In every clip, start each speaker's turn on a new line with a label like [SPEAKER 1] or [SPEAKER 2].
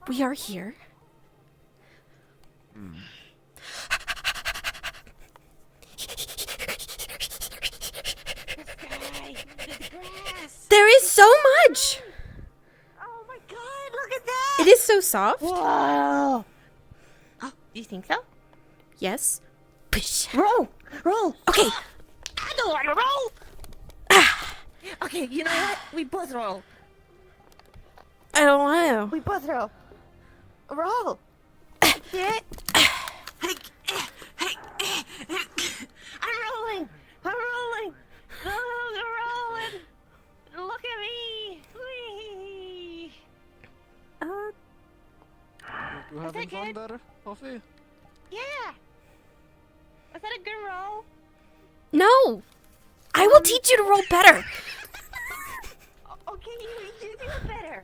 [SPEAKER 1] We are here. There is so much.
[SPEAKER 2] Oh my god, look at that!
[SPEAKER 1] It is so soft.
[SPEAKER 2] Whoa! Oh, you think so?
[SPEAKER 1] Yes.
[SPEAKER 2] Roll! Roll!
[SPEAKER 1] Okay.
[SPEAKER 2] I don't want to roll! Okay, you know what? We both roll.
[SPEAKER 1] I don't want to.
[SPEAKER 2] We both roll. Roll! Yeah. I'm rolling! I'm rolling! Oh, I'm rolling! Look at me! Whee!
[SPEAKER 3] You having fun there, Puffy?
[SPEAKER 2] Yeah! Was that a good roll?
[SPEAKER 1] No. I will teach you to roll better.
[SPEAKER 2] Okay, you do it better.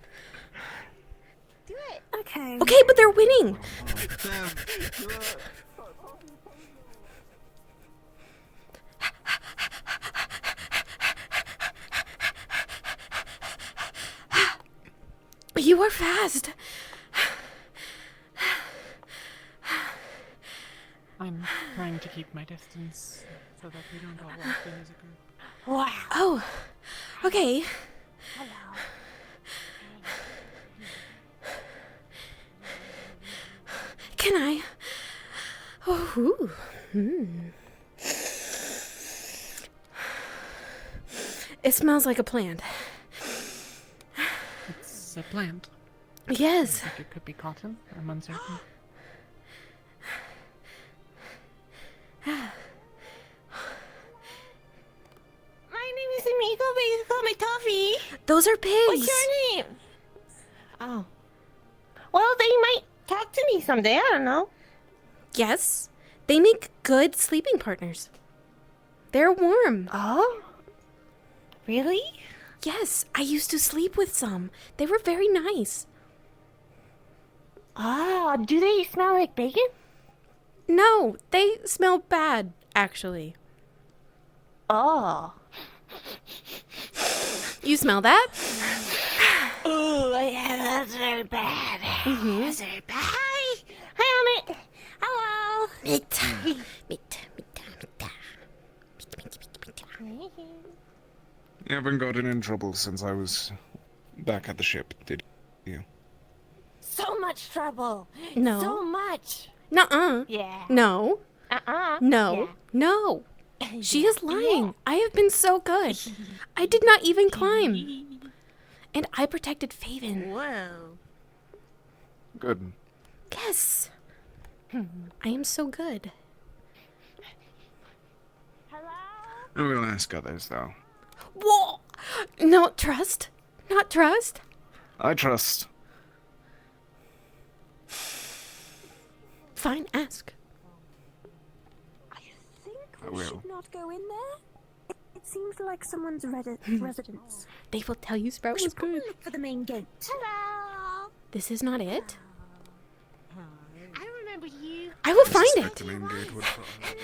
[SPEAKER 2] Do it.
[SPEAKER 4] Okay.
[SPEAKER 1] Okay, but they're winning.
[SPEAKER 3] Damn.
[SPEAKER 1] You are fast.
[SPEAKER 5] I'm trying to keep my distance so that we don't all walk in as a group.
[SPEAKER 2] Wow.
[SPEAKER 1] Oh. Okay.
[SPEAKER 2] Hello.
[SPEAKER 1] Can I? Oh. Ooh. It smells like a plant.
[SPEAKER 5] It's a plant.
[SPEAKER 1] Yes.
[SPEAKER 5] I think it could be cotton. I'm uncertain.
[SPEAKER 2] My name is Amigo, but you can call me Toffee.
[SPEAKER 1] Those are pigs.
[SPEAKER 2] What's your name? Oh. Well, they might talk to me someday. I don't know.
[SPEAKER 1] Yes. They make good sleeping partners. They're warm.
[SPEAKER 2] Oh? Really?
[SPEAKER 1] Yes, I used to sleep with some. They were very nice.
[SPEAKER 2] Oh, do they smell like bacon?
[SPEAKER 1] No, they smell bad, actually.
[SPEAKER 2] Oh.
[SPEAKER 1] You smell that?
[SPEAKER 2] Oh, yeah, that's very bad. That's very bad. Hi, Amit. Hello.
[SPEAKER 1] Meet.
[SPEAKER 3] You haven't gotten in trouble since I was back at the ship, did you?
[SPEAKER 2] So much trouble.
[SPEAKER 1] No.
[SPEAKER 2] So much.
[SPEAKER 1] Nuh-uh.
[SPEAKER 2] Yeah.
[SPEAKER 1] No. No.
[SPEAKER 2] Yeah.
[SPEAKER 1] No. She is lying. I have been so good. I did not even climb. And I protected Faven.
[SPEAKER 2] Whoa.
[SPEAKER 3] Good.
[SPEAKER 1] Yes. I am so good.
[SPEAKER 2] Hello?
[SPEAKER 3] I will ask others, though.
[SPEAKER 1] Whoa. No trust. Not trust.
[SPEAKER 3] I trust.
[SPEAKER 1] Fine, ask.
[SPEAKER 4] I think
[SPEAKER 3] I
[SPEAKER 4] we
[SPEAKER 3] will.
[SPEAKER 4] should not go in there. It seems like someone's residence.
[SPEAKER 1] They will tell you Sprout
[SPEAKER 4] We
[SPEAKER 1] was
[SPEAKER 4] should probably
[SPEAKER 1] good.
[SPEAKER 4] look for the main gate.
[SPEAKER 2] Hello.
[SPEAKER 1] This is not it.
[SPEAKER 2] I remember you.
[SPEAKER 1] I will find
[SPEAKER 3] Suspect
[SPEAKER 1] it.
[SPEAKER 3] the main gate would probably be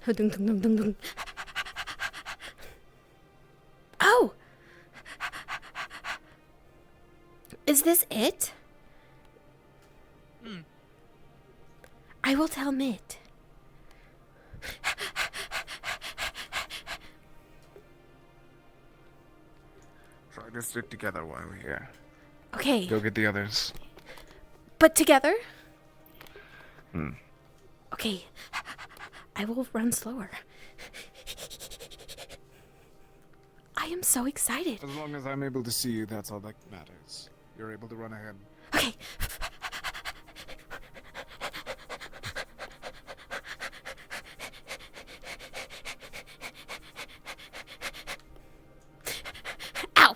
[SPEAKER 1] Dun, dun, dun, dun, dun. Oh! Is this it? I will tell Mitt.
[SPEAKER 3] Try to stick together while we're here.
[SPEAKER 1] Okay,
[SPEAKER 3] Go get the others.
[SPEAKER 1] but together?
[SPEAKER 3] Hmm.
[SPEAKER 1] Okay, I will run slower. I am so excited.
[SPEAKER 3] As long as I'm able to see you, that's all that matters. You're able to run ahead.
[SPEAKER 1] Okay. Ow!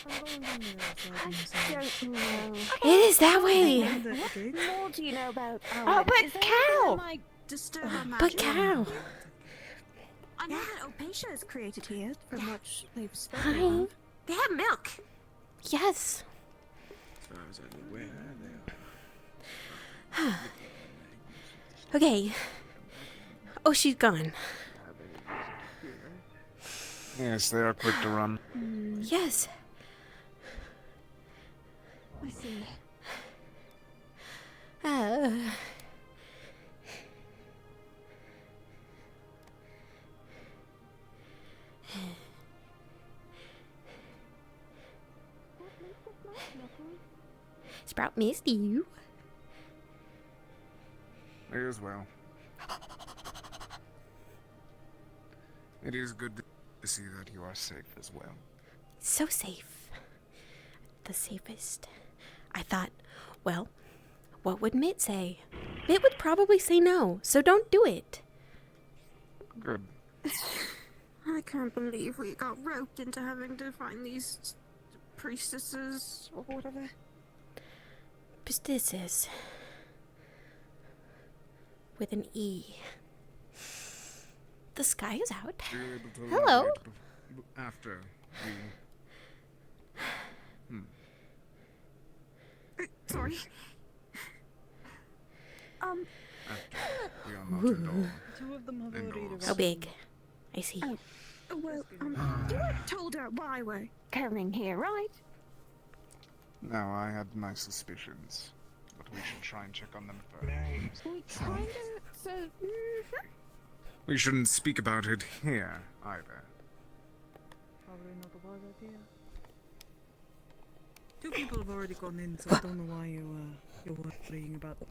[SPEAKER 4] Don't know.
[SPEAKER 1] It is that way.
[SPEAKER 4] What more do you know about?
[SPEAKER 2] Oh, but cow.
[SPEAKER 1] But cow.
[SPEAKER 4] I know that Opatia is created here from what they've
[SPEAKER 1] Hi.
[SPEAKER 4] spoken of.
[SPEAKER 2] They have milk.
[SPEAKER 1] Yes.
[SPEAKER 3] As far as I'm aware, they are.
[SPEAKER 1] Okay. Oh, she's gone.
[SPEAKER 3] Yes, they are quick to run.
[SPEAKER 1] Yes.
[SPEAKER 4] I see.
[SPEAKER 1] Uh, Sprout missed you.
[SPEAKER 3] Me as well. It is good to see that you are safe as well.
[SPEAKER 1] So safe. The safest. I thought, well, what would Mitt say? Mitt would probably say no, so don't do it.
[SPEAKER 3] Good.
[SPEAKER 4] I can't believe we got roped into having to find these priestesses or whatever.
[SPEAKER 1] Priestesses. With an E. The sky is out.
[SPEAKER 3] Be able to
[SPEAKER 1] Hello.
[SPEAKER 3] elaborate after we...
[SPEAKER 4] Sorry.
[SPEAKER 3] After we are not indoors.
[SPEAKER 5] Two of them have already
[SPEAKER 3] Indoors.
[SPEAKER 1] How big? I see.
[SPEAKER 4] Well, you weren't told her why we're coming here, right?
[SPEAKER 3] No, I had my suspicions, but we should try and check on them first.
[SPEAKER 4] We kind of said.
[SPEAKER 3] We shouldn't speak about it here, either.
[SPEAKER 5] Probably not a wise idea. Two people have already gone in, so I don't know why you're worrying about them.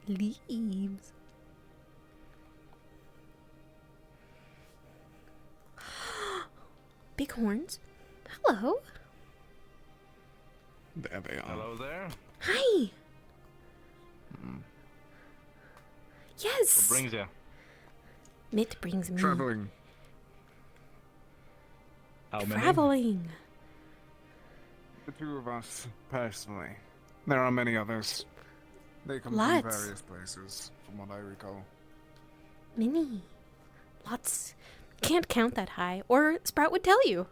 [SPEAKER 1] Leaves. Big horns. Hello.
[SPEAKER 3] There they are.
[SPEAKER 6] Hello there.
[SPEAKER 1] Hi.
[SPEAKER 3] Hmm.
[SPEAKER 1] Yes.
[SPEAKER 6] What brings you?
[SPEAKER 1] Mitt brings me.
[SPEAKER 3] Traveling.
[SPEAKER 6] How many?
[SPEAKER 1] Traveling.
[SPEAKER 3] The two of us, personally. There are many others. They come
[SPEAKER 1] Lots.
[SPEAKER 3] from various places, from what I recall.
[SPEAKER 1] Many. Lots. Can't count that high, or Sprout would tell you.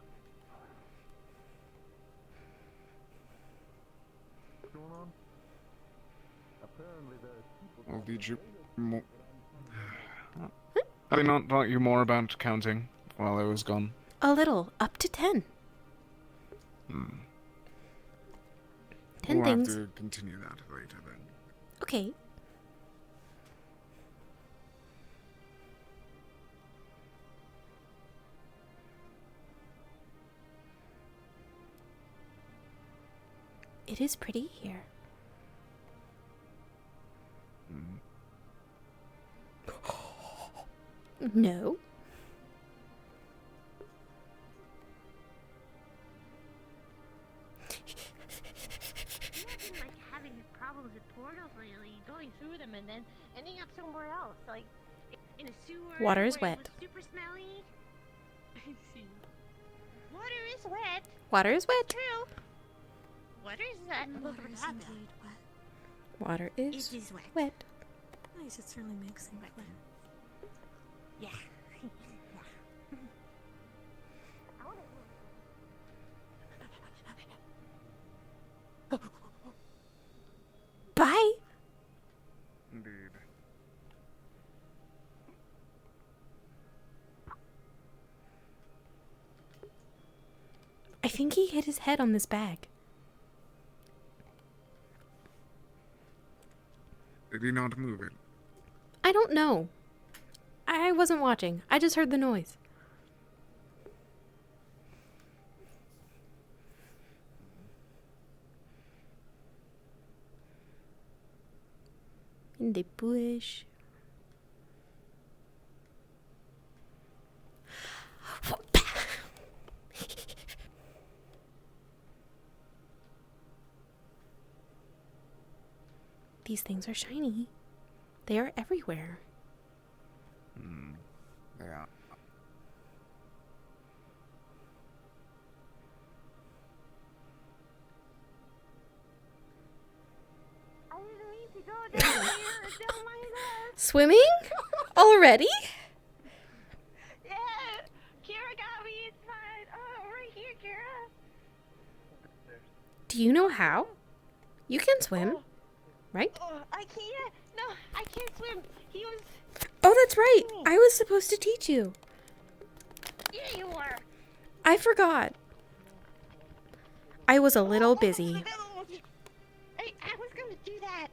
[SPEAKER 6] What's going on? Apparently there's people.
[SPEAKER 3] Well, did you... Have they not taught you more about counting while I was gone?
[SPEAKER 1] A little. Up to 10. 10
[SPEAKER 3] We'll
[SPEAKER 1] things.
[SPEAKER 3] have to continue that later then.
[SPEAKER 1] Okay. It is pretty here. No.
[SPEAKER 2] Like having problems with portals lately, going through them and then ending up somewhere else, like in a sewer.
[SPEAKER 1] Water is
[SPEAKER 2] where it
[SPEAKER 1] wet.
[SPEAKER 2] was super smelly. I see. Water is wet.
[SPEAKER 1] Water is wet.
[SPEAKER 2] True. Water is wet.
[SPEAKER 4] Water is indeed wet.
[SPEAKER 1] Water is
[SPEAKER 4] It is wet.
[SPEAKER 1] wet.
[SPEAKER 4] Nice, it certainly makes things wet.
[SPEAKER 2] Yeah.
[SPEAKER 1] Bye.
[SPEAKER 3] Indeed.
[SPEAKER 1] I think he hit his head on this bag.
[SPEAKER 3] Did he not move it?
[SPEAKER 1] I don't know. I wasn't watching. I just heard the noise. In the bush. These things are shiny. They are everywhere.
[SPEAKER 3] Yeah.
[SPEAKER 2] I didn't mean to go down here. Down my nose.
[SPEAKER 1] Swimming? Already?
[SPEAKER 2] Yeah, Kira got me. It's fine. Oh, right here, Kira.
[SPEAKER 1] Do you know how? You can swim, right?
[SPEAKER 2] Oh, I can't. No, I can't swim. He was.
[SPEAKER 1] Oh, that's right. I was supposed to teach you.
[SPEAKER 2] Yeah, you were.
[SPEAKER 1] I forgot. I was a little busy.
[SPEAKER 2] No. I was gonna do that.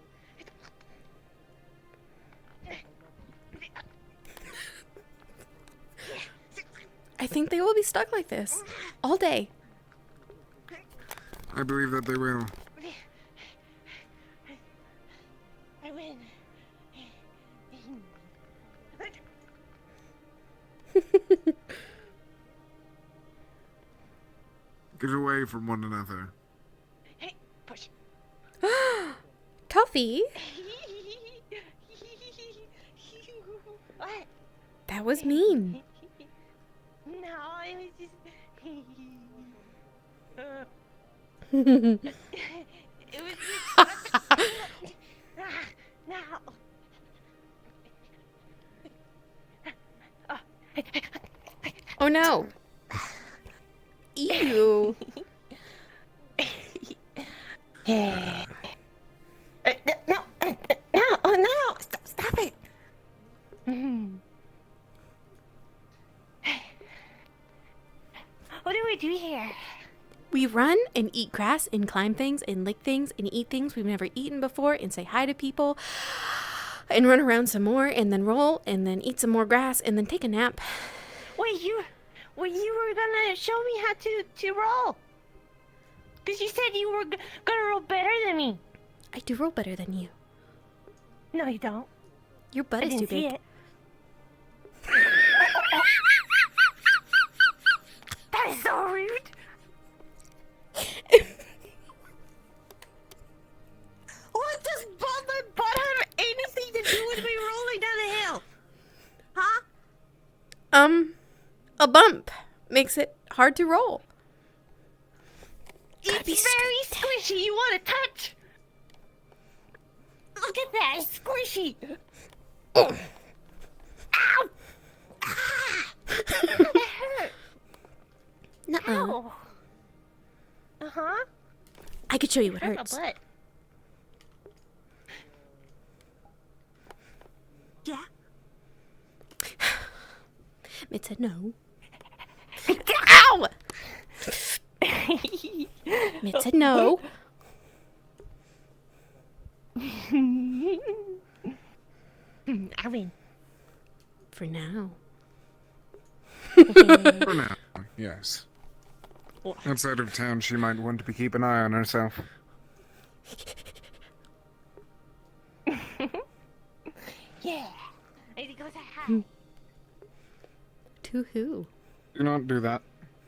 [SPEAKER 1] I think they will be stuck like this all day.
[SPEAKER 3] I believe that they will.
[SPEAKER 2] I win.
[SPEAKER 3] Get away from one another.
[SPEAKER 2] Hey, push.
[SPEAKER 1] Tuffy,
[SPEAKER 2] What?
[SPEAKER 1] that was mean.
[SPEAKER 2] No, it was just. It was just. No.
[SPEAKER 1] Oh no. Ew.
[SPEAKER 2] No, oh no! Stop it! What do we do here?
[SPEAKER 1] We run and eat grass and climb things and lick things and eat things we've never eaten before and say hi to people and run around some more and then roll and then eat some more grass and then take a nap.
[SPEAKER 2] Wait, you were gonna show me how to roll. Cause you said you were gonna roll better than me.
[SPEAKER 1] I do roll better than you.
[SPEAKER 2] No, you don't.
[SPEAKER 1] Your butt
[SPEAKER 2] I
[SPEAKER 1] is too
[SPEAKER 2] didn't see
[SPEAKER 1] big.
[SPEAKER 2] it. That is so rude. What does my butt have anything to do with me rolling down the hill? Huh?
[SPEAKER 1] A bump makes it hard to roll.
[SPEAKER 2] It's very squishy. You want to touch? Look at that. It's squishy. Ow! Ah! That hurt.
[SPEAKER 1] Nuh-uh.
[SPEAKER 2] Ow. Uh-huh.
[SPEAKER 1] I could show you what
[SPEAKER 2] Hurt
[SPEAKER 1] hurts.
[SPEAKER 2] my butt.
[SPEAKER 4] Yeah.
[SPEAKER 1] It said no. Ow! It said no.
[SPEAKER 2] I mean,
[SPEAKER 1] For now.
[SPEAKER 3] For now, yes. Outside of town, she might want to keep an eye on herself.
[SPEAKER 2] yeah. I need to go say hi.
[SPEAKER 1] To who?
[SPEAKER 3] Do not do that.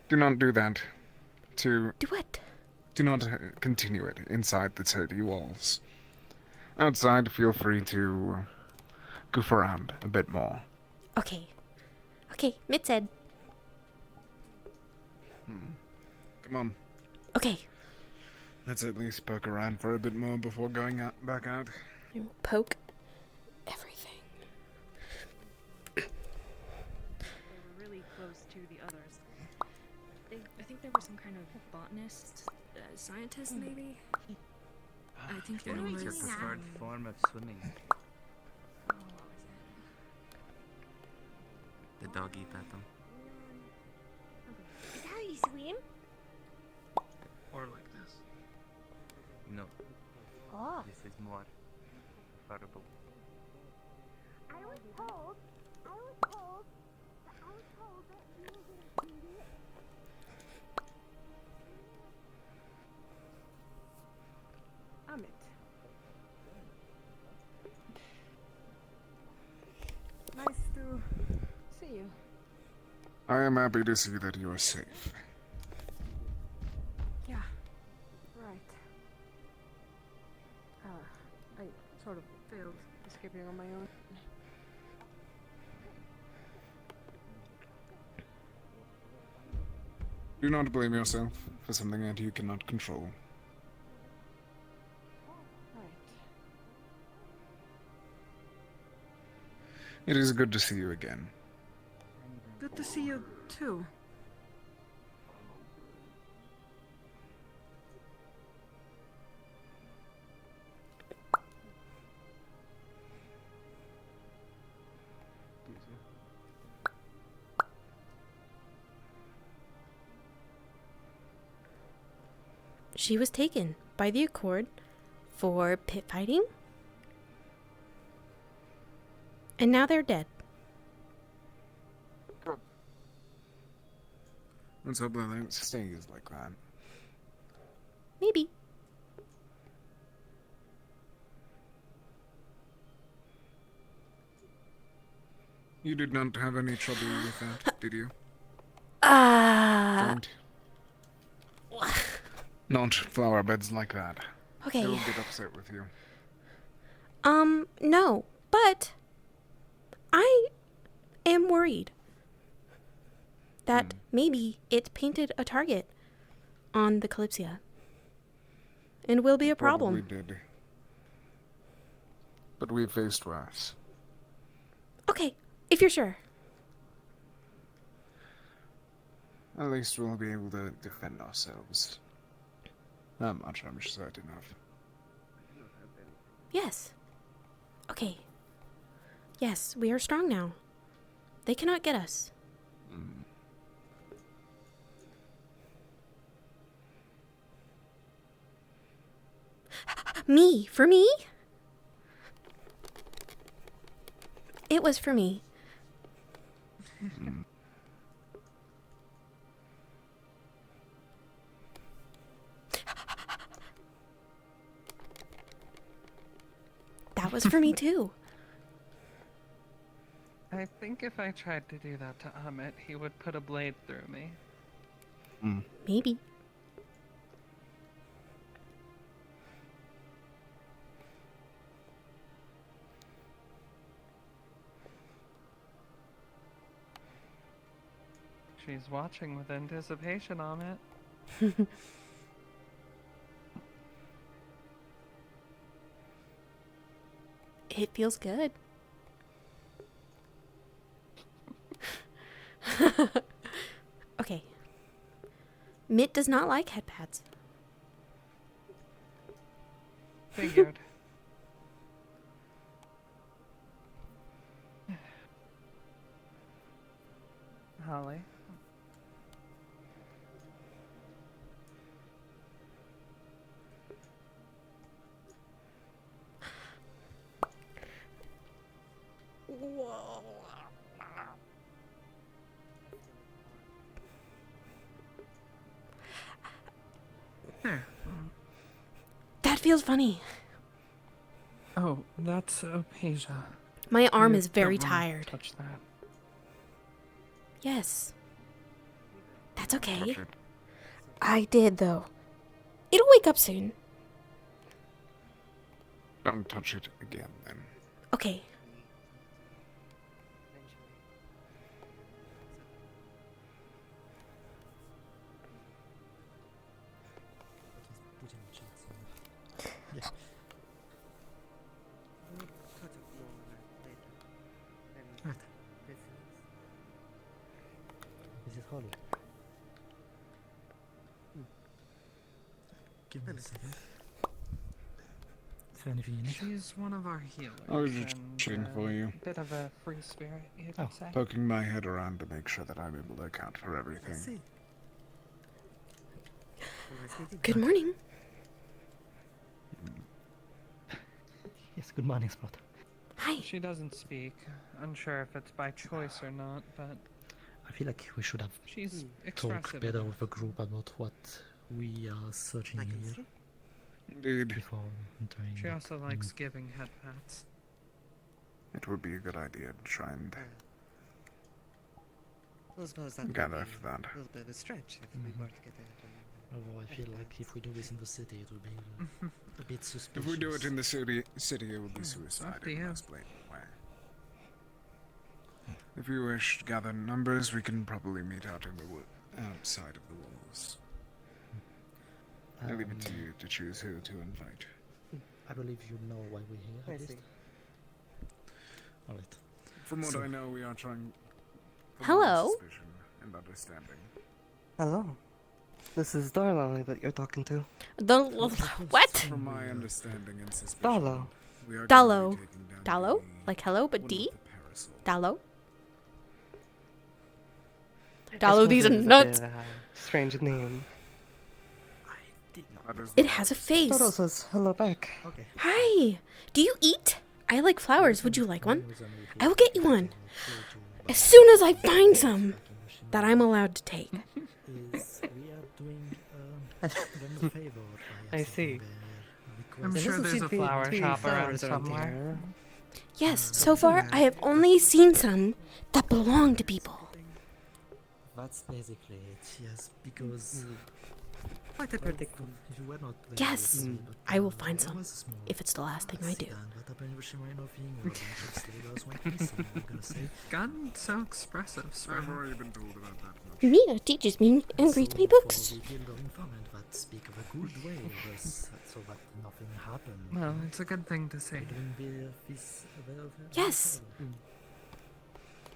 [SPEAKER 3] Do not do that.
[SPEAKER 1] Do what?
[SPEAKER 3] Do not continue it inside the city walls. Outside, feel free to goof around a bit more.
[SPEAKER 1] Okay. Okay, Mitt said.
[SPEAKER 3] Come on.
[SPEAKER 1] Okay.
[SPEAKER 3] Let's at least poke around for a bit more before going out, back out.
[SPEAKER 1] I will poke everything.
[SPEAKER 7] They were really close to the others. I think there were some kind of botanist, scientist maybe? I think their name
[SPEAKER 2] What
[SPEAKER 7] was...
[SPEAKER 2] are we doing now?
[SPEAKER 8] Form of swimming.
[SPEAKER 7] Oh, what was it?
[SPEAKER 8] The dog eat that though.
[SPEAKER 2] Is that how you swim?
[SPEAKER 8] Or like this. No,
[SPEAKER 2] Oh.
[SPEAKER 8] this is more comfortable.
[SPEAKER 2] I was told that you were going to do it.
[SPEAKER 7] Amit. Nice to see you.
[SPEAKER 3] I am happy to see that you are safe.
[SPEAKER 7] Yeah, right. I sort of failed escaping on my own.
[SPEAKER 3] Do not blame yourself for something that you cannot control.
[SPEAKER 7] Right.
[SPEAKER 3] It is good to see you again.
[SPEAKER 4] Good to see you, too.
[SPEAKER 1] She was taken by the Accord for pit fighting. And now they're dead.
[SPEAKER 3] Let's hope they don't stay like that.
[SPEAKER 1] Maybe.
[SPEAKER 3] You did not have any trouble with that, did you? Not flower beds like that.
[SPEAKER 1] Okay.
[SPEAKER 3] They will get upset with you.
[SPEAKER 1] No, but I am worried that maybe it painted a target on the Kalypsia and will be a problem.
[SPEAKER 3] Probably did. But we faced worse.
[SPEAKER 1] Okay, if you're sure.
[SPEAKER 3] At least we'll be able to defend ourselves. That much I'm certain of.
[SPEAKER 1] Yes. Okay. Yes, we are strong now. They cannot get us. Me? For me? It was for me. That was for me too.
[SPEAKER 9] I think if I tried to do that to Amit, he would put a blade through me.
[SPEAKER 1] Maybe.
[SPEAKER 9] She's watching with anticipation, Amit.
[SPEAKER 1] It feels good. Okay. Mitt does not like headpads.
[SPEAKER 9] Figured. Holly.
[SPEAKER 1] That feels funny.
[SPEAKER 9] Oh, that's Asia.
[SPEAKER 1] My arm
[SPEAKER 9] You
[SPEAKER 1] is very
[SPEAKER 9] don't wanna
[SPEAKER 1] tired.
[SPEAKER 9] Touch that.
[SPEAKER 1] Yes. That's okay.
[SPEAKER 3] Touch it.
[SPEAKER 1] I did, though. It'll wake up soon.
[SPEAKER 3] Don't touch it again, then.
[SPEAKER 1] Okay.
[SPEAKER 10] This is Holly. Give me a second. Is there anything you need?
[SPEAKER 9] She's one of our healers.
[SPEAKER 3] I was just
[SPEAKER 9] and,
[SPEAKER 3] checking for you.
[SPEAKER 9] Bit of a free spirit, you could say.
[SPEAKER 3] Poking my head around to make sure that I'm able to account for everything.
[SPEAKER 1] Good morning.
[SPEAKER 10] Yes, good morning, Spot.
[SPEAKER 1] Hi.
[SPEAKER 9] She doesn't speak. Unsure if it's by choice or not, but
[SPEAKER 10] I feel like we should have
[SPEAKER 9] she's
[SPEAKER 10] talked
[SPEAKER 9] expressive.
[SPEAKER 10] better with the group about what we are searching here
[SPEAKER 3] Indeed.
[SPEAKER 10] before entering.
[SPEAKER 9] She also likes giving head pats.
[SPEAKER 3] It would be a good idea to try and
[SPEAKER 11] I suppose that
[SPEAKER 3] gather
[SPEAKER 11] would be
[SPEAKER 3] for that.
[SPEAKER 11] a little bit of a stretch if we were to get it.
[SPEAKER 10] Although I feel like if we do this in the city, it will be a bit suspicious.
[SPEAKER 3] If we do it in the city, it would be suicide
[SPEAKER 9] up to
[SPEAKER 3] in the
[SPEAKER 9] you.
[SPEAKER 3] most blatant way. If you wish to gather numbers, we can probably meet out in the outside of the walls. I leave it to you to choose who to invite.
[SPEAKER 10] I believe you know why we're here.
[SPEAKER 11] I
[SPEAKER 10] At least.
[SPEAKER 11] see.
[SPEAKER 10] Alright.
[SPEAKER 3] From what
[SPEAKER 10] So-
[SPEAKER 3] I know, we are trying. for
[SPEAKER 1] Hello?
[SPEAKER 3] more suspicion and understanding.
[SPEAKER 11] Hello. This is Darla that you're talking to.
[SPEAKER 1] The what?
[SPEAKER 3] From my understanding and suspicion,
[SPEAKER 11] Darla.
[SPEAKER 3] we are
[SPEAKER 1] Dallo.
[SPEAKER 3] going to be taking down
[SPEAKER 1] Dallo?
[SPEAKER 3] the
[SPEAKER 1] Like hello, but
[SPEAKER 3] one
[SPEAKER 1] D?
[SPEAKER 3] with the parasol.
[SPEAKER 1] Dallo?
[SPEAKER 11] I
[SPEAKER 1] Dallo, these are
[SPEAKER 11] suppose it is a
[SPEAKER 1] nuts.
[SPEAKER 11] bit, strange name.
[SPEAKER 3] That is
[SPEAKER 1] It
[SPEAKER 3] the
[SPEAKER 1] has a
[SPEAKER 3] parasol.
[SPEAKER 1] face.
[SPEAKER 11] Dodo says hello back.
[SPEAKER 10] Okay.
[SPEAKER 1] Hi. Do you eat? I like flowers. Would you like one? I will get you one. As soon as I find some that I'm allowed to take.
[SPEAKER 10] Is we are doing them a favor by
[SPEAKER 11] I see.
[SPEAKER 9] I'm
[SPEAKER 11] There
[SPEAKER 9] sure
[SPEAKER 11] doesn't
[SPEAKER 9] there's
[SPEAKER 11] seem
[SPEAKER 9] a
[SPEAKER 11] to be
[SPEAKER 9] flower
[SPEAKER 11] too many
[SPEAKER 9] shop around
[SPEAKER 11] flowers
[SPEAKER 9] somewhere.
[SPEAKER 11] here.
[SPEAKER 1] Yes, so far I have only seen some that belong to people.
[SPEAKER 10] That's basically it, yes, because
[SPEAKER 11] Quite unpredictable.
[SPEAKER 10] if you were not very
[SPEAKER 1] Yes,
[SPEAKER 10] busy, but,
[SPEAKER 1] I will find
[SPEAKER 10] there
[SPEAKER 1] some,
[SPEAKER 10] was a small
[SPEAKER 1] if it's the last thing I do.
[SPEAKER 10] accident. What happened with Shimano thing, or a bunch of slavers went missing, I'm gonna say.
[SPEAKER 9] Gotten so expressive,
[SPEAKER 3] I've
[SPEAKER 9] Sprout.
[SPEAKER 3] already been told about that much.
[SPEAKER 1] Mina teaches me and reads me books.
[SPEAKER 10] So we build an informant that speak of a good way of us, so that nothing happened.
[SPEAKER 9] Well, it's a good thing to say.
[SPEAKER 10] Doing this very
[SPEAKER 1] Yes.
[SPEAKER 10] well.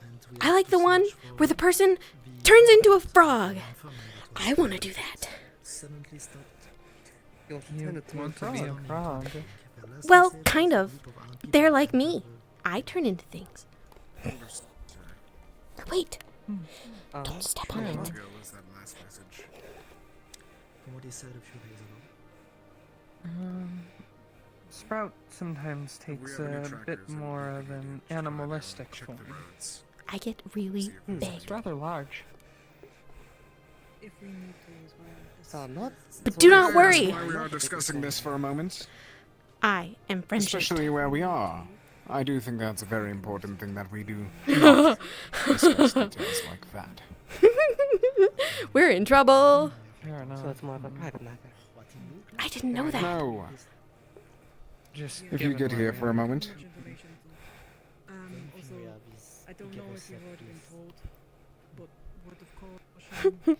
[SPEAKER 10] And we
[SPEAKER 1] I
[SPEAKER 10] have
[SPEAKER 1] like
[SPEAKER 10] to
[SPEAKER 1] the one
[SPEAKER 10] search for
[SPEAKER 1] where the person
[SPEAKER 10] the
[SPEAKER 1] turns into a frog.
[SPEAKER 10] informant that was
[SPEAKER 1] I want to do that.
[SPEAKER 10] suddenly stopped.
[SPEAKER 11] You'll
[SPEAKER 9] You
[SPEAKER 11] turn it to a
[SPEAKER 9] want to be a
[SPEAKER 11] frog.
[SPEAKER 9] frog.
[SPEAKER 1] Well, kind of. They're like me. I turn into things. Wait, don't step on
[SPEAKER 3] How
[SPEAKER 1] it.
[SPEAKER 3] long ago was that last message?
[SPEAKER 10] From what he said a few days ago.
[SPEAKER 9] Sprout sometimes
[SPEAKER 3] We
[SPEAKER 9] takes
[SPEAKER 3] have any
[SPEAKER 9] a
[SPEAKER 3] trackers
[SPEAKER 9] bit
[SPEAKER 3] that we
[SPEAKER 9] more
[SPEAKER 3] can
[SPEAKER 9] of
[SPEAKER 3] do
[SPEAKER 9] an
[SPEAKER 3] to try to
[SPEAKER 9] animalistic
[SPEAKER 3] check
[SPEAKER 9] form.
[SPEAKER 3] the roads?
[SPEAKER 1] I get really big.
[SPEAKER 9] It's rather large.
[SPEAKER 7] If we need to as well.
[SPEAKER 11] So not.
[SPEAKER 1] But do not
[SPEAKER 3] That's
[SPEAKER 1] worry.
[SPEAKER 3] why we are discussing this for a moment,
[SPEAKER 1] I am friendship.
[SPEAKER 3] especially where we are. I do think that's a very important thing that we do not discuss details like that.
[SPEAKER 1] We're in trouble.
[SPEAKER 9] Fair enough.
[SPEAKER 11] So it's more of a private matter.
[SPEAKER 1] I didn't know that.
[SPEAKER 3] No,
[SPEAKER 9] Just
[SPEAKER 3] if you
[SPEAKER 9] given
[SPEAKER 3] get
[SPEAKER 9] where
[SPEAKER 3] here
[SPEAKER 9] we
[SPEAKER 3] for a
[SPEAKER 9] are.
[SPEAKER 3] moment.
[SPEAKER 7] Also, I don't know if you've already been told, but word of caution.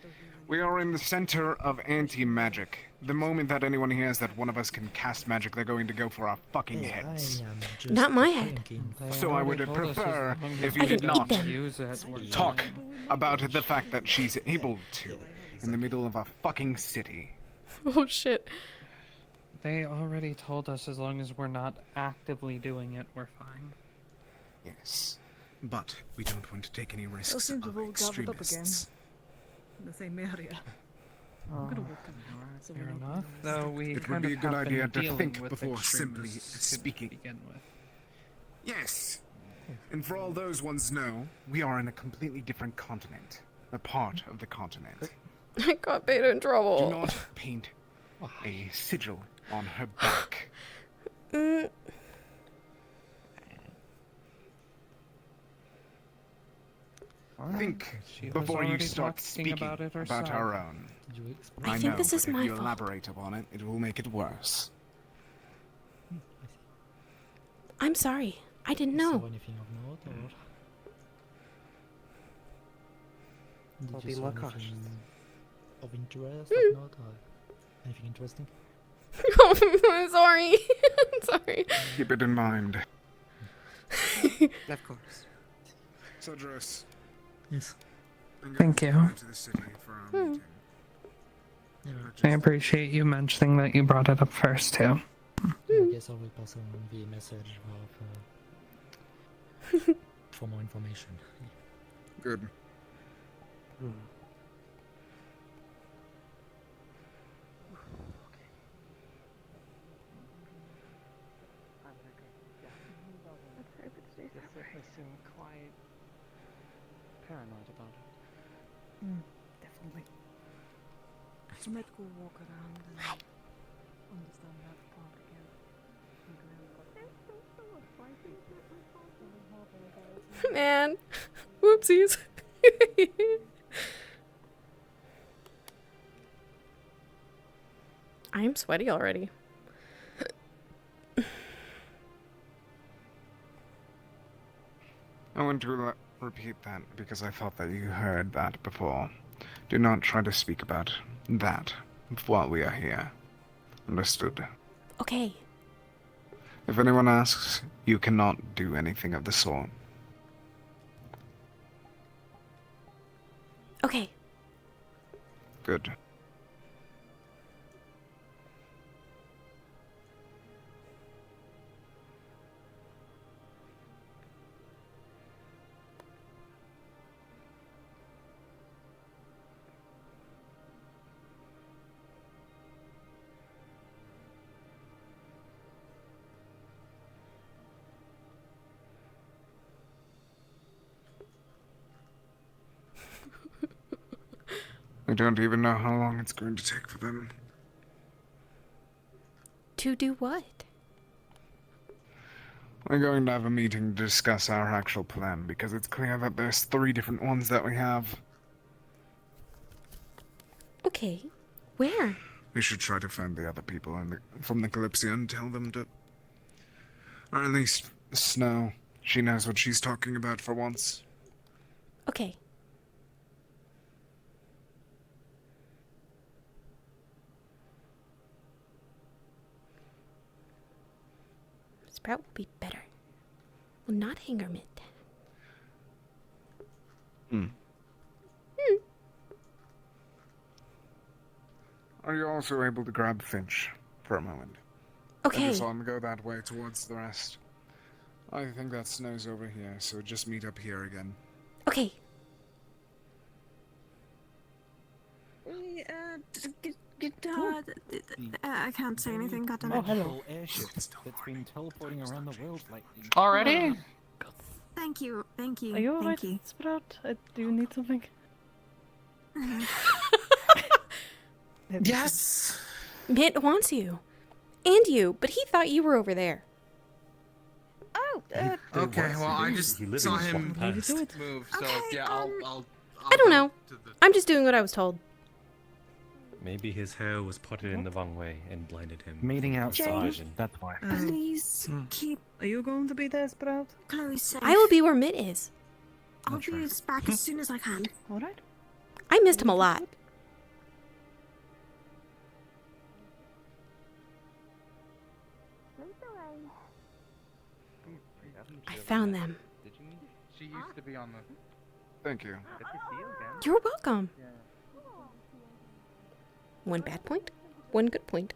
[SPEAKER 3] We are in the center of anti-magic. The moment that anyone hears that one of us can cast magic, they're going to go for our fucking heads.
[SPEAKER 1] Not my head.
[SPEAKER 9] They
[SPEAKER 3] So I would
[SPEAKER 9] already told us as
[SPEAKER 3] prefer
[SPEAKER 9] long
[SPEAKER 3] if
[SPEAKER 9] as
[SPEAKER 3] you
[SPEAKER 1] I
[SPEAKER 3] did
[SPEAKER 1] can eat
[SPEAKER 3] not
[SPEAKER 1] them.
[SPEAKER 9] use it, we're
[SPEAKER 3] talk
[SPEAKER 9] fine.
[SPEAKER 3] about the fact that she's able to in the middle of a fucking city.
[SPEAKER 1] Oh shit.
[SPEAKER 9] They already told us as long as we're not actively doing it, we're fine.
[SPEAKER 3] Yes, but we don't want to take any risks
[SPEAKER 7] seem to
[SPEAKER 3] of
[SPEAKER 7] have all gathered up again.
[SPEAKER 3] extremists.
[SPEAKER 7] In the same area.
[SPEAKER 9] Oh,
[SPEAKER 7] gonna walk in there,
[SPEAKER 9] alright,
[SPEAKER 7] so
[SPEAKER 9] fair
[SPEAKER 7] we're not
[SPEAKER 9] enough.
[SPEAKER 7] gonna
[SPEAKER 9] Though we
[SPEAKER 3] It would
[SPEAKER 9] kind
[SPEAKER 3] be
[SPEAKER 9] of
[SPEAKER 3] a good
[SPEAKER 9] have been
[SPEAKER 3] idea to
[SPEAKER 9] dealing
[SPEAKER 3] think
[SPEAKER 9] with
[SPEAKER 3] before simply
[SPEAKER 9] extremists to
[SPEAKER 3] speaking.
[SPEAKER 9] begin with.
[SPEAKER 3] Yes, and for all those ones know, we are in a completely different continent. A part of the continent.
[SPEAKER 1] I got Beta in
[SPEAKER 3] Do
[SPEAKER 1] trouble.
[SPEAKER 3] not paint a sigil on her back.
[SPEAKER 1] Mm,
[SPEAKER 3] Think
[SPEAKER 9] She was
[SPEAKER 3] before you
[SPEAKER 9] already
[SPEAKER 3] start
[SPEAKER 9] talking
[SPEAKER 3] speaking
[SPEAKER 9] about it
[SPEAKER 3] about
[SPEAKER 9] herself.
[SPEAKER 3] our own.
[SPEAKER 10] You explain.
[SPEAKER 1] I
[SPEAKER 3] I
[SPEAKER 1] think
[SPEAKER 3] know,
[SPEAKER 1] this is
[SPEAKER 3] but if
[SPEAKER 1] my
[SPEAKER 3] you
[SPEAKER 1] fault.
[SPEAKER 3] elaborate upon it, it will make it worse.
[SPEAKER 1] I'm sorry. I didn't
[SPEAKER 10] Saw
[SPEAKER 1] know.
[SPEAKER 10] anything of note, or
[SPEAKER 11] Well,
[SPEAKER 10] did
[SPEAKER 11] be
[SPEAKER 10] you
[SPEAKER 11] more
[SPEAKER 10] saw
[SPEAKER 11] cautious.
[SPEAKER 10] anything of interest, of note, or anything interesting?
[SPEAKER 1] I'm sorry. I'm sorry.
[SPEAKER 3] Keep it in mind.
[SPEAKER 11] Of course.
[SPEAKER 3] Cedrus,
[SPEAKER 10] Yes.
[SPEAKER 9] Thank you.
[SPEAKER 3] to the city for our meeting.
[SPEAKER 10] Yeah,
[SPEAKER 9] I appreciate you mentioning that you brought it up first, too.
[SPEAKER 10] I guess I will pass on the message of for more information.
[SPEAKER 3] Good.
[SPEAKER 11] Hmm.
[SPEAKER 9] They seem quite paranoid about it.
[SPEAKER 7] Definitely. I might go walk around and understand that part again.
[SPEAKER 1] Man. Whoopsies. I'm sweaty already.
[SPEAKER 3] I want to repeat that because I thought that you heard that before. Do not try to speak about that while we are here. Understood?
[SPEAKER 1] Okay.
[SPEAKER 3] If anyone asks, you cannot do anything of the sort.
[SPEAKER 1] Okay.
[SPEAKER 3] Good. I don't even know how long it's going to take for them.
[SPEAKER 1] To do what?
[SPEAKER 3] We're going to have a meeting to discuss our actual plan, because it's clear that there's 3 different ones that we have.
[SPEAKER 1] Okay. Where?
[SPEAKER 3] We should try to find the other people from the Kalypsia and tell them to... Or at least Snow. She knows what she's talking about for once.
[SPEAKER 1] Okay. Sprout will be better. Will not Hangermit.
[SPEAKER 3] Are you also able to grab Finch for a moment?
[SPEAKER 1] Okay.
[SPEAKER 3] I just want to go that way towards the rest. I think that Snow's over here, so just meet up here again.
[SPEAKER 1] Okay.
[SPEAKER 4] I can't say anything, goddammit.
[SPEAKER 9] Oh, hello.
[SPEAKER 6] Airship that's been teleporting around the world lately.
[SPEAKER 9] Already?
[SPEAKER 4] Thank you, thank you,
[SPEAKER 9] Are you
[SPEAKER 4] thank
[SPEAKER 9] alright,
[SPEAKER 4] you.
[SPEAKER 9] Sprout? Do you need something?
[SPEAKER 10] Yes!
[SPEAKER 1] Mitt wants you. And you, but he thought you were over there.
[SPEAKER 2] Oh,
[SPEAKER 12] Okay, well, I just saw him
[SPEAKER 9] Maybe do it.
[SPEAKER 12] move, so
[SPEAKER 4] Okay,
[SPEAKER 12] yeah, I'll
[SPEAKER 1] I don't
[SPEAKER 12] go
[SPEAKER 1] know.
[SPEAKER 12] to the-
[SPEAKER 1] I'm just doing what I was told.
[SPEAKER 13] Maybe his hair was potted in the wrong way and blinded him.
[SPEAKER 10] Meeting outside,
[SPEAKER 13] Vision.
[SPEAKER 10] that's why.
[SPEAKER 4] Please keep
[SPEAKER 9] Are you going to be there, Sprout?
[SPEAKER 4] Chloe safe.
[SPEAKER 1] I will be where Mitt is.
[SPEAKER 4] I'll be back as soon as I can.
[SPEAKER 9] Alright.
[SPEAKER 1] I missed him a lot. I found them.
[SPEAKER 12] She used to be on the...
[SPEAKER 3] Thank you.
[SPEAKER 1] You're welcome. One bad point, one good point.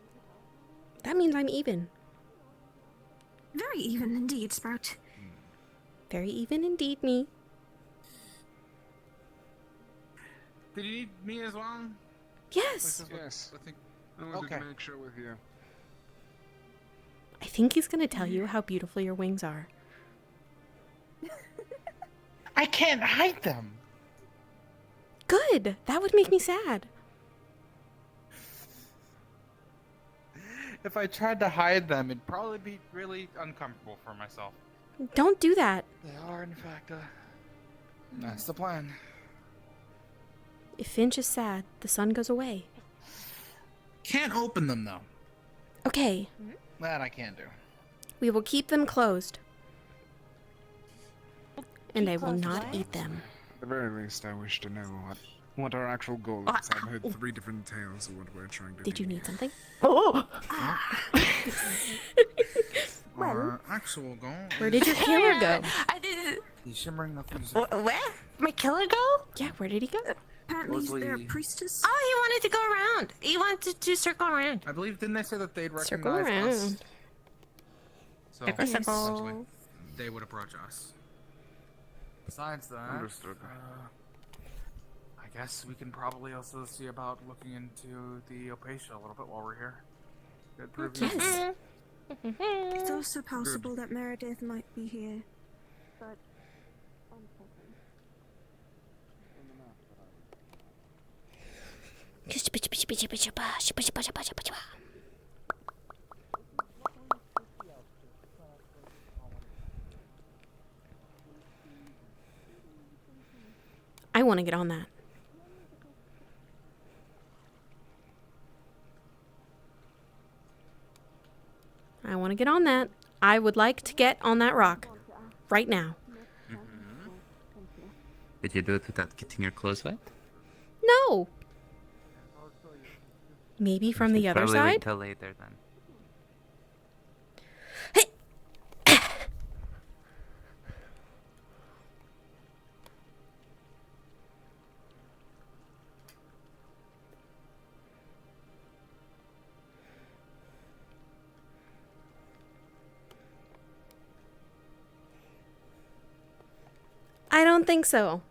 [SPEAKER 1] That means I'm even.
[SPEAKER 4] Very even indeed, Sprout.
[SPEAKER 1] Very even indeed, me.
[SPEAKER 12] Did you need me as well?
[SPEAKER 1] Yes.
[SPEAKER 3] Yes.
[SPEAKER 12] I think...
[SPEAKER 3] I wanted
[SPEAKER 12] Okay.
[SPEAKER 3] to make sure with you.
[SPEAKER 1] I think he's gonna tell you how beautiful your wings are.
[SPEAKER 12] I can't hide them!
[SPEAKER 1] Good. That would make me sad.
[SPEAKER 12] If I tried to hide them, it'd probably be really uncomfortable for myself.
[SPEAKER 1] Don't do that.
[SPEAKER 12] They are, in fact, that's the plan.
[SPEAKER 1] If Finch is sad, the sun goes away.
[SPEAKER 12] Can't open them, though.
[SPEAKER 1] Okay,
[SPEAKER 12] That I can do.
[SPEAKER 1] we will keep them closed. And I will not eat them.
[SPEAKER 3] At the very least, I wish to know what our actual goal is. I've heard 3 different tales of what we're trying to do.
[SPEAKER 1] Did you need something?
[SPEAKER 12] Our actual goal.
[SPEAKER 1] Where did your killer go?
[SPEAKER 2] I did.
[SPEAKER 12] The shimmering nothing's.
[SPEAKER 2] Where? My killer go?
[SPEAKER 1] Yeah, where did he go?
[SPEAKER 4] Apparently
[SPEAKER 12] Supposedly-
[SPEAKER 4] they're a priestess.
[SPEAKER 2] Oh, he wanted to go around. He wanted to circle around.
[SPEAKER 12] I believe, didn't they say that they'd recognize
[SPEAKER 1] Circle
[SPEAKER 12] us?
[SPEAKER 1] around.
[SPEAKER 12] So,
[SPEAKER 2] Circle, circle.
[SPEAKER 12] essentially, they would approach us. Besides that,
[SPEAKER 3] Understood.
[SPEAKER 12] I guess we can probably also see about looking into the Opatia a little bit while we're here. Good preview.
[SPEAKER 1] Yes.
[SPEAKER 4] It's also possible that Meredith might be here. But
[SPEAKER 1] I want to get on that. I want to get on that. I would like to get on that rock. Right now.
[SPEAKER 8] Did you do it without getting your clothes wet?
[SPEAKER 1] No. Maybe from the other
[SPEAKER 8] Probably wait
[SPEAKER 1] side?
[SPEAKER 8] till later then.
[SPEAKER 1] don't think so.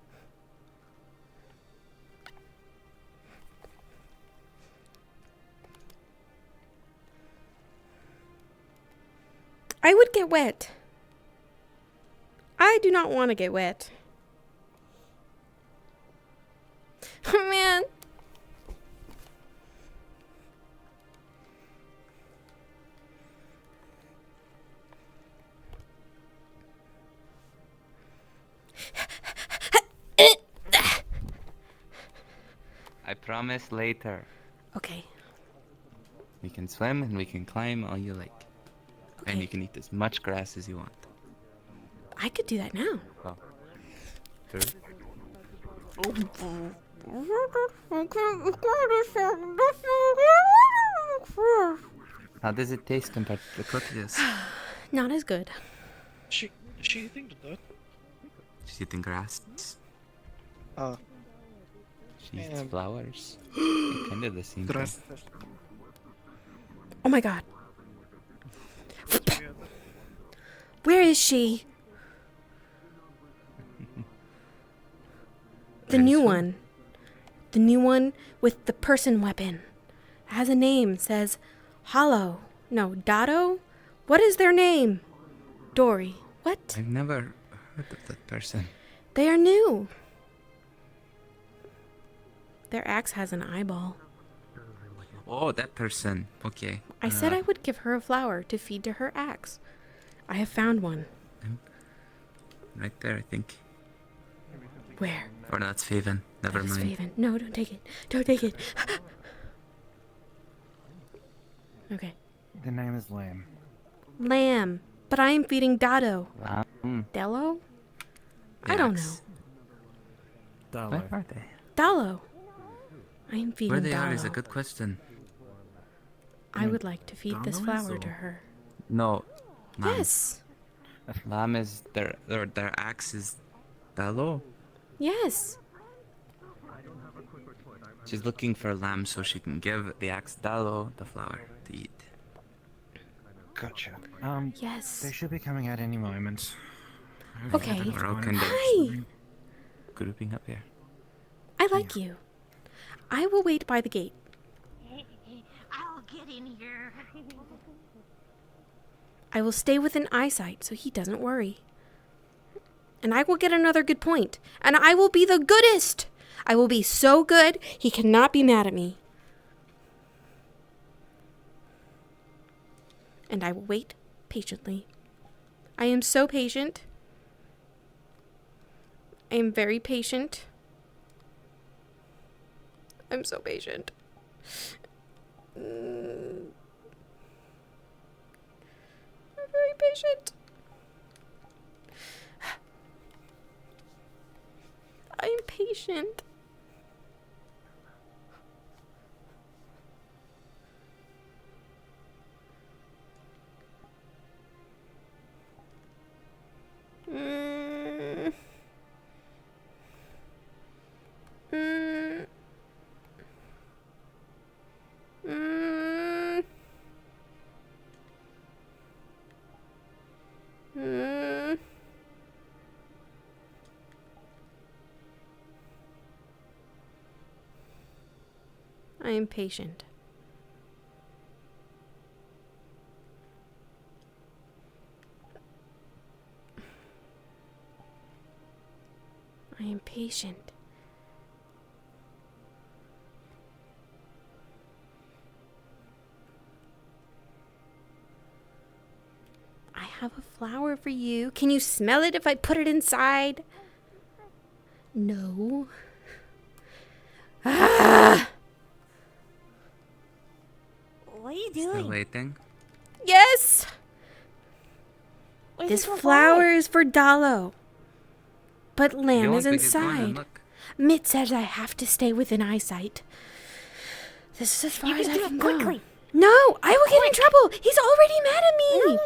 [SPEAKER 1] I would get wet. I do not want to get wet. Oh, man.
[SPEAKER 8] I promise later.
[SPEAKER 1] Okay.
[SPEAKER 8] We can swim and we can climb all you like.
[SPEAKER 1] Okay.
[SPEAKER 8] And you can eat as much grass as you want.
[SPEAKER 1] I could do that now.
[SPEAKER 8] Oh. True. How does it taste compared to the cookies?
[SPEAKER 1] Not as good.
[SPEAKER 11] Is she eating the dirt?
[SPEAKER 8] She's eating grass. She eats
[SPEAKER 11] Man.
[SPEAKER 8] flowers. Kind of the same thing.
[SPEAKER 1] Oh my god. Where is she? The new one. The new one with the person weapon. Has a name. Says Hollow. No, Dotto? What is their name? Dory. What?
[SPEAKER 8] I've never heard of that person.
[SPEAKER 1] They are new. Their axe has an eyeball.
[SPEAKER 8] Oh, that person. Okay.
[SPEAKER 1] I said I would give her a flower to feed to her axe. I have found one.
[SPEAKER 8] Right there, I think.
[SPEAKER 1] Where?
[SPEAKER 8] Or no, that's Faven. Never
[SPEAKER 1] That is
[SPEAKER 8] mind.
[SPEAKER 1] Faven. No, don't take it. Don't take it. Okay.
[SPEAKER 12] The name is Lamb.
[SPEAKER 1] Lamb. But I am feeding Dotto. Dello?
[SPEAKER 8] The
[SPEAKER 1] I don't
[SPEAKER 8] axe.
[SPEAKER 1] know.
[SPEAKER 8] Where are they?
[SPEAKER 1] Dallo. I am feeding
[SPEAKER 8] Where they
[SPEAKER 1] Dallo.
[SPEAKER 8] are is a good question.
[SPEAKER 1] I would like to feed this
[SPEAKER 8] Dallo
[SPEAKER 1] flower
[SPEAKER 8] is,
[SPEAKER 1] to
[SPEAKER 8] or-
[SPEAKER 1] her.
[SPEAKER 8] No. Lamb.
[SPEAKER 1] Yes.
[SPEAKER 8] Lamb is their axe is Dallo.
[SPEAKER 1] Yes.
[SPEAKER 8] She's looking for Lamb so she can give the axe Dallo the flower to eat.
[SPEAKER 12] Gotcha.
[SPEAKER 1] Yes.
[SPEAKER 12] They should be coming at any moment.
[SPEAKER 8] Okay. We're all kind of
[SPEAKER 1] Hi.
[SPEAKER 8] grouping up here.
[SPEAKER 1] I like you. I will wait by the gate.
[SPEAKER 2] I'll get in here.
[SPEAKER 1] I will stay within eyesight so he doesn't worry. And I will get another good point. And I will be the goodest. I will be so good, he cannot be mad at me. And I will wait patiently. I am so patient. I am very patient. I'm so patient. I'm very patient. I am patient. Mm. Mm. Mm. Mm. I am patient. I am patient. I have a flower for you. Can you smell it if I put it inside? No. Ah!
[SPEAKER 2] What are you
[SPEAKER 8] Still
[SPEAKER 2] doing?
[SPEAKER 8] waiting.
[SPEAKER 1] Yes!
[SPEAKER 2] Where's
[SPEAKER 1] This
[SPEAKER 2] your
[SPEAKER 1] flower is for Dallo. But
[SPEAKER 8] You
[SPEAKER 1] Lamb
[SPEAKER 8] won't
[SPEAKER 1] is
[SPEAKER 8] be good going and
[SPEAKER 1] inside.
[SPEAKER 8] look.
[SPEAKER 1] Mitt says I have to stay within eyesight. This is as far
[SPEAKER 2] You
[SPEAKER 1] as
[SPEAKER 2] can
[SPEAKER 1] I
[SPEAKER 2] do
[SPEAKER 1] can
[SPEAKER 2] it
[SPEAKER 1] go.
[SPEAKER 2] quickly.
[SPEAKER 1] No, I will get in trouble. He's already mad at me.
[SPEAKER 2] No.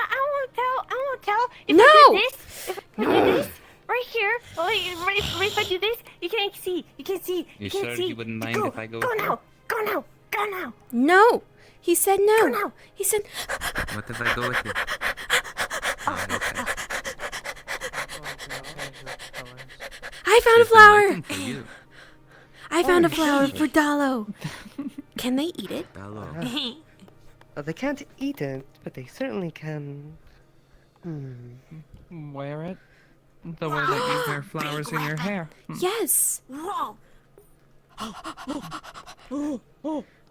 [SPEAKER 2] I won't tell. I won't tell. If
[SPEAKER 1] No.
[SPEAKER 2] I do this, if I do this, right here, right if I do this, you can't see. You can't see.
[SPEAKER 8] You
[SPEAKER 2] can't
[SPEAKER 8] sure
[SPEAKER 2] see.
[SPEAKER 8] you wouldn't mind
[SPEAKER 2] go,
[SPEAKER 8] if I go
[SPEAKER 2] Go
[SPEAKER 8] with you?
[SPEAKER 2] now. Go now. Go now.
[SPEAKER 1] No. He said no.
[SPEAKER 2] Go now.
[SPEAKER 1] He said.
[SPEAKER 8] What if I go with you? Oh, okay.
[SPEAKER 1] I found a
[SPEAKER 8] She's been
[SPEAKER 1] flower.
[SPEAKER 8] waiting for you.
[SPEAKER 1] I found a
[SPEAKER 11] Oh,
[SPEAKER 1] flower
[SPEAKER 11] shit.
[SPEAKER 1] for Dalo. Can they eat it?
[SPEAKER 8] Dallo.
[SPEAKER 11] They can't eat it, but they certainly can.
[SPEAKER 9] Wear it the way that you wear flowers in your hair.
[SPEAKER 1] Yes.
[SPEAKER 4] Whoa!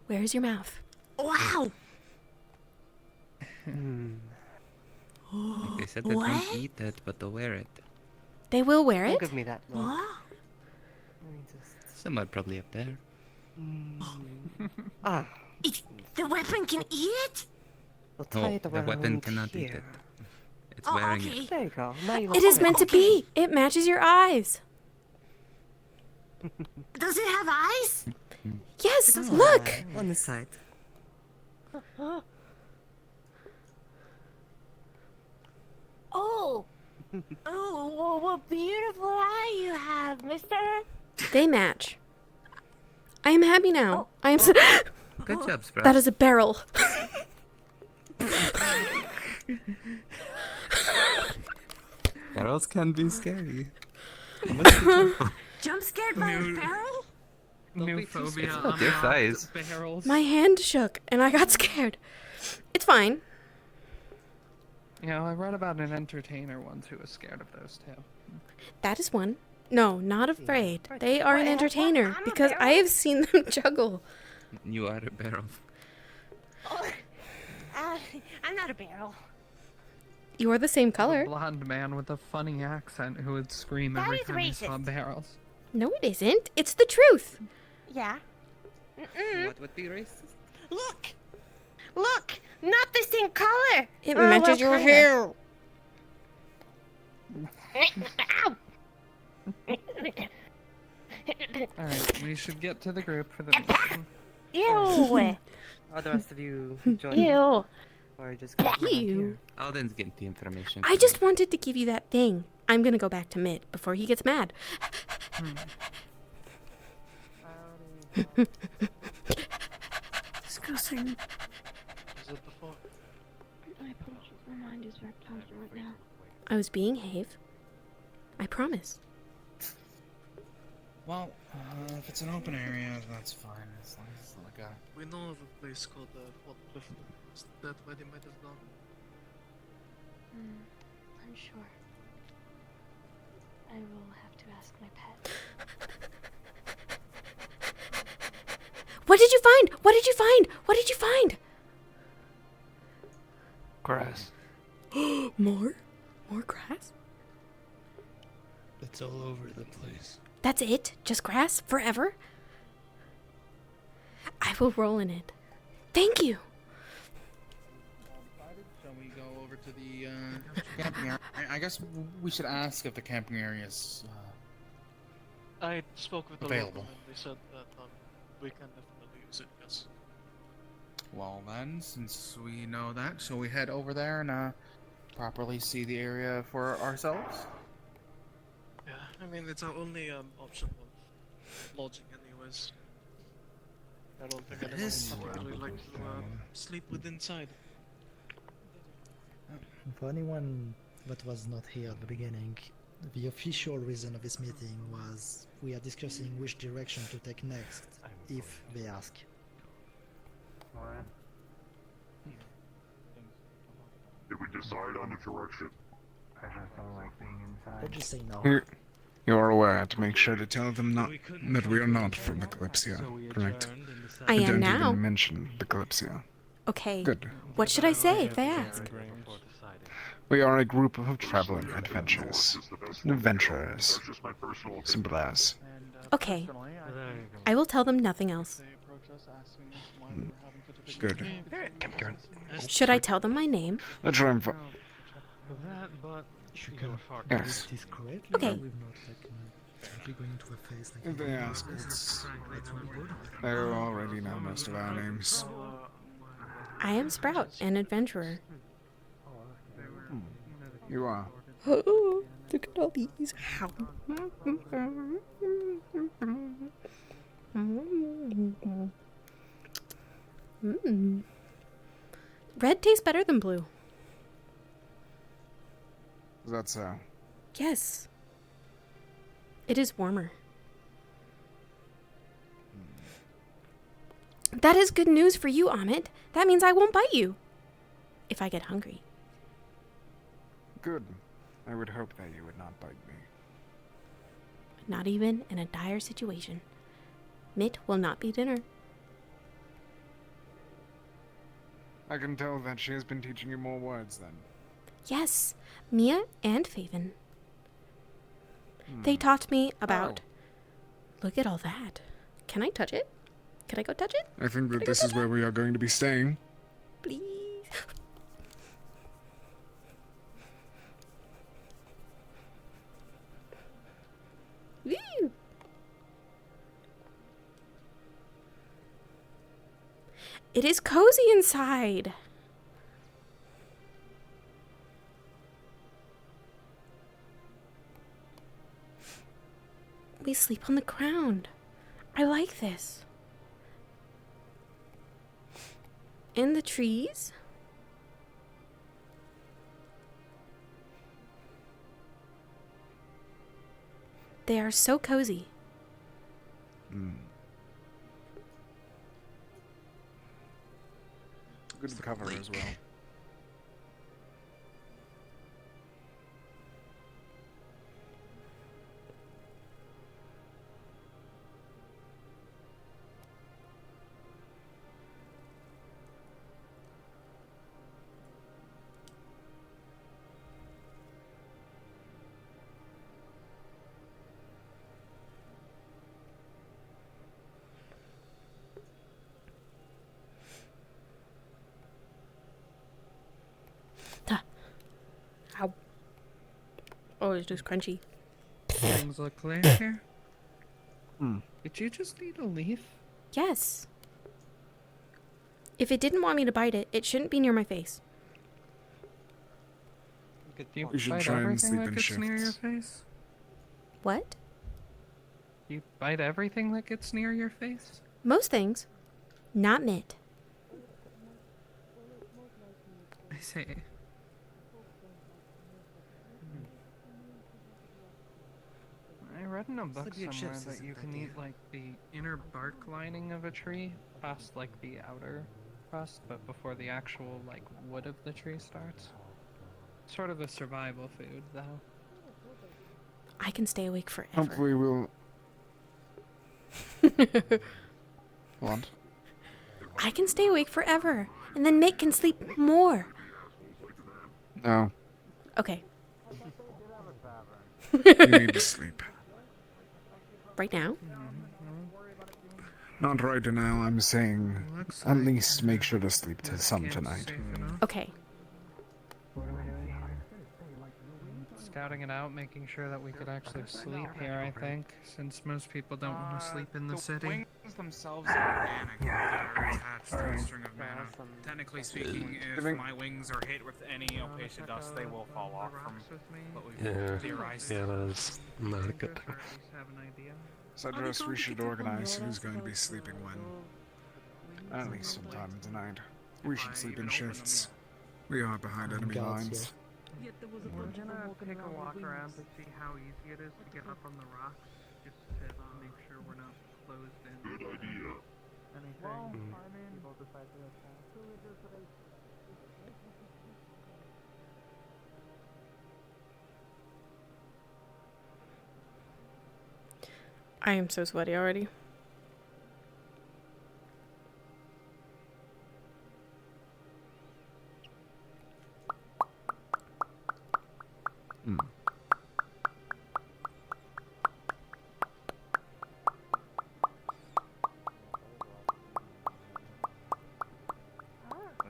[SPEAKER 1] Where's your mouth?
[SPEAKER 4] Wow!
[SPEAKER 8] Like they said they don't eat it, but they'll wear it.
[SPEAKER 1] They will wear
[SPEAKER 11] Don't
[SPEAKER 1] it?
[SPEAKER 11] give me that look.
[SPEAKER 4] What?
[SPEAKER 11] Let me just...
[SPEAKER 8] Somewhere probably up there.
[SPEAKER 11] Ah,
[SPEAKER 4] The weapon can eat it?
[SPEAKER 11] we'll tie
[SPEAKER 8] No,
[SPEAKER 11] it
[SPEAKER 8] the
[SPEAKER 11] around
[SPEAKER 8] weapon cannot eat
[SPEAKER 11] here.
[SPEAKER 8] it. It's wearing
[SPEAKER 4] okay.
[SPEAKER 8] it.
[SPEAKER 11] There you go. Now you
[SPEAKER 1] It
[SPEAKER 11] look
[SPEAKER 1] is
[SPEAKER 11] good.
[SPEAKER 1] meant to be. It matches your eyes.
[SPEAKER 4] Does it have eyes?
[SPEAKER 1] Yes, look.
[SPEAKER 11] On the side.
[SPEAKER 2] Oh! Oh, what beautiful eye you have, mister!
[SPEAKER 1] They match. I am happy now. I am.
[SPEAKER 8] Good job, Sprout.
[SPEAKER 1] That is a barrel.
[SPEAKER 8] Barrels can be scary.
[SPEAKER 4] Jump scared by a barrel?
[SPEAKER 9] New phobia.
[SPEAKER 8] It's not their size.
[SPEAKER 9] Barrels.
[SPEAKER 1] My hand shook and I got scared. It's fine.
[SPEAKER 9] You know, I read about an entertainer once who was scared of those too.
[SPEAKER 1] That is one. No, not afraid. They are an entertainer because I have seen them juggle.
[SPEAKER 8] You are a barrel.
[SPEAKER 2] Oh, I'm not a barrel.
[SPEAKER 1] You are the same
[SPEAKER 9] A
[SPEAKER 1] color.
[SPEAKER 9] blonde man with a funny accent who would scream
[SPEAKER 2] That
[SPEAKER 9] every
[SPEAKER 2] is
[SPEAKER 9] time he saw
[SPEAKER 2] racist.
[SPEAKER 9] barrels.
[SPEAKER 1] No, it isn't. It's the truth.
[SPEAKER 2] Yeah.
[SPEAKER 8] What would be racist?
[SPEAKER 2] Look! Look! Not the same color!
[SPEAKER 1] It
[SPEAKER 2] Oh,
[SPEAKER 1] matches
[SPEAKER 2] well,
[SPEAKER 1] your
[SPEAKER 2] kinda.
[SPEAKER 1] hair.
[SPEAKER 2] Ow!
[SPEAKER 9] Alright, we should get to the group for the meeting.
[SPEAKER 2] Ew!
[SPEAKER 11] Are the rest of you join?
[SPEAKER 2] Ew!
[SPEAKER 11] Or just go around
[SPEAKER 1] Ew.
[SPEAKER 11] here?
[SPEAKER 8] I'll then get the information.
[SPEAKER 1] I just wanted to give you that thing. I'm gonna go back to Mid before he gets mad.
[SPEAKER 4] Disgusting.
[SPEAKER 7] I apologize. My mind is wrapped around it right now.
[SPEAKER 1] I was being Have. I promise.
[SPEAKER 3] Well, if it's an open area, that's fine. As long as it's not like a...
[SPEAKER 6] We know of a place called Hot Cliff. Is that where they might have gone?
[SPEAKER 7] Unsure. I will have to ask my pet.
[SPEAKER 1] What did you find? What did you find? What did you find?
[SPEAKER 13] Grass.
[SPEAKER 1] More? More grass?
[SPEAKER 10] It's all over the place.
[SPEAKER 1] That's it? Just grass? Forever? I will roll in it. Thank you.
[SPEAKER 12] Shall we go over to the camping area? I guess we should ask if the camping area is
[SPEAKER 6] I spoke with the
[SPEAKER 12] available.
[SPEAKER 6] local and they said that we can definitely use it, yes.
[SPEAKER 12] Well then, since we know that, shall we head over there and properly see the area for ourselves?
[SPEAKER 6] Yeah, I mean, it's our only option of lodging anyways. I don't think anyone would particularly like to sleep within inside.
[SPEAKER 10] For anyone that was not here at the beginning, the official reason of this meeting was we are discussing which direction to take next, if they ask.
[SPEAKER 14] Did we decide on a direction?
[SPEAKER 10] Or just say no.
[SPEAKER 3] You're aware to make sure to tell them that we are not from the Kalypsia, correct?
[SPEAKER 1] I
[SPEAKER 3] We
[SPEAKER 1] am
[SPEAKER 3] don't
[SPEAKER 1] now.
[SPEAKER 3] even mention the Kalypsia.
[SPEAKER 1] Okay.
[SPEAKER 3] Good.
[SPEAKER 1] What should I say if they ask?
[SPEAKER 3] We are a group of traveling adventurers. Adventurers. Simple as.
[SPEAKER 1] Okay. I will tell them nothing else.
[SPEAKER 3] Good.
[SPEAKER 1] Should I tell them my name?
[SPEAKER 3] Let's try and
[SPEAKER 6] That, but
[SPEAKER 3] Yes.
[SPEAKER 1] Okay.
[SPEAKER 3] If they ask, they already know most of our names.
[SPEAKER 1] I am Sprout, an adventurer.
[SPEAKER 3] You are.
[SPEAKER 1] Oh, look at all these. Red tastes better than blue.
[SPEAKER 3] Is that so?
[SPEAKER 1] Yes. It is warmer. That is good news for you, Amit. That means I won't bite you. If I get hungry.
[SPEAKER 3] Good. I would hope that you would not bite me.
[SPEAKER 1] Not even in a dire situation. Mitt will not be dinner.
[SPEAKER 3] I can tell that she has been teaching you more words then.
[SPEAKER 1] Yes, Mia and Faven. They taught me about... Look at all that. Can I touch it? Can I go touch it?
[SPEAKER 3] I think that this is where we are going to be staying.
[SPEAKER 1] Please. Woo! It is cozy inside. We sleep on the ground. I like this. In the trees. They are so cozy.
[SPEAKER 3] Good cover as well.
[SPEAKER 1] Ow. Oh, it's just crunchy.
[SPEAKER 9] Things look clear here. Did you just eat a leaf?
[SPEAKER 1] Yes. If it didn't want me to bite it, it shouldn't be near my face.
[SPEAKER 9] Did you
[SPEAKER 3] We should
[SPEAKER 9] bite
[SPEAKER 3] try and
[SPEAKER 9] everything
[SPEAKER 3] sleep
[SPEAKER 9] that
[SPEAKER 3] in
[SPEAKER 9] gets near your
[SPEAKER 3] shifts.
[SPEAKER 9] face?
[SPEAKER 1] What?
[SPEAKER 9] You bite everything that gets near your face?
[SPEAKER 1] Most things. Not Mitt.
[SPEAKER 9] I see. I read in a book
[SPEAKER 12] Sleepy at
[SPEAKER 9] somewhere
[SPEAKER 12] shifts
[SPEAKER 9] that
[SPEAKER 12] isn't
[SPEAKER 9] you
[SPEAKER 12] that
[SPEAKER 9] can
[SPEAKER 12] deal.
[SPEAKER 9] eat like the inner bark lining of a tree past like the outer crust, but before the actual like wood of the tree starts. Sort of a survival food, though.
[SPEAKER 1] I can stay awake forever.
[SPEAKER 3] Hopefully we'll... What?
[SPEAKER 1] I can stay awake forever. And then Mitt can sleep more.
[SPEAKER 3] No.
[SPEAKER 1] Okay.
[SPEAKER 3] You need to sleep.
[SPEAKER 1] Right now?
[SPEAKER 3] Not right now, I'm saying at least make sure to sleep to some tonight.
[SPEAKER 1] Okay.
[SPEAKER 9] What are we doing here? Scouting it out, making sure that we could actually sleep here, I think, since most people don't want to sleep in the city.
[SPEAKER 12] Wings themselves are organic. They're attached to a string of mana. Technically speaking, if my wings are hit with any Opacia dust, they will fall off from what we've theorized.
[SPEAKER 13] Yeah, that's not good.
[SPEAKER 3] Cedros, we should organize who's going to be sleeping when. At least sometime tonight. We should sleep in shifts. We are behind enemy lines.
[SPEAKER 9] We're gonna take a walk around to see how easy it is to get up on the rocks, just to make sure we're not closed in.
[SPEAKER 14] Good idea.
[SPEAKER 9] Anything people decide to attack.
[SPEAKER 1] I am so sweaty already.
[SPEAKER 8] When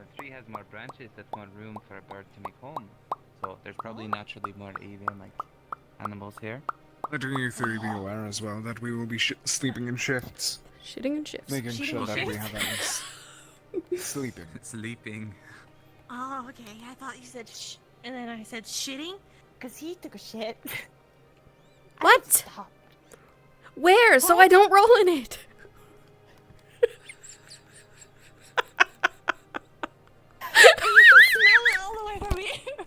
[SPEAKER 8] a tree has more branches, that's more room for a bird to make home. So there's probably naturally more avian like animals here.
[SPEAKER 3] Letting you three be aware as well that we will be sleeping in shifts.
[SPEAKER 1] Shitting in shifts.
[SPEAKER 3] Making
[SPEAKER 2] Shitting
[SPEAKER 3] sure
[SPEAKER 2] in
[SPEAKER 3] that we
[SPEAKER 2] shifts?
[SPEAKER 3] have at least sleeping.
[SPEAKER 8] Sleeping.
[SPEAKER 2] Oh, okay. I thought you said and then I said shitting, cause he took a shit.
[SPEAKER 1] What?
[SPEAKER 2] Stop.
[SPEAKER 1] Where? So I don't roll in it.
[SPEAKER 2] You can smell it all the way from here.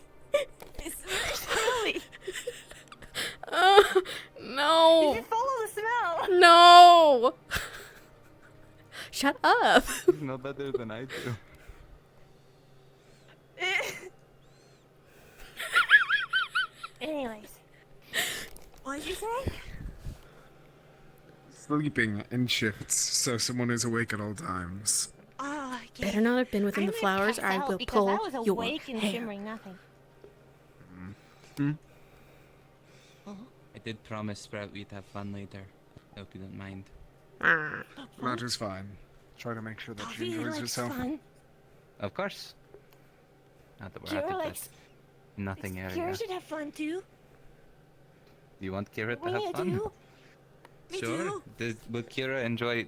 [SPEAKER 2] It's very smelly.
[SPEAKER 1] No.
[SPEAKER 2] You should follow the smell.
[SPEAKER 1] No. Shut up.
[SPEAKER 8] You know better than I do.
[SPEAKER 2] Anyways, what did you say?
[SPEAKER 3] Sleeping in shifts, so someone is awake at all times.
[SPEAKER 2] Oh, okay.
[SPEAKER 1] Better not have been within the
[SPEAKER 2] I'm
[SPEAKER 1] flowers, or I
[SPEAKER 2] out
[SPEAKER 1] will
[SPEAKER 2] because
[SPEAKER 1] pull
[SPEAKER 2] I was
[SPEAKER 1] your
[SPEAKER 2] awake and
[SPEAKER 1] hair.
[SPEAKER 2] shimmering nothing.
[SPEAKER 8] I did promise Sprout we'd have fun later. Hope you don't mind.
[SPEAKER 3] That is fine. Try to make sure that she
[SPEAKER 2] Poppy
[SPEAKER 3] enjoys
[SPEAKER 2] likes
[SPEAKER 3] herself.
[SPEAKER 2] fun.
[SPEAKER 8] Of course. Not that we're
[SPEAKER 2] Kira
[SPEAKER 8] at the
[SPEAKER 2] likes.
[SPEAKER 8] best. Nothing area.
[SPEAKER 2] Kira should have fun too.
[SPEAKER 8] You want Kira to
[SPEAKER 2] We
[SPEAKER 8] have fun?
[SPEAKER 2] do. Me
[SPEAKER 8] Sure.
[SPEAKER 2] too.
[SPEAKER 8] Would Kira enjoy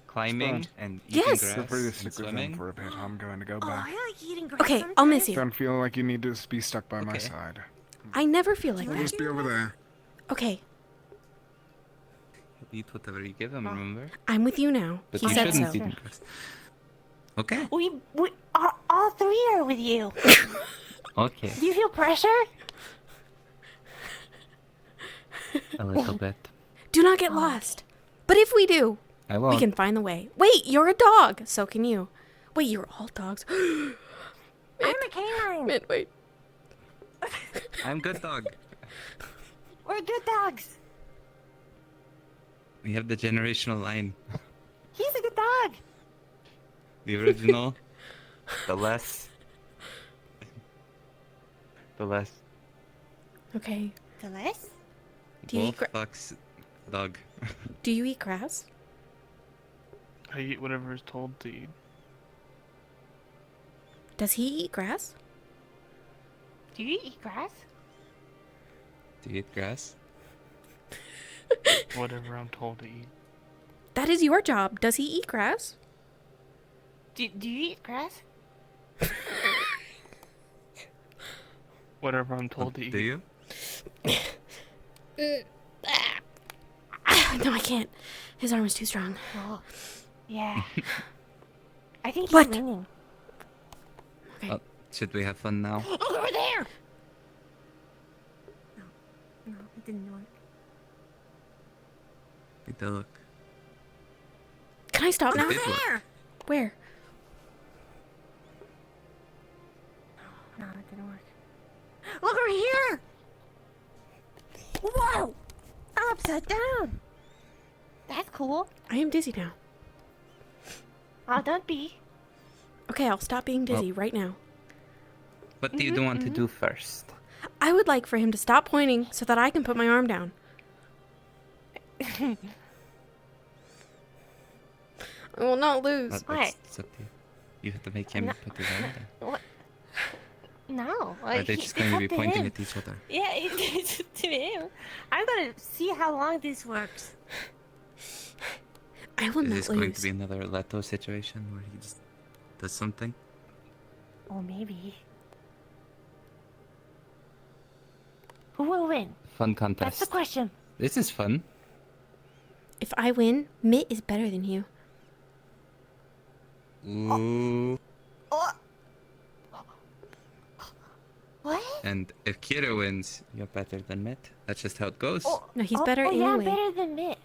[SPEAKER 8] climbing
[SPEAKER 3] Sprout.
[SPEAKER 8] and eating
[SPEAKER 1] Yes.
[SPEAKER 8] grass
[SPEAKER 3] Feel free to
[SPEAKER 8] and
[SPEAKER 3] stick with them
[SPEAKER 8] swimming?
[SPEAKER 3] for a bit. I'm going to go
[SPEAKER 2] Oh,
[SPEAKER 3] back.
[SPEAKER 2] I like eating grass.
[SPEAKER 1] Okay, I'll miss you.
[SPEAKER 3] Don't feel like you need to be stuck by my
[SPEAKER 8] Okay.
[SPEAKER 3] side.
[SPEAKER 1] I never feel like
[SPEAKER 3] We'll
[SPEAKER 1] that.
[SPEAKER 3] just be over there.
[SPEAKER 1] Okay,
[SPEAKER 8] He'll eat whatever you give him, remember?
[SPEAKER 1] I'm with you now.
[SPEAKER 8] But
[SPEAKER 1] He
[SPEAKER 8] you
[SPEAKER 1] said
[SPEAKER 8] shouldn't
[SPEAKER 1] so.
[SPEAKER 8] eat in grass. Okay.
[SPEAKER 2] We all three are with you.
[SPEAKER 8] Okay.
[SPEAKER 2] Do you feel pressure?
[SPEAKER 8] A little bit.
[SPEAKER 1] Do not get lost. But if we do,
[SPEAKER 8] I won't.
[SPEAKER 1] we can find the way. Wait, you're a dog. So can you. Wait, you're all dogs.
[SPEAKER 2] I'm a canine.
[SPEAKER 1] Mid, wait.
[SPEAKER 8] I'm good dog.
[SPEAKER 2] We're good dogs.
[SPEAKER 8] We have the generational line.
[SPEAKER 2] He's a good dog.
[SPEAKER 8] The original. The less. The less.
[SPEAKER 1] Okay.
[SPEAKER 2] Celeste?
[SPEAKER 1] Do you eat
[SPEAKER 8] Wolf fucks dog.
[SPEAKER 1] Do you eat grass?
[SPEAKER 9] I eat whatever is told to eat.
[SPEAKER 1] Does he eat grass?
[SPEAKER 2] Do you eat grass?
[SPEAKER 8] Do you eat grass?
[SPEAKER 9] Whatever I'm told to eat.
[SPEAKER 1] That is your job. Does he eat grass?
[SPEAKER 2] Do you eat grass?
[SPEAKER 9] Whatever I'm told to eat.
[SPEAKER 8] Do you?
[SPEAKER 1] No, I can't. His arm is too strong.
[SPEAKER 2] Oh, yeah. I think he's
[SPEAKER 1] What?
[SPEAKER 2] winning.
[SPEAKER 1] Okay.
[SPEAKER 8] Oh, should we have fun now?
[SPEAKER 2] Look over there! No, it didn't work.
[SPEAKER 8] Take a look.
[SPEAKER 1] Can I stop
[SPEAKER 8] It
[SPEAKER 1] now?
[SPEAKER 8] did work.
[SPEAKER 2] There!
[SPEAKER 1] Where?
[SPEAKER 2] No, it didn't work. Look over here! Whoa! I'm upside down. That's cool.
[SPEAKER 1] I am dizzy now.
[SPEAKER 2] Oh, don't be.
[SPEAKER 1] Okay, I'll stop being dizzy right now.
[SPEAKER 8] What do you want to do first?
[SPEAKER 1] I would like for him to stop pointing so that I can put my arm down. I will not lose.
[SPEAKER 8] It's up to you. You have to make him put his arm down.
[SPEAKER 2] What? No.
[SPEAKER 8] Or are they just going to be pointing at each other?
[SPEAKER 2] Yeah, it's to him. I'm gonna see how long this works.
[SPEAKER 1] I will
[SPEAKER 8] Is
[SPEAKER 1] not
[SPEAKER 8] this
[SPEAKER 1] lose.
[SPEAKER 8] going to be another Leto situation where he just does something?
[SPEAKER 2] Oh, maybe. Who will win?
[SPEAKER 8] Fun
[SPEAKER 2] That's
[SPEAKER 8] contest.
[SPEAKER 2] the question.
[SPEAKER 8] This is fun.
[SPEAKER 1] If I win, Mitt is better than you.
[SPEAKER 8] Ooh.
[SPEAKER 2] Oh. What?
[SPEAKER 8] And if Kira wins, you're better than Mitt. That's just how it goes.
[SPEAKER 1] No, he's better
[SPEAKER 2] oh, yeah, I'm
[SPEAKER 1] anyway.
[SPEAKER 2] better than Mitt.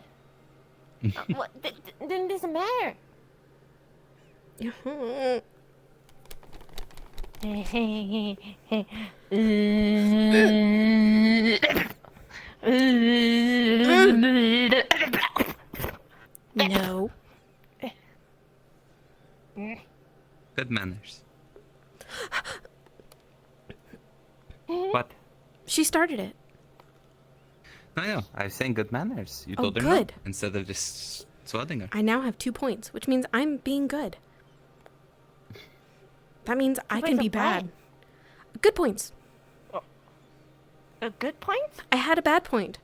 [SPEAKER 2] What? Then it doesn't matter.
[SPEAKER 1] No.
[SPEAKER 8] Good manners. What?
[SPEAKER 1] She started it.
[SPEAKER 8] I know. I was saying good manners. You
[SPEAKER 1] Oh,
[SPEAKER 8] told her no,
[SPEAKER 1] good.
[SPEAKER 8] instead of just swatting her.
[SPEAKER 1] I now have 2 points, which means I'm being good. That means I can
[SPEAKER 2] points
[SPEAKER 1] be
[SPEAKER 2] of
[SPEAKER 1] bad.
[SPEAKER 2] what?
[SPEAKER 1] Good points.
[SPEAKER 2] A good point?
[SPEAKER 1] I had a bad point.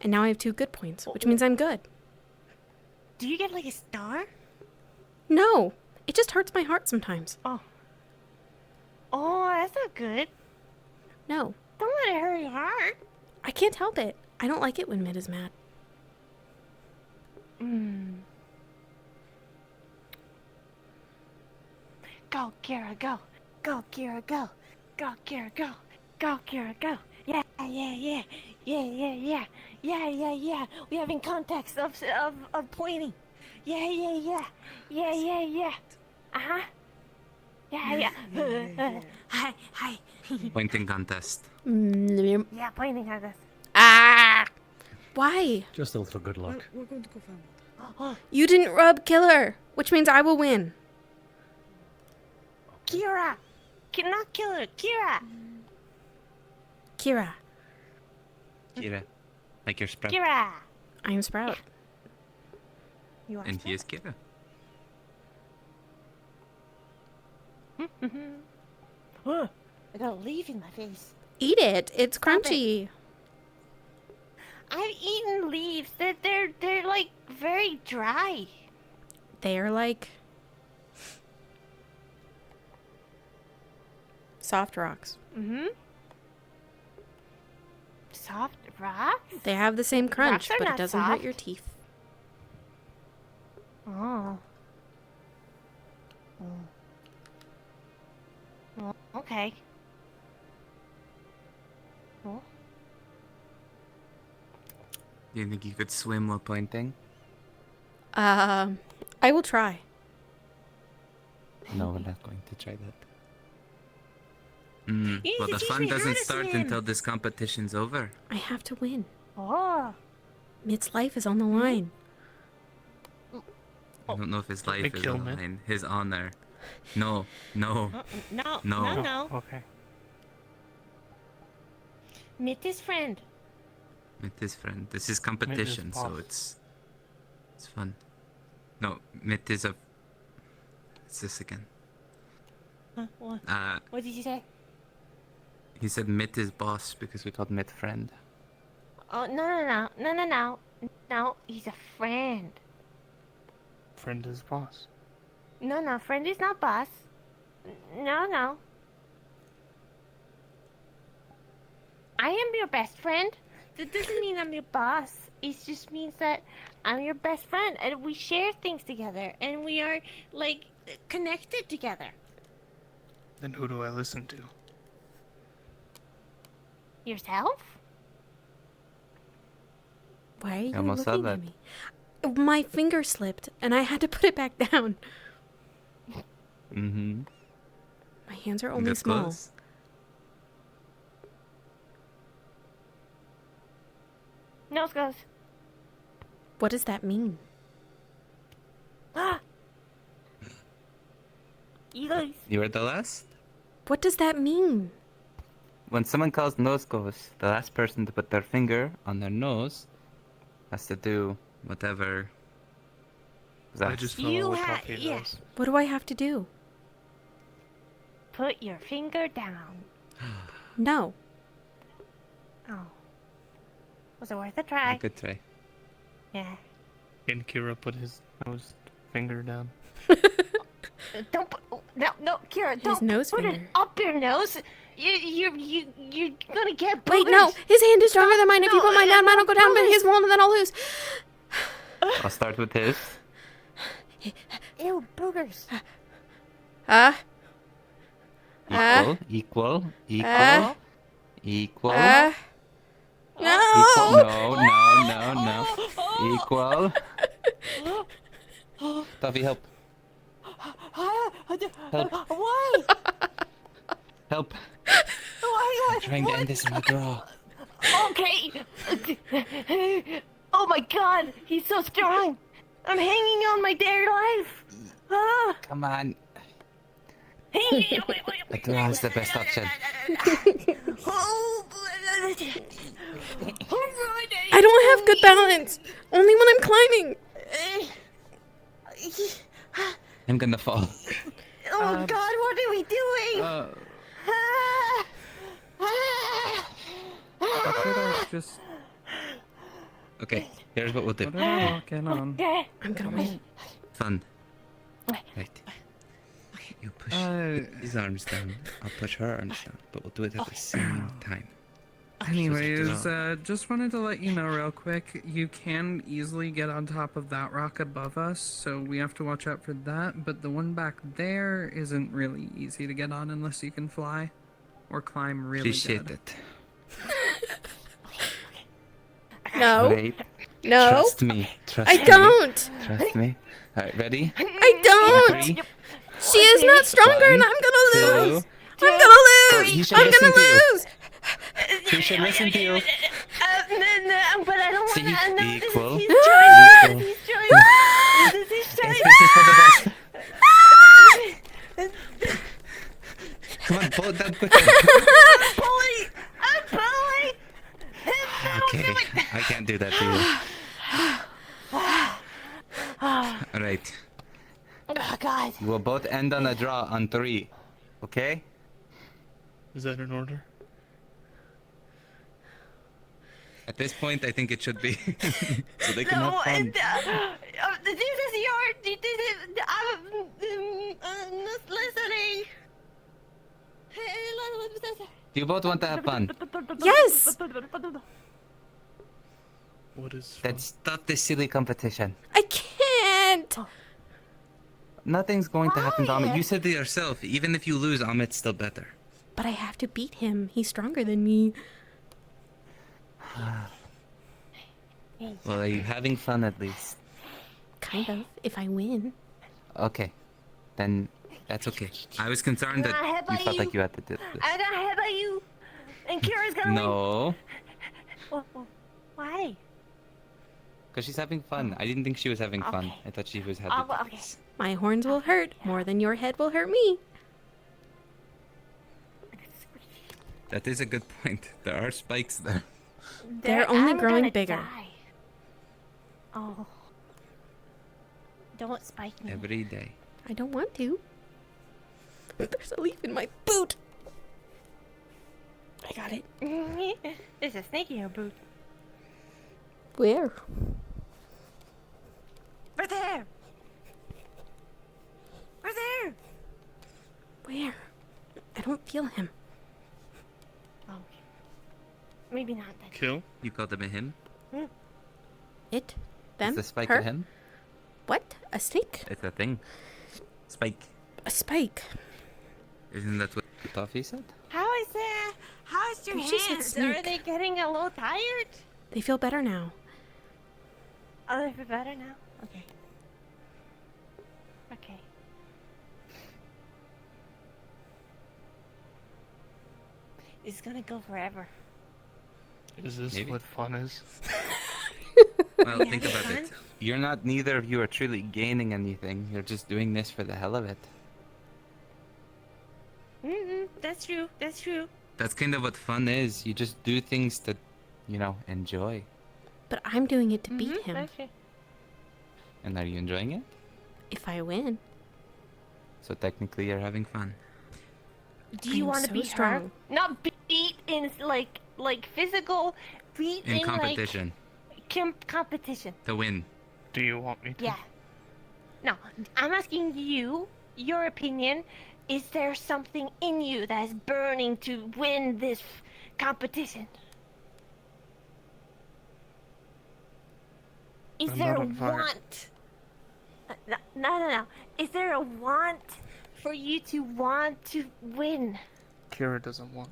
[SPEAKER 1] And now I have 2 good points, which means I'm good.
[SPEAKER 2] Do you get like a star?
[SPEAKER 1] No. It just hurts my heart sometimes.
[SPEAKER 2] Oh. Oh, that's not good.
[SPEAKER 1] No.
[SPEAKER 2] Don't let it hurt your heart.
[SPEAKER 1] I can't help it. I don't like it when Mitt is mad.
[SPEAKER 2] Go, Kira, go. Go, Kira, go. Go, Kira, go. Go, Kira, go. Yeah, yeah, yeah. Yeah, yeah, yeah. Yeah. We having context of pointing. Yeah. Uh-huh. Yeah. Hi.
[SPEAKER 8] Pointing contest.
[SPEAKER 2] Yeah, pointing contest.
[SPEAKER 1] Ah! Why?
[SPEAKER 13] Just a little good luck.
[SPEAKER 7] We're going to go find
[SPEAKER 1] You didn't rub killer, which means I will win.
[SPEAKER 2] Kira! Not killer, Kira!
[SPEAKER 1] Kira.
[SPEAKER 8] Kira. Like your sprout.
[SPEAKER 2] Kira!
[SPEAKER 1] I am Sprout.
[SPEAKER 2] You are
[SPEAKER 8] And he is Kira.
[SPEAKER 2] I got a leaf in my face.
[SPEAKER 1] Eat it. It's crunchy.
[SPEAKER 2] I've eaten leaves. They're like very dry.
[SPEAKER 1] They're like soft rocks.
[SPEAKER 2] Mm-hmm. Soft rocks?
[SPEAKER 1] They have the same crunch,
[SPEAKER 2] Rocks are
[SPEAKER 1] but it
[SPEAKER 2] not
[SPEAKER 1] doesn't hurt
[SPEAKER 2] soft.
[SPEAKER 1] your teeth.
[SPEAKER 2] Oh. Well, okay. Oh.
[SPEAKER 8] Do you think you could swim while pointing?
[SPEAKER 1] I will try.
[SPEAKER 8] No, we're not going to try that.
[SPEAKER 2] You need
[SPEAKER 8] Well,
[SPEAKER 2] to
[SPEAKER 8] the
[SPEAKER 2] teach
[SPEAKER 8] fun
[SPEAKER 2] me how
[SPEAKER 8] doesn't
[SPEAKER 2] to
[SPEAKER 8] start
[SPEAKER 2] swim.
[SPEAKER 8] until this competition's over.
[SPEAKER 1] I have to win.
[SPEAKER 2] Oh.
[SPEAKER 1] Mitt's life is on the line.
[SPEAKER 8] I don't know if his life is
[SPEAKER 9] kill
[SPEAKER 8] on the
[SPEAKER 9] Mitt.
[SPEAKER 8] line. His honor. No.
[SPEAKER 2] No.
[SPEAKER 9] Okay.
[SPEAKER 2] Meet his friend.
[SPEAKER 8] Mitt is friend. This is competition, so
[SPEAKER 9] boss.
[SPEAKER 8] it's fun. No, Mitt is a... What's this again?
[SPEAKER 2] Huh? What? What did you say?
[SPEAKER 8] He said Mitt is boss because we called Mitt friend.
[SPEAKER 2] Oh, no. No, he's a friend.
[SPEAKER 9] Friend is boss.
[SPEAKER 2] No, friend is not boss. No. I am your best friend. That doesn't mean I'm your boss. It just means that I'm your best friend and we share things together and we are, like, connected together.
[SPEAKER 9] Then who do I listen to?
[SPEAKER 1] Why
[SPEAKER 2] Yourself?
[SPEAKER 1] are you
[SPEAKER 8] almost said
[SPEAKER 1] looking at
[SPEAKER 8] that.
[SPEAKER 1] me? My finger slipped, and I had to put it back down.
[SPEAKER 8] Mm-hmm.
[SPEAKER 1] My hands are only
[SPEAKER 8] That's
[SPEAKER 1] small.
[SPEAKER 8] close.
[SPEAKER 2] Nose goes.
[SPEAKER 1] What does that mean?
[SPEAKER 2] You guys.
[SPEAKER 8] You were the last?
[SPEAKER 1] What does that mean?
[SPEAKER 8] When someone calls nose goes, the last person to put their finger on their nose has to do whatever.
[SPEAKER 9] I just follow what Toffee does.
[SPEAKER 1] What do I have to do?
[SPEAKER 2] Put your finger down.
[SPEAKER 1] No.
[SPEAKER 2] Oh. Was it worth a try?
[SPEAKER 8] Good try.
[SPEAKER 2] Yeah.
[SPEAKER 9] Can Kira put his nose finger down?
[SPEAKER 2] Don't put, no, Kira, don't
[SPEAKER 1] nose
[SPEAKER 2] put
[SPEAKER 1] finger.
[SPEAKER 2] it up your nose. You're gonna get boogers.
[SPEAKER 1] Wait, no. His hand is stronger than mine. If you put mine down, mine will go down, but his won't, and then I'll lose.
[SPEAKER 8] I'll start with his.
[SPEAKER 2] Ew, boogers.
[SPEAKER 8] Equal.
[SPEAKER 1] No.
[SPEAKER 8] No. Equal. Toffee, help. Help.
[SPEAKER 2] Why?
[SPEAKER 8] Help.
[SPEAKER 2] Why?
[SPEAKER 8] I'm trying to end this in my draw.
[SPEAKER 2] Okay. Oh my God, he's so strong. I'm hanging on my dear life.
[SPEAKER 8] Come on.
[SPEAKER 2] Hey.
[SPEAKER 8] A draw is the best option.
[SPEAKER 1] I don't have good balance. Only when I'm climbing.
[SPEAKER 8] I'm gonna fall.
[SPEAKER 2] Oh God, what are we doing?
[SPEAKER 9] Just
[SPEAKER 8] Okay, here's what we'll do.
[SPEAKER 9] what are we walking on?
[SPEAKER 1] I'm gonna win.
[SPEAKER 8] Fun. Right. You push his arms down. I'll push her arms down, but we'll do it at the same time.
[SPEAKER 9] Anyways, just wanted to let you know real quick, you can easily get on top of that rock above us, so we have to watch out for that, but the one back there isn't really easy to get on unless you can fly or climb really
[SPEAKER 8] Appreciate
[SPEAKER 9] good.
[SPEAKER 8] it.
[SPEAKER 2] I
[SPEAKER 1] No.
[SPEAKER 8] Wait.
[SPEAKER 1] No.
[SPEAKER 8] Trust me. Trust
[SPEAKER 1] I
[SPEAKER 8] me.
[SPEAKER 1] don't.
[SPEAKER 8] Trust me. Alright, ready?
[SPEAKER 1] I don't.
[SPEAKER 8] Three,
[SPEAKER 1] She is not stronger, and
[SPEAKER 8] one,
[SPEAKER 1] I'm gonna lose.
[SPEAKER 8] two.
[SPEAKER 1] I'm gonna
[SPEAKER 8] Oh,
[SPEAKER 1] lose.
[SPEAKER 8] he should
[SPEAKER 1] I'm
[SPEAKER 8] listen
[SPEAKER 1] gonna
[SPEAKER 8] to you.
[SPEAKER 1] lose.
[SPEAKER 8] He should listen to you.
[SPEAKER 2] No, but I don't
[SPEAKER 8] See,
[SPEAKER 2] want to. No,
[SPEAKER 8] equal.
[SPEAKER 2] He's trying.
[SPEAKER 8] Equal.
[SPEAKER 2] He's trying. He's trying.
[SPEAKER 8] This is for the best. Come on, pull it down quicker.
[SPEAKER 2] I'm pulling. I'm pulling.
[SPEAKER 8] Okay, I can't do that to you. Alright.
[SPEAKER 2] Oh God.
[SPEAKER 8] You will both end on a draw on 3. Okay?
[SPEAKER 6] Is that in order?
[SPEAKER 8] At this point, I think it should be. So they can have fun.
[SPEAKER 2] This is your. This is. I'm not listening.
[SPEAKER 8] Do you both want to have fun?
[SPEAKER 1] Yes.
[SPEAKER 6] What is?
[SPEAKER 8] Then stop this silly competition.
[SPEAKER 1] I can't.
[SPEAKER 8] Nothing's going to happen to Amit. You said it yourself. Even if you lose, Amit's still better.
[SPEAKER 1] But I have to beat him. He's stronger than me.
[SPEAKER 8] Well, are you having fun at least?
[SPEAKER 1] Kind of. If I win.
[SPEAKER 8] Okay. Then that's okay. I was concerned that you felt like you had to do this.
[SPEAKER 2] I got hit by you. And Kira's gonna
[SPEAKER 8] No.
[SPEAKER 2] Why?
[SPEAKER 8] Because she's having fun. I didn't think she was having fun. I thought she was having fun.
[SPEAKER 2] Okay.
[SPEAKER 1] My horns will hurt more than your head will hurt me.
[SPEAKER 8] That is a good point. There are spikes there.
[SPEAKER 1] They're only
[SPEAKER 2] I'm
[SPEAKER 1] growing
[SPEAKER 2] gonna
[SPEAKER 1] bigger.
[SPEAKER 2] die. Oh. Don't spike me.
[SPEAKER 8] Every day.
[SPEAKER 1] I don't want to. There's a leaf in my boot. I got it.
[SPEAKER 2] There's a snake in your boot.
[SPEAKER 1] Where?
[SPEAKER 2] Right there. Right there.
[SPEAKER 1] Where? I don't feel him.
[SPEAKER 2] Oh. Maybe not then.
[SPEAKER 8] Kill? You called him a him?
[SPEAKER 1] It? Them?
[SPEAKER 8] Is the spike
[SPEAKER 1] her?
[SPEAKER 8] a him?
[SPEAKER 1] What? A snake?
[SPEAKER 8] It's a thing. Spike.
[SPEAKER 1] A spike.
[SPEAKER 8] Isn't that what Toffee said?
[SPEAKER 2] How's your
[SPEAKER 1] She said
[SPEAKER 2] hands? Are
[SPEAKER 1] snake.
[SPEAKER 2] they getting a little tired?
[SPEAKER 1] They feel better now.
[SPEAKER 2] Oh, they feel better now? Okay. Okay. It's gonna go forever.
[SPEAKER 6] Is this
[SPEAKER 8] Maybe.
[SPEAKER 6] what fun is?
[SPEAKER 8] Well,
[SPEAKER 2] Yeah,
[SPEAKER 8] think about
[SPEAKER 2] fun.
[SPEAKER 8] it. You're not, neither of you are truly gaining anything. You're just doing this for the hell of it.
[SPEAKER 2] That's true. That's true.
[SPEAKER 8] That's kind of what fun is. You just do things to, enjoy.
[SPEAKER 1] But I'm doing it to beat him.
[SPEAKER 2] That's true.
[SPEAKER 8] And are you enjoying it?
[SPEAKER 1] If I win.
[SPEAKER 8] So technically you're having fun.
[SPEAKER 2] Do you
[SPEAKER 1] I'm
[SPEAKER 2] want to
[SPEAKER 1] so
[SPEAKER 2] beat
[SPEAKER 1] strong.
[SPEAKER 2] her? Not beat in like physical. Beat
[SPEAKER 8] In competition.
[SPEAKER 2] Competition.
[SPEAKER 8] To win.
[SPEAKER 6] Do you want me to?
[SPEAKER 2] Yeah. No, I'm asking you your opinion. Is there something in you that is burning to win this competition? Is
[SPEAKER 6] I'm
[SPEAKER 2] there
[SPEAKER 6] not
[SPEAKER 2] a
[SPEAKER 6] on fire.
[SPEAKER 2] want? No. Is there a want for you to want to win?
[SPEAKER 6] Kira doesn't want.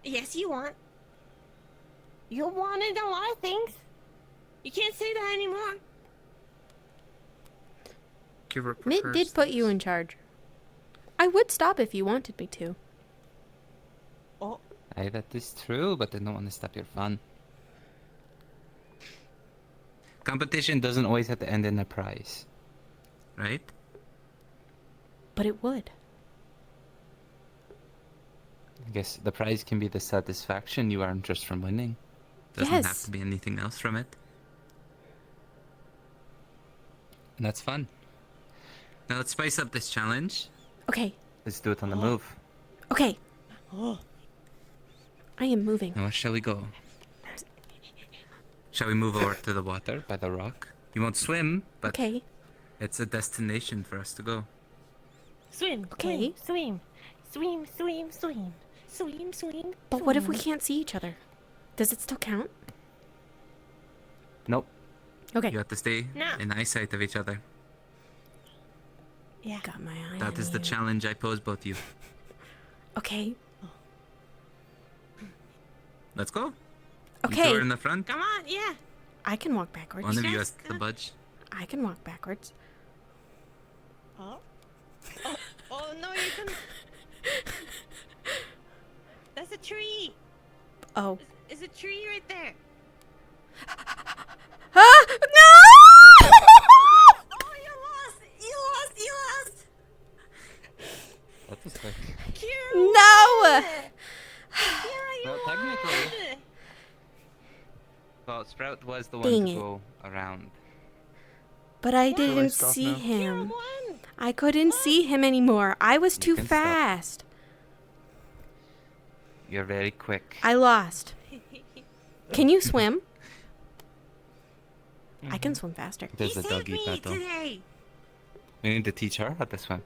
[SPEAKER 2] Yes, you want. You wanted a lot of things. You can't say that anymore.
[SPEAKER 6] Kira
[SPEAKER 1] Mitt
[SPEAKER 6] prefers
[SPEAKER 1] did put you in charge. I would stop if you wanted me to.
[SPEAKER 8] Hey, that is true, but I don't want to stop your fun. Competition doesn't always have to end in a prize. Right?
[SPEAKER 1] But it would.
[SPEAKER 8] I guess the prize can be the satisfaction you earn just from winning. Doesn't have
[SPEAKER 1] Yes.
[SPEAKER 8] to be anything else from it. And that's fun. Now let's spice up this challenge.
[SPEAKER 1] Okay.
[SPEAKER 8] Let's do it on the move.
[SPEAKER 1] Okay. I am moving.
[SPEAKER 8] Now where shall we go? Shall we move over to the water by the rock? You won't swim, but
[SPEAKER 1] Okay.
[SPEAKER 8] it's a destination for us to go.
[SPEAKER 2] Swim.
[SPEAKER 1] Okay.
[SPEAKER 2] Swim. Swim. Swim. Swim. Swim. Swim.
[SPEAKER 1] But what if we can't see each other? Does it still count?
[SPEAKER 8] Nope.
[SPEAKER 1] Okay.
[SPEAKER 8] You have to stay
[SPEAKER 2] No.
[SPEAKER 8] in eyesight of each other.
[SPEAKER 2] Yeah.
[SPEAKER 1] Got my eye
[SPEAKER 8] That
[SPEAKER 1] on
[SPEAKER 8] is the
[SPEAKER 1] you.
[SPEAKER 8] challenge I pose both you.
[SPEAKER 1] Okay.
[SPEAKER 8] Let's go.
[SPEAKER 1] Okay.
[SPEAKER 8] You two are in the front.
[SPEAKER 2] Come on, yeah.
[SPEAKER 1] I can walk backwards.
[SPEAKER 8] One of you has to budge.
[SPEAKER 1] I can walk backwards.
[SPEAKER 2] Oh. Oh no, you can. That's a tree.
[SPEAKER 1] Oh.
[SPEAKER 2] Is a tree right there.
[SPEAKER 1] Ah! No!
[SPEAKER 2] Oh, you lost! You lost! You lost!
[SPEAKER 8] That was quick.
[SPEAKER 1] No!
[SPEAKER 8] Well, technically. Well, Sprout was the one
[SPEAKER 1] Dang
[SPEAKER 8] to
[SPEAKER 1] it.
[SPEAKER 8] go around.
[SPEAKER 1] But I
[SPEAKER 8] Yeah.
[SPEAKER 1] didn't
[SPEAKER 8] Really stop
[SPEAKER 1] see
[SPEAKER 8] now.
[SPEAKER 1] him. I couldn't see him anymore. I was too
[SPEAKER 8] can stop.
[SPEAKER 1] fast.
[SPEAKER 8] You're very quick.
[SPEAKER 1] I lost. Can you swim? I can swim faster.
[SPEAKER 8] There's a doggy battle.
[SPEAKER 2] Today.
[SPEAKER 8] We need to teach her how to swim.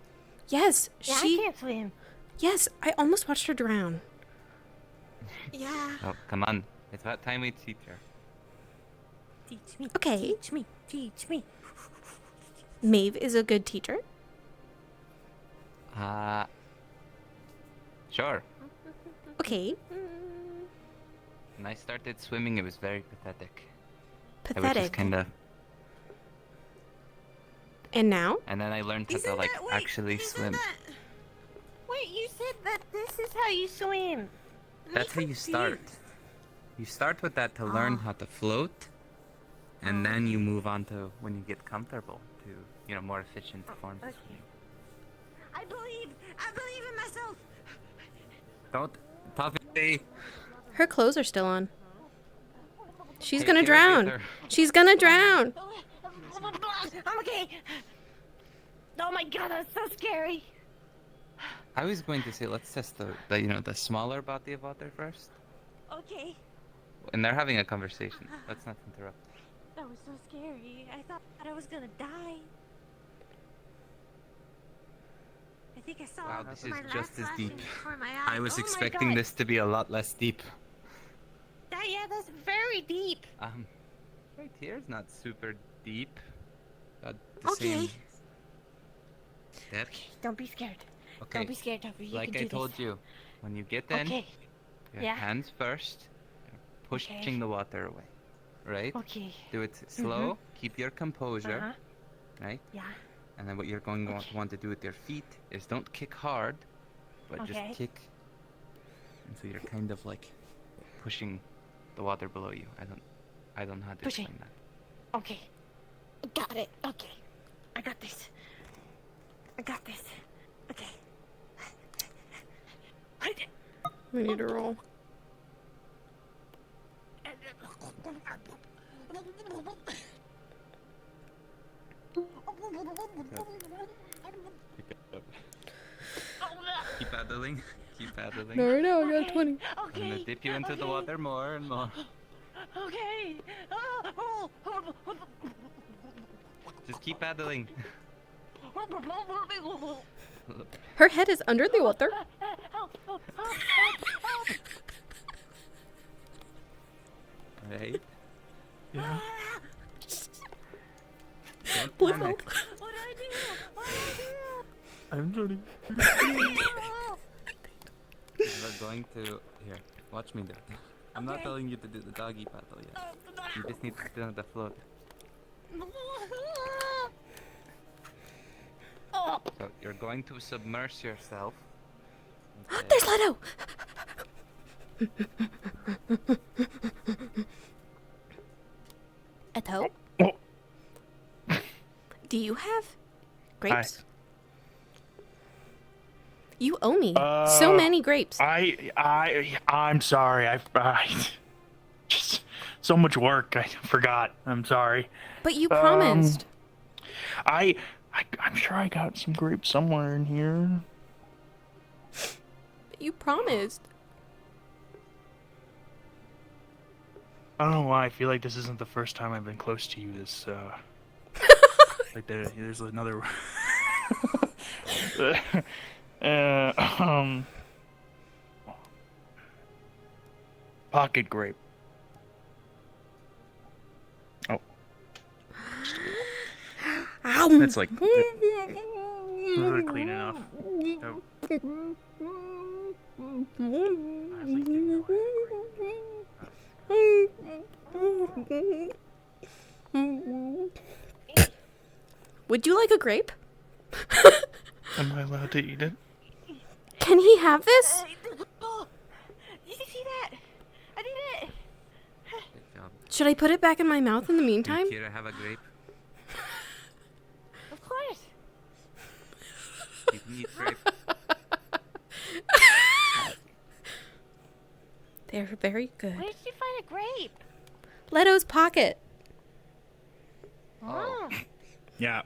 [SPEAKER 1] Yes,
[SPEAKER 2] Yeah,
[SPEAKER 1] she.
[SPEAKER 2] I can't swim.
[SPEAKER 1] Yes, I almost watched her drown.
[SPEAKER 2] Yeah.
[SPEAKER 8] Oh, come on. It's about time we teach her.
[SPEAKER 2] Teach me.
[SPEAKER 1] Okay.
[SPEAKER 2] Teach me. Teach me.
[SPEAKER 1] Maeve is a good teacher.
[SPEAKER 8] Sure.
[SPEAKER 1] Okay.
[SPEAKER 8] When I started swimming, it was very pathetic. I was
[SPEAKER 1] Pathetic.
[SPEAKER 8] just kind of.
[SPEAKER 1] And now?
[SPEAKER 8] And then I learned how to actually swim.
[SPEAKER 2] Wait, you said that this is how you swim.
[SPEAKER 8] That's how you start. You start with that to learn how to float, and then you move on to when you get comfortable to, more efficient forms of swimming.
[SPEAKER 2] I believe in myself.
[SPEAKER 8] Don't, Puffy.
[SPEAKER 1] Her clothes are still on. She's
[SPEAKER 8] Hey,
[SPEAKER 1] gonna
[SPEAKER 8] get her,
[SPEAKER 1] drown.
[SPEAKER 8] get her.
[SPEAKER 1] She's gonna drown.
[SPEAKER 2] I'm okay. Oh my god, that's so scary.
[SPEAKER 8] I was going to say let's test the smaller body of water first.
[SPEAKER 2] Okay.
[SPEAKER 8] And they're having a conversation. Let's not interrupt.
[SPEAKER 2] That was so scary. I thought I was gonna die. I think I saw
[SPEAKER 8] Wow, this is
[SPEAKER 2] my
[SPEAKER 8] just
[SPEAKER 2] last
[SPEAKER 8] as deep.
[SPEAKER 2] flashing before my eyes.
[SPEAKER 8] I was
[SPEAKER 2] Oh my
[SPEAKER 8] expecting
[SPEAKER 2] God.
[SPEAKER 8] this to be a lot less deep.
[SPEAKER 2] Yeah, that's very deep.
[SPEAKER 8] Right here is not super deep. The
[SPEAKER 2] Okay.
[SPEAKER 8] same depth.
[SPEAKER 2] Don't be scared.
[SPEAKER 8] Okay.
[SPEAKER 2] Don't be scared, Topper. You
[SPEAKER 8] Like
[SPEAKER 2] can
[SPEAKER 8] I
[SPEAKER 2] do
[SPEAKER 8] told
[SPEAKER 2] this.
[SPEAKER 8] you, when you get in,
[SPEAKER 2] Okay.
[SPEAKER 8] your
[SPEAKER 2] Yeah.
[SPEAKER 8] hands first, pushing
[SPEAKER 2] Okay.
[SPEAKER 8] the water away, right?
[SPEAKER 2] Okay.
[SPEAKER 8] Do it slow. Keep your composure,
[SPEAKER 2] Uh-huh.
[SPEAKER 8] right?
[SPEAKER 2] Yeah.
[SPEAKER 8] And then what you're going to want to do with your feet is don't kick hard, but
[SPEAKER 2] Okay.
[SPEAKER 8] just kick. And so you're kind of like pushing the water below you. I don't know how to
[SPEAKER 2] Pushing.
[SPEAKER 8] explain that.
[SPEAKER 2] Okay. Got it. Okay. I got this. I got this. Okay.
[SPEAKER 1] We need to roll.
[SPEAKER 8] Keep paddling. Keep paddling.
[SPEAKER 1] No, right now I got 20.
[SPEAKER 8] I'm gonna dip you into the water more and more.
[SPEAKER 2] Okay.
[SPEAKER 8] Just keep paddling.
[SPEAKER 1] Her head is under the water.
[SPEAKER 8] Right?
[SPEAKER 12] Yeah.
[SPEAKER 8] Don't
[SPEAKER 1] Please
[SPEAKER 8] panic.
[SPEAKER 12] I'm ready.
[SPEAKER 8] We're going to here. Watch me do it. I'm not telling you to do the doggy paddle yet. You just need to stay on the float. So you're going to submerge yourself.
[SPEAKER 1] There's Leto! Eto? Do you have grapes? You owe me so many grapes.
[SPEAKER 12] I'm sorry. I just so much work. I forgot. I'm sorry.
[SPEAKER 1] But you promised.
[SPEAKER 12] I'm sure I got some grapes somewhere in here.
[SPEAKER 1] You promised.
[SPEAKER 12] I don't know why. I feel like this isn't the first time I've been close to you. This like there's another. Pocket grape. Oh. That's like really clean enough. Oh.
[SPEAKER 1] Would you like a grape?
[SPEAKER 15] Am I allowed to eat it?
[SPEAKER 1] Can he have this?
[SPEAKER 2] Did you see that? I did it.
[SPEAKER 8] Good job.
[SPEAKER 1] Should I put it back in my mouth in the meantime?
[SPEAKER 8] Kira, have a grape.
[SPEAKER 2] Of course.
[SPEAKER 8] You can eat grape.
[SPEAKER 1] They're very good.
[SPEAKER 2] Where did you find a grape?
[SPEAKER 1] Leto's pocket.
[SPEAKER 2] Oh.
[SPEAKER 12] Yeah.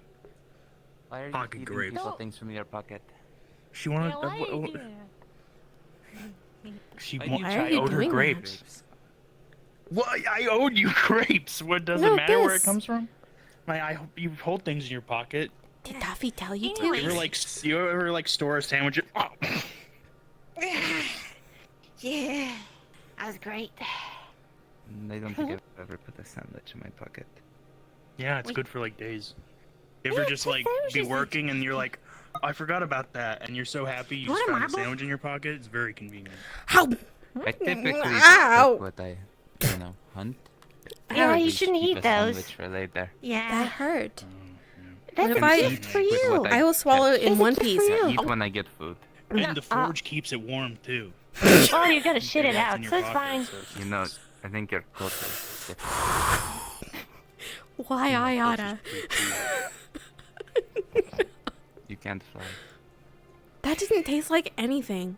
[SPEAKER 8] Why are you
[SPEAKER 12] Pocket
[SPEAKER 8] feeding
[SPEAKER 12] grapes.
[SPEAKER 8] people things from your pocket?
[SPEAKER 15] She wanted.
[SPEAKER 2] Yeah, why are you doing
[SPEAKER 15] She
[SPEAKER 8] Why
[SPEAKER 15] wants.
[SPEAKER 1] are
[SPEAKER 15] I
[SPEAKER 1] you
[SPEAKER 15] owed her
[SPEAKER 1] doing that?
[SPEAKER 15] grapes. Well, I owed you grapes. What does
[SPEAKER 1] No,
[SPEAKER 15] it matter where it
[SPEAKER 1] this.
[SPEAKER 15] comes from? You hold things in your pocket.
[SPEAKER 1] Did Duffy tell you to?
[SPEAKER 15] You ever like store a sandwich? Oh.
[SPEAKER 2] Yeah, that was great.
[SPEAKER 8] I don't think I've ever put a sandwich in my pocket.
[SPEAKER 15] Yeah, it's good for like days. You ever just like be working and you're like, oh, I forgot about that, and you're so happy you just found a sandwich in your pocket. It's very convenient.
[SPEAKER 1] How?
[SPEAKER 8] I typically
[SPEAKER 1] Ow.
[SPEAKER 8] cook what I, hunt.
[SPEAKER 2] Yeah, you
[SPEAKER 8] Usually
[SPEAKER 2] shouldn't
[SPEAKER 8] keep
[SPEAKER 2] eat
[SPEAKER 8] a
[SPEAKER 2] those.
[SPEAKER 8] sandwich for later.
[SPEAKER 2] Yeah.
[SPEAKER 1] That hurt.
[SPEAKER 2] That's
[SPEAKER 1] What if
[SPEAKER 2] a
[SPEAKER 1] I-
[SPEAKER 2] gift for
[SPEAKER 8] With
[SPEAKER 2] you.
[SPEAKER 8] what
[SPEAKER 1] I will swallow it in
[SPEAKER 2] It's a
[SPEAKER 1] one
[SPEAKER 2] gift
[SPEAKER 1] piece.
[SPEAKER 2] for you.
[SPEAKER 8] Eat when I get food.
[SPEAKER 15] And the forge keeps it warm too.
[SPEAKER 2] Oh, you gotta shit it
[SPEAKER 15] It's
[SPEAKER 2] out,
[SPEAKER 15] in your
[SPEAKER 2] so it's
[SPEAKER 15] pocket,
[SPEAKER 2] fine.
[SPEAKER 15] so it's-
[SPEAKER 8] You know, I think your culture is different.
[SPEAKER 1] Why I oughta?
[SPEAKER 8] You can't fly.
[SPEAKER 1] That didn't taste like anything.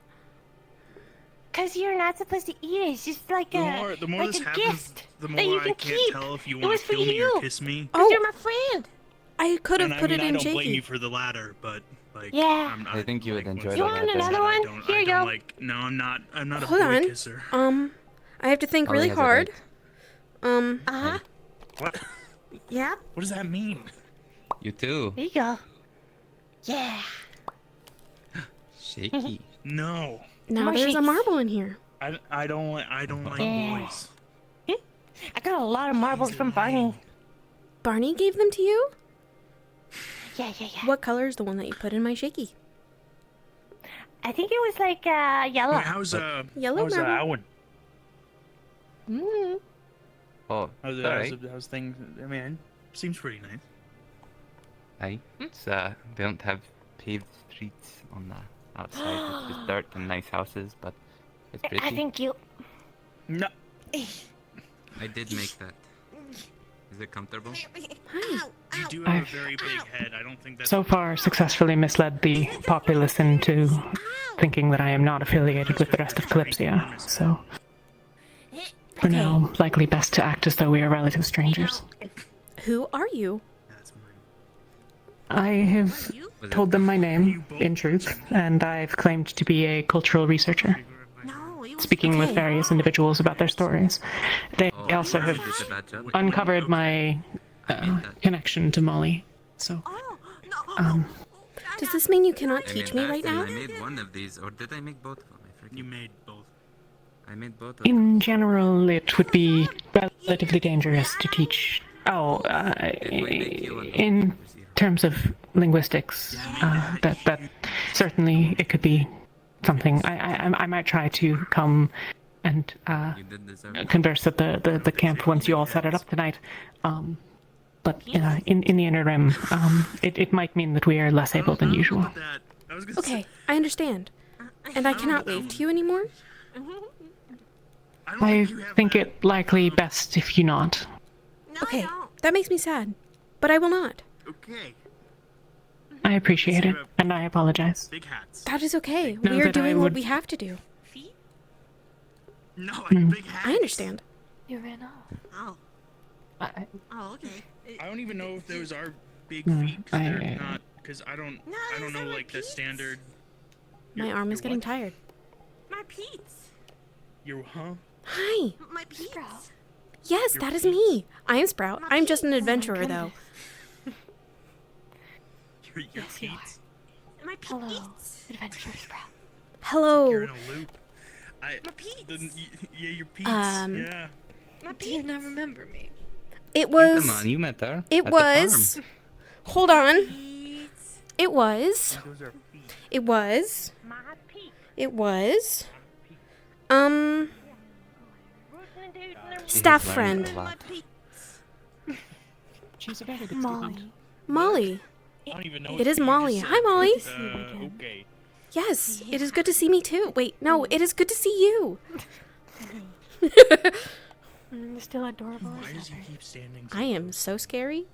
[SPEAKER 2] Cause you're not supposed to eat it. It's just like
[SPEAKER 15] The
[SPEAKER 2] a
[SPEAKER 15] more
[SPEAKER 2] like
[SPEAKER 15] this
[SPEAKER 2] a
[SPEAKER 15] happens,
[SPEAKER 2] gift
[SPEAKER 15] the
[SPEAKER 2] that you
[SPEAKER 15] more I
[SPEAKER 2] can
[SPEAKER 15] can't
[SPEAKER 2] keep.
[SPEAKER 15] tell if you
[SPEAKER 2] It
[SPEAKER 15] want
[SPEAKER 2] was
[SPEAKER 15] to
[SPEAKER 2] for
[SPEAKER 15] kill me
[SPEAKER 2] you.
[SPEAKER 15] or kiss me.
[SPEAKER 2] Cause you're my friend.
[SPEAKER 1] I could have
[SPEAKER 15] And
[SPEAKER 1] put
[SPEAKER 15] I
[SPEAKER 1] it
[SPEAKER 15] mean,
[SPEAKER 1] in
[SPEAKER 15] I don't blame you
[SPEAKER 1] shaky.
[SPEAKER 15] for the latter, but like,
[SPEAKER 2] Yeah.
[SPEAKER 8] I think you would enjoy
[SPEAKER 2] You
[SPEAKER 8] the
[SPEAKER 2] want
[SPEAKER 8] latter.
[SPEAKER 2] another one?
[SPEAKER 15] I
[SPEAKER 2] Here you
[SPEAKER 15] don't
[SPEAKER 2] go.
[SPEAKER 15] like. No, I'm not. I'm not a
[SPEAKER 1] Hold
[SPEAKER 15] boy
[SPEAKER 1] on.
[SPEAKER 15] kisser.
[SPEAKER 1] I have to think
[SPEAKER 8] Ollie
[SPEAKER 1] really
[SPEAKER 8] has a
[SPEAKER 1] hard.
[SPEAKER 8] grape.
[SPEAKER 2] Uh-huh.
[SPEAKER 15] What?
[SPEAKER 2] Yeah.
[SPEAKER 15] What does that mean?
[SPEAKER 8] You too.
[SPEAKER 2] There you go. Yeah.
[SPEAKER 8] Shaky.
[SPEAKER 15] No.
[SPEAKER 1] Now
[SPEAKER 2] More
[SPEAKER 1] there's a
[SPEAKER 2] sheets.
[SPEAKER 1] marble in here.
[SPEAKER 15] I don't like
[SPEAKER 2] Yeah.
[SPEAKER 15] boys.
[SPEAKER 2] I got a lot of marbles from Barney.
[SPEAKER 1] Barney gave them to you?
[SPEAKER 2] Yeah.
[SPEAKER 1] What color is the one that you put in my shaky?
[SPEAKER 2] I think it was like yellow.
[SPEAKER 15] Wait, how's
[SPEAKER 1] Yellow
[SPEAKER 15] how's
[SPEAKER 1] marble.
[SPEAKER 15] Owen?
[SPEAKER 2] Mm.
[SPEAKER 8] Oh,
[SPEAKER 15] How's
[SPEAKER 8] alright.
[SPEAKER 15] how's things? I mean, seems pretty nice.
[SPEAKER 8] Aye. It's they don't have paved streets on the outside. It's just dirt and nice houses, but it's pretty.
[SPEAKER 2] I think you.
[SPEAKER 15] No.
[SPEAKER 8] I did make that. Is it comfortable?
[SPEAKER 1] Hi.
[SPEAKER 15] You do have a
[SPEAKER 5] I've
[SPEAKER 15] very big head. I don't think that's.
[SPEAKER 5] so far successfully misled the populace into thinking that I am not affiliated with the rest of Kalypsia, so for now, likely best to act as though we are relative strangers.
[SPEAKER 1] Who are you?
[SPEAKER 5] I have told them my name, in truth, and I've claimed to be a cultural researcher, speaking with various individuals about their stories. They also have uncovered my connection to Molly, so...
[SPEAKER 1] Does this mean you cannot
[SPEAKER 8] I
[SPEAKER 1] teach
[SPEAKER 8] made
[SPEAKER 1] me
[SPEAKER 8] that
[SPEAKER 1] right
[SPEAKER 8] and
[SPEAKER 1] now?
[SPEAKER 8] I made one of these, or did I make both of them? I forget.
[SPEAKER 15] You made both.
[SPEAKER 8] I made both of them.
[SPEAKER 5] In general, it would be relatively dangerous to teach... in terms of linguistics, that certainly it could be something. I might try to come and
[SPEAKER 8] You did deserve it.
[SPEAKER 5] converse at the camp once you all set it up tonight. But in the interim, it might mean that we are less able than usual.
[SPEAKER 1] Okay, I understand. And I cannot wave to you anymore?
[SPEAKER 5] I think it likely best if you not.
[SPEAKER 1] Okay, that makes me sad. But I will not.
[SPEAKER 15] Okay.
[SPEAKER 5] I appreciate it, and I apologize.
[SPEAKER 15] Big hats.
[SPEAKER 1] That is okay.
[SPEAKER 5] Know
[SPEAKER 1] We are
[SPEAKER 5] that I
[SPEAKER 1] doing what
[SPEAKER 5] would-
[SPEAKER 1] we have to do.
[SPEAKER 15] No, like
[SPEAKER 5] Mm.
[SPEAKER 15] big hats.
[SPEAKER 1] I understand.
[SPEAKER 2] You ran off.
[SPEAKER 4] Oh.
[SPEAKER 5] I-
[SPEAKER 4] Oh, okay.
[SPEAKER 15] I don't even know if those are big
[SPEAKER 5] Mm,
[SPEAKER 15] feet. 'Cause they're
[SPEAKER 5] I-
[SPEAKER 15] not. Because I don't know like the standard.
[SPEAKER 1] My arm is getting tired.
[SPEAKER 4] My Pete's.
[SPEAKER 15] Your huh?
[SPEAKER 1] Hi.
[SPEAKER 4] My Pete's.
[SPEAKER 1] Yes, that is me. I am Sprout. I'm just an adventurer, though.
[SPEAKER 15] Your
[SPEAKER 2] Yes, you are.
[SPEAKER 15] Pete's.
[SPEAKER 4] My
[SPEAKER 2] Hello,
[SPEAKER 4] Pete's.
[SPEAKER 2] adventure sprout.
[SPEAKER 15] You're
[SPEAKER 1] Hello.
[SPEAKER 15] in a loop.
[SPEAKER 4] My Pete's.
[SPEAKER 15] Yeah, your Pete's.
[SPEAKER 1] Um,
[SPEAKER 15] Yeah.
[SPEAKER 4] My
[SPEAKER 7] Do you
[SPEAKER 4] Pete's.
[SPEAKER 7] not remember me?
[SPEAKER 1] It was.
[SPEAKER 8] Come on, you met her.
[SPEAKER 1] It
[SPEAKER 8] at the
[SPEAKER 1] was.
[SPEAKER 8] farm.
[SPEAKER 1] Hold on.
[SPEAKER 4] Pete's.
[SPEAKER 1] It was.
[SPEAKER 15] Those are feet.
[SPEAKER 1] It was.
[SPEAKER 2] My Pete.
[SPEAKER 1] It was.
[SPEAKER 2] Rootin' and Dootin' and
[SPEAKER 8] She
[SPEAKER 1] Staff
[SPEAKER 8] has learned
[SPEAKER 1] friend.
[SPEAKER 8] a lot.
[SPEAKER 4] My Pete's.
[SPEAKER 5] She's a very good
[SPEAKER 1] Molly.
[SPEAKER 5] student.
[SPEAKER 1] Molly.
[SPEAKER 15] I don't even know.
[SPEAKER 1] It is Molly. Hi, Molly.
[SPEAKER 15] Okay.
[SPEAKER 1] Yes, it is good to see me too. Wait, no, it is good to see you.
[SPEAKER 2] They're still adorable.
[SPEAKER 15] Why does he keep standing?
[SPEAKER 1] I am so scary.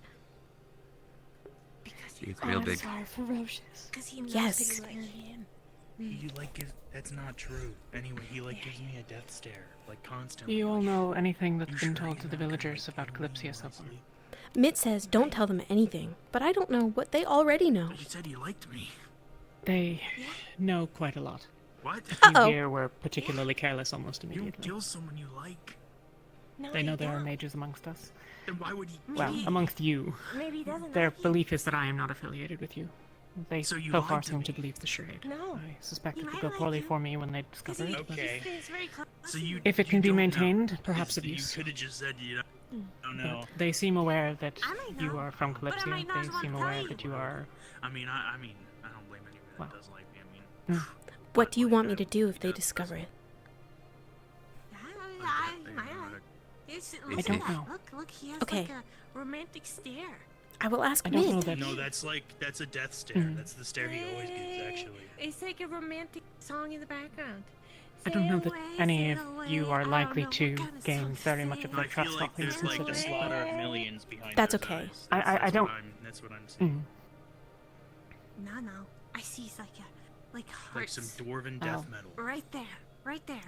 [SPEAKER 8] He's real big.
[SPEAKER 2] Ferocious.
[SPEAKER 4] Because he knows
[SPEAKER 1] Yes.
[SPEAKER 4] that you like him.
[SPEAKER 15] He like gives. That's not true. Anyway, he like gives me a death stare, like constantly.
[SPEAKER 5] Do you all know anything that's been told to the villagers about Kalypsia so far?
[SPEAKER 1] Mitt says don't tell them anything, but I don't know what they already know.
[SPEAKER 15] You said you liked me.
[SPEAKER 5] They know quite a lot.
[SPEAKER 15] What?
[SPEAKER 5] You here were particularly careless almost
[SPEAKER 15] You
[SPEAKER 5] immediately.
[SPEAKER 15] don't kill someone you like.
[SPEAKER 2] No,
[SPEAKER 5] They know
[SPEAKER 2] you
[SPEAKER 5] there are
[SPEAKER 2] don't.
[SPEAKER 5] mages amongst us.
[SPEAKER 15] Then why would he?
[SPEAKER 5] Well, amongst you.
[SPEAKER 2] Maybe he doesn't.
[SPEAKER 5] Their belief is that I am not affiliated with you. They
[SPEAKER 15] So you
[SPEAKER 5] so
[SPEAKER 15] lied
[SPEAKER 5] far
[SPEAKER 15] to
[SPEAKER 5] seem
[SPEAKER 15] me.
[SPEAKER 5] to believe the charade.
[SPEAKER 2] No.
[SPEAKER 5] I suspect
[SPEAKER 2] He
[SPEAKER 5] it would
[SPEAKER 2] might
[SPEAKER 5] go
[SPEAKER 2] like
[SPEAKER 5] poorly
[SPEAKER 2] you.
[SPEAKER 5] for me when they discover it. but
[SPEAKER 15] Okay.
[SPEAKER 4] He's very close.
[SPEAKER 15] So you.
[SPEAKER 5] if it can
[SPEAKER 15] you
[SPEAKER 5] be
[SPEAKER 15] don't know.
[SPEAKER 5] maintained, perhaps
[SPEAKER 15] You
[SPEAKER 5] abuse.
[SPEAKER 15] could have just said you don't know.
[SPEAKER 5] But they seem aware that
[SPEAKER 4] I might
[SPEAKER 5] you
[SPEAKER 4] know,
[SPEAKER 5] are from
[SPEAKER 4] but I
[SPEAKER 5] Kalypsia.
[SPEAKER 4] might not
[SPEAKER 5] They
[SPEAKER 4] want
[SPEAKER 5] seem
[SPEAKER 4] to
[SPEAKER 5] aware
[SPEAKER 4] tell you.
[SPEAKER 5] that you are.
[SPEAKER 15] I mean, I don't blame anyone that
[SPEAKER 5] Well.
[SPEAKER 15] doesn't like me. I mean,
[SPEAKER 1] What do you want me to do if they discover it?
[SPEAKER 4] Look
[SPEAKER 5] don't
[SPEAKER 4] at that.
[SPEAKER 5] know.
[SPEAKER 4] Look, he has
[SPEAKER 1] Okay.
[SPEAKER 4] like a romantic stare.
[SPEAKER 1] I will ask
[SPEAKER 5] I don't know
[SPEAKER 1] Mitt.
[SPEAKER 5] that.
[SPEAKER 15] no, that's a death stare.
[SPEAKER 5] Mhm.
[SPEAKER 15] That's the stare he always gives, actually.
[SPEAKER 2] It's like a romantic song in the background.
[SPEAKER 5] I don't know
[SPEAKER 2] Sail
[SPEAKER 5] that
[SPEAKER 2] away,
[SPEAKER 5] any of
[SPEAKER 2] sail
[SPEAKER 5] you
[SPEAKER 2] away.
[SPEAKER 5] are
[SPEAKER 2] I don't
[SPEAKER 5] likely
[SPEAKER 2] know
[SPEAKER 5] to
[SPEAKER 2] what kind of
[SPEAKER 5] gain
[SPEAKER 2] song
[SPEAKER 5] very
[SPEAKER 2] to
[SPEAKER 5] much of
[SPEAKER 2] sing.
[SPEAKER 5] their
[SPEAKER 15] I feel
[SPEAKER 5] trust
[SPEAKER 15] like
[SPEAKER 5] off these
[SPEAKER 15] there's like the
[SPEAKER 5] considerations.
[SPEAKER 15] slaughter of millions behind.
[SPEAKER 1] That's
[SPEAKER 15] those
[SPEAKER 1] okay.
[SPEAKER 15] eyes.
[SPEAKER 5] I
[SPEAKER 15] That's
[SPEAKER 5] don't-
[SPEAKER 15] What that's what I'm saying.
[SPEAKER 5] Mm.
[SPEAKER 4] No. I see it's like
[SPEAKER 15] Like
[SPEAKER 4] hearts.
[SPEAKER 15] some dwarven
[SPEAKER 5] Oh.
[SPEAKER 15] death metal.
[SPEAKER 4] Right there.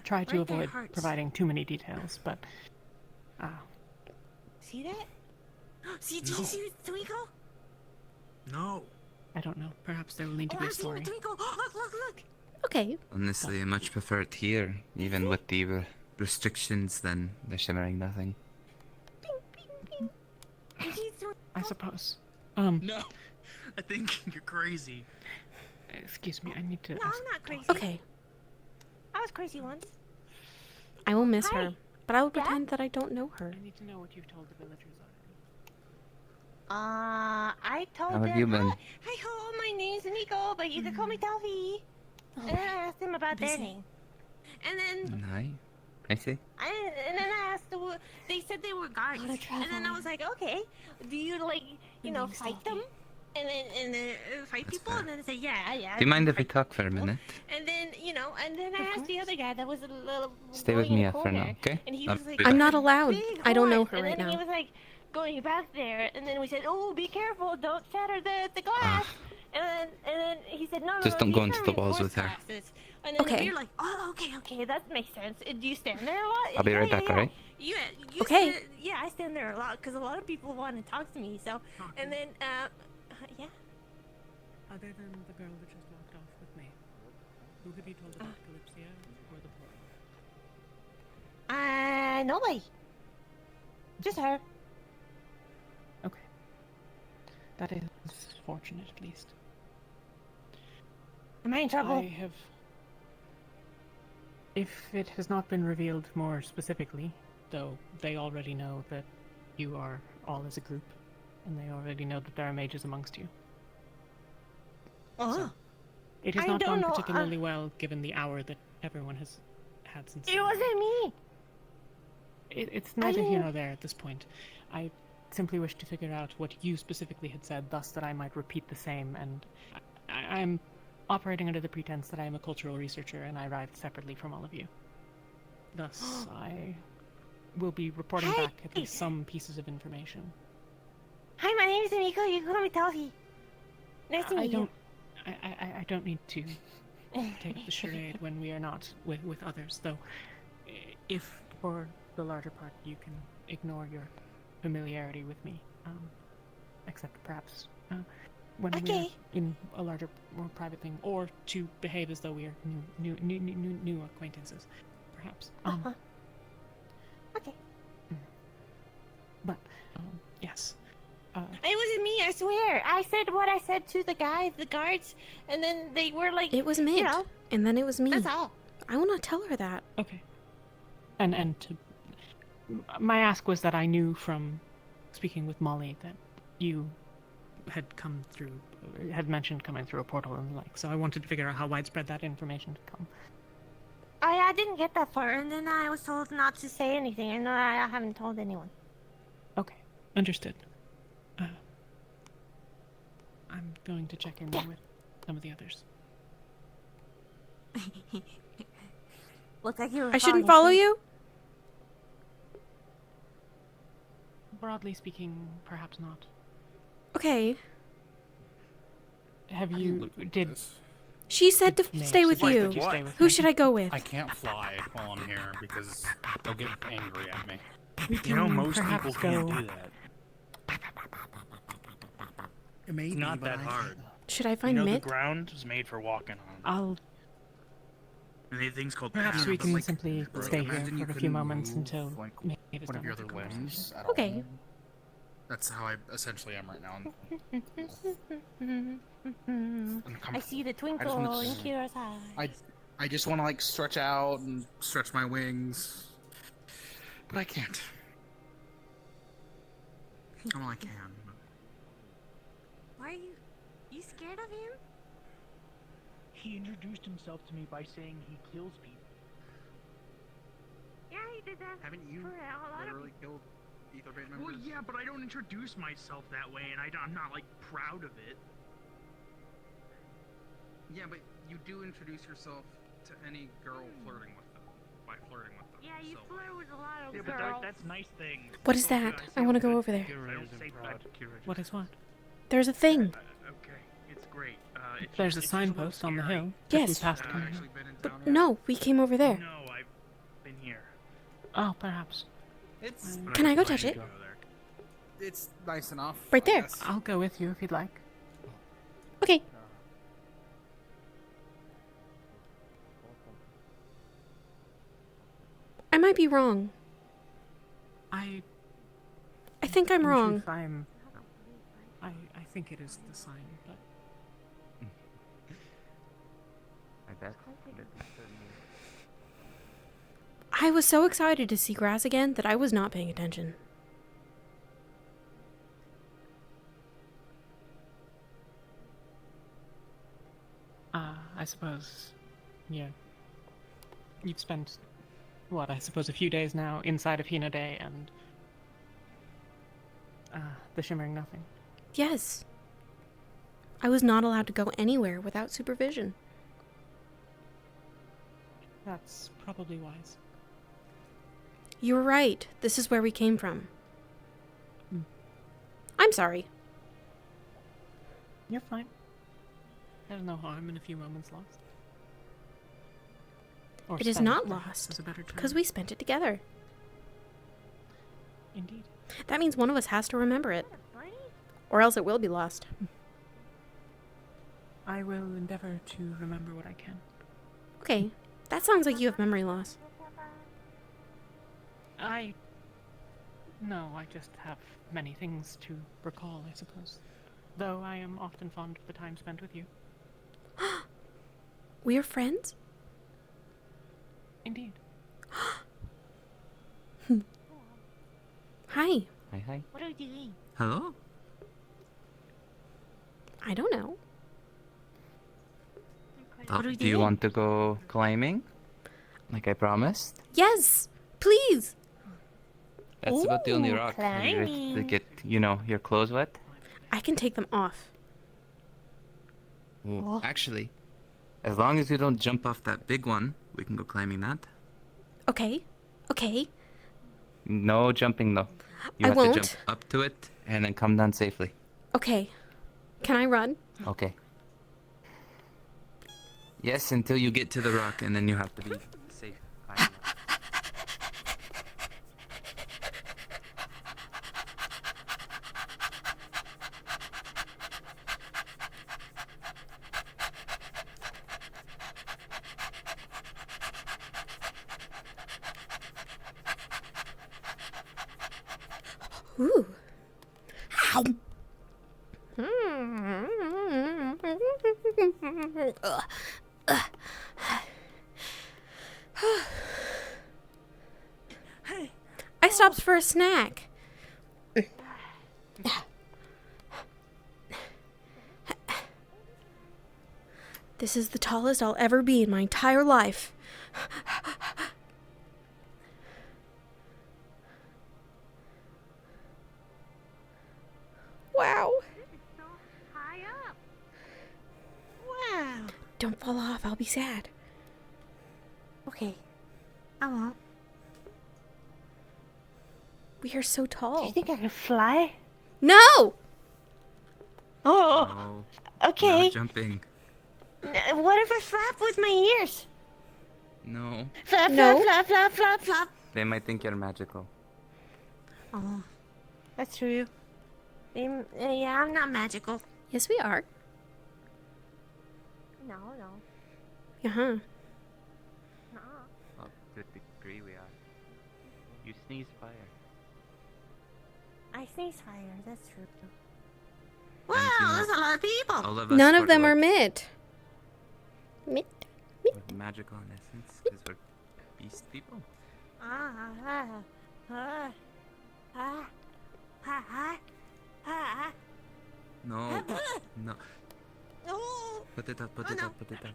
[SPEAKER 5] Try to
[SPEAKER 4] right there,
[SPEAKER 5] avoid
[SPEAKER 4] hearts.
[SPEAKER 5] providing too many details, but
[SPEAKER 2] See that?
[SPEAKER 4] See,
[SPEAKER 15] No.
[SPEAKER 4] do you see the twinkle?
[SPEAKER 15] No.
[SPEAKER 5] I don't know. Perhaps there will need to be
[SPEAKER 4] I'm
[SPEAKER 5] a
[SPEAKER 4] seeing
[SPEAKER 5] story.
[SPEAKER 4] the twinkle. Look.
[SPEAKER 1] Okay.
[SPEAKER 8] Honestly, I much prefer it here, even with the restrictions, than the shimmering nothing.
[SPEAKER 5] I suppose.
[SPEAKER 15] No. I think you're crazy.
[SPEAKER 5] Excuse me. I need to.
[SPEAKER 2] No,
[SPEAKER 5] ask-
[SPEAKER 2] I'm not crazy.
[SPEAKER 1] Okay.
[SPEAKER 2] I was crazy once.
[SPEAKER 1] I will miss
[SPEAKER 2] Hi.
[SPEAKER 1] her, but I will
[SPEAKER 2] Yeah?
[SPEAKER 1] pretend that I don't know her.
[SPEAKER 5] I need to know what you've told the villagers already.
[SPEAKER 2] I told
[SPEAKER 8] How have
[SPEAKER 2] them.
[SPEAKER 8] you been?
[SPEAKER 2] Hi, my name's Nico, but you can call me Delphi. And then I asked them about their name. And then
[SPEAKER 8] Hi. I see.
[SPEAKER 2] and then I asked they said they were guards. And then I was like, okay, do you like, fight them? And then fight people? And then they said, yeah.
[SPEAKER 8] Do you mind if we
[SPEAKER 2] fight
[SPEAKER 8] talk for a
[SPEAKER 2] people."
[SPEAKER 8] minute?
[SPEAKER 2] And then, and then I asked the other guy that was a little.
[SPEAKER 8] Stay with
[SPEAKER 2] going in
[SPEAKER 8] me
[SPEAKER 2] the
[SPEAKER 8] for now,
[SPEAKER 2] corner,
[SPEAKER 8] okay?
[SPEAKER 2] And he
[SPEAKER 8] I'll
[SPEAKER 2] was like,
[SPEAKER 8] be
[SPEAKER 1] I'm
[SPEAKER 8] back.
[SPEAKER 1] not allowed.
[SPEAKER 2] big
[SPEAKER 1] I don't know
[SPEAKER 2] horse.
[SPEAKER 1] her
[SPEAKER 2] And
[SPEAKER 1] right
[SPEAKER 2] then he
[SPEAKER 1] now.
[SPEAKER 2] was like going back there, and then we said, "Oh, be careful! Don't shatter the glass." And then he said, "No,
[SPEAKER 8] Just don't go into the walls with her.
[SPEAKER 2] And then
[SPEAKER 1] Okay.
[SPEAKER 2] we were like, "Oh, okay, that makes sense." Do you stand there a lot?
[SPEAKER 8] I'll be right back, alright?
[SPEAKER 2] You
[SPEAKER 1] Okay.
[SPEAKER 2] yeah, I stand there a lot because a lot of people want to talk to me. So, and then yeah.
[SPEAKER 5] Other than the girl that just walked off with me, who have you told about Kalypsia or the portal?
[SPEAKER 2] Nobody. Just her.
[SPEAKER 5] Okay. That is fortunate, at least.
[SPEAKER 2] Am I in trouble?
[SPEAKER 5] I have. If it has not been revealed more specifically, though they already know that you are all as a group, and they already know that there are mages amongst you.
[SPEAKER 2] Oh.
[SPEAKER 5] It has
[SPEAKER 2] I
[SPEAKER 5] not
[SPEAKER 2] don't
[SPEAKER 5] gone
[SPEAKER 2] know,
[SPEAKER 5] particularly well, given the hour that everyone has had since.
[SPEAKER 2] It wasn't me.
[SPEAKER 5] It's neither here nor there at this point. I simply wish to figure out what you specifically had said, thus that I might repeat the same, and I'm operating under the pretense that I am a cultural researcher and I arrived separately from all of you. Thus, I will be reporting back at least some pieces of information.
[SPEAKER 2] Hi, my name is Amiko. You can call me Toffee. Nice to meet you.
[SPEAKER 5] I don't need to take up the charade when we are not with others, though. If, for the larger part, you can ignore your familiarity with me, except perhaps when we're in a larger, more private thing, or to behave as though we are new acquaintances, perhaps.
[SPEAKER 2] Okay.
[SPEAKER 5] But yes.
[SPEAKER 2] It wasn't me, I swear. I said what I said to the guards, and then they were like,
[SPEAKER 1] It was Mitt, and then it was me.
[SPEAKER 2] That's all.
[SPEAKER 1] I will not tell her that.
[SPEAKER 5] Okay. And my ask was that I knew from speaking with Molly that you had mentioned coming through a portal and the like, so I wanted to figure out how widespread that information had come.
[SPEAKER 2] I didn't get that far, and then I was told not to say anything, and I haven't told anyone.
[SPEAKER 5] Okay, understood. I'm going to check in with some of the others.
[SPEAKER 2] Looked like you were
[SPEAKER 1] I shouldn't
[SPEAKER 2] falling
[SPEAKER 1] follow
[SPEAKER 2] asleep.
[SPEAKER 1] you?
[SPEAKER 5] Broadly speaking, perhaps not.
[SPEAKER 1] Okay.
[SPEAKER 5] Have you... Did...
[SPEAKER 1] She said to stay with
[SPEAKER 15] Wait,
[SPEAKER 1] you.
[SPEAKER 15] did you stay with
[SPEAKER 1] Who
[SPEAKER 15] me?
[SPEAKER 1] should I go with?
[SPEAKER 12] I can't fly while I'm here because they'll get angry at me.
[SPEAKER 15] You know, most people
[SPEAKER 5] perhaps
[SPEAKER 15] can't
[SPEAKER 5] go-
[SPEAKER 15] do that.
[SPEAKER 12] Maybe,
[SPEAKER 15] It's not
[SPEAKER 12] but
[SPEAKER 15] that
[SPEAKER 12] I-
[SPEAKER 15] hard.
[SPEAKER 1] Should I
[SPEAKER 15] You
[SPEAKER 1] find
[SPEAKER 15] know, the
[SPEAKER 1] Mitt?
[SPEAKER 15] ground is made for walking on.
[SPEAKER 5] I'll...
[SPEAKER 15] And these things called
[SPEAKER 5] Perhaps
[SPEAKER 15] paths.
[SPEAKER 5] we
[SPEAKER 12] but,
[SPEAKER 5] can
[SPEAKER 12] like,
[SPEAKER 5] simply
[SPEAKER 12] like,
[SPEAKER 5] stay here
[SPEAKER 12] imagine you
[SPEAKER 5] for a few
[SPEAKER 12] couldn't
[SPEAKER 5] moments
[SPEAKER 12] move,
[SPEAKER 5] until
[SPEAKER 12] like,
[SPEAKER 5] Maeve is
[SPEAKER 12] one
[SPEAKER 5] done
[SPEAKER 12] of your
[SPEAKER 5] with
[SPEAKER 12] other
[SPEAKER 5] the
[SPEAKER 12] limbs
[SPEAKER 5] conversation.
[SPEAKER 12] at all.
[SPEAKER 1] Okay.
[SPEAKER 12] That's how I essentially am right now.
[SPEAKER 2] I see the
[SPEAKER 12] I just
[SPEAKER 2] twinkle
[SPEAKER 12] wanna-
[SPEAKER 2] in Kira's eye.
[SPEAKER 12] I just want to like stretch out and stretch my wings, but I can't. Well, I can.
[SPEAKER 4] Why are you scared of him?
[SPEAKER 15] He introduced himself to me by saying he kills people.
[SPEAKER 2] Yeah, he did that.
[SPEAKER 12] Haven't you
[SPEAKER 2] for a lot of
[SPEAKER 12] literally killed Ether Bait
[SPEAKER 15] Well,
[SPEAKER 12] members?
[SPEAKER 15] yeah, but I don't introduce myself that way, and I'm not, like, proud of it.
[SPEAKER 12] Yeah, but you do introduce yourself to any girl flirting with them by flirting with them.
[SPEAKER 2] Yeah, you
[SPEAKER 12] so,
[SPEAKER 2] flirt with a lot of
[SPEAKER 15] Yeah, but
[SPEAKER 2] girls.
[SPEAKER 15] that's nice things.
[SPEAKER 1] What is
[SPEAKER 15] So,
[SPEAKER 1] that?
[SPEAKER 15] I
[SPEAKER 1] I
[SPEAKER 15] say
[SPEAKER 1] want to
[SPEAKER 15] good.
[SPEAKER 1] go over there.
[SPEAKER 15] I don't say bad.
[SPEAKER 5] What is what?
[SPEAKER 1] There's a thing.
[SPEAKER 15] Okay, it's great. It's
[SPEAKER 5] There's
[SPEAKER 15] just,
[SPEAKER 5] a
[SPEAKER 15] it's just little
[SPEAKER 5] signpost on the
[SPEAKER 15] scary.
[SPEAKER 5] hill. that
[SPEAKER 1] Yes.
[SPEAKER 5] we passed
[SPEAKER 15] Have
[SPEAKER 5] coming
[SPEAKER 15] you
[SPEAKER 5] in.
[SPEAKER 15] actually been in
[SPEAKER 1] But
[SPEAKER 15] town yet?
[SPEAKER 1] no, we came over there.
[SPEAKER 15] No, I've been here.
[SPEAKER 5] Oh, perhaps.
[SPEAKER 12] it's
[SPEAKER 15] But
[SPEAKER 1] Can I go
[SPEAKER 15] plan
[SPEAKER 1] touch
[SPEAKER 15] to
[SPEAKER 1] it?
[SPEAKER 15] go there.
[SPEAKER 12] it's nice enough.
[SPEAKER 1] Right
[SPEAKER 12] I
[SPEAKER 1] there.
[SPEAKER 12] guess.
[SPEAKER 5] I'll go with you if you'd like.
[SPEAKER 1] Okay. I might be wrong.
[SPEAKER 5] I
[SPEAKER 1] think I'm
[SPEAKER 5] in
[SPEAKER 1] wrong.
[SPEAKER 5] truth, I think it is the sign, but
[SPEAKER 8] I bet.
[SPEAKER 1] I was so excited to see grass again that I was not paying attention.
[SPEAKER 5] I suppose, yeah. You've spent, what, I suppose a few days now inside of Hina Day and the Shimmering Nothing.
[SPEAKER 1] Yes. I was not allowed to go anywhere without supervision.
[SPEAKER 5] That's probably wise.
[SPEAKER 1] You were right. This is where we came from. I'm sorry.
[SPEAKER 5] You're fine. There's no harm in a few moments lost. Or
[SPEAKER 1] It is
[SPEAKER 5] spent,
[SPEAKER 1] not
[SPEAKER 5] perhaps,
[SPEAKER 1] lost
[SPEAKER 5] is a better term.
[SPEAKER 1] because we spent it together.
[SPEAKER 5] Indeed.
[SPEAKER 1] That means one of us has to remember it. Or else it will be lost.
[SPEAKER 5] I will endeavor to remember what I can.
[SPEAKER 1] Okay. That sounds like you have memory loss.
[SPEAKER 5] No, I just have many things to recall, I suppose. Though I am often fond of the time spent with you.
[SPEAKER 1] We are friends?
[SPEAKER 5] Indeed.
[SPEAKER 1] Hi.
[SPEAKER 8] Hi, hi.
[SPEAKER 2] What are you doing?
[SPEAKER 8] Hello?
[SPEAKER 1] I don't know.
[SPEAKER 8] Oh,
[SPEAKER 1] are you
[SPEAKER 8] do you
[SPEAKER 1] doing?
[SPEAKER 8] want to go climbing? Like I promised?
[SPEAKER 1] Yes! Please!
[SPEAKER 8] That's about the only
[SPEAKER 1] Ooh,
[SPEAKER 8] rock. Are you ready to
[SPEAKER 1] climbing.
[SPEAKER 8] get, your clothes wet?
[SPEAKER 1] I can take them off.
[SPEAKER 8] Ooh, actually, as long as you don't jump off that big one, we can go climbing that.
[SPEAKER 1] Okay. Okay.
[SPEAKER 8] No jumping though. You
[SPEAKER 1] I
[SPEAKER 8] have
[SPEAKER 1] won't.
[SPEAKER 8] to jump up to it and then come down safely.
[SPEAKER 1] Okay. Can I run?
[SPEAKER 8] Okay. Yes, until you get to the rock, and then you have to be safe climbing.
[SPEAKER 1] Ooh. Ow. Ugh. Ugh. I stopped for a snack. This is the tallest I'll ever be in my entire life. Wow.
[SPEAKER 2] So high up. Wow.
[SPEAKER 1] Don't fall off. I'll be sad.
[SPEAKER 2] Okay. I won't.
[SPEAKER 1] We are so tall.
[SPEAKER 2] Do you think I can fly?
[SPEAKER 1] No!
[SPEAKER 2] Oh. Okay.
[SPEAKER 8] No jumping.
[SPEAKER 2] What if I flap with my ears?
[SPEAKER 8] No.
[SPEAKER 2] Flap,
[SPEAKER 1] No.
[SPEAKER 2] flap, flap, flap, flap, flap.
[SPEAKER 8] They might think you're magical.
[SPEAKER 2] Oh, that's true. Yeah, I'm not magical.
[SPEAKER 1] Yes, we are.
[SPEAKER 2] No.
[SPEAKER 1] Uh-huh.
[SPEAKER 2] No.
[SPEAKER 8] Well, to a degree we are. You sneeze fire.
[SPEAKER 2] I sneeze fire, that's true.
[SPEAKER 8] And
[SPEAKER 2] Wow,
[SPEAKER 8] you know,
[SPEAKER 2] there's a lot of people.
[SPEAKER 8] all of us
[SPEAKER 1] None of
[SPEAKER 8] sort
[SPEAKER 1] them
[SPEAKER 8] like
[SPEAKER 1] are mid. Mid.
[SPEAKER 8] we're magical in essence because we're beast people. No. No. Put it up, put it up, put it up.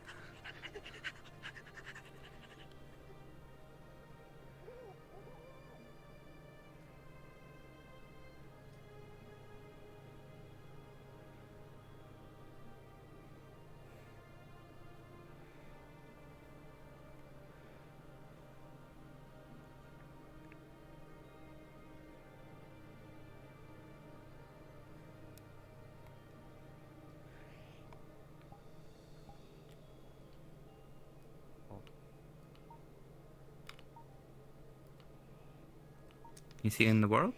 [SPEAKER 8] You see in the world?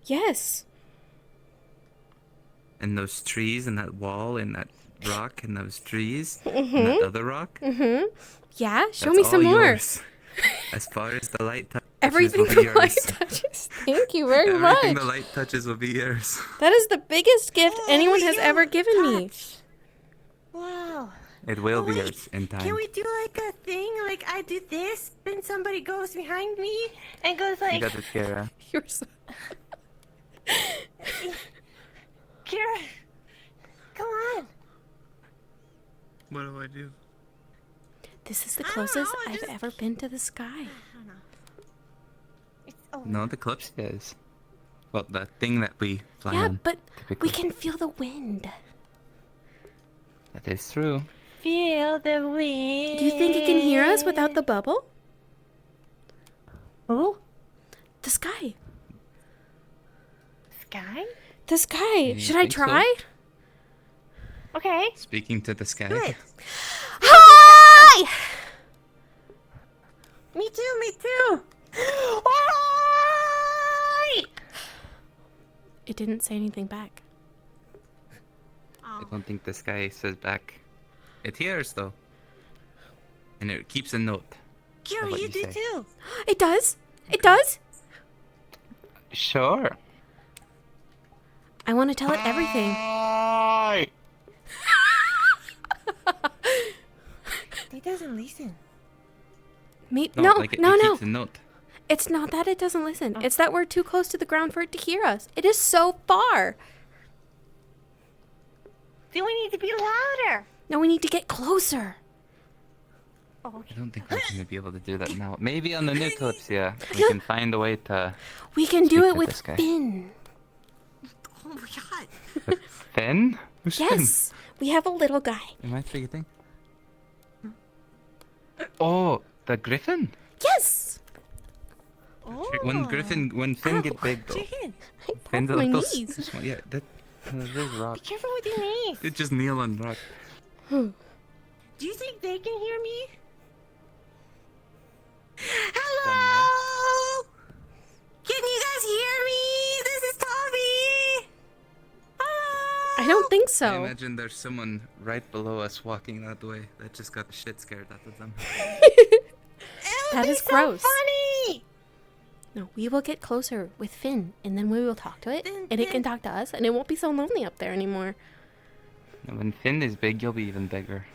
[SPEAKER 1] Yes.
[SPEAKER 8] And those trees and that wall and that rock and those trees and
[SPEAKER 1] Mhm.
[SPEAKER 8] that other rock?
[SPEAKER 1] Mm-hmm. Yeah, show
[SPEAKER 8] That's
[SPEAKER 1] me some
[SPEAKER 8] all
[SPEAKER 1] more.
[SPEAKER 8] yours. As far as the light touches
[SPEAKER 1] Everything
[SPEAKER 8] will be
[SPEAKER 1] the
[SPEAKER 8] yours.
[SPEAKER 1] light touches. Thank you very
[SPEAKER 8] Everything
[SPEAKER 1] much.
[SPEAKER 8] the light touches will be yours.
[SPEAKER 1] That is the biggest gift anyone has ever given me.
[SPEAKER 2] Wow.
[SPEAKER 8] It will be yours in time.
[SPEAKER 2] Can we do like a thing? Like I do this, then somebody goes behind me and goes
[SPEAKER 8] You
[SPEAKER 2] like,
[SPEAKER 8] got this, Kira.
[SPEAKER 1] You're so...
[SPEAKER 2] Kira, come on.
[SPEAKER 6] What do I do?
[SPEAKER 1] This is the closest I've ever been to the sky.
[SPEAKER 8] No, the Kalypsia is. Well, the thing that we fly
[SPEAKER 1] Yeah,
[SPEAKER 8] on.
[SPEAKER 1] but
[SPEAKER 8] typically.
[SPEAKER 1] we can feel the wind.
[SPEAKER 8] That is true.
[SPEAKER 2] Feel the wind.
[SPEAKER 1] Do you think it can hear us without the bubble?
[SPEAKER 2] Who?
[SPEAKER 1] The sky.
[SPEAKER 2] Sky?
[SPEAKER 1] The sky.
[SPEAKER 8] You
[SPEAKER 1] Should I
[SPEAKER 8] think so?
[SPEAKER 1] try?
[SPEAKER 2] Okay.
[SPEAKER 8] Speaking to the sky.
[SPEAKER 2] Do it.
[SPEAKER 1] Hi!
[SPEAKER 2] Me too, me too. Hi!
[SPEAKER 1] It didn't say anything back.
[SPEAKER 8] I don't think the sky says back. It hears though. And it keeps a note. of
[SPEAKER 2] Kira,
[SPEAKER 8] what
[SPEAKER 2] you do
[SPEAKER 8] say.
[SPEAKER 2] too.
[SPEAKER 1] It does. It does.
[SPEAKER 8] Sure.
[SPEAKER 1] I want to tell it everything.
[SPEAKER 2] It doesn't listen.
[SPEAKER 1] No,
[SPEAKER 8] like it
[SPEAKER 1] no.
[SPEAKER 8] keeps a note.
[SPEAKER 1] It's not that it doesn't listen. It's that we're too close to the ground for it to hear us. It is so far.
[SPEAKER 2] Then we need to be louder.
[SPEAKER 1] No, we need to get closer.
[SPEAKER 2] Oh,
[SPEAKER 8] I
[SPEAKER 2] okay.
[SPEAKER 8] don't think we're going to be able to do that now. Maybe on the new Kalypsia, we can find a way to.
[SPEAKER 1] We can do
[SPEAKER 8] speak
[SPEAKER 1] it
[SPEAKER 8] to
[SPEAKER 1] with
[SPEAKER 8] this guy.
[SPEAKER 1] Finn.
[SPEAKER 2] Oh my god.
[SPEAKER 8] With Finn? Who's
[SPEAKER 1] Yes, we have a little guy.
[SPEAKER 8] Finn? Am I forgetting? Oh, the griffin?
[SPEAKER 1] Yes.
[SPEAKER 8] When Finn get big though.
[SPEAKER 2] Chicken.
[SPEAKER 8] Finn's a
[SPEAKER 1] my
[SPEAKER 8] little
[SPEAKER 1] knees.
[SPEAKER 8] small. Yeah, that. There's rock.
[SPEAKER 2] Be careful with your knees.
[SPEAKER 8] It just kneel on rock.
[SPEAKER 2] Do you think they can hear me? Hello? Can you guys hear me? This is Tommy.
[SPEAKER 1] I don't think
[SPEAKER 8] I
[SPEAKER 1] so.
[SPEAKER 8] imagine there's someone right below us walking that way that just got the shit scared out of them.
[SPEAKER 1] That is
[SPEAKER 2] so
[SPEAKER 1] gross.
[SPEAKER 2] funny.
[SPEAKER 1] No, we will get closer with Finn, and then we will talk to it, and it can talk to us, and it won't be so lonely up there anymore.
[SPEAKER 8] And when Finn is big, you'll be even bigger.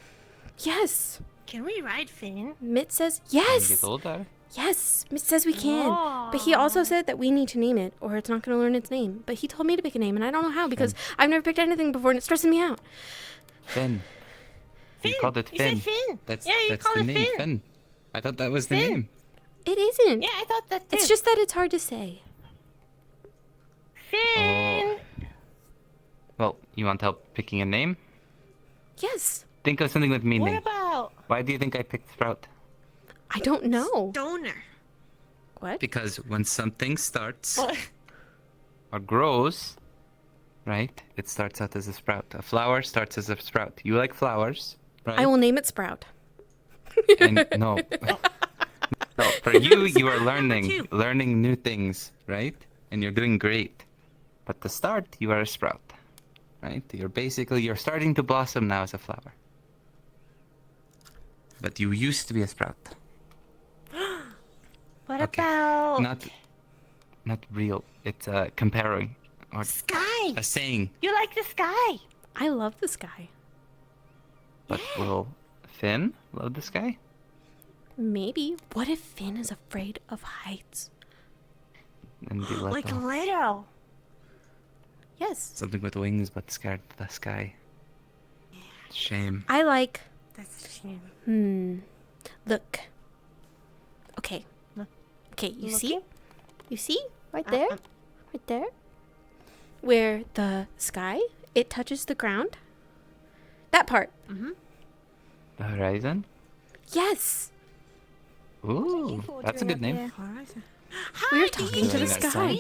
[SPEAKER 1] Yes.
[SPEAKER 2] Can we ride Finn?
[SPEAKER 1] Mitt says
[SPEAKER 8] When you
[SPEAKER 1] yes.
[SPEAKER 8] get older.
[SPEAKER 1] Yes, Mitt says we can. But he also said that we need to name it, or it's not going to learn its name. But he told me to pick a name, and I don't know how, because I've never picked anything before, and it's stressing me out.
[SPEAKER 8] Finn. You called it
[SPEAKER 2] You
[SPEAKER 8] Finn.
[SPEAKER 2] said Finn.
[SPEAKER 8] That's
[SPEAKER 2] Yeah, you
[SPEAKER 8] that's
[SPEAKER 2] called
[SPEAKER 8] the
[SPEAKER 2] it
[SPEAKER 8] name,
[SPEAKER 2] Finn.
[SPEAKER 8] Finn. I thought that was the
[SPEAKER 2] Finn.
[SPEAKER 8] name.
[SPEAKER 1] It isn't.
[SPEAKER 2] Yeah, I thought that too.
[SPEAKER 1] It's just that it's hard to say.
[SPEAKER 2] Finn.
[SPEAKER 8] Well, you want help picking a name?
[SPEAKER 1] Yes.
[SPEAKER 8] Think of something with meaning.
[SPEAKER 2] What about
[SPEAKER 8] Why do you think I picked Sprout?
[SPEAKER 1] I don't know.
[SPEAKER 4] Stoner?
[SPEAKER 1] What?
[SPEAKER 8] Because when something starts or grows, right, it starts out as a sprout. A flower starts as a sprout. You like flowers, right?
[SPEAKER 1] I will name it Sprout.
[SPEAKER 8] And no. No, for you, you are learning new things, right? And you're doing great. But to start, you are a sprout, right? You're starting to blossom now as a flower. But you used to be a sprout.
[SPEAKER 2] what
[SPEAKER 8] Okay.
[SPEAKER 2] about
[SPEAKER 8] Not real. It's comparing. Or
[SPEAKER 2] sky?
[SPEAKER 8] a saying.
[SPEAKER 2] You like the sky?
[SPEAKER 1] I love the sky.
[SPEAKER 8] But will Finn love the sky?
[SPEAKER 1] Maybe. What if Finn is afraid of heights?
[SPEAKER 8] And be let
[SPEAKER 2] Like
[SPEAKER 8] off.
[SPEAKER 2] little.
[SPEAKER 1] Yes.
[SPEAKER 8] Something with wings but scared of the sky. Shame.
[SPEAKER 1] I like...
[SPEAKER 2] That's a shame.
[SPEAKER 1] Look. Okay. Okay, you see?
[SPEAKER 2] Looking?
[SPEAKER 1] You see? Right there? Right there? Where the sky, it touches the ground? That part.
[SPEAKER 2] Mm-hmm.
[SPEAKER 8] The horizon?
[SPEAKER 1] Yes!
[SPEAKER 8] Ooh, that's a good name.
[SPEAKER 1] We were talking to the sky.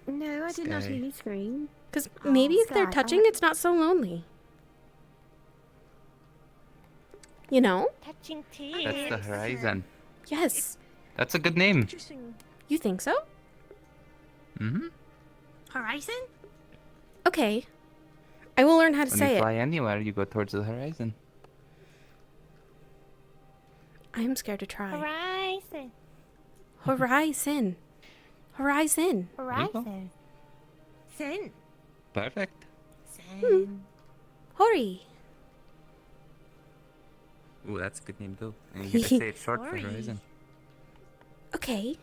[SPEAKER 4] No, I did not
[SPEAKER 8] Sky.
[SPEAKER 4] hear you scream.
[SPEAKER 1] Because maybe if they're
[SPEAKER 4] Sky.
[SPEAKER 1] touching, it's not so lonely. You know?
[SPEAKER 2] Touching teeth.
[SPEAKER 8] That's the horizon.
[SPEAKER 1] Yes.
[SPEAKER 8] That's a good name.
[SPEAKER 4] Interesting.
[SPEAKER 1] You think so?
[SPEAKER 8] Mm-hmm.
[SPEAKER 4] Horizon?
[SPEAKER 1] Okay. I will learn how to
[SPEAKER 8] When
[SPEAKER 1] say
[SPEAKER 8] you
[SPEAKER 1] it.
[SPEAKER 8] fly anywhere, you go towards the horizon.
[SPEAKER 1] I'm scared to try.
[SPEAKER 2] Horizon.
[SPEAKER 1] Horizon. Horizon.
[SPEAKER 2] Horizon. Sin.
[SPEAKER 8] Perfect.
[SPEAKER 2] Sin.
[SPEAKER 1] Hori.
[SPEAKER 8] Ooh, that's a good name too. And you get to say it short for
[SPEAKER 2] Sorry.
[SPEAKER 8] horizon.
[SPEAKER 1] Okay.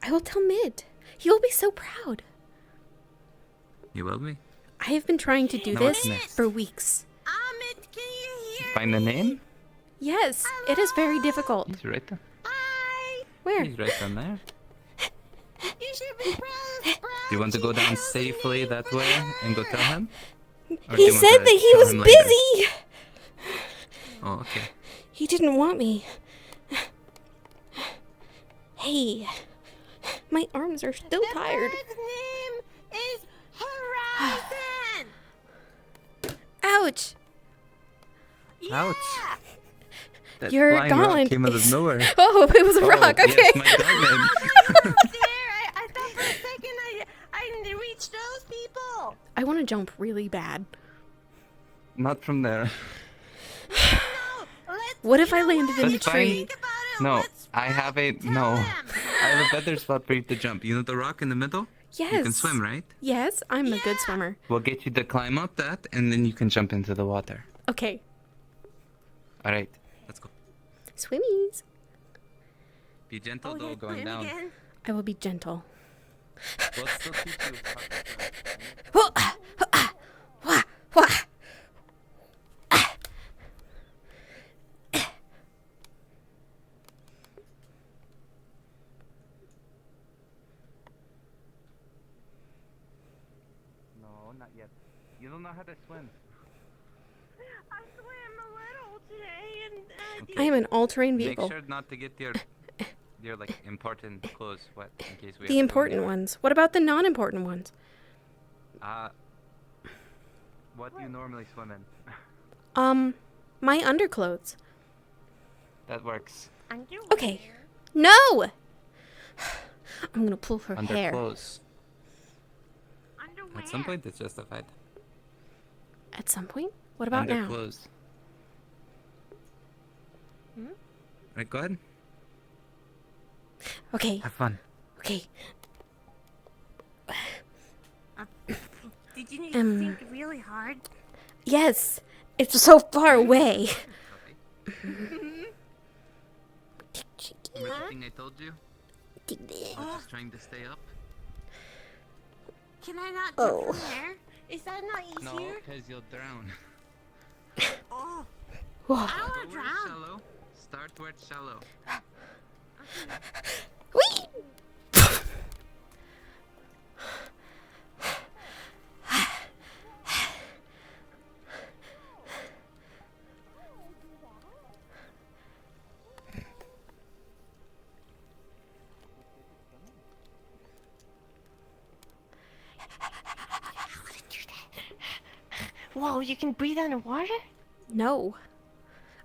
[SPEAKER 1] I will tell Mid. He will be so proud.
[SPEAKER 8] You will be.
[SPEAKER 1] I have been trying to do
[SPEAKER 8] Now
[SPEAKER 1] this
[SPEAKER 8] what's next?
[SPEAKER 1] for weeks.
[SPEAKER 4] Ahmed, can you hear
[SPEAKER 8] Find the name?
[SPEAKER 1] Yes, it is very difficult.
[SPEAKER 8] He's right there.
[SPEAKER 1] Where?
[SPEAKER 8] He's right down there.
[SPEAKER 4] You should be proud.
[SPEAKER 8] Do you want to go down safely that way and go tell him? Or do
[SPEAKER 1] He
[SPEAKER 8] you want
[SPEAKER 1] said
[SPEAKER 8] to
[SPEAKER 1] that he
[SPEAKER 8] tell
[SPEAKER 1] was
[SPEAKER 8] him later?
[SPEAKER 1] busy.
[SPEAKER 8] Oh, okay.
[SPEAKER 1] He didn't want me. Hey, my arms are still tired.
[SPEAKER 4] Bird's name is Horizon.
[SPEAKER 1] Ouch.
[SPEAKER 8] Ouch. That
[SPEAKER 1] Your
[SPEAKER 8] flying rock
[SPEAKER 1] gauntlet
[SPEAKER 8] came out of
[SPEAKER 1] is-
[SPEAKER 8] nowhere.
[SPEAKER 1] Oh, it was a rock.
[SPEAKER 8] Yes,
[SPEAKER 1] Okay.
[SPEAKER 8] my gauntlet.
[SPEAKER 4] I thought for a second I didn't reach those people.
[SPEAKER 1] I want to jump really bad.
[SPEAKER 8] Not from there.
[SPEAKER 1] What if I landed in the
[SPEAKER 8] That's fine.
[SPEAKER 1] tree?
[SPEAKER 8] No, I have a I have a better spot for you to jump. You know the rock in the middle?
[SPEAKER 1] Yes.
[SPEAKER 8] You can swim, right?
[SPEAKER 1] Yes, I'm a good swimmer.
[SPEAKER 8] We'll get you to climb up that, and then you can jump into the water.
[SPEAKER 1] Okay.
[SPEAKER 8] All right, let's go.
[SPEAKER 1] Swimmies.
[SPEAKER 8] Be gentle though, going down.
[SPEAKER 1] I will be gentle.
[SPEAKER 8] We'll still teach you how to swim.
[SPEAKER 1] Whoa, wah, wah.
[SPEAKER 8] No, not yet. You don't know how to swim.
[SPEAKER 2] I swam a little today and
[SPEAKER 1] I am an all-terrain
[SPEAKER 8] Make
[SPEAKER 1] vehicle.
[SPEAKER 8] sure not to get your like important clothes wet in case we. have to
[SPEAKER 1] The
[SPEAKER 8] go
[SPEAKER 1] important
[SPEAKER 8] anywhere.
[SPEAKER 1] ones. What about the non-important ones?
[SPEAKER 8] What do you normally swim in?
[SPEAKER 1] My underclothes.
[SPEAKER 8] That works.
[SPEAKER 1] Okay. No! I'm gonna pull her
[SPEAKER 8] Under
[SPEAKER 1] hair.
[SPEAKER 8] clothes. At some point, it's justified.
[SPEAKER 1] At some point? What about
[SPEAKER 8] Under
[SPEAKER 1] now?
[SPEAKER 8] clothes. Right, go ahead.
[SPEAKER 1] Okay.
[SPEAKER 8] Have fun.
[SPEAKER 1] Okay.
[SPEAKER 4] Did you need to think really hard?
[SPEAKER 1] Yes. It's so far away.
[SPEAKER 8] Remember the thing I told you? We're just trying to stay up.
[SPEAKER 4] Can I not
[SPEAKER 1] Oh.
[SPEAKER 4] jump from there? Is that not
[SPEAKER 8] No,
[SPEAKER 4] easier?
[SPEAKER 8] because you'll drown.
[SPEAKER 4] Oh.
[SPEAKER 1] Whoa.
[SPEAKER 4] I don't
[SPEAKER 8] Go
[SPEAKER 4] want
[SPEAKER 8] where
[SPEAKER 4] to
[SPEAKER 8] it's
[SPEAKER 4] drown.
[SPEAKER 8] shallow. Start where it's shallow.
[SPEAKER 1] Whee!
[SPEAKER 2] Whoa, you can breathe underwater?
[SPEAKER 1] No.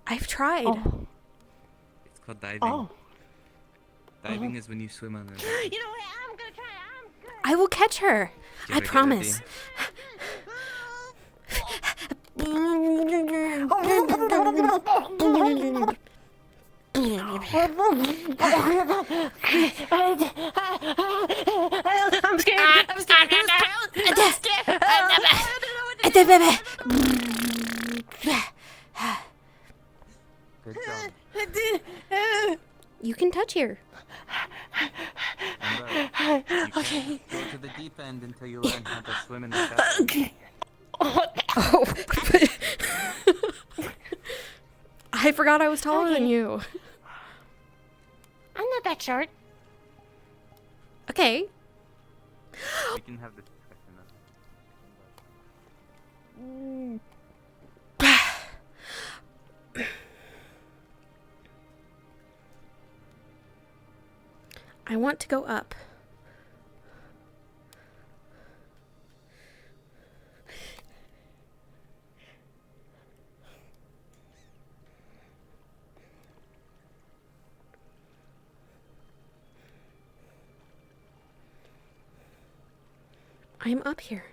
[SPEAKER 1] I've tried.
[SPEAKER 2] Oh.
[SPEAKER 8] It's called diving.
[SPEAKER 2] Oh.
[SPEAKER 8] Diving is when you swim on the.
[SPEAKER 2] You know what? I'm gonna try. I'm good.
[SPEAKER 1] I will catch her. I
[SPEAKER 8] Get
[SPEAKER 1] promise.
[SPEAKER 2] I'm scared. I'm scared.
[SPEAKER 8] Good job.
[SPEAKER 1] You can touch here.
[SPEAKER 8] Remember, you can't go to the deep end until you learn how to swim in the shallow.
[SPEAKER 2] Okay.
[SPEAKER 1] Oh. I forgot I was taller than you.
[SPEAKER 2] I'm not that short.
[SPEAKER 1] Okay.
[SPEAKER 8] We can have this discussion now.
[SPEAKER 1] I want to go up. I'm up here.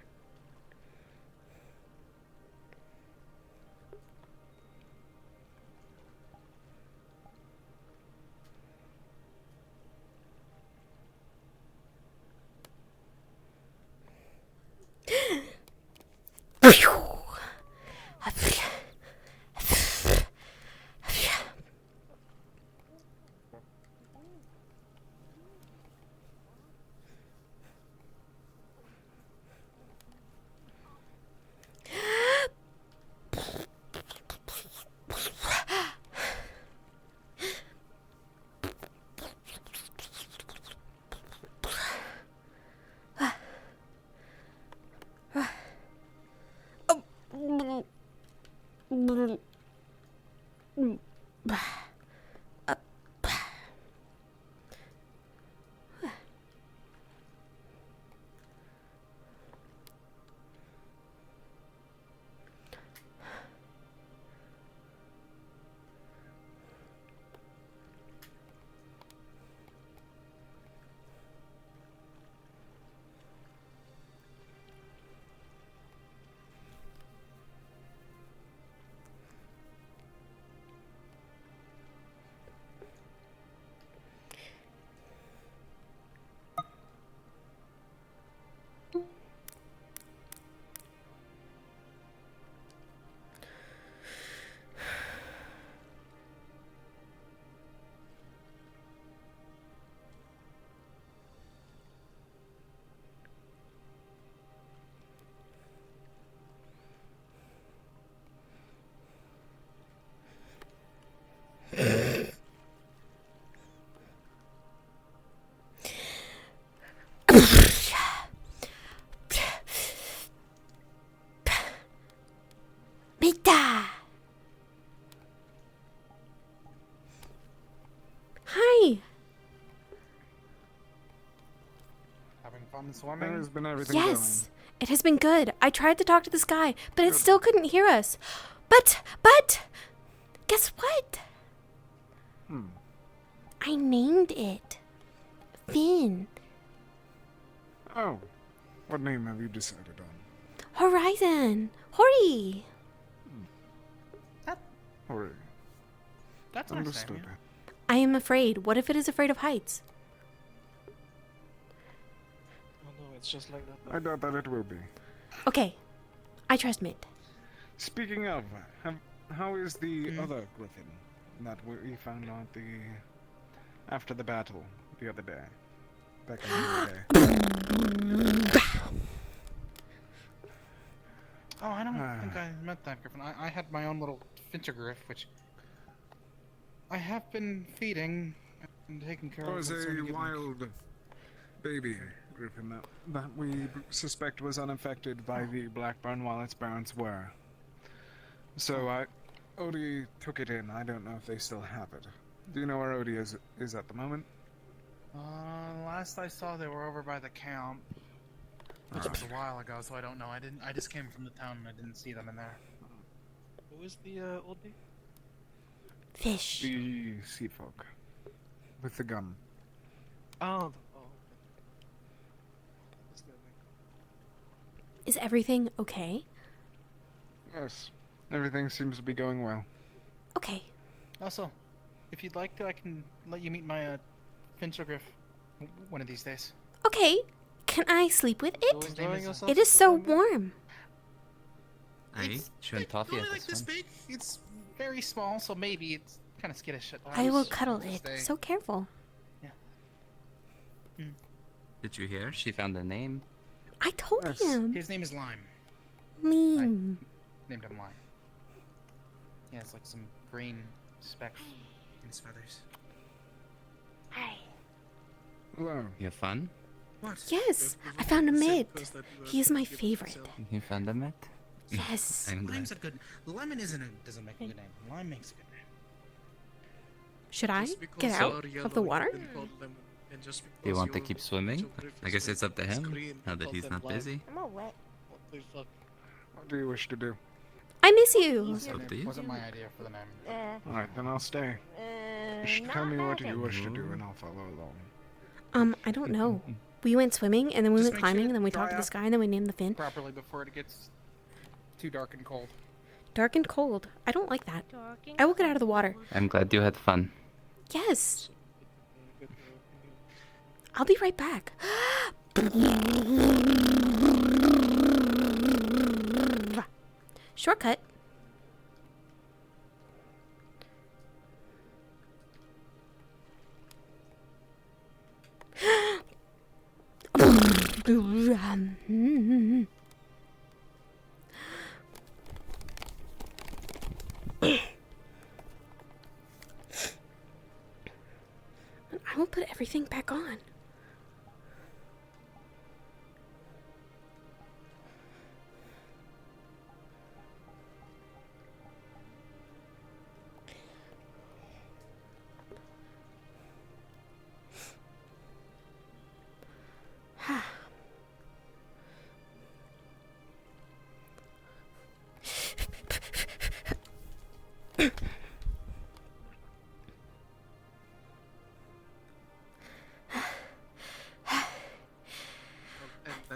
[SPEAKER 1] Mita! Hi!
[SPEAKER 3] Having fun swimming? How has been everything
[SPEAKER 1] Yes! It has been good. I tried to talk to this guy, but it still couldn't hear us. But, guess what? I named it. Finn.
[SPEAKER 3] Oh. What name have you decided on?
[SPEAKER 1] Horizon. Hori.
[SPEAKER 3] Hori.
[SPEAKER 12] That's
[SPEAKER 3] understood.
[SPEAKER 1] I am afraid. What if it is afraid of heights?
[SPEAKER 6] Oh no, it's just like that.
[SPEAKER 3] I doubt that it will be.
[SPEAKER 1] Okay. I trust Mint.
[SPEAKER 3] Speaking of, how is the other griffin that we found out after the battle the other day? Back in the other day.
[SPEAKER 12] Oh, I don't think I met that griffin. I had my own little fintergriff, which I have been feeding and taking care of.
[SPEAKER 3] There was a wild baby griffin that we suspect was unaffected by the Blackburn while its parents were. So Odie took it in. I don't know if they still have it. Do you know where Odie is at the moment?
[SPEAKER 12] Last I saw, they were over by the camp. This was a while ago, so I don't know. I just came from the town and I didn't see them in there.
[SPEAKER 6] Who is the oldie?
[SPEAKER 1] Fish.
[SPEAKER 3] The sea folk. With the gun.
[SPEAKER 6] Oh.
[SPEAKER 1] Is everything okay?
[SPEAKER 3] Yes. Everything seems to be going well.
[SPEAKER 1] Okay.
[SPEAKER 12] Also, if you'd like to, I can let you meet my Finchogriff one of these days.
[SPEAKER 1] Okay. Can I sleep with it?
[SPEAKER 12] Enjoying yourself
[SPEAKER 1] It is so warm.
[SPEAKER 8] I shouldn't toffee
[SPEAKER 12] Only
[SPEAKER 8] at
[SPEAKER 12] like
[SPEAKER 8] this
[SPEAKER 12] this
[SPEAKER 8] one.
[SPEAKER 12] big. It's very small, so maybe it's kind of skittish at times.
[SPEAKER 1] I will cuddle
[SPEAKER 12] Just
[SPEAKER 1] it.
[SPEAKER 12] stay.
[SPEAKER 1] So careful.
[SPEAKER 8] Did you hear? She found a name.
[SPEAKER 1] I told him.
[SPEAKER 12] His name is Lime.
[SPEAKER 1] Lime.
[SPEAKER 12] Named him Lime. He has like some green specks in his feathers.
[SPEAKER 2] Hi.
[SPEAKER 3] Hello.
[SPEAKER 8] You have fun?
[SPEAKER 12] What?
[SPEAKER 1] Yes, I found a mid. He is my favorite.
[SPEAKER 8] You found a met?
[SPEAKER 1] Yes.
[SPEAKER 8] I'm glad.
[SPEAKER 12] Lime's a good. Lemon doesn't make a good name. Lime makes a good name.
[SPEAKER 1] Should I
[SPEAKER 6] Just because
[SPEAKER 1] get
[SPEAKER 6] you
[SPEAKER 1] out
[SPEAKER 6] are yellow,
[SPEAKER 1] of the
[SPEAKER 6] you
[SPEAKER 1] water?
[SPEAKER 6] can call them, and just
[SPEAKER 8] Do you
[SPEAKER 6] because
[SPEAKER 8] want to
[SPEAKER 6] your
[SPEAKER 8] keep swimming?
[SPEAKER 6] Finchogriff
[SPEAKER 8] I
[SPEAKER 6] is
[SPEAKER 8] guess it's up to him,
[SPEAKER 6] green,
[SPEAKER 8] now that
[SPEAKER 6] call
[SPEAKER 8] he's
[SPEAKER 6] them
[SPEAKER 8] not
[SPEAKER 6] lime.
[SPEAKER 8] busy.
[SPEAKER 2] I'm all wet.
[SPEAKER 6] What the fuck?
[SPEAKER 3] What do you wish to do?
[SPEAKER 1] I miss you.
[SPEAKER 8] It's up to you.
[SPEAKER 12] Wasn't my idea for the name.
[SPEAKER 3] Alright, then I'll stay. Just tell me what you wish to do and I'll follow along.
[SPEAKER 1] I don't know. We went swimming and then we
[SPEAKER 12] Just
[SPEAKER 1] went
[SPEAKER 12] make
[SPEAKER 1] climbing
[SPEAKER 12] sure
[SPEAKER 1] and then we
[SPEAKER 12] to
[SPEAKER 1] talked to
[SPEAKER 12] dry
[SPEAKER 1] this
[SPEAKER 12] up
[SPEAKER 1] guy and then we named the fin.
[SPEAKER 12] Properly before it gets too dark and cold.
[SPEAKER 1] Dark and cold. I don't like that. I will get out of the water.
[SPEAKER 8] I'm glad you had fun.
[SPEAKER 1] Yes. I'll be right back. Shortcut. I will put everything back on.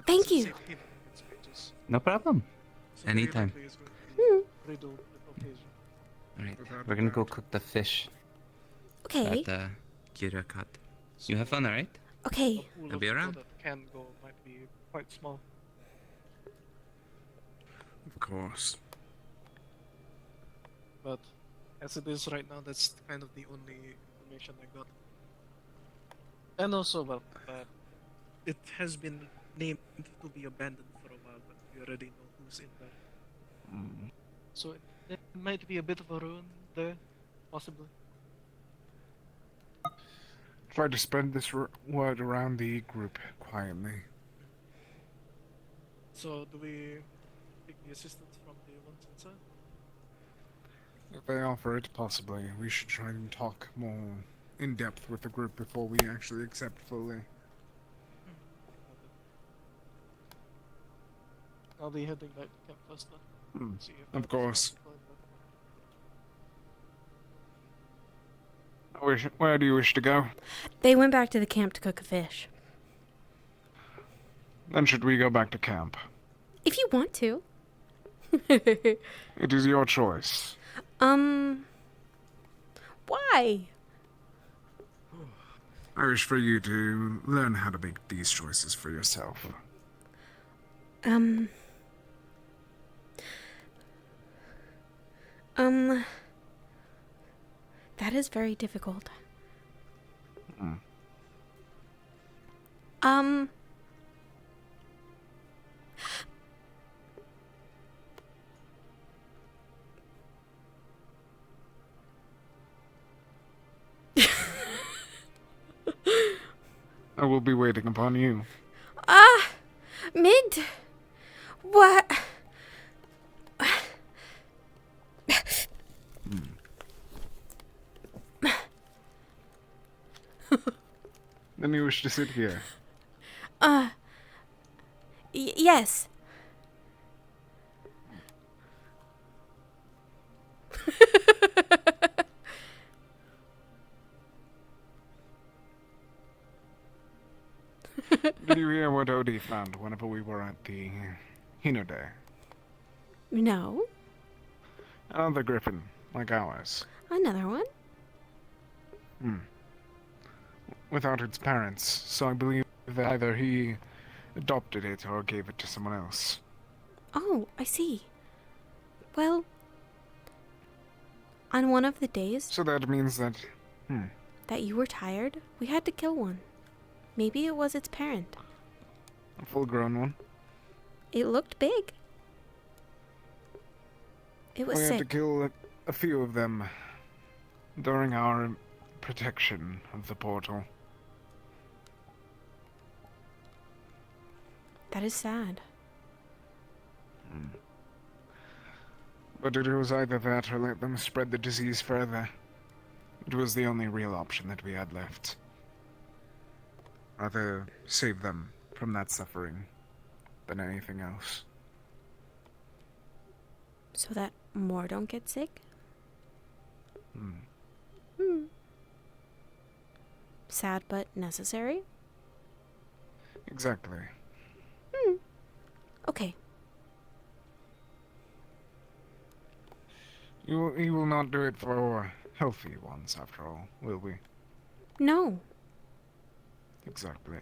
[SPEAKER 1] Thank you.
[SPEAKER 8] No problem. Anytime.
[SPEAKER 6] Riddle occasion.
[SPEAKER 8] Alright, we're gonna go cook the fish.
[SPEAKER 1] Okay.
[SPEAKER 8] That Kira caught. You have fun, alright?
[SPEAKER 1] Okay.
[SPEAKER 8] I'll be around.
[SPEAKER 6] That can go might be quite small.
[SPEAKER 3] Of course.
[SPEAKER 6] But as it is right now, that's kind of the only information I got. And also, well, it has been named to be abandoned for a while, but we already know who's in there. So it might be a bit of a ruin there, possibly.
[SPEAKER 3] Try to spread this word around the group quietly.
[SPEAKER 6] So do we take the assistance from the ones inside?
[SPEAKER 3] If they offer it, possibly. We should try and talk more in depth with the group before we actually accept fully.
[SPEAKER 6] I'll be heading back to camp first then. See if
[SPEAKER 3] Of
[SPEAKER 6] I
[SPEAKER 3] course.
[SPEAKER 6] can find that.
[SPEAKER 3] Where do you wish to go?
[SPEAKER 1] They went back to the camp to cook a fish.
[SPEAKER 3] Then should we go back to camp?
[SPEAKER 1] If you want to.
[SPEAKER 3] It is your choice.
[SPEAKER 1] Why?
[SPEAKER 3] I wish for you to learn how to make these choices for yourself.
[SPEAKER 1] That is very difficult.
[SPEAKER 3] I will be waiting upon you.
[SPEAKER 1] Mid. What?
[SPEAKER 3] Then you wish to sit here.
[SPEAKER 1] Yes.
[SPEAKER 3] Did you hear what Odie found whenever we were at the Hino Day?
[SPEAKER 1] No.
[SPEAKER 3] Another griffin, like ours.
[SPEAKER 1] Another one?
[SPEAKER 3] Without its parents, so I believe that either he adopted it or gave it to someone else.
[SPEAKER 1] Oh, I see. Well, on one of the days
[SPEAKER 3] So that means that...
[SPEAKER 1] that you were tired, we had to kill one. Maybe it was its parent.
[SPEAKER 3] A full-grown one?
[SPEAKER 1] It looked big. It was
[SPEAKER 3] We had to
[SPEAKER 1] sick.
[SPEAKER 3] kill a few of them during our protection of the portal.
[SPEAKER 1] That is sad.
[SPEAKER 3] But it was either that or let them spread the disease further. It was the only real option that we had left. Rather save them from that suffering than anything else.
[SPEAKER 1] So that more don't get sick? Sad but necessary?
[SPEAKER 3] Exactly.
[SPEAKER 1] Okay.
[SPEAKER 3] You will not do it for healthy ones, after all, will we?
[SPEAKER 1] No.
[SPEAKER 3] Exactly.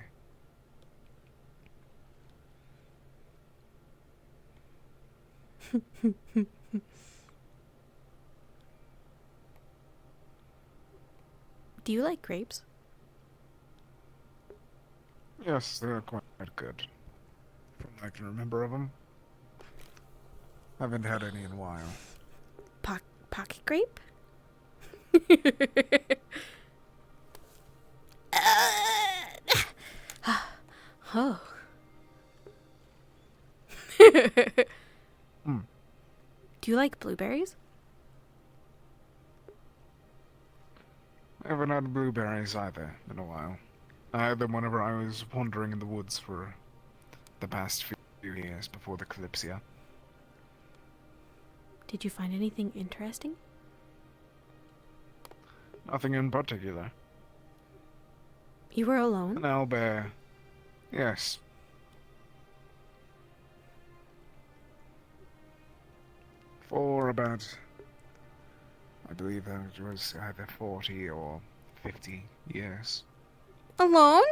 [SPEAKER 1] Do you like grapes?
[SPEAKER 3] Yes, they're quite good. From what I can remember of them. Haven't had any in a while.
[SPEAKER 1] Pocket grape? Oh. Do you like blueberries?
[SPEAKER 3] I haven't had blueberries either in a while. I had them whenever I was wandering in the woods for the past few years before the Kalypsia.
[SPEAKER 1] Did you find anything interesting?
[SPEAKER 3] Nothing in particular.
[SPEAKER 1] You were alone?
[SPEAKER 3] An owlbear. Yes. For about... I believe that it was either 40 or 50 years.
[SPEAKER 1] Alone?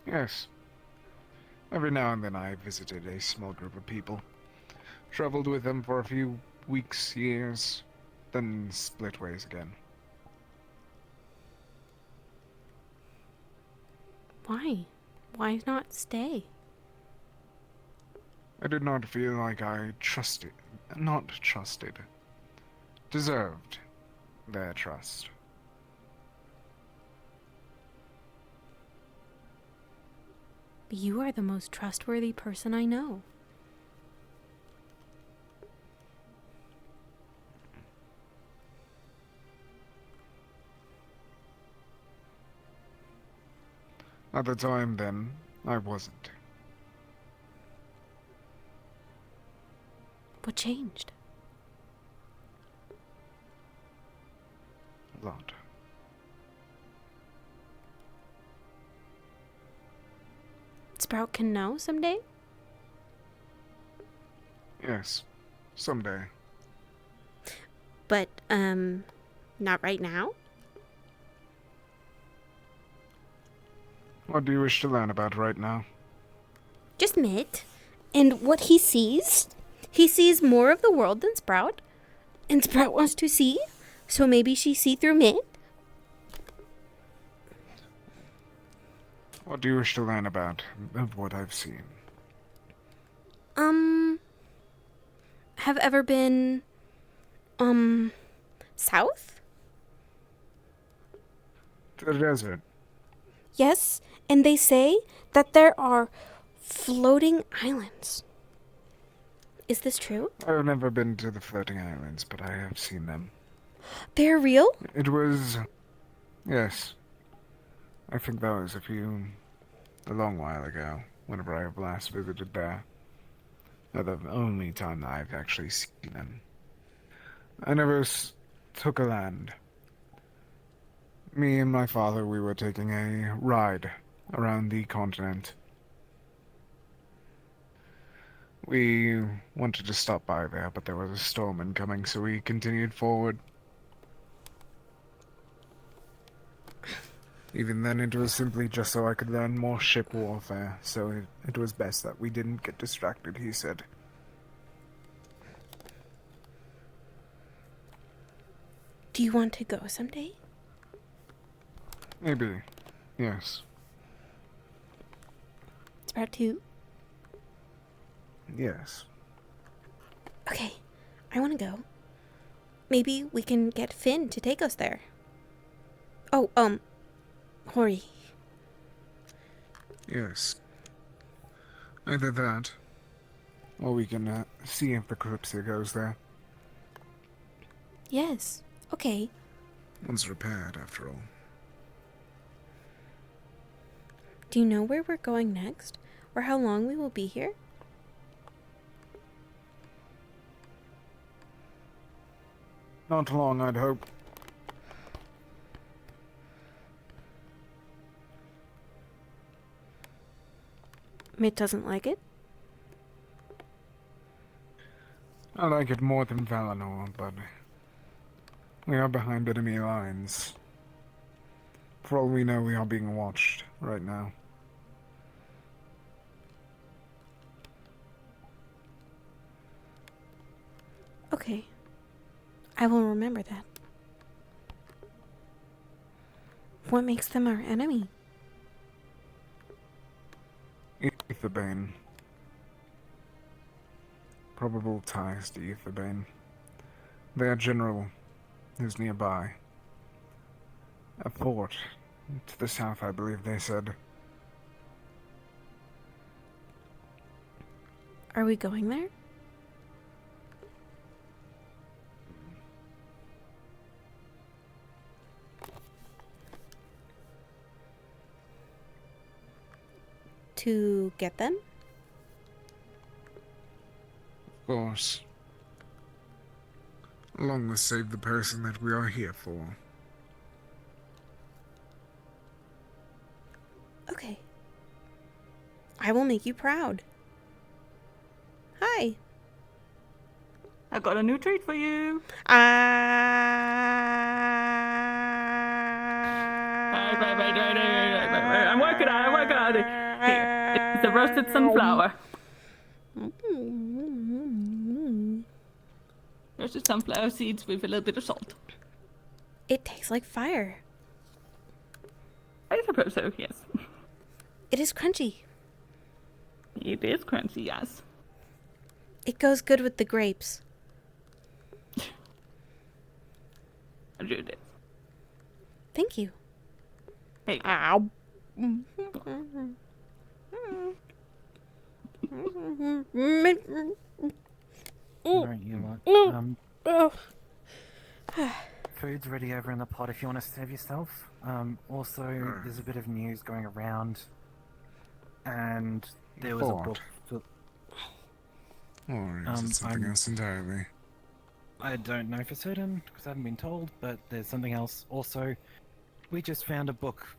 [SPEAKER 3] Yes. Every now and then I visited a small group of people. Traveled with them for a few weeks, years, then split ways again.
[SPEAKER 1] Why? Why not stay?
[SPEAKER 3] I did not feel like I deserved their trust.
[SPEAKER 1] You are the most trustworthy person I know.
[SPEAKER 3] At the time, then, I wasn't.
[SPEAKER 1] What changed?
[SPEAKER 3] A lot.
[SPEAKER 1] Sprout can know someday?
[SPEAKER 3] Yes, someday.
[SPEAKER 1] But, not right now?
[SPEAKER 3] What do you wish to learn about right now?
[SPEAKER 1] Just Mitt. And what he sees? He sees more of the world than Sprout. And Sprout wants to see, so maybe she see through Mitt.
[SPEAKER 3] What do you wish to learn about of what I've seen?
[SPEAKER 1] Have ever been, south?
[SPEAKER 3] To the desert.
[SPEAKER 1] Yes, and they say that there are floating islands. Is this true?
[SPEAKER 3] I've never been to the floating islands, but I have seen them.
[SPEAKER 1] They're real?
[SPEAKER 3] It was... Yes. I think that was a long while ago. whenever I have last visited there. The only time that I've actually seen them. I never took a land. Me and my father, we were taking a ride around the continent. We wanted to stop by there, but there was a storm incoming, so we continued forward. Even then, it was simply just so I could learn more ship warfare, so it was best that we didn't get distracted, he said.
[SPEAKER 1] Do you want to go someday?
[SPEAKER 3] Maybe. Yes.
[SPEAKER 1] Sprout 2?
[SPEAKER 3] Yes.
[SPEAKER 1] Okay, I want to go. Maybe we can get Finn to take us there. Oh, Hori.
[SPEAKER 3] Yes. Either that, or we can see if the Kalypsia goes there.
[SPEAKER 1] Yes, okay.
[SPEAKER 3] Once repaired, after all.
[SPEAKER 1] Do you know where we're going next? Or how long we will be here?
[SPEAKER 3] Not long, I'd hope.
[SPEAKER 1] Mitt doesn't like it?
[SPEAKER 3] I like it more than Valinor, but we are behind enemy lines. For all we know, we are being watched right now.
[SPEAKER 1] Okay. I will remember that. What makes them our enemy?
[SPEAKER 3] Aetherbane. Probable ties to Aetherbane. Their general is nearby. A fort to the south, I believe they said.
[SPEAKER 1] Are we going there? To get them?
[SPEAKER 3] Of course. Along with save the person that we are here for.
[SPEAKER 1] Okay. I will make you proud. Hi.
[SPEAKER 16] I've got a new treat for you. I'm working on it. Here, it's a roasted sunflower. Roasted sunflower seeds with a little bit of salt.
[SPEAKER 1] It tastes like fire.
[SPEAKER 16] I suppose so, yes.
[SPEAKER 1] It is crunchy.
[SPEAKER 16] It is crunchy, yes.
[SPEAKER 1] It goes good with the grapes.
[SPEAKER 16] I do this.
[SPEAKER 1] Thank you.
[SPEAKER 16] Hey.
[SPEAKER 1] Ow.
[SPEAKER 17] Alright, you lot. Food's ready over in the pot if you want to serve yourself. Also, there's a bit of news going around, and there was a book.
[SPEAKER 3] Or is it something else entirely?
[SPEAKER 17] I don't know for certain, because I haven't been told, but there's something else. Also, we just found a book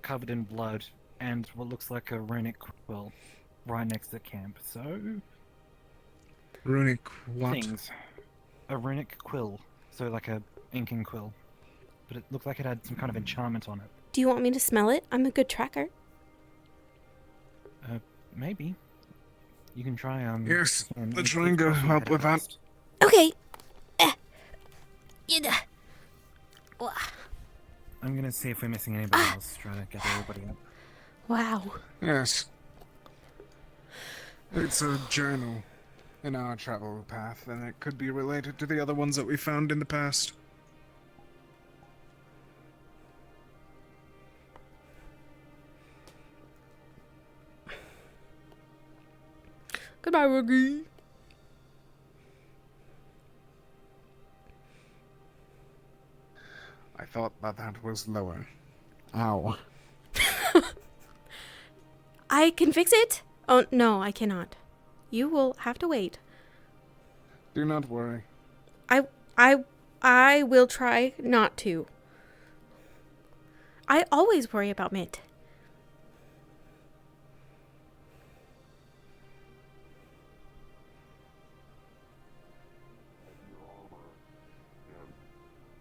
[SPEAKER 17] covered in blood and what looks like a runic quill right next to the camp, so...
[SPEAKER 3] Runic what?
[SPEAKER 17] Things. A runic quill, so like a inking quill. But it looked like it had some kind of enchantment on it.
[SPEAKER 1] Do you want me to smell it? I'm a good tracker.
[SPEAKER 17] Maybe. You can try,
[SPEAKER 3] Yes, let's try and go help with that.
[SPEAKER 1] Okay.
[SPEAKER 17] I'm gonna see if we're missing anybody else, try to get everybody up.
[SPEAKER 1] Wow.
[SPEAKER 3] Yes. It's a journal in our travel path, and it could be related to the other ones that we found in the past.
[SPEAKER 1] Goodbye, Rookie.
[SPEAKER 3] I thought that was lower. Ow.
[SPEAKER 1] I can fix it. Oh, no, I cannot. You will have to wait.
[SPEAKER 3] Do not worry.
[SPEAKER 1] I will try not to. I always worry about Mitt.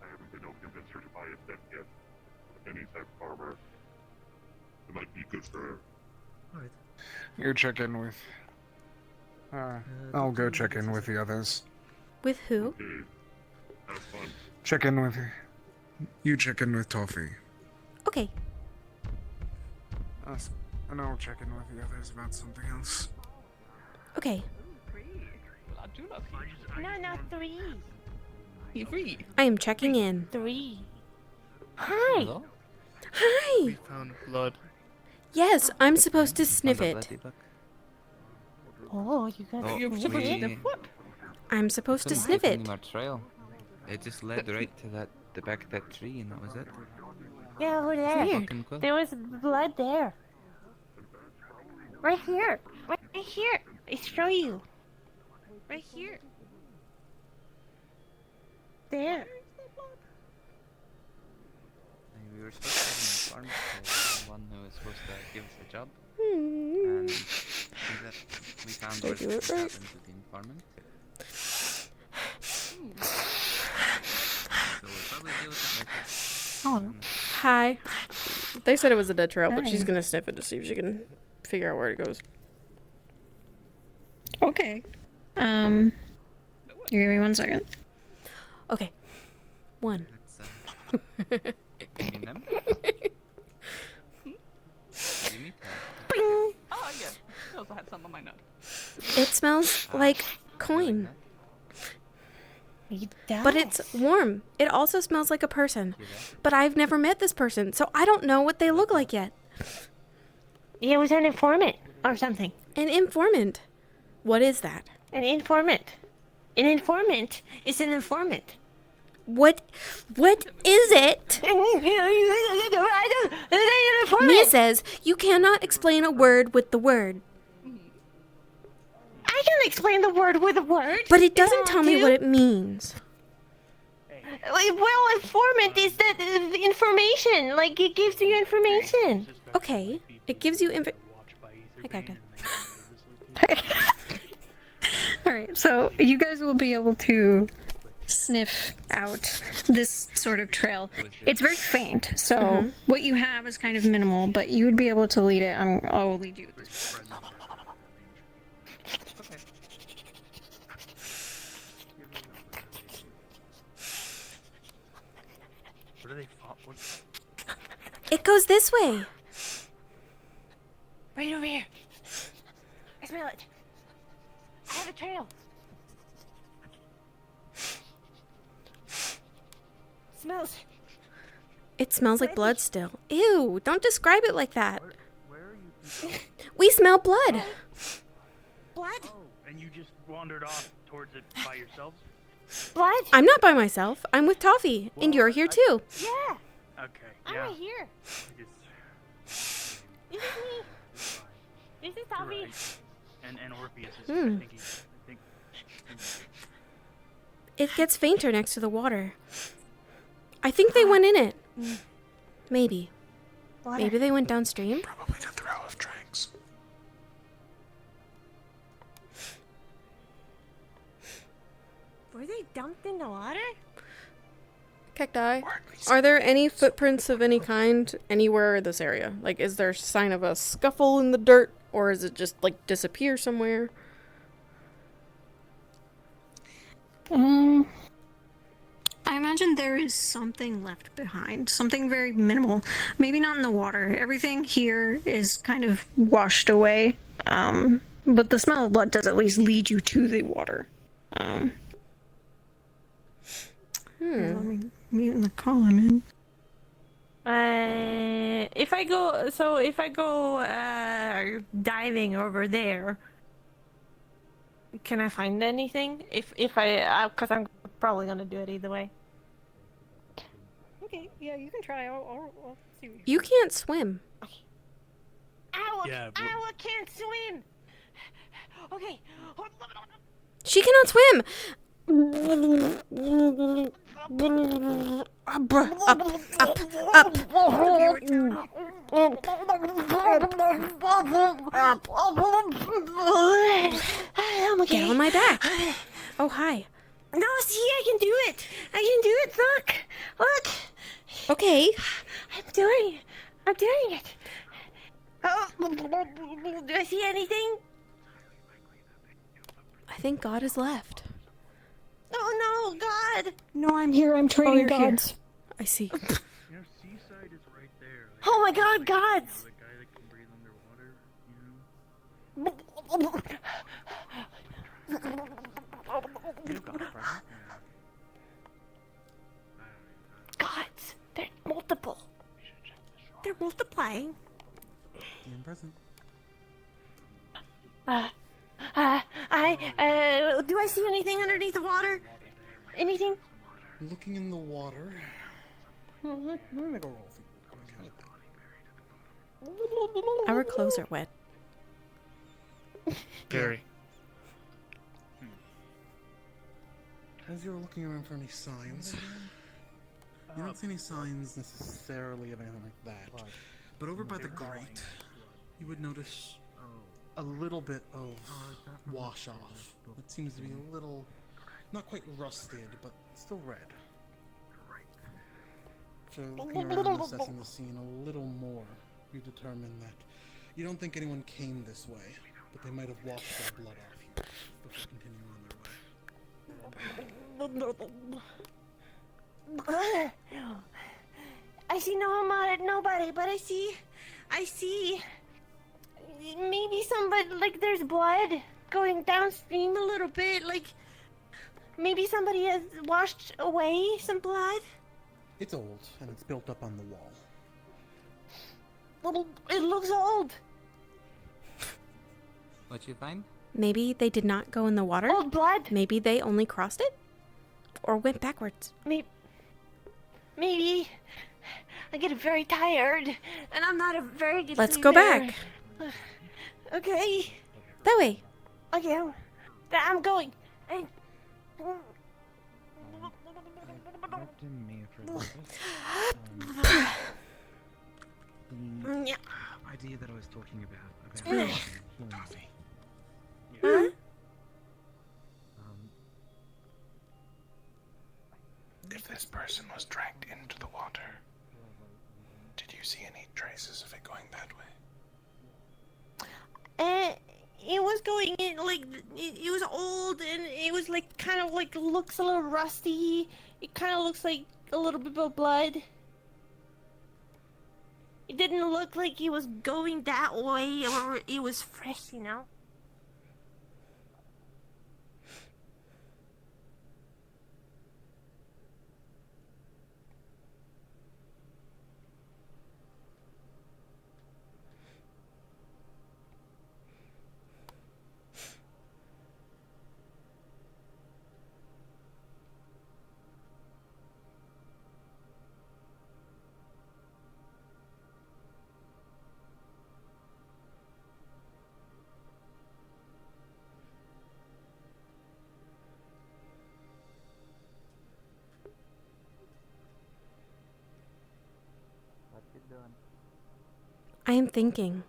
[SPEAKER 14] I haven't been able to convince her to buy a set yet. Any type of armor. It might be good for her.
[SPEAKER 10] Alright.
[SPEAKER 3] You check in with... I'll go check in with the others.
[SPEAKER 1] With who?
[SPEAKER 14] Okay. Have fun.
[SPEAKER 3] Check in with... You check in with Toffee.
[SPEAKER 1] Okay.
[SPEAKER 3] And I'll check in with the others about something else.
[SPEAKER 1] Okay.
[SPEAKER 2] No, 3.
[SPEAKER 16] You're free.
[SPEAKER 1] I am checking in.
[SPEAKER 2] 3. Hi.
[SPEAKER 8] Hello?
[SPEAKER 1] Hi.
[SPEAKER 6] We found blood.
[SPEAKER 1] Yes, I'm supposed to sniff
[SPEAKER 8] Found a
[SPEAKER 1] it.
[SPEAKER 8] bloody buck.
[SPEAKER 2] Oh, you got
[SPEAKER 8] Oh,
[SPEAKER 2] you're
[SPEAKER 8] we-
[SPEAKER 2] supposed to sniff what?
[SPEAKER 1] I'm supposed to
[SPEAKER 8] Couldn't
[SPEAKER 1] sniff
[SPEAKER 8] find any
[SPEAKER 1] it.
[SPEAKER 8] more trail. It just led right to the back of that tree, and that was it.
[SPEAKER 2] Yeah, over there.
[SPEAKER 1] Weird.
[SPEAKER 8] Fucking cool.
[SPEAKER 2] There was blood there. Right here. Right here. I show you. Right here. There.
[SPEAKER 8] We were supposed to have an informant, the one who was supposed to give us a job. And that we found
[SPEAKER 1] Did I
[SPEAKER 8] what
[SPEAKER 1] do it right?
[SPEAKER 8] happened to the informant. So we'll probably deal with it later.
[SPEAKER 1] Oh. Hi. They said it was a dead trail, but she's
[SPEAKER 5] Hi.
[SPEAKER 1] gonna sniff it to see if she can figure out where it goes.
[SPEAKER 5] Okay. You give me 1 second.
[SPEAKER 1] Okay. 1.
[SPEAKER 8] Can you name? You need
[SPEAKER 16] Bing! Oh, yeah. I also had some on my note.
[SPEAKER 1] It smells like coin.
[SPEAKER 2] It
[SPEAKER 1] But
[SPEAKER 2] does.
[SPEAKER 1] it's warm. It also smells like a person. But I've never met this person, so I don't know what they look like yet.
[SPEAKER 2] It was an informant or something.
[SPEAKER 1] An informant. What is that?
[SPEAKER 2] An informant. An informant is an informant.
[SPEAKER 1] What is it? Mia says you cannot explain a word with the word.
[SPEAKER 2] I can explain the word with a word.
[SPEAKER 1] But it doesn't tell me what it means.
[SPEAKER 2] Well, informant is the information. Like, it gives you information.
[SPEAKER 1] Okay. It gives you Hi, Cacta.
[SPEAKER 5] Alright, so you guys will be able to sniff out this sort of trail. It's very faint, so what you have is kind of minimal, but you would be able to lead it. I will lead you.
[SPEAKER 15] What are they?
[SPEAKER 1] It goes this way.
[SPEAKER 2] Right over here. I smell it. I have a trail. Smells.
[SPEAKER 1] It smells like blood still. Ew, don't describe it like that. We smell blood.
[SPEAKER 2] Blood?
[SPEAKER 15] Oh, and you just wandered off towards it by yourselves?
[SPEAKER 2] Blood?
[SPEAKER 1] I'm not by myself. I'm with Toffee, and you're here too.
[SPEAKER 2] Yeah.
[SPEAKER 15] Okay,
[SPEAKER 2] I'm
[SPEAKER 15] yeah.
[SPEAKER 2] right here. This is me. This is Toffee.
[SPEAKER 15] Right. And Orpheus is,
[SPEAKER 1] Hmm.
[SPEAKER 15] I think he's, I think...
[SPEAKER 1] It gets fainter next to the water. I think they went in it. Maybe.
[SPEAKER 2] Water.
[SPEAKER 1] Maybe they went downstream.
[SPEAKER 3] Probably the throw of drinks.
[SPEAKER 2] Were they dumped in the water?
[SPEAKER 1] Cacti. Are there any footprints of any kind anywhere in this area? Like, is there a sign of a scuffle in the dirt? Or is it just, like, disappear somewhere?
[SPEAKER 5] I imagine there is something left behind. Something very minimal. Maybe not in the water. Everything here is kind of washed away. But the smell of blood does at least lead you to the water. Here, let me mute in the call I'm in.
[SPEAKER 2] If I go diving over there, can I find anything? Because I'm probably gonna do it either way.
[SPEAKER 5] Okay, yeah, you can try. I'll see.
[SPEAKER 1] You can't swim.
[SPEAKER 2] I Owl can't swim. Okay.
[SPEAKER 1] She cannot swim. Up, up, up. Get on my back. Oh, hi.
[SPEAKER 2] No, see, I can do it. I can do it. Look.
[SPEAKER 1] Okay.
[SPEAKER 2] I'm doing it. Oh, do I see anything?
[SPEAKER 1] I think God has left.
[SPEAKER 2] Oh no, God!
[SPEAKER 18] No, I'm here. I'm trading
[SPEAKER 1] you're here.
[SPEAKER 18] gods.
[SPEAKER 1] I see.
[SPEAKER 15] Seaside is right there.
[SPEAKER 2] Oh my God, gods!
[SPEAKER 15] The guy that can breathe underwater,
[SPEAKER 2] Gods! They're multiple. They're multiplying.
[SPEAKER 19] In present.
[SPEAKER 2] Do I see anything underneath the water? Anything?
[SPEAKER 19] Looking in the water. Let me make a roll for you.
[SPEAKER 1] Our clothes are wet.
[SPEAKER 15] Very.
[SPEAKER 19] As you're looking around for any signs, you don't see any signs necessarily of anything like that. But over by the grate, you would notice a little bit of wash off. It seems to be a little, not quite rusted, but still red. So looking around and assessing the scene a little more, you determine that you don't think anyone came this way, but they might have washed their blood off you before continuing on their way.
[SPEAKER 2] I see nobody, but I see maybe somebody, like there's blood going downstream a little bit, like maybe somebody has washed away some blood.
[SPEAKER 19] It's old, and it's built up on the wall.
[SPEAKER 2] Well, it looks old.
[SPEAKER 8] What you find?
[SPEAKER 1] Maybe they did not go in the water.
[SPEAKER 2] Old blood.
[SPEAKER 1] Maybe they only crossed it, or went backwards.
[SPEAKER 2] Maybe I get very tired, and I'm not a very good
[SPEAKER 1] Let's go
[SPEAKER 2] sleeper.
[SPEAKER 1] back.
[SPEAKER 2] Okay.
[SPEAKER 1] That way.
[SPEAKER 2] Okay, I'm going. Hey.
[SPEAKER 20] The idea that I was talking about
[SPEAKER 2] Coffee.
[SPEAKER 1] Huh?
[SPEAKER 21] If this person was dragged into the water, did you see any traces of it going that way?
[SPEAKER 2] It was going in, like, it was old, and it was, like, kind of, like, looks a little rusty. It kind of looks like a little bit of blood. It didn't look like it was going that way, or it was fresh, you know?
[SPEAKER 1] I am thinking.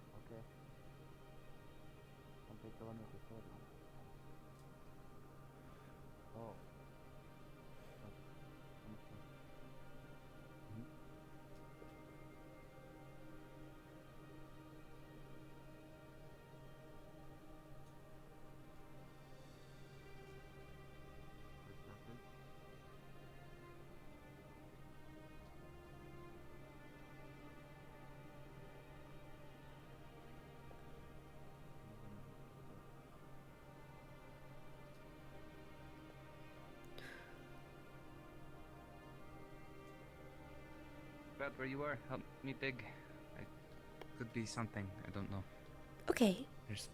[SPEAKER 8] About where you are, help me dig. Could be something, I don't know.
[SPEAKER 1] Okay.
[SPEAKER 8] There's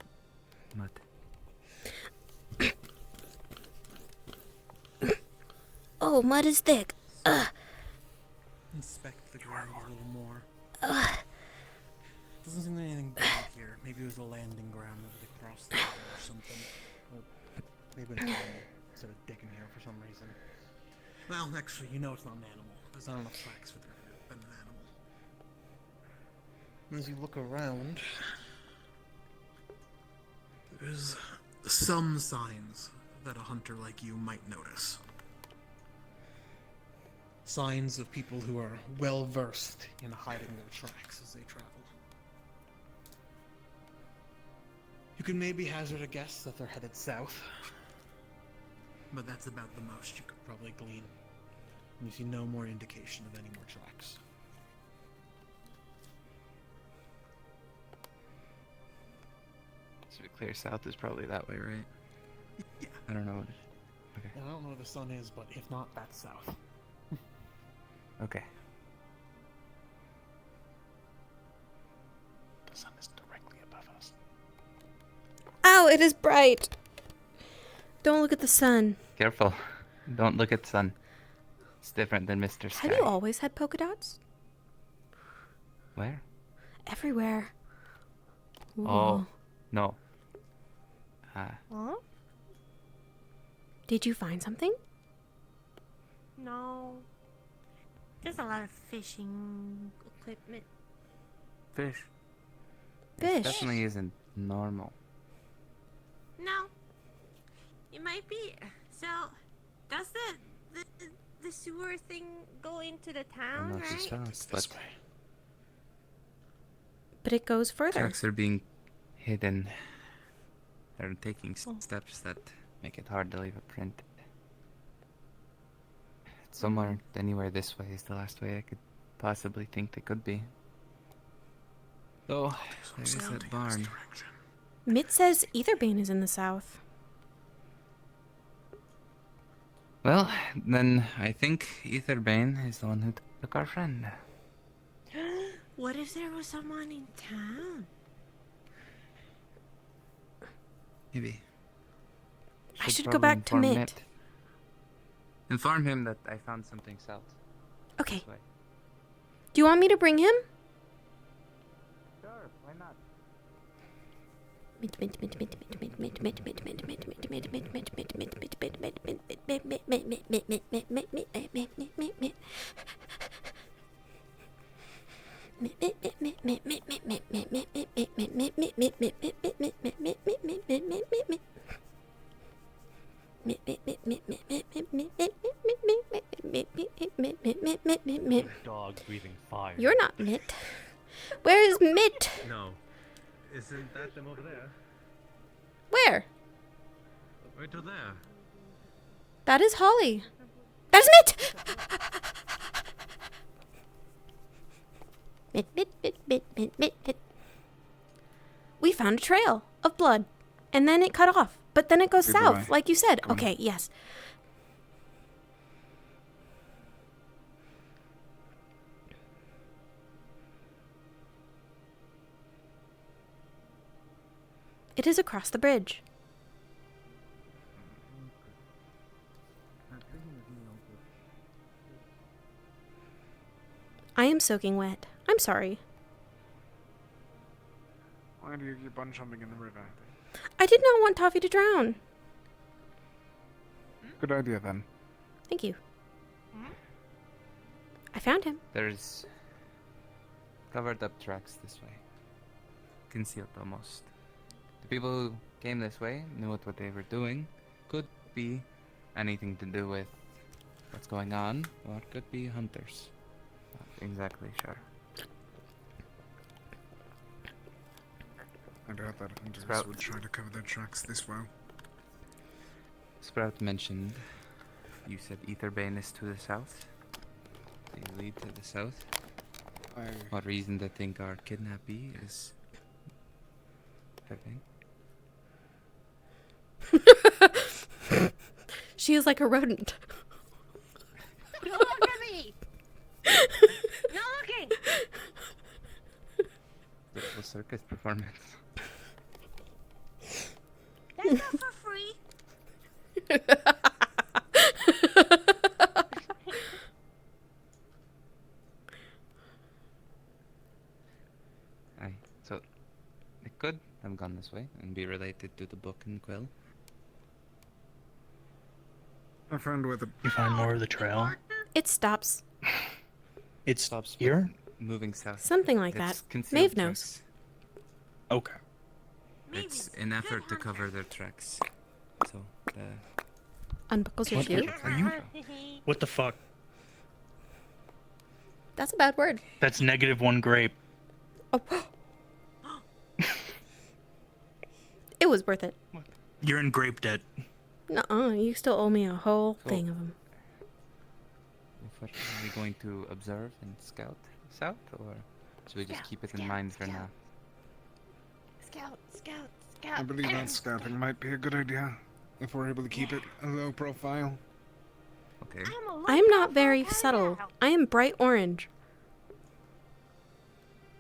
[SPEAKER 8] mud.
[SPEAKER 1] Oh, mud is thick.
[SPEAKER 19] Inspect the ground a little more. Doesn't seem to be anything big here. Maybe it was a landing ground that they crossed the river or something. Or maybe an animal instead of digging here for some reason. Well, actually, you know it's not an animal. There's not enough tracks for there to have been an animal. And as you look around, there's some signs that a hunter like you might notice. Signs of people who are well versed in hiding their tracks as they travel. You can maybe hazard a guess that they're headed south, but that's about the most you could probably glean. And you see no more indication of any more tracks.
[SPEAKER 8] To be clear, south is probably that way, right?
[SPEAKER 19] Yeah.
[SPEAKER 8] I don't know what okay.
[SPEAKER 19] I don't know where the sun is, but if not, that's south.
[SPEAKER 8] Okay.
[SPEAKER 21] The sun is directly above us.
[SPEAKER 1] Ow, it is bright. Don't look at the sun.
[SPEAKER 8] Careful. Don't look at sun. It's different than Mr. Sky.
[SPEAKER 1] Have you always had polka dots?
[SPEAKER 8] Where?
[SPEAKER 1] Everywhere.
[SPEAKER 8] Oh, no.
[SPEAKER 2] Huh?
[SPEAKER 1] Did you find something?
[SPEAKER 2] No. There's a lot of fishing equipment.
[SPEAKER 8] Fish.
[SPEAKER 1] Fish.
[SPEAKER 8] It definitely isn't normal.
[SPEAKER 2] No. It might be. So, does the sewer thing go into the town,
[SPEAKER 8] Not
[SPEAKER 2] right?
[SPEAKER 8] just south, but
[SPEAKER 1] But it goes further.
[SPEAKER 8] tracks are being hidden. They're taking steps that make it hard to leave a print. Somewhere, anywhere this way is the last way I could possibly think they could be. Though, there's that barn.
[SPEAKER 1] Mitt says Etherbane is in the south.
[SPEAKER 8] Well, then I think Etherbane is the one who took our friend.
[SPEAKER 2] What if there was someone in town?
[SPEAKER 8] Maybe.
[SPEAKER 1] I should go
[SPEAKER 8] probably
[SPEAKER 1] back to
[SPEAKER 8] inform
[SPEAKER 1] Mitt.
[SPEAKER 8] Inform him that I found something south.
[SPEAKER 1] Okay.
[SPEAKER 8] This way.
[SPEAKER 1] Do you want me to bring him?
[SPEAKER 8] Sure, why not?
[SPEAKER 13] Dog breathing fire.
[SPEAKER 1] You're not Mitt. Where is Mitt?
[SPEAKER 13] No. Isn't that them over there?
[SPEAKER 1] Where?
[SPEAKER 13] Right to there.
[SPEAKER 1] That is Holly. That is Mitt! Mitt. We found a trail of blood. And then it cut off. But then it goes
[SPEAKER 3] Either
[SPEAKER 1] south,
[SPEAKER 3] way.
[SPEAKER 1] like you said.
[SPEAKER 3] Come on.
[SPEAKER 1] Okay, yes. It is across the bridge. I am soaking wet. I'm sorry.
[SPEAKER 3] Why do you keep on jumping in the river?
[SPEAKER 1] I did not want Toffee to drown.
[SPEAKER 3] Good idea then.
[SPEAKER 1] Thank you. I found him.
[SPEAKER 8] There's covered up tracks this way. Concealed almost. The people who came this way knew what they were doing. Could be anything to do with what's going on, or it could be hunters. Not exactly sure.
[SPEAKER 3] I doubt that hunters
[SPEAKER 8] Sprout.
[SPEAKER 3] would try to cover their tracks this well.
[SPEAKER 8] Sprout mentioned you said Etherbane is to the south. They lead to the south. What reason to think our kidnappee is
[SPEAKER 1] She is like a rodent.
[SPEAKER 2] Don't look at me! No looking!
[SPEAKER 8] The circus performance.
[SPEAKER 2] That's not for free.
[SPEAKER 8] have gone this way and be related to the book and quill.
[SPEAKER 3] A friend with a.
[SPEAKER 15] You find more of the trail.
[SPEAKER 1] It stops.
[SPEAKER 15] It stops here.
[SPEAKER 8] Moving south.
[SPEAKER 1] Something like
[SPEAKER 8] It's
[SPEAKER 1] that.
[SPEAKER 8] concealed
[SPEAKER 1] Maeve knows.
[SPEAKER 8] tracks.
[SPEAKER 15] Okay.
[SPEAKER 8] It's an effort to cover their tracks. So the.
[SPEAKER 1] Unbuckles your
[SPEAKER 15] What
[SPEAKER 1] shoe?
[SPEAKER 15] the- Are you? What the fuck?
[SPEAKER 1] That's a bad word.
[SPEAKER 15] That's -1 grape.
[SPEAKER 1] It was worth it.
[SPEAKER 15] You're in grape debt.
[SPEAKER 1] Nuh-uh, you still owe me a whole thing of them.
[SPEAKER 8] Are we going to observe and scout south, or should we just keep it in mind for now?
[SPEAKER 2] Scout.
[SPEAKER 3] I believe that scouting might be a good idea if we're able to keep it a low profile.
[SPEAKER 8] Okay.
[SPEAKER 1] I am not very subtle. I am bright orange.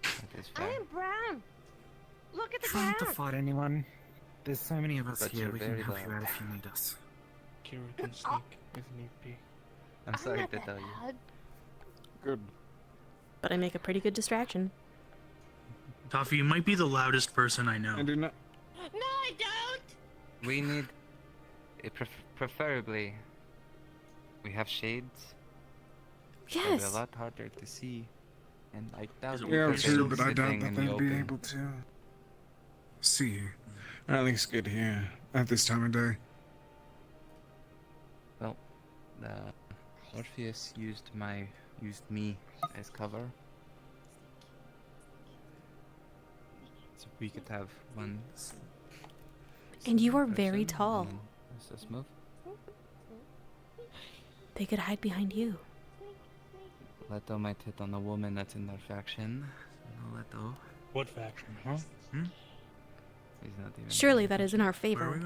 [SPEAKER 8] That is
[SPEAKER 2] I
[SPEAKER 8] fair.
[SPEAKER 2] am brown. Look at the
[SPEAKER 17] Trying to
[SPEAKER 2] ground.
[SPEAKER 17] fight anyone. There's so many of us
[SPEAKER 8] But
[SPEAKER 17] here.
[SPEAKER 8] you're
[SPEAKER 17] We can
[SPEAKER 8] very
[SPEAKER 17] help you
[SPEAKER 8] loud.
[SPEAKER 17] out if you need us.
[SPEAKER 15] Kira can sneak if need be.
[SPEAKER 8] I'm sorry to tell you.
[SPEAKER 3] Good.
[SPEAKER 1] But I make a pretty good distraction.
[SPEAKER 15] Toffee, you might be the loudest person I know.
[SPEAKER 3] I do not.
[SPEAKER 2] No, I don't.
[SPEAKER 8] We need, preferably, we have shades. It'll be a
[SPEAKER 1] Yes.
[SPEAKER 8] lot harder to see, and I doubt
[SPEAKER 3] Yeah,
[SPEAKER 8] we'll
[SPEAKER 3] true,
[SPEAKER 8] be
[SPEAKER 3] but I doubt
[SPEAKER 8] sitting
[SPEAKER 3] that
[SPEAKER 8] in the
[SPEAKER 3] they'd be
[SPEAKER 8] open.
[SPEAKER 3] able to see. Or at least get here at this time of day.
[SPEAKER 8] Well, Orpheus used me as cover, so we could have one.
[SPEAKER 1] And you are
[SPEAKER 8] person,
[SPEAKER 1] very tall.
[SPEAKER 8] and then let's just move.
[SPEAKER 1] They could hide behind you.
[SPEAKER 8] Leto might hit on a woman that's in their faction. No, Leto.
[SPEAKER 15] What faction, huh?
[SPEAKER 8] He's not even.
[SPEAKER 1] Surely that is in our favor.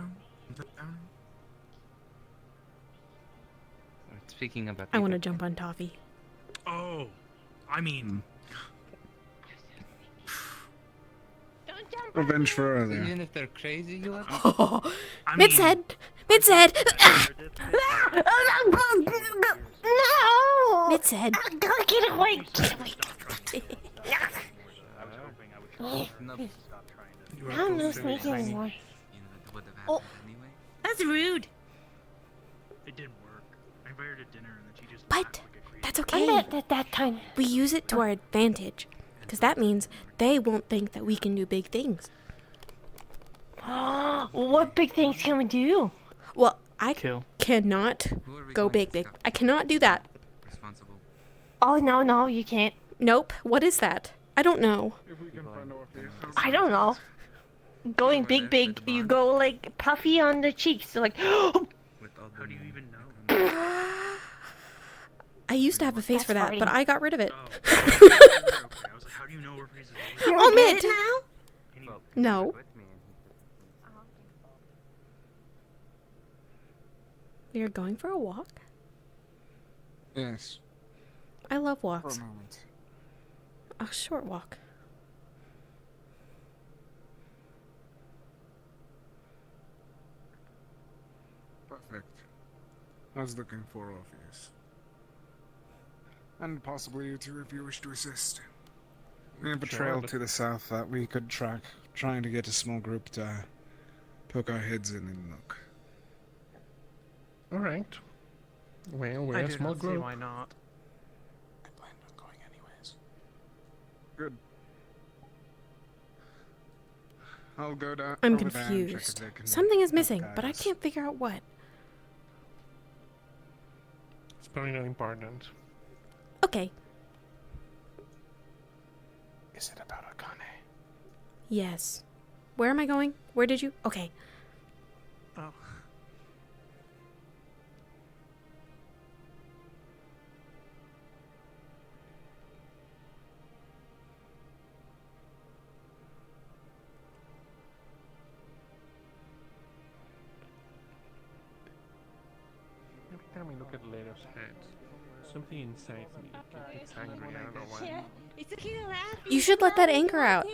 [SPEAKER 8] Speaking about.
[SPEAKER 1] I want to jump on Toffee.
[SPEAKER 15] Oh, I mean.
[SPEAKER 2] Don't jump.
[SPEAKER 3] Revenge for earlier.
[SPEAKER 8] Even if they're crazy, you let them.
[SPEAKER 1] Mid's head! Mid's head!
[SPEAKER 2] No!
[SPEAKER 1] Mid's head.
[SPEAKER 2] Get away! Get away! I'm no snake anymore. Oh, that's rude.
[SPEAKER 15] It didn't work. I invited her to dinner and then she just.
[SPEAKER 1] But that's
[SPEAKER 2] I
[SPEAKER 1] okay.
[SPEAKER 2] meant that time.
[SPEAKER 1] We use it to our advantage. Because that means they won't think that we can do big things.
[SPEAKER 2] What big things can we do?
[SPEAKER 1] Well, I
[SPEAKER 15] Kill.
[SPEAKER 1] cannot go big. I cannot do that.
[SPEAKER 8] Responsible.
[SPEAKER 2] Oh, no, you can't.
[SPEAKER 1] Nope. What is that? I don't know.
[SPEAKER 3] If we can find Orpheus.
[SPEAKER 2] I don't know. Going big, you go like puffy on the cheeks. So like,
[SPEAKER 8] With all
[SPEAKER 15] How do you even know?
[SPEAKER 1] I used to have a face for that, but I got rid of it.
[SPEAKER 15] I was like, how do you know where Freeze is?
[SPEAKER 1] Oh, Mid!
[SPEAKER 2] now?
[SPEAKER 1] No. We are going for a walk?
[SPEAKER 3] Yes.
[SPEAKER 1] I love
[SPEAKER 3] For
[SPEAKER 1] walks.
[SPEAKER 3] a moment.
[SPEAKER 1] A short walk.
[SPEAKER 3] Perfect. I was looking for Orpheus. And possibly you two if you wish to assist. We have a
[SPEAKER 15] Sure,
[SPEAKER 3] trail
[SPEAKER 15] but-
[SPEAKER 3] to the south that we could track, trying to get a small group to poke our heads in and look.
[SPEAKER 18] Alright. Well, we're
[SPEAKER 9] I
[SPEAKER 18] a
[SPEAKER 9] do
[SPEAKER 18] small
[SPEAKER 9] not see
[SPEAKER 18] group.
[SPEAKER 9] why not.
[SPEAKER 3] I planned on going anyways. Good. I'll go down.
[SPEAKER 1] I'm
[SPEAKER 3] over there and check if
[SPEAKER 1] confused.
[SPEAKER 3] they can
[SPEAKER 1] Something is
[SPEAKER 3] help
[SPEAKER 1] missing,
[SPEAKER 3] guide
[SPEAKER 1] but I
[SPEAKER 3] us.
[SPEAKER 1] can't figure out what.
[SPEAKER 18] It's probably not important.
[SPEAKER 1] Okay.
[SPEAKER 21] Is it about Akane?
[SPEAKER 1] Yes. Where am I going? Where did you? Okay.
[SPEAKER 9] Oh.
[SPEAKER 18] Every time I look at Leto's head, something inside me gets angry. I don't know why.
[SPEAKER 2] It's okay to laugh.
[SPEAKER 1] You should let that anger out.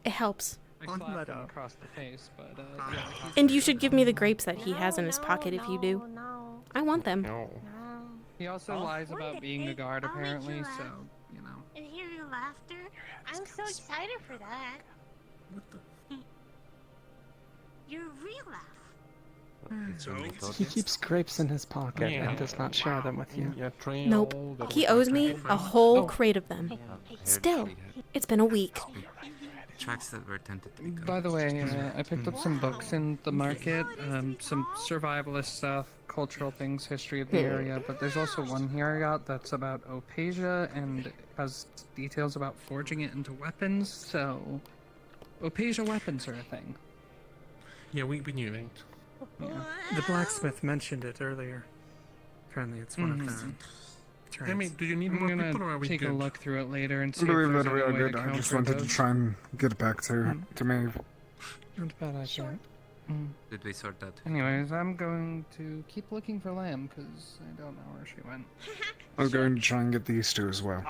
[SPEAKER 1] It helps.
[SPEAKER 9] I slapped him across the face, but yeah.
[SPEAKER 1] And you should give me the grapes that he has in his pocket if you do.
[SPEAKER 2] No.
[SPEAKER 1] I want them.
[SPEAKER 18] No.
[SPEAKER 9] He also lies about being a guard,
[SPEAKER 2] I'll make you
[SPEAKER 9] apparently,
[SPEAKER 2] laugh.
[SPEAKER 9] so, you know.
[SPEAKER 2] And hear your laughter. I'm so excited for that.
[SPEAKER 5] He keeps grapes in his pocket and does not share them with you.
[SPEAKER 1] Nope. He owes me a whole crate of them. Still, it's been a week.
[SPEAKER 8] Tracks that were attempted to be gone.
[SPEAKER 9] By the way, I picked up some books in the market, some survivalist stuff, cultural things, history of the area, but there's also one here I got that's about Opasia and has details about forging it into weapons, so Opasia weapons are a thing.
[SPEAKER 18] Yeah, we knew that.
[SPEAKER 9] Yeah.
[SPEAKER 11] The blacksmith mentioned it earlier. Apparently it's one of the
[SPEAKER 18] I mean, do you need
[SPEAKER 9] I'm
[SPEAKER 18] more
[SPEAKER 9] gonna
[SPEAKER 18] people or are we
[SPEAKER 9] take
[SPEAKER 18] good?
[SPEAKER 9] a look through it later and
[SPEAKER 3] I
[SPEAKER 9] see if
[SPEAKER 3] believe
[SPEAKER 9] there's
[SPEAKER 3] that we
[SPEAKER 9] any
[SPEAKER 3] are
[SPEAKER 9] way to
[SPEAKER 3] good. I just
[SPEAKER 9] counter
[SPEAKER 3] wanted to
[SPEAKER 9] those.
[SPEAKER 3] try and get back to Maeve.
[SPEAKER 9] Not a bad idea.
[SPEAKER 8] Did we sort that?
[SPEAKER 9] Anyways, I'm going to keep looking for Lamb because I don't know where she went.
[SPEAKER 3] I'm going to try and get these two as well.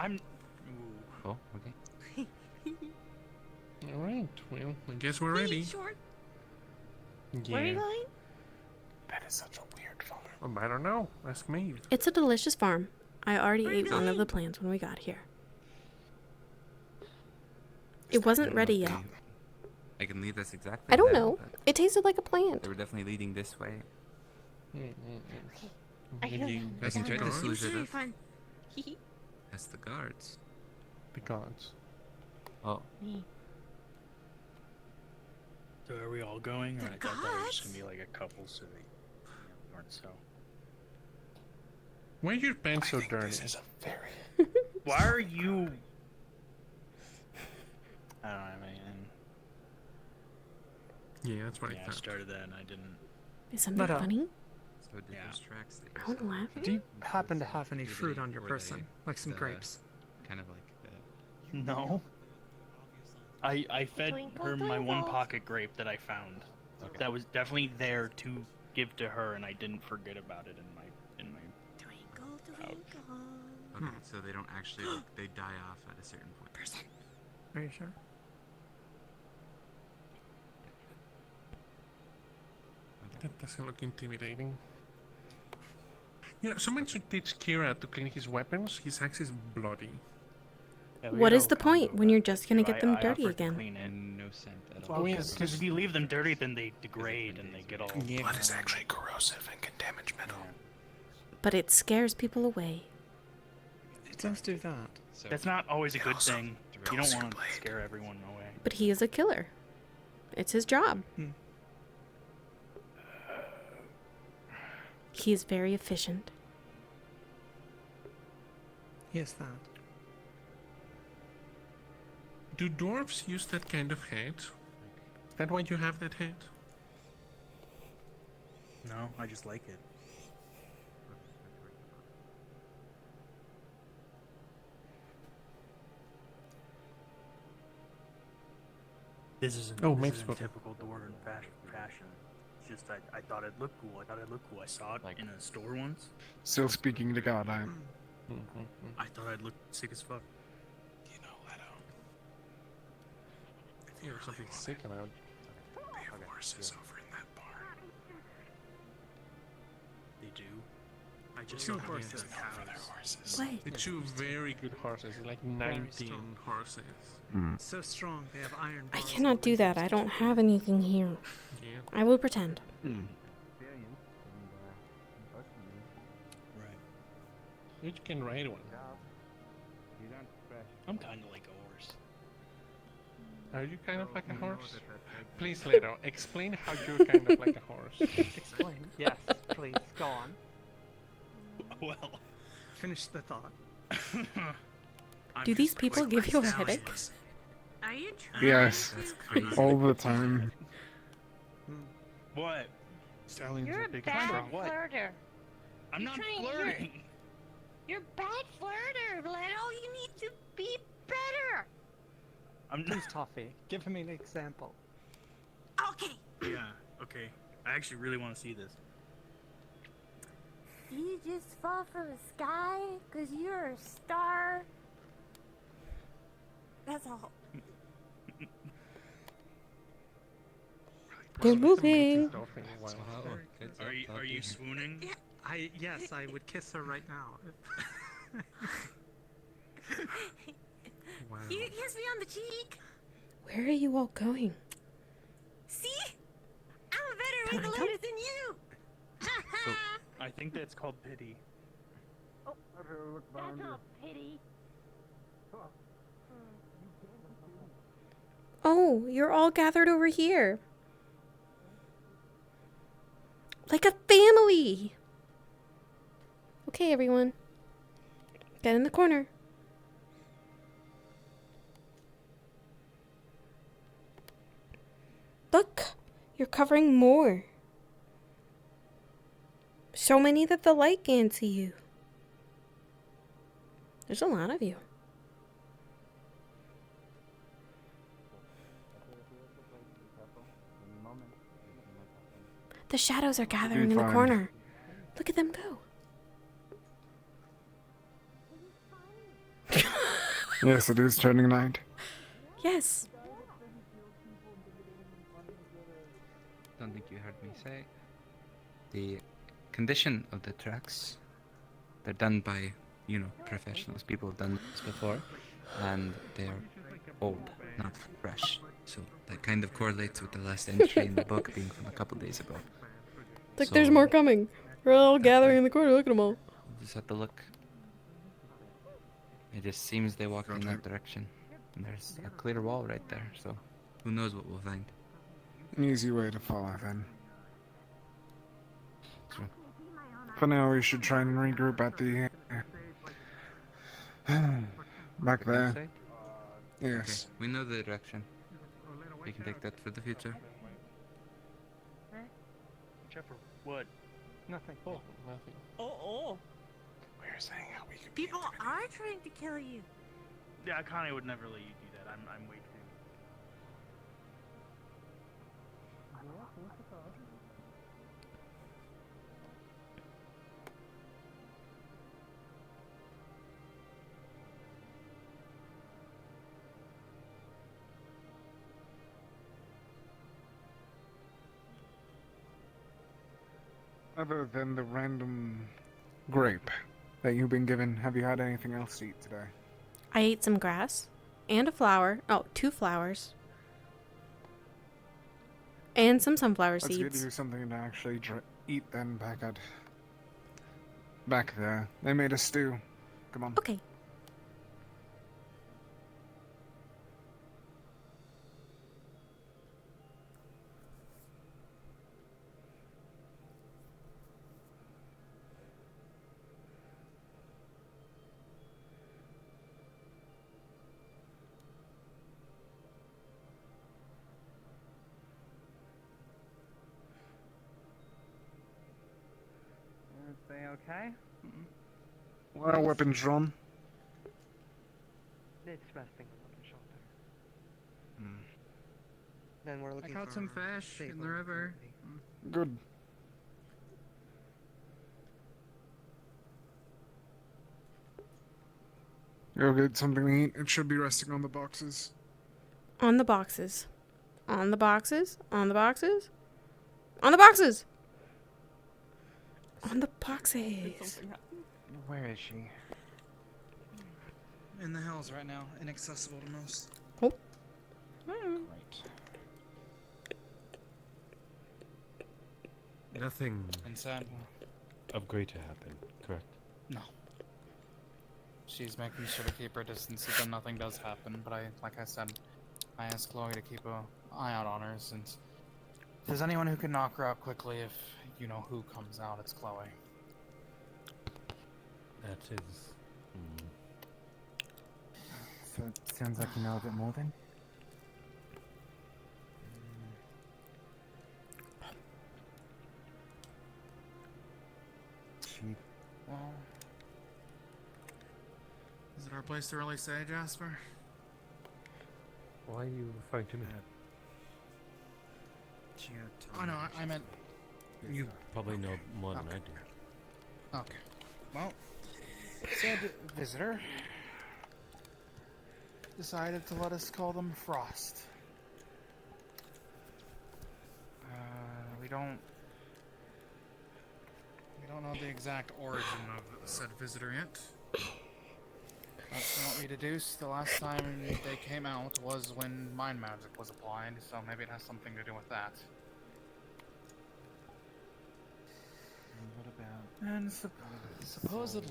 [SPEAKER 8] Oh, okay.
[SPEAKER 18] Alright, well, I guess we're ready.
[SPEAKER 2] Where are you
[SPEAKER 18] Yeah.
[SPEAKER 2] going?
[SPEAKER 21] That is such a weird farm.
[SPEAKER 18] I don't know. Ask me.
[SPEAKER 1] It's a delicious farm. I already ate one of the plants when we got here. It wasn't ready yet.
[SPEAKER 8] I can lead us exactly.
[SPEAKER 1] I don't
[SPEAKER 8] there,
[SPEAKER 1] know.
[SPEAKER 8] but
[SPEAKER 1] It tasted like a plant.
[SPEAKER 8] They were definitely leading this way.
[SPEAKER 2] I
[SPEAKER 8] I can try to smooth it up.
[SPEAKER 2] fun.
[SPEAKER 8] That's the guards.
[SPEAKER 18] The guards.
[SPEAKER 8] Oh.
[SPEAKER 15] So are we all going? Or I thought that was just gonna be like a couple, so they weren't so.
[SPEAKER 18] Why are your pants so dirty?
[SPEAKER 21] This is a very.
[SPEAKER 15] Why are you? I don't know. I mean,
[SPEAKER 18] Yeah, that's what
[SPEAKER 15] yeah, I started that and I didn't.
[SPEAKER 1] Is something funny?
[SPEAKER 8] So did those tracks that
[SPEAKER 1] I want to laugh.
[SPEAKER 11] Do you happen to have any fruit on your person? Like some grapes?
[SPEAKER 8] Kind of like
[SPEAKER 15] No. I fed
[SPEAKER 2] Twinkle,
[SPEAKER 15] her my one
[SPEAKER 2] twinkle.
[SPEAKER 15] pocket grape that I found.
[SPEAKER 8] Okay.
[SPEAKER 15] That was definitely there to give to her, and I didn't forget about it in my pouch.
[SPEAKER 8] Okay, so they don't actually like, they die off at a certain point.
[SPEAKER 11] Are you sure?
[SPEAKER 18] That doesn't look intimidating. Yeah, someone should teach Kira to clean his weapons. His axe is bloody.
[SPEAKER 1] What is the point when you're just gonna get them dirty
[SPEAKER 15] offered to
[SPEAKER 1] again?
[SPEAKER 15] clean it.
[SPEAKER 8] No scent at all.
[SPEAKER 15] Well, because if you leave them dirty, then they degrade and they get all.
[SPEAKER 21] Blood is actually corrosive and can damage metal.
[SPEAKER 1] But it scares people away.
[SPEAKER 11] It does do that.
[SPEAKER 15] That's not always a
[SPEAKER 21] It
[SPEAKER 15] good
[SPEAKER 21] also
[SPEAKER 15] thing. You
[SPEAKER 21] dulls
[SPEAKER 15] don't
[SPEAKER 21] your
[SPEAKER 15] want to
[SPEAKER 21] blade.
[SPEAKER 15] scare everyone away.
[SPEAKER 1] But he is a killer. It's his job. He is very efficient.
[SPEAKER 11] Yes, that.
[SPEAKER 18] Do dwarves use that kind of head? Is that why you have that head?
[SPEAKER 15] No, I just like it. This isn't,
[SPEAKER 18] Oh,
[SPEAKER 15] this
[SPEAKER 18] Maeve's
[SPEAKER 15] isn't
[SPEAKER 18] spoken.
[SPEAKER 15] typical dwarven fashion. It's just I thought it looked cool. I saw it in a store once.
[SPEAKER 3] Still speaking to God, I
[SPEAKER 15] I thought I'd look sick as fuck.
[SPEAKER 21] You know, Leto.
[SPEAKER 18] If you were something sick about.
[SPEAKER 21] They have horses over in that barn.
[SPEAKER 15] They do. I just
[SPEAKER 18] Two
[SPEAKER 15] saw
[SPEAKER 18] horses.
[SPEAKER 15] horses.
[SPEAKER 21] For their horses.
[SPEAKER 1] What?
[SPEAKER 18] The two very good horses, like 19
[SPEAKER 11] strong.
[SPEAKER 18] horses.
[SPEAKER 11] So strong, they have iron
[SPEAKER 1] I
[SPEAKER 11] bars.
[SPEAKER 1] cannot do that. I don't have anything here.
[SPEAKER 18] Yeah.
[SPEAKER 1] I will pretend.
[SPEAKER 15] Right.
[SPEAKER 18] You can ride one.
[SPEAKER 15] I'm kind of like a horse.
[SPEAKER 18] Are you kind of like a horse? Please, Leto, explain how you're kind of like a horse.
[SPEAKER 11] Explain. Yes, please. Go on.
[SPEAKER 15] Well,
[SPEAKER 11] Finish the thought.
[SPEAKER 1] Do these people give you a headache?
[SPEAKER 2] Are you trying?
[SPEAKER 3] yes,
[SPEAKER 8] That's crazy.
[SPEAKER 3] all the time.
[SPEAKER 15] what?
[SPEAKER 18] Stallions
[SPEAKER 2] You're
[SPEAKER 18] are
[SPEAKER 2] a
[SPEAKER 18] big
[SPEAKER 2] bad
[SPEAKER 18] and strong.
[SPEAKER 15] What?
[SPEAKER 2] flirter.
[SPEAKER 15] I'm
[SPEAKER 2] You're
[SPEAKER 15] not
[SPEAKER 2] trying-
[SPEAKER 15] flirting.
[SPEAKER 2] You're a bad flirter, Leto. You need to be better.
[SPEAKER 15] I'm
[SPEAKER 11] Please, Toffee, give me an example.
[SPEAKER 2] Okay.
[SPEAKER 15] Yeah. Okay. I actually really want to see this.
[SPEAKER 2] Do you just fall from the sky? Cause you're a star. That's all.
[SPEAKER 1] They're moving.
[SPEAKER 15] Are you swooning?
[SPEAKER 11] Yes, I would kiss her right now.
[SPEAKER 18] Wow.
[SPEAKER 2] You kiss me on the cheek.
[SPEAKER 1] Where are you all going?
[SPEAKER 2] See? I'm a better regulated than you.
[SPEAKER 15] So I think that's called pity.
[SPEAKER 2] Oh, that's not pity.
[SPEAKER 1] Oh, you're all gathered over here. Like a family. Okay, everyone. Get in the corner. Look, you're covering more. So many that the light can't see you. There's a lot of you. The shadows are gathering in the corner. Look at them go.
[SPEAKER 3] Yes, it is turning night.
[SPEAKER 1] Yes.
[SPEAKER 8] Don't think you heard me say. The condition of the tracks, they're done by, professionals. People have done this before, and they're old, not fresh. So that kind of correlates with the last entry in the book being from a couple days ago.
[SPEAKER 1] Look, there's more coming. We're all gathering in the corner. Look at them all.
[SPEAKER 8] We'll just have to look. It just seems they walked in that direction. And there's a clear wall right there, so who knows what we'll find.
[SPEAKER 3] An easy way to follow, then. For now, we should try and regroup at the... back there.
[SPEAKER 8] Side?
[SPEAKER 3] Yes.
[SPEAKER 8] Okay, we know the direction. We can take that for the future.
[SPEAKER 15] Jeffrey, what?
[SPEAKER 18] Nothing. Oh, nothing.
[SPEAKER 2] Oh.
[SPEAKER 21] We were saying how we could
[SPEAKER 2] People are trying to kill you.
[SPEAKER 15] Yeah, Connie would never let you do that. I'm way too.
[SPEAKER 3] Other than the random grape that you've been given, have you had anything else to eat today?
[SPEAKER 1] I ate some grass and a flower. Oh, 2 flowers. And some sunflower
[SPEAKER 3] Let's get
[SPEAKER 1] seeds.
[SPEAKER 3] you something to actually eat then back there. They made a stew. Come on.
[SPEAKER 1] Okay.
[SPEAKER 9] They okay?
[SPEAKER 3] What are weapons drawn?
[SPEAKER 7] It's resting on the shoulder. Then we're looking
[SPEAKER 9] I caught
[SPEAKER 7] for
[SPEAKER 9] some fish in the river.
[SPEAKER 3] Good. Go get something to eat. It should be resting on the boxes.
[SPEAKER 1] On the boxes. On the boxes. On the boxes. On the boxes. On the boxes.
[SPEAKER 11] Where is she?
[SPEAKER 19] In the hills right now, inaccessible to most.
[SPEAKER 1] Oh.
[SPEAKER 11] Great.
[SPEAKER 13] Nothing
[SPEAKER 12] Insane.
[SPEAKER 13] of great to happen, correct?
[SPEAKER 12] No. She's making sure to keep her distance so that nothing does happen, but like I said, I asked Chloe to keep an eye out on her since if there's anyone who can knock her out quickly, if you know who comes out, it's Chloe.
[SPEAKER 13] That is...
[SPEAKER 11] So it sounds like you know a bit more then? She...
[SPEAKER 19] Well... Is it our place to really say, Jasper?
[SPEAKER 13] Why are you referring to me?
[SPEAKER 19] Oh no, I meant...
[SPEAKER 13] You probably know more than I do.
[SPEAKER 19] Okay. Well, said visitor decided to let us call them Frost. We don't know the exact origin of said visitor yet. But from what we deduced, the last time they came out was when mind magic was applied, so maybe it has something to do with that.
[SPEAKER 17] what about?
[SPEAKER 12] And supposedly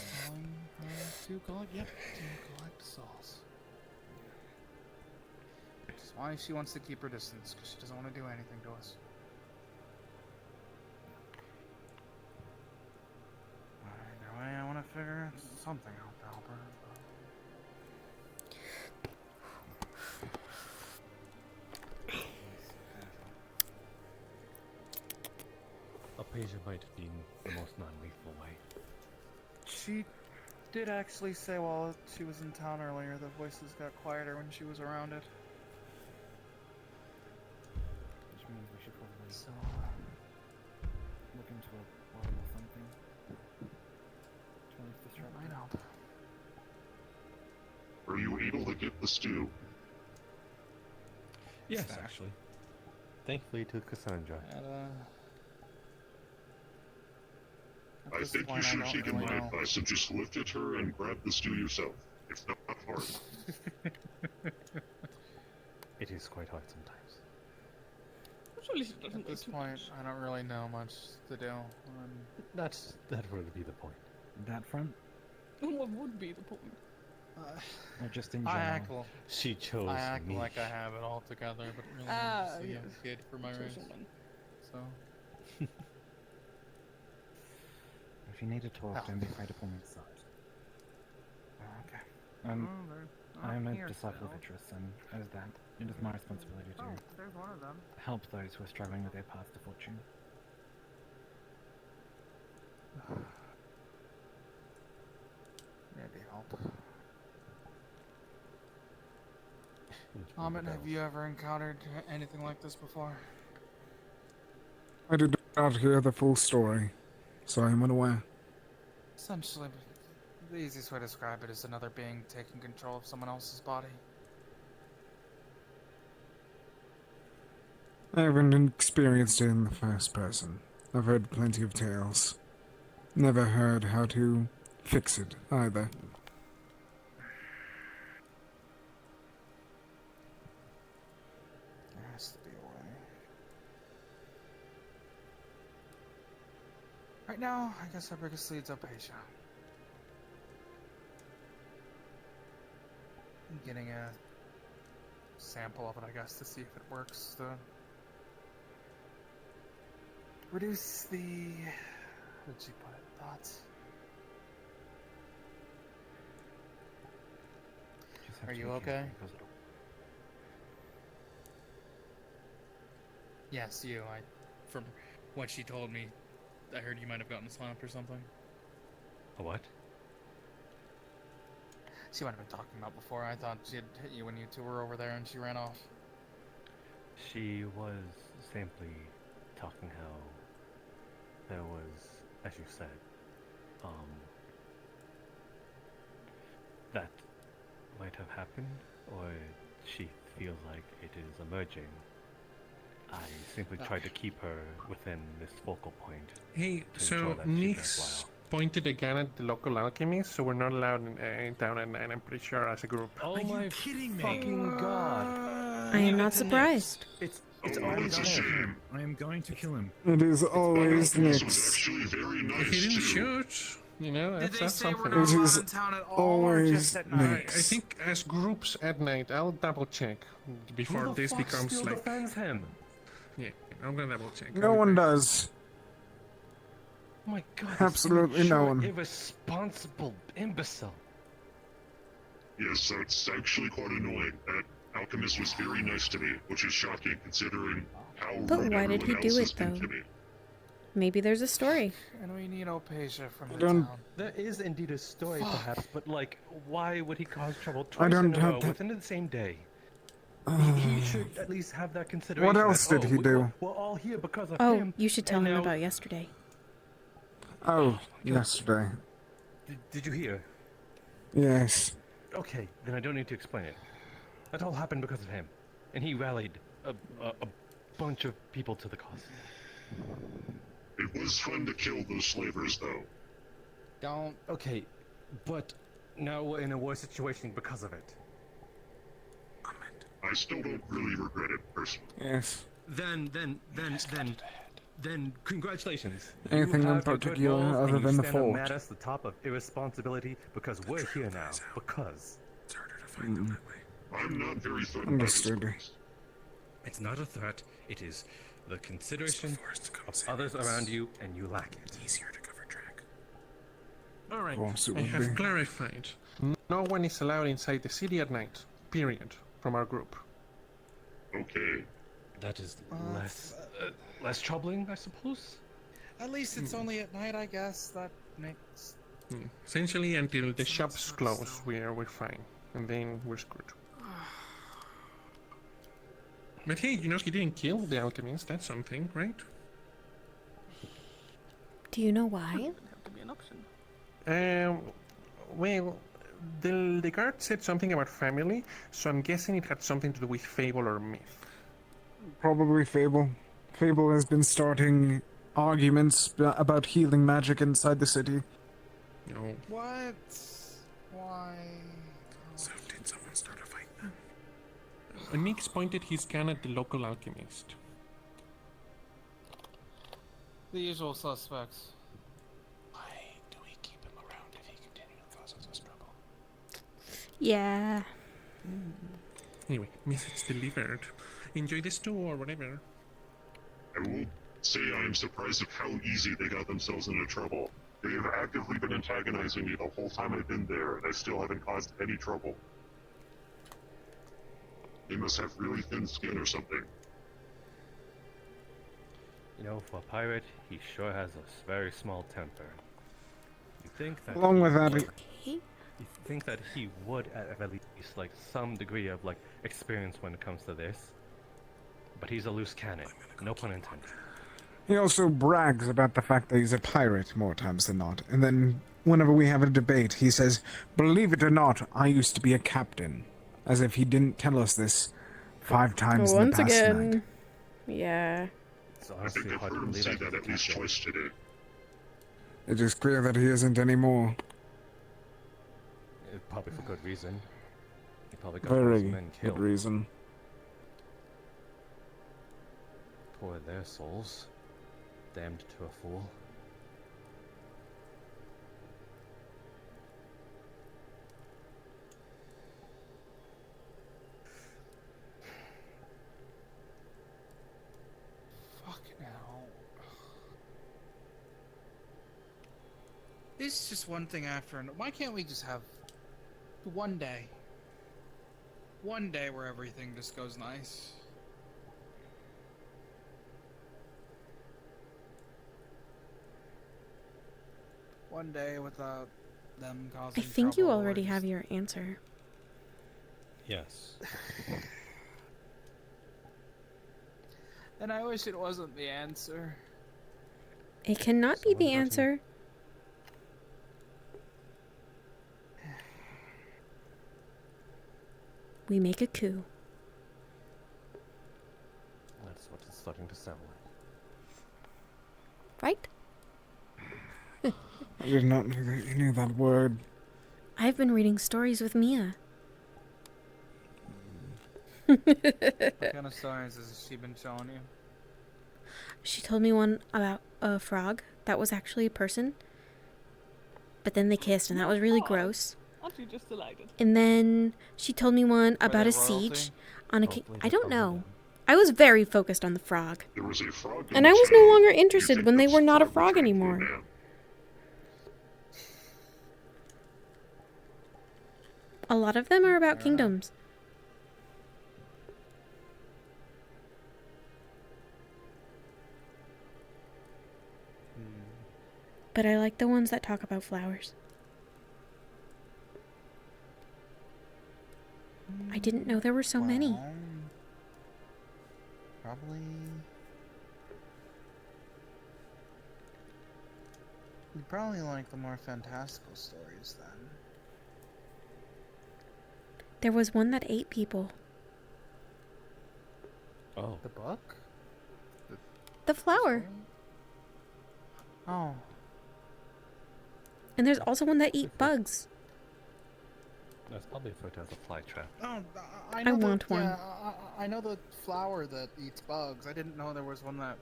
[SPEAKER 12] telling her to collect souls. Which is why she wants to keep her distance, because she doesn't want to do anything to us. Either way, I want to figure something out to help her.
[SPEAKER 13] Alpasia might have been the most non-lethal way.
[SPEAKER 12] She did actually say while she was in town earlier, the voices got quieter when she was around it.
[SPEAKER 17] Which means we should probably look into a bottle or something. To at least disrupt
[SPEAKER 12] Might
[SPEAKER 17] it.
[SPEAKER 12] help.
[SPEAKER 14] Were you able to get the stew?
[SPEAKER 13] Yes, actually. Thankfully to Cassandra.
[SPEAKER 14] I think you should have taken my advice and just lifted her and grabbed the stew yourself. It's not hard.
[SPEAKER 13] It is quite hard sometimes.
[SPEAKER 12] At this point, I don't really know much to do.
[SPEAKER 13] That would be the point.
[SPEAKER 17] That front?
[SPEAKER 16] What would be the point?
[SPEAKER 17] Or just in general?
[SPEAKER 13] She chose
[SPEAKER 12] I act
[SPEAKER 13] me.
[SPEAKER 12] like I have it all together, but really I'm just a young kid for my race. So.
[SPEAKER 17] If you need to talk, don't be afraid to pull me aside.
[SPEAKER 12] Okay.
[SPEAKER 17] I'm a disciple of Idris, and as that, it is my responsibility to
[SPEAKER 12] there's one of them.
[SPEAKER 17] help those who are struggling with their path to fortune.
[SPEAKER 12] Maybe help. Amit, have you ever encountered anything like this before?
[SPEAKER 3] I did not hear the full story, so I'm unaware.
[SPEAKER 12] Essentially, the easiest way to describe it is another being taking control of someone else's body.
[SPEAKER 3] I haven't experienced it in the first person. I've heard plenty of tales. Never heard how to fix it, either.
[SPEAKER 12] There has to be a way. Right now, I guess our biggest lead's Alpasia. Getting a sample of it, I guess, to see if it works to reduce the... How did she put it? Thoughts? Are you okay? Yes, you. From what she told me, I heard you might have gotten slapped or something.
[SPEAKER 13] A what?
[SPEAKER 12] She might have been talking about before. I thought she had hit you when you two were over there and she ran off.
[SPEAKER 13] She was simply talking how there was, as you said, that might have happened, or she feels like it is emerging. I simply tried to keep her within this focal point.
[SPEAKER 18] Hey,
[SPEAKER 13] to
[SPEAKER 18] so
[SPEAKER 13] ensure that she
[SPEAKER 18] Nix pointed again at the local alchemist, so we're not allowed in town, and I'm pretty sure as a group.
[SPEAKER 13] Oh my fucking god!
[SPEAKER 1] I am not surprised.
[SPEAKER 13] It's
[SPEAKER 19] always him. I am going to kill him.
[SPEAKER 3] It is always Nix.
[SPEAKER 14] Actually very nice
[SPEAKER 18] If he didn't
[SPEAKER 14] too.
[SPEAKER 18] shoot, you know, that's something.
[SPEAKER 3] It is always
[SPEAKER 18] I
[SPEAKER 3] Nix.
[SPEAKER 18] think as groups at night, I'll double check before this becomes like.
[SPEAKER 13] Defends him?
[SPEAKER 18] Yeah, I'm gonna double check.
[SPEAKER 3] No one does.
[SPEAKER 13] Oh my god!
[SPEAKER 3] Absolutely no one.
[SPEAKER 13] Irresponsible imbecile.
[SPEAKER 14] Yes, that's actually quite annoying. That alchemist was very nice to me, which is shocking considering how
[SPEAKER 1] But
[SPEAKER 14] rude
[SPEAKER 1] why did he
[SPEAKER 14] everyone
[SPEAKER 1] do
[SPEAKER 14] else
[SPEAKER 1] it,
[SPEAKER 14] has been
[SPEAKER 1] though?
[SPEAKER 14] to me.
[SPEAKER 1] Maybe there's a story.
[SPEAKER 12] And we need Alpasia from the
[SPEAKER 3] don't-
[SPEAKER 12] town.
[SPEAKER 13] There is indeed a story,
[SPEAKER 12] Fuck.
[SPEAKER 13] perhaps, but like, why would he cause trouble
[SPEAKER 3] I
[SPEAKER 13] twice
[SPEAKER 3] don't
[SPEAKER 13] in a
[SPEAKER 3] have
[SPEAKER 13] row
[SPEAKER 3] that-
[SPEAKER 13] within the same day? He should at least have that consideration.
[SPEAKER 3] What else
[SPEAKER 13] that,
[SPEAKER 3] did he do?
[SPEAKER 13] We're all here because of
[SPEAKER 1] Oh,
[SPEAKER 13] him.
[SPEAKER 1] you should tell
[SPEAKER 13] and
[SPEAKER 1] him
[SPEAKER 13] now-
[SPEAKER 1] about yesterday.
[SPEAKER 3] Oh, yesterday.
[SPEAKER 13] Did you hear?
[SPEAKER 3] Yes.
[SPEAKER 13] Okay, then I don't need to explain it. That all happened because of him, and he rallied a bunch of people to the cause.
[SPEAKER 14] It was fun to kill those slavers, though.
[SPEAKER 12] Don't.
[SPEAKER 13] Okay, but now we're in a worse situation because of it.
[SPEAKER 14] I still don't really regret it personally.
[SPEAKER 3] Yes.
[SPEAKER 19] Then,
[SPEAKER 13] Then congratulations.
[SPEAKER 3] Anything
[SPEAKER 13] You
[SPEAKER 3] in
[SPEAKER 13] have your good
[SPEAKER 3] particular
[SPEAKER 13] rolls,
[SPEAKER 3] other
[SPEAKER 13] and you
[SPEAKER 3] than the
[SPEAKER 13] stand up
[SPEAKER 3] fort?
[SPEAKER 13] mad at the top of irresponsibility because we're here now. Because.
[SPEAKER 14] I'm not very threatened
[SPEAKER 3] Understood.
[SPEAKER 14] by this.
[SPEAKER 13] It's not a threat. It is the consideration of others around you, and you lack it.
[SPEAKER 18] Easier to cover track. Alright,
[SPEAKER 3] course it
[SPEAKER 18] I
[SPEAKER 3] would
[SPEAKER 18] have
[SPEAKER 3] be.
[SPEAKER 18] clarified. No one is allowed inside the city at night. Period. From our group.
[SPEAKER 14] Okay.
[SPEAKER 13] That is less troubling, I suppose.
[SPEAKER 12] At least it's only at night, I guess. That makes.
[SPEAKER 18] Essentially, until the shops close, we're fine. And then we're screwed. But hey, you know, he didn't kill the alchemist. That's something, right?
[SPEAKER 1] Do you know why?
[SPEAKER 16] Have to be an option.
[SPEAKER 18] Well, the guard said something about family, so I'm guessing it had something to do with fable or myth.
[SPEAKER 3] Probably Fable. Fable has been starting arguments about healing magic inside the city.
[SPEAKER 18] No.
[SPEAKER 12] What? Why?
[SPEAKER 18] So did someone start a fight then? Nix pointed his gun at the local alchemist.
[SPEAKER 12] The usual suspects.
[SPEAKER 21] Why do we keep him around if he continually causes us trouble?
[SPEAKER 1] Yeah.
[SPEAKER 18] Anyway, message delivered. Enjoy the stew or whatever.
[SPEAKER 14] I will say I am surprised at how easy they got themselves into trouble. They have actively been antagonizing me the whole time I've been there, and I still haven't caused any trouble. They must have really thin skin or something.
[SPEAKER 13] You know, for a pirate, he sure has a very small temper. You think that
[SPEAKER 3] Along with that,
[SPEAKER 13] you think that he would at least like some degree of like experience when it comes to this, but he's a loose cannon. No pun intended.
[SPEAKER 3] he also brags about the fact that he's a pirate more times than not. And then whenever we have a debate, he says, "Believe it or not, I used to be a captain." As if he didn't tell us this 5 times in the
[SPEAKER 1] Once
[SPEAKER 3] past
[SPEAKER 1] again.
[SPEAKER 3] night.
[SPEAKER 1] Yeah.
[SPEAKER 13] It's
[SPEAKER 14] I
[SPEAKER 13] honestly
[SPEAKER 14] think I've
[SPEAKER 13] hard to
[SPEAKER 14] heard him
[SPEAKER 13] believe
[SPEAKER 14] say
[SPEAKER 13] that
[SPEAKER 14] that
[SPEAKER 13] he's a
[SPEAKER 14] at least
[SPEAKER 13] captain.
[SPEAKER 14] twice today.
[SPEAKER 3] It is clear that he isn't anymore.
[SPEAKER 13] Probably for good reason. He probably got
[SPEAKER 3] Very
[SPEAKER 13] some men
[SPEAKER 3] good
[SPEAKER 13] killed.
[SPEAKER 3] reason.
[SPEAKER 13] Poor their souls. Damned to a fool.
[SPEAKER 12] Fucking hell. This is just one thing after another. Why can't we just have one day? One day where everything just goes nice. One day without them
[SPEAKER 1] I
[SPEAKER 12] causing
[SPEAKER 1] think you
[SPEAKER 12] trouble or
[SPEAKER 1] already
[SPEAKER 12] just-
[SPEAKER 1] have your answer.
[SPEAKER 13] Yes.
[SPEAKER 12] And I wish it wasn't the answer.
[SPEAKER 1] It cannot be the answer. We make a coup.
[SPEAKER 13] That's what it's starting to sound like.
[SPEAKER 1] Right?
[SPEAKER 3] I did not know that you knew that word.
[SPEAKER 1] I've been reading stories with Mia.
[SPEAKER 12] What kind of stories has she been showing you?
[SPEAKER 1] She told me one about a frog that was actually a person. But then they kissed, and that was really gross.
[SPEAKER 16] Aren't you just delighted?
[SPEAKER 1] And then she told me one about
[SPEAKER 16] they
[SPEAKER 1] a siege
[SPEAKER 16] royalty?
[SPEAKER 1] on a
[SPEAKER 16] Hopefully
[SPEAKER 1] I
[SPEAKER 16] they're
[SPEAKER 1] don't know. I was very focused on the frog.
[SPEAKER 14] There was a frog in
[SPEAKER 1] And I
[SPEAKER 14] this
[SPEAKER 1] was no
[SPEAKER 14] town.
[SPEAKER 1] longer interested when they were not a frog anymore. A lot of them are about kingdoms. But I like the ones that talk about flowers. I didn't know there were so many.
[SPEAKER 12] Probably. You probably like the more fantastical stories then.
[SPEAKER 1] There was one that ate people.
[SPEAKER 13] Oh.
[SPEAKER 12] The book?
[SPEAKER 1] The flower.
[SPEAKER 12] Oh.
[SPEAKER 1] And there's also one that eat bugs.
[SPEAKER 13] That's probably referred to as a fly trap.
[SPEAKER 12] Oh, I
[SPEAKER 1] I
[SPEAKER 12] know
[SPEAKER 1] want one.
[SPEAKER 12] Yeah, I know the flower that eats bugs. I didn't know there was one that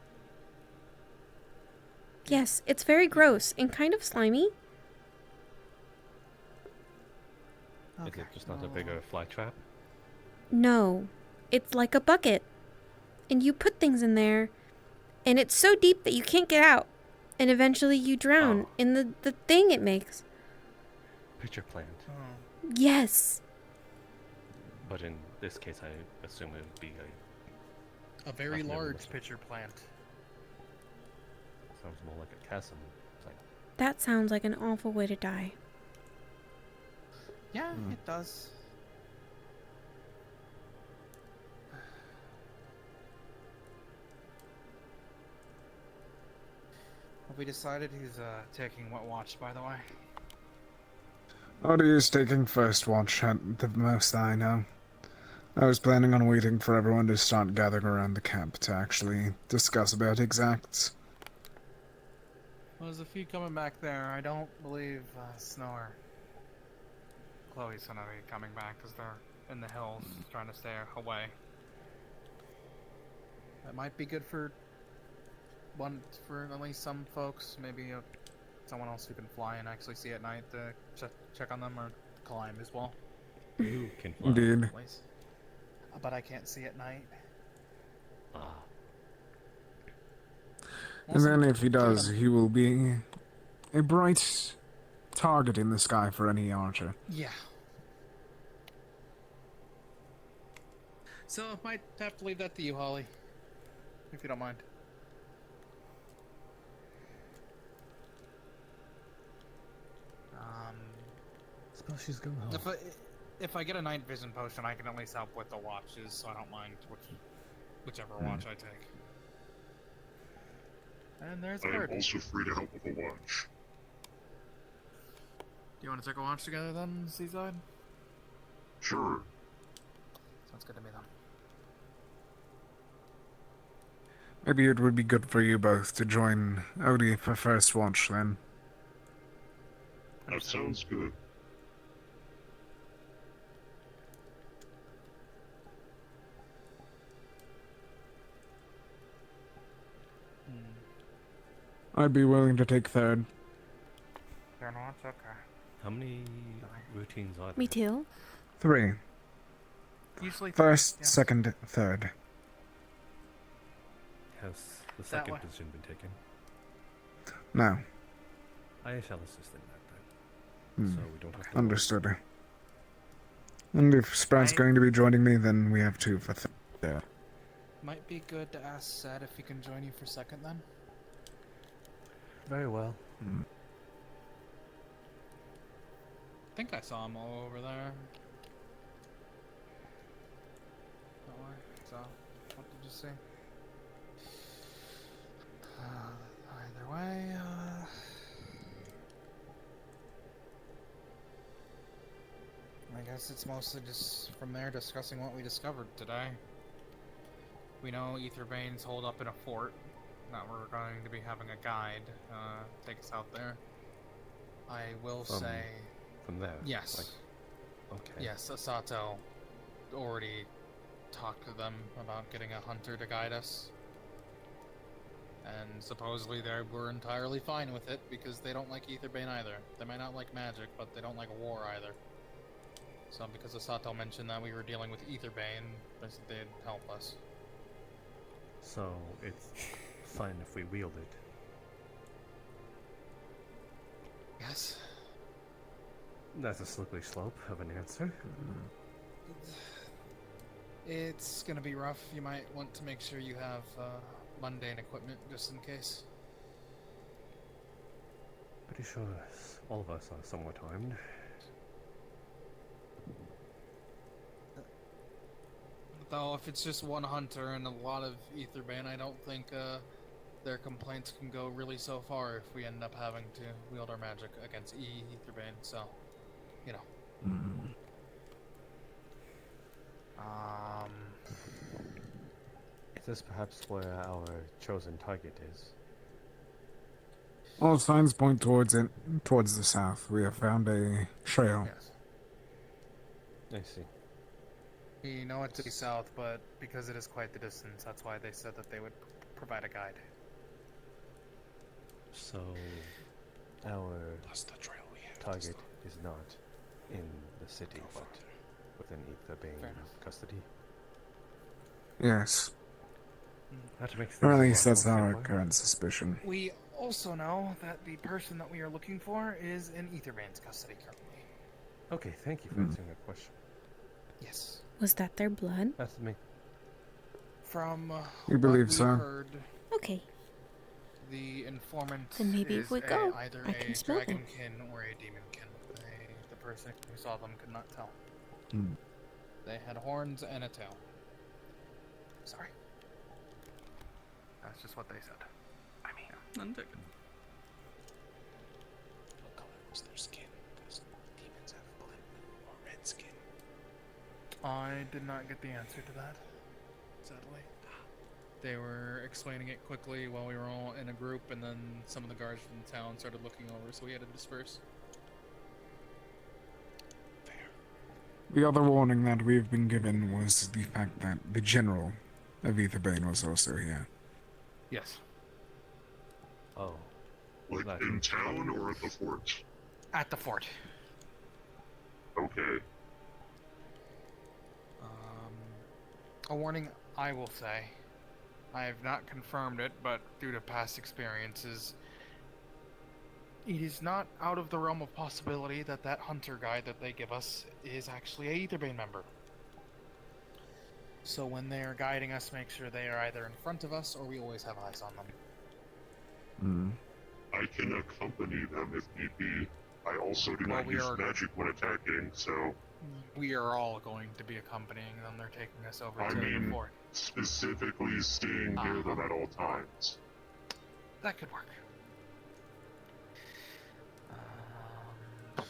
[SPEAKER 1] Yes, it's very gross and kind of slimy.
[SPEAKER 13] Is it just not a bigger fly trap?
[SPEAKER 1] No, it's like a bucket. And you put things in there, and it's so deep that you can't get out. And eventually you drown in the thing it makes.
[SPEAKER 13] Pitcher plant.
[SPEAKER 1] Yes.
[SPEAKER 13] But in this case, I assume it would be
[SPEAKER 12] A very large pitcher plant.
[SPEAKER 13] Sounds more like a chasm.
[SPEAKER 1] That sounds like an awful way to die.
[SPEAKER 12] Yeah, it does. Have we decided who's taking what watch, by the way?
[SPEAKER 3] Odie is taking first watch at the most I know. I was planning on waiting for everyone to start gathering around the camp to actually discuss about exacts.
[SPEAKER 12] Well, there's a few coming back there. I don't believe Snore. Chloe's gonna be coming back because they're in the hills trying to stay away. That might be good for at least some folks. Maybe someone else who can fly and actually see at night to check on them or climb as well.
[SPEAKER 13] You can fly.
[SPEAKER 3] Indeed.
[SPEAKER 12] But I can't see at night.
[SPEAKER 3] And then if he does, he will be a bright target in the sky for any archer.
[SPEAKER 12] Yeah. So I might have to leave that to you, Holly, if you don't mind.
[SPEAKER 13] Suppose she's going home.
[SPEAKER 12] If I get a night vision potion, I can at least help with the watches, so I don't mind whichever watch I take. And there's a
[SPEAKER 14] I
[SPEAKER 12] bird.
[SPEAKER 14] am also free to help with a watch.
[SPEAKER 12] Do you want to take a watch together then, Seaside?
[SPEAKER 14] Sure.
[SPEAKER 12] Sounds good to me then.
[SPEAKER 3] Maybe it would be good for you both to join Odie for first watch then.
[SPEAKER 14] That sounds good.
[SPEAKER 3] I'd be willing to take third.
[SPEAKER 12] Third watch? Okay.
[SPEAKER 13] How many routines are there?
[SPEAKER 1] Me too.
[SPEAKER 3] 3.
[SPEAKER 12] Usually
[SPEAKER 3] First,
[SPEAKER 12] yeah.
[SPEAKER 3] second, third.
[SPEAKER 13] Has the second position been taken?
[SPEAKER 3] No.
[SPEAKER 13] I shall assist in that then. So we don't have to
[SPEAKER 3] Understood. And if Sprout's going to be joining me, then we have 2 for third.
[SPEAKER 12] Might be good to ask Seth if he can join you for second then.
[SPEAKER 13] Very well.
[SPEAKER 12] I think I saw him all over there. Don't worry. So, what did you say? Either way, I guess it's mostly just from there discussing what we discovered today. We know Ether veins hold up in a fort. That we're going to be having a guide take us out there. I will say...
[SPEAKER 13] From there?
[SPEAKER 12] Yes.
[SPEAKER 13] Okay.
[SPEAKER 12] Yes, Asato already talked to them about getting a hunter to guide us. And supposedly they were entirely fine with it because they don't like Aetherbane either. They might not like magic, but they don't like war either. So because Asato mentioned that we were dealing with Aetherbane, they said they'd help us.
[SPEAKER 13] So it's fine if we wield it.
[SPEAKER 12] Yes.
[SPEAKER 13] That's a slippery slope of an answer.
[SPEAKER 12] It's gonna be rough. You might want to make sure you have mundane equipment just in case.
[SPEAKER 13] Pretty sure all of us are somewhat armed.
[SPEAKER 12] Though if it's just one hunter and a lot of Aetherbane, I don't think their complaints can go really so far if we end up having to wield our magic against Aetherbane, so, you know.
[SPEAKER 13] Is this perhaps where our chosen target is?
[SPEAKER 3] All signs point towards it, towards the south. We have found a trail.
[SPEAKER 12] Yes.
[SPEAKER 13] I see.
[SPEAKER 12] We know it to be south, but because it is quite the distance, that's why they said that they would provide a guide.
[SPEAKER 13] So, our target is not in the city, but within Aetherbane custody.
[SPEAKER 3] Yes.
[SPEAKER 13] That makes
[SPEAKER 3] Or
[SPEAKER 13] things
[SPEAKER 3] at
[SPEAKER 13] a
[SPEAKER 3] least
[SPEAKER 13] lot
[SPEAKER 3] that's
[SPEAKER 13] more
[SPEAKER 3] our
[SPEAKER 13] simpler.
[SPEAKER 3] current suspicion.
[SPEAKER 12] We also know that the person that we are looking for is in Aetherbane's custody currently.
[SPEAKER 13] Okay, thank you for answering that question.
[SPEAKER 12] Yes.
[SPEAKER 1] Was that their blood?
[SPEAKER 13] That's me.
[SPEAKER 12] From
[SPEAKER 3] We
[SPEAKER 12] what
[SPEAKER 3] believe
[SPEAKER 12] we
[SPEAKER 3] so.
[SPEAKER 12] heard,
[SPEAKER 1] Okay.
[SPEAKER 12] the informant
[SPEAKER 1] Then maybe
[SPEAKER 12] is
[SPEAKER 1] if we go,
[SPEAKER 12] either
[SPEAKER 1] I
[SPEAKER 12] a
[SPEAKER 1] can smell them.
[SPEAKER 12] dragonkin or a demonkin. The person who saw them could not tell.
[SPEAKER 3] Hmm.
[SPEAKER 12] They had horns and a tail. Sorry. That's just what they said. I mean,
[SPEAKER 9] I'm taking.
[SPEAKER 21] What color was their skin? Because demons have blue or red skin.
[SPEAKER 12] I did not get the answer to that, sadly. They were explaining it quickly while we were all in a group, and then some of the guards from the town started looking over, so we had to disperse.
[SPEAKER 3] The other warning that we've been given was the fact that the general of Aetherbane was also here.
[SPEAKER 12] Yes.
[SPEAKER 13] Oh.
[SPEAKER 14] Like in town or at the fort?
[SPEAKER 12] At the fort.
[SPEAKER 14] Okay.
[SPEAKER 12] A warning, I will say. I have not confirmed it, but due to past experiences, it is not out of the realm of possibility that that hunter guide that they give us is actually a Aetherbane member. So when they are guiding us, make sure they are either in front of us or we always have eyes on them.
[SPEAKER 14] I can accompany them if need be. I also do
[SPEAKER 12] Well,
[SPEAKER 14] not
[SPEAKER 12] we
[SPEAKER 14] use
[SPEAKER 12] are-
[SPEAKER 14] magic when attacking, so...
[SPEAKER 12] We are all going to be accompanying them. They're taking us over
[SPEAKER 14] I
[SPEAKER 12] to
[SPEAKER 14] mean,
[SPEAKER 12] the fort.
[SPEAKER 14] specifically staying near them at all times.
[SPEAKER 12] That could work. I'm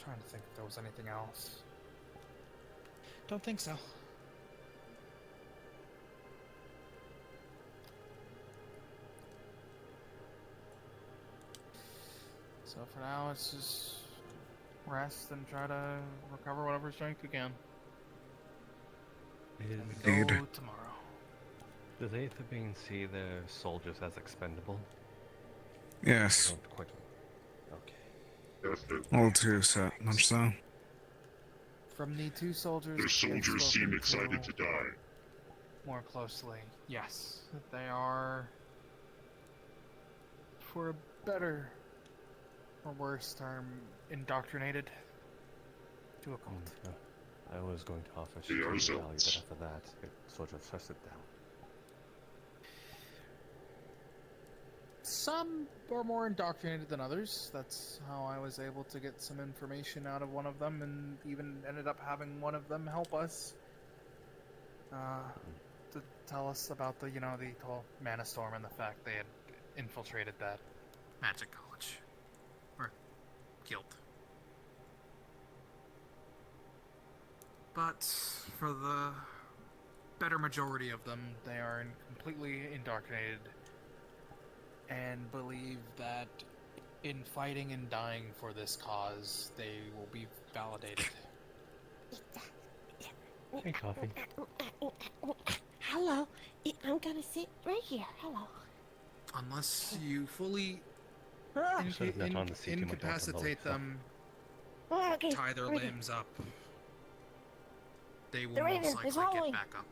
[SPEAKER 12] trying to think if there was anything else. Don't think so. So for now, it's just rest and try to recover whatever strength we can.
[SPEAKER 3] Indeed.
[SPEAKER 12] Go tomorrow.
[SPEAKER 13] Does Aetherbane see their soldiers as expendable?
[SPEAKER 3] Yes.
[SPEAKER 13] Don't quite. Okay.
[SPEAKER 3] All too so much so.
[SPEAKER 12] From the two soldiers,
[SPEAKER 14] Their
[SPEAKER 12] I've
[SPEAKER 14] soldiers seem
[SPEAKER 12] spoken
[SPEAKER 14] excited to die.
[SPEAKER 12] more closely. Yes, they are, for a better or worse term, indoctrinated to a cult.
[SPEAKER 13] I was going to offer
[SPEAKER 14] They are
[SPEAKER 13] strategic value, but
[SPEAKER 14] zealots.
[SPEAKER 13] after that, it sort of shuts it down.
[SPEAKER 12] Some are more indoctrinated than others. That's how I was able to get some information out of one of them, and even ended up having one of them help us to tell us about the whole Mana Storm and the fact they had infiltrated that magic college or guild. But for the better majority of them, they are completely indoctrinated and believe that in fighting and dying for this cause, they will be validated.
[SPEAKER 13] Hey, coffee.
[SPEAKER 2] Hello. I'm gonna sit right here. Hello.
[SPEAKER 12] Unless you fully
[SPEAKER 13] I should have not on the seat to my daughter
[SPEAKER 12] incapacitate
[SPEAKER 13] lollipop.
[SPEAKER 12] them,
[SPEAKER 2] Oh, okay.
[SPEAKER 12] tie their
[SPEAKER 2] Ready.
[SPEAKER 12] limbs up, they will
[SPEAKER 2] The Raven
[SPEAKER 12] most
[SPEAKER 2] is
[SPEAKER 12] likely get
[SPEAKER 2] following.
[SPEAKER 12] back up.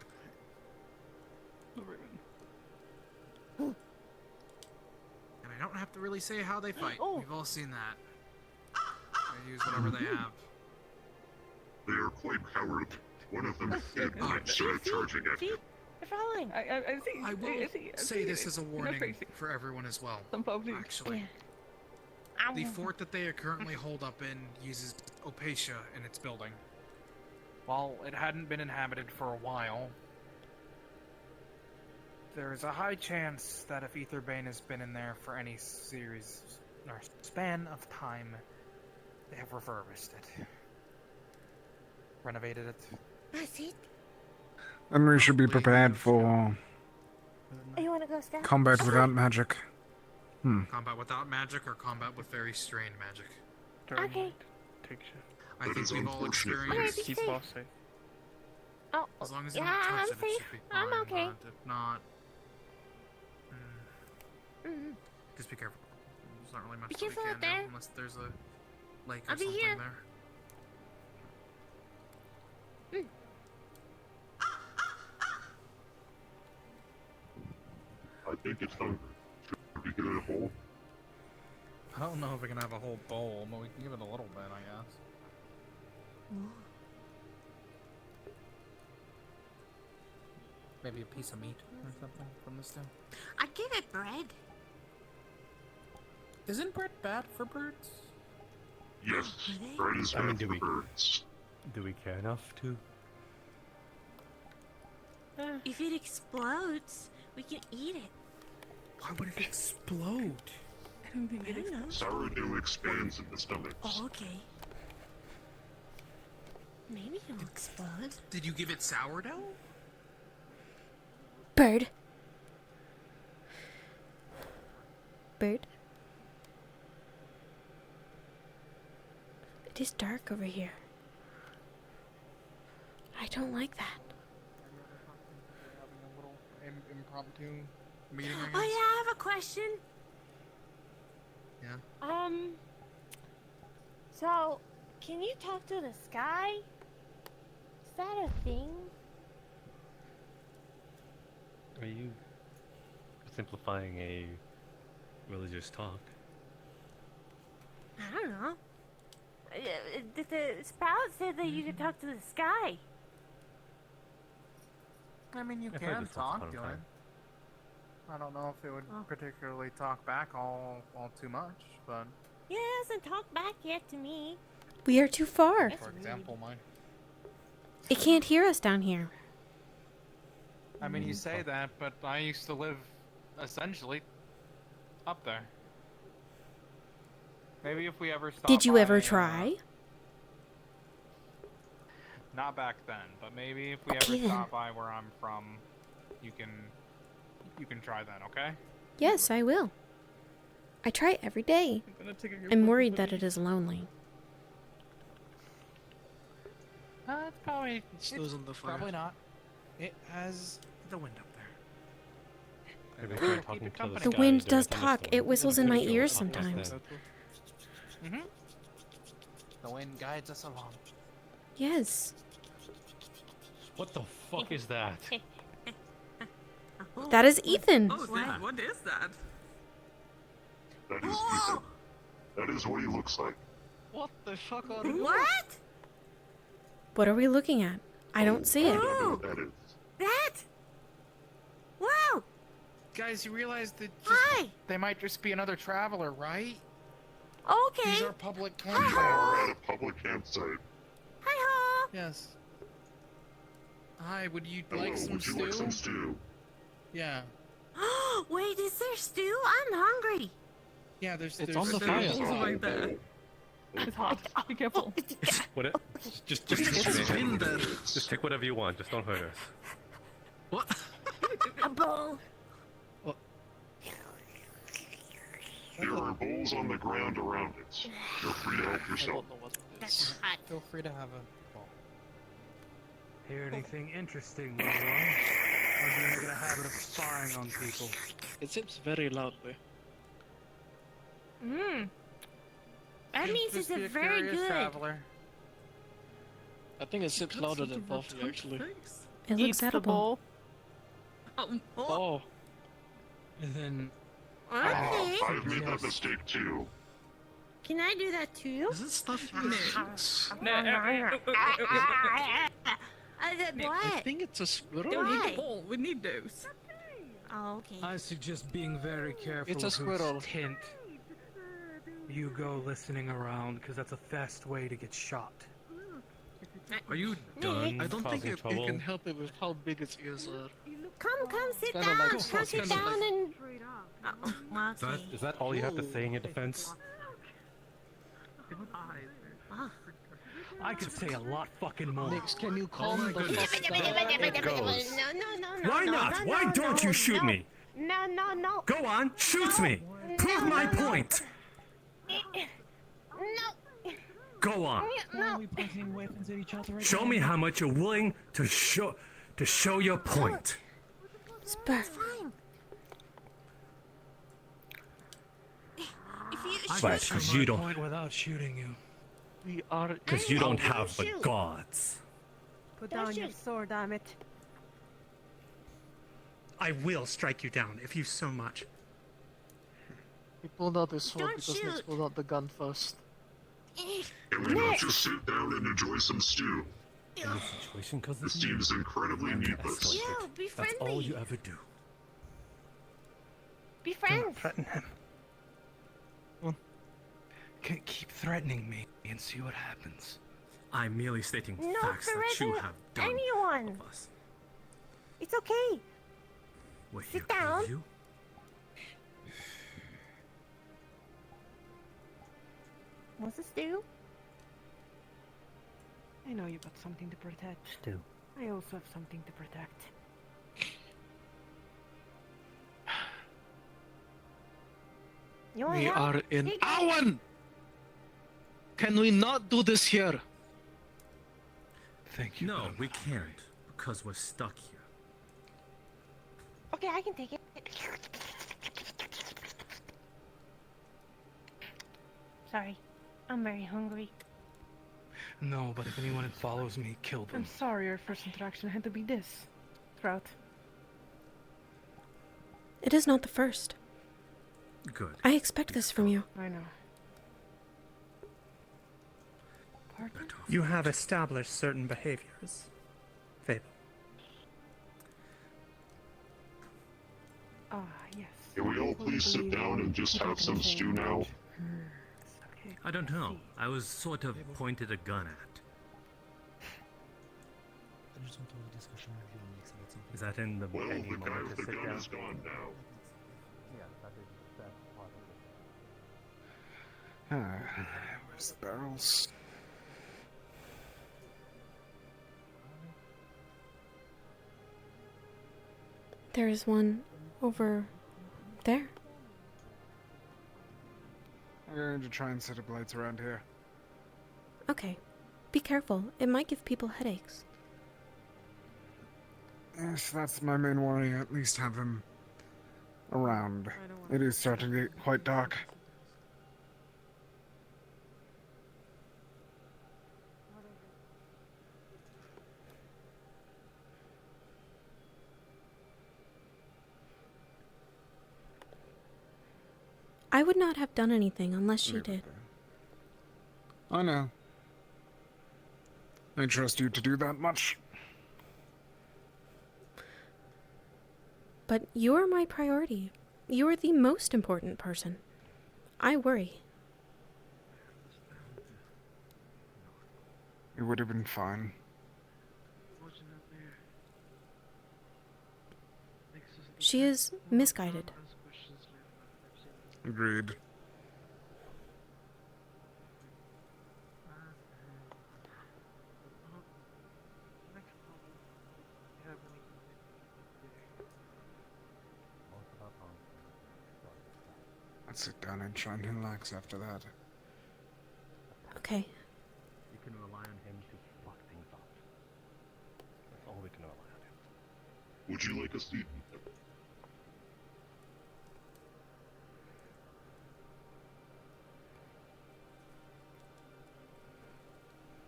[SPEAKER 12] And I don't have to really say how they fight.
[SPEAKER 2] Oh.
[SPEAKER 12] We've all seen that. They use whatever they have.
[SPEAKER 14] They are quite cowardly. One of them did not start charging at him.
[SPEAKER 2] They're following.
[SPEAKER 16] I see.
[SPEAKER 12] I will say this as a
[SPEAKER 16] You're not
[SPEAKER 12] warning
[SPEAKER 16] crazy.
[SPEAKER 12] for everyone as well.
[SPEAKER 16] Some folks do.
[SPEAKER 12] Actually, the fort that they are currently holed up in uses Opatia in its building. While it hadn't been inhabited for a while, there's a high chance that if Aetherbane has been in there for any series or span of time, they have refurbished it, renovated it.
[SPEAKER 2] That's it.
[SPEAKER 3] And we should be prepared for
[SPEAKER 2] You wanna go step?
[SPEAKER 3] combat without magic.
[SPEAKER 12] Combat without magic or combat with very strained magic?
[SPEAKER 2] Okay.
[SPEAKER 15] Take shit.
[SPEAKER 12] I
[SPEAKER 14] That
[SPEAKER 12] think
[SPEAKER 14] is
[SPEAKER 12] we've all
[SPEAKER 14] unfortunate.
[SPEAKER 12] experienced.
[SPEAKER 15] Keep boss safe.
[SPEAKER 2] Oh,
[SPEAKER 12] As long as you
[SPEAKER 2] yeah,
[SPEAKER 12] don't touch
[SPEAKER 2] I'm
[SPEAKER 12] it, it
[SPEAKER 2] safe.
[SPEAKER 12] should be
[SPEAKER 2] I'm
[SPEAKER 12] fine,
[SPEAKER 2] okay.
[SPEAKER 12] but if not...
[SPEAKER 2] Mm-hmm.
[SPEAKER 11] Just be careful. There's not really much
[SPEAKER 2] Be
[SPEAKER 11] that we
[SPEAKER 2] careful
[SPEAKER 11] can
[SPEAKER 2] out there.
[SPEAKER 11] do unless there's a lake or
[SPEAKER 2] I'll be
[SPEAKER 11] something
[SPEAKER 2] here.
[SPEAKER 11] there.
[SPEAKER 14] I think it's hungry. Should we give it a bowl?
[SPEAKER 12] I don't know if we can have a whole bowl, but we can give it a little bit, I guess. Maybe a piece of meat or something from this thing.
[SPEAKER 2] I give it bread.
[SPEAKER 12] Isn't bread bad for birds?
[SPEAKER 14] Yes, bread is
[SPEAKER 13] I mean,
[SPEAKER 14] bad for birds.
[SPEAKER 13] Do we care enough to?
[SPEAKER 2] If it explodes, we can eat it.
[SPEAKER 11] Why would it explode?
[SPEAKER 2] I don't think it explodes.
[SPEAKER 14] Sourdough expands in the stomach.
[SPEAKER 2] Oh, okay. Maybe it'll explode.
[SPEAKER 11] Did you give it sourdough?
[SPEAKER 1] Bird. Bird. It is dark over here. I don't like that.
[SPEAKER 12] Impromptu meeting, I guess?
[SPEAKER 2] Oh yeah, I have a question.
[SPEAKER 11] Yeah.
[SPEAKER 2] So, can you talk to the sky? Is that a thing?
[SPEAKER 13] Are you simplifying a religious talk?
[SPEAKER 2] I don't know. The sprout said that you could talk to the sky.
[SPEAKER 12] I mean, you
[SPEAKER 13] I've heard
[SPEAKER 12] can
[SPEAKER 13] this once
[SPEAKER 12] talk
[SPEAKER 13] upon a
[SPEAKER 12] to it.
[SPEAKER 13] time.
[SPEAKER 12] I don't know if it would particularly talk back all too much, but...
[SPEAKER 2] Yeah, it hasn't talked back yet to me.
[SPEAKER 1] We are too far.
[SPEAKER 12] For example, mine.
[SPEAKER 1] It can't hear us down here.
[SPEAKER 12] I mean, you say that, but I used to live, essentially, up there. Maybe if we ever stop
[SPEAKER 1] Did you ever
[SPEAKER 12] by,
[SPEAKER 1] try?
[SPEAKER 12] Not back then, but maybe if we
[SPEAKER 1] Okay,
[SPEAKER 12] ever
[SPEAKER 1] then.
[SPEAKER 12] stop by where I'm from, you can try that, okay?
[SPEAKER 1] Yes, I will. I try every day. I'm worried that it is lonely.
[SPEAKER 12] It's probably...
[SPEAKER 11] Snow's on the fire.
[SPEAKER 12] Probably not. It has the wind up there.
[SPEAKER 13] Maybe try talking to the
[SPEAKER 1] The
[SPEAKER 13] sky
[SPEAKER 1] wind
[SPEAKER 13] during a
[SPEAKER 1] does talk.
[SPEAKER 13] thunderstorm.
[SPEAKER 1] It whistles in my
[SPEAKER 13] Maybe
[SPEAKER 1] ears
[SPEAKER 13] it'll talk to us
[SPEAKER 1] sometimes.
[SPEAKER 13] then.
[SPEAKER 12] Mm-hmm. The wind guides us along.
[SPEAKER 1] Yes.
[SPEAKER 13] What the fuck is that?
[SPEAKER 1] That is Ethan.
[SPEAKER 11] Oh, what is that?
[SPEAKER 14] That is Ethan. That is what he looks like.
[SPEAKER 6] What the fuck are you?
[SPEAKER 2] What?
[SPEAKER 1] What are we looking at? I don't see
[SPEAKER 14] I
[SPEAKER 1] it.
[SPEAKER 14] don't know what that is.
[SPEAKER 2] That? Wow!
[SPEAKER 12] Guys, you realize that
[SPEAKER 2] Hi!
[SPEAKER 12] they might just be another traveler, right?
[SPEAKER 2] Okay.
[SPEAKER 12] These are public
[SPEAKER 14] We
[SPEAKER 12] campsites.
[SPEAKER 14] are at a public campsite.
[SPEAKER 2] Hi-ho!
[SPEAKER 12] Yes. Hi, would you
[SPEAKER 14] Hello,
[SPEAKER 12] like some
[SPEAKER 14] would you
[SPEAKER 12] stew?
[SPEAKER 14] like some stew?
[SPEAKER 12] Yeah.
[SPEAKER 2] Wait, is there stew? I'm hungry.
[SPEAKER 12] Yeah, there's
[SPEAKER 13] It's
[SPEAKER 12] there's
[SPEAKER 13] on the
[SPEAKER 12] stew.
[SPEAKER 13] fire.
[SPEAKER 11] Right there.
[SPEAKER 16] It's hot. Be careful.
[SPEAKER 13] What it? Just take whatever you want. Just don't hurt us.
[SPEAKER 11] What?
[SPEAKER 2] A bowl.
[SPEAKER 14] There are bowls on the ground around it. You're free to help
[SPEAKER 6] I
[SPEAKER 14] yourself.
[SPEAKER 6] don't know what it
[SPEAKER 2] That's
[SPEAKER 6] is.
[SPEAKER 2] hot.
[SPEAKER 12] Feel free to have a bowl.
[SPEAKER 7] Hear anything interesting, little one? Or do you get a habit of spying on people?
[SPEAKER 6] It seems very loudly.
[SPEAKER 2] That means
[SPEAKER 12] Just
[SPEAKER 2] it's
[SPEAKER 12] be
[SPEAKER 2] a very
[SPEAKER 12] curious
[SPEAKER 2] good.
[SPEAKER 12] traveler.
[SPEAKER 6] I think it seems louder than coffee, actually.
[SPEAKER 1] It looks
[SPEAKER 16] Eats the
[SPEAKER 1] edible.
[SPEAKER 16] bowl.
[SPEAKER 6] Oh,
[SPEAKER 11] And then,
[SPEAKER 2] Okay.
[SPEAKER 14] I've made that mistake too.
[SPEAKER 2] Can I do that too?
[SPEAKER 11] does it stuff your nose?
[SPEAKER 2] What?
[SPEAKER 6] I think it's a squirrel.
[SPEAKER 16] Don't need
[SPEAKER 2] Why?
[SPEAKER 16] the bowl. We need those.
[SPEAKER 2] Oh, okay.
[SPEAKER 7] I suggest being very careful
[SPEAKER 6] It's a
[SPEAKER 7] of
[SPEAKER 6] squirrel.
[SPEAKER 7] whose tent you go listening around, because that's a fast way to get shot.
[SPEAKER 11] Are you done?
[SPEAKER 6] I don't think
[SPEAKER 13] Causing
[SPEAKER 6] you
[SPEAKER 13] trouble.
[SPEAKER 6] can help it with how big its ears are.
[SPEAKER 2] Come, sit
[SPEAKER 6] Kinda
[SPEAKER 2] down.
[SPEAKER 6] like-
[SPEAKER 2] Come sit
[SPEAKER 6] kinda
[SPEAKER 2] down
[SPEAKER 6] like-
[SPEAKER 2] and. Oh, well, okay.
[SPEAKER 13] Is that all you have to say in your defense?
[SPEAKER 7] I could say a lot fucking more.
[SPEAKER 6] Nix, can you
[SPEAKER 7] Oh
[SPEAKER 6] calm
[SPEAKER 7] my
[SPEAKER 6] the
[SPEAKER 7] goodness.
[SPEAKER 6] fuck down?
[SPEAKER 7] It goes.
[SPEAKER 2] No.
[SPEAKER 7] Why not? Why don't you shoot me?
[SPEAKER 2] No.
[SPEAKER 7] Go on, shoot me! Prove my point!
[SPEAKER 2] No.
[SPEAKER 7] Go on.
[SPEAKER 2] No.
[SPEAKER 17] we pointing weapons at each other again?
[SPEAKER 7] Show me how much you're willing to show your point.
[SPEAKER 1] Spur.
[SPEAKER 2] Fine.
[SPEAKER 13] But because you don't,
[SPEAKER 15] point without shooting you.
[SPEAKER 6] We are.
[SPEAKER 13] because you don't have the gods.
[SPEAKER 4] Put down your sword, damn it.
[SPEAKER 11] I will strike you down if you so much.
[SPEAKER 6] He pulled out his sword
[SPEAKER 2] Don't
[SPEAKER 6] because Nix
[SPEAKER 2] shoot.
[SPEAKER 6] pulled out the gun first.
[SPEAKER 14] Can we not just sit down and enjoy some stew?
[SPEAKER 13] In this situation, because
[SPEAKER 14] This seems incredibly needless.
[SPEAKER 2] Yeah, be friendly.
[SPEAKER 13] That's all you ever do.
[SPEAKER 2] Be friends.
[SPEAKER 15] Threaten him. Keep threatening me and see what happens.
[SPEAKER 13] I'm merely stating
[SPEAKER 2] No
[SPEAKER 13] facts that you have done.
[SPEAKER 2] anyone.
[SPEAKER 13] Of us.
[SPEAKER 2] It's okay.
[SPEAKER 13] We're
[SPEAKER 2] Sit
[SPEAKER 13] here to
[SPEAKER 2] down.
[SPEAKER 13] you.
[SPEAKER 2] What's this do?
[SPEAKER 4] I know you got something to protect.
[SPEAKER 13] Stew.
[SPEAKER 4] I also have something to protect.
[SPEAKER 2] You want
[SPEAKER 6] We
[SPEAKER 2] help?
[SPEAKER 6] are in
[SPEAKER 2] Take it.
[SPEAKER 6] Awan! Can we not do this here?
[SPEAKER 15] Thank you.
[SPEAKER 13] No, we can't, because we're stuck here.
[SPEAKER 2] Okay, I can take it. Sorry, I'm very hungry.
[SPEAKER 15] No, but if anyone follows me, kill them.
[SPEAKER 4] I'm sorry our first interaction had to be this. Sprout.
[SPEAKER 1] It is not the first.
[SPEAKER 13] Good.
[SPEAKER 1] I expect this from you.
[SPEAKER 4] I know. Pardon?
[SPEAKER 11] You have established certain behaviors. Fable.
[SPEAKER 4] Ah, yes.
[SPEAKER 14] Can we all please sit down and just have some stew now?
[SPEAKER 4] Okay.
[SPEAKER 13] I don't know. I was sort of pointed a gun at.
[SPEAKER 10] I just want to have a discussion with you and Nix about something.
[SPEAKER 13] Is that in the
[SPEAKER 14] Well,
[SPEAKER 13] any
[SPEAKER 14] the guy
[SPEAKER 13] moment
[SPEAKER 14] with
[SPEAKER 13] to
[SPEAKER 14] the
[SPEAKER 13] sit
[SPEAKER 14] gun
[SPEAKER 13] down?
[SPEAKER 14] is gone now.
[SPEAKER 13] Yeah, that's part of it.
[SPEAKER 3] Where's the barrels?
[SPEAKER 1] There is one over there.
[SPEAKER 3] I'm going to try and set up lights around here.
[SPEAKER 1] Okay. Be careful. It might give people headaches.
[SPEAKER 3] Yes, that's my main worry. At least have him around. It is starting to get quite dark.
[SPEAKER 1] I would not have done anything unless she did.
[SPEAKER 3] I know. I trust you to do that much.
[SPEAKER 1] But you are my priority. You are the most important person. I worry.
[SPEAKER 3] It would have been fine.
[SPEAKER 1] She is misguided.
[SPEAKER 3] Agreed. Let's sit down and try and relax after that.
[SPEAKER 1] Okay.
[SPEAKER 13] You can rely on him to fuck things up. That's all we can rely on him.
[SPEAKER 14] Would you like a seat?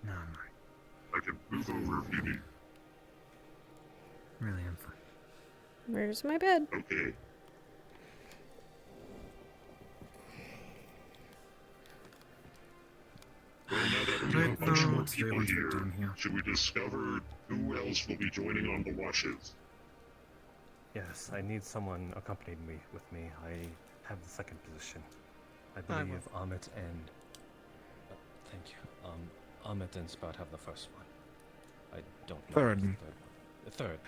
[SPEAKER 10] No, I'm right.
[SPEAKER 14] I can move over if you need.
[SPEAKER 10] Really, I'm fine.
[SPEAKER 1] Where's my bed?
[SPEAKER 14] Okay. Well, now that we have a bunch more people here, should we discover who else will be joining on the watches?
[SPEAKER 13] Yes, I need someone accompanied me with me. I have the second position. I believe Amit and thank you. Amit and Sprout have the first one. I don't know.
[SPEAKER 3] Third.
[SPEAKER 13] The third.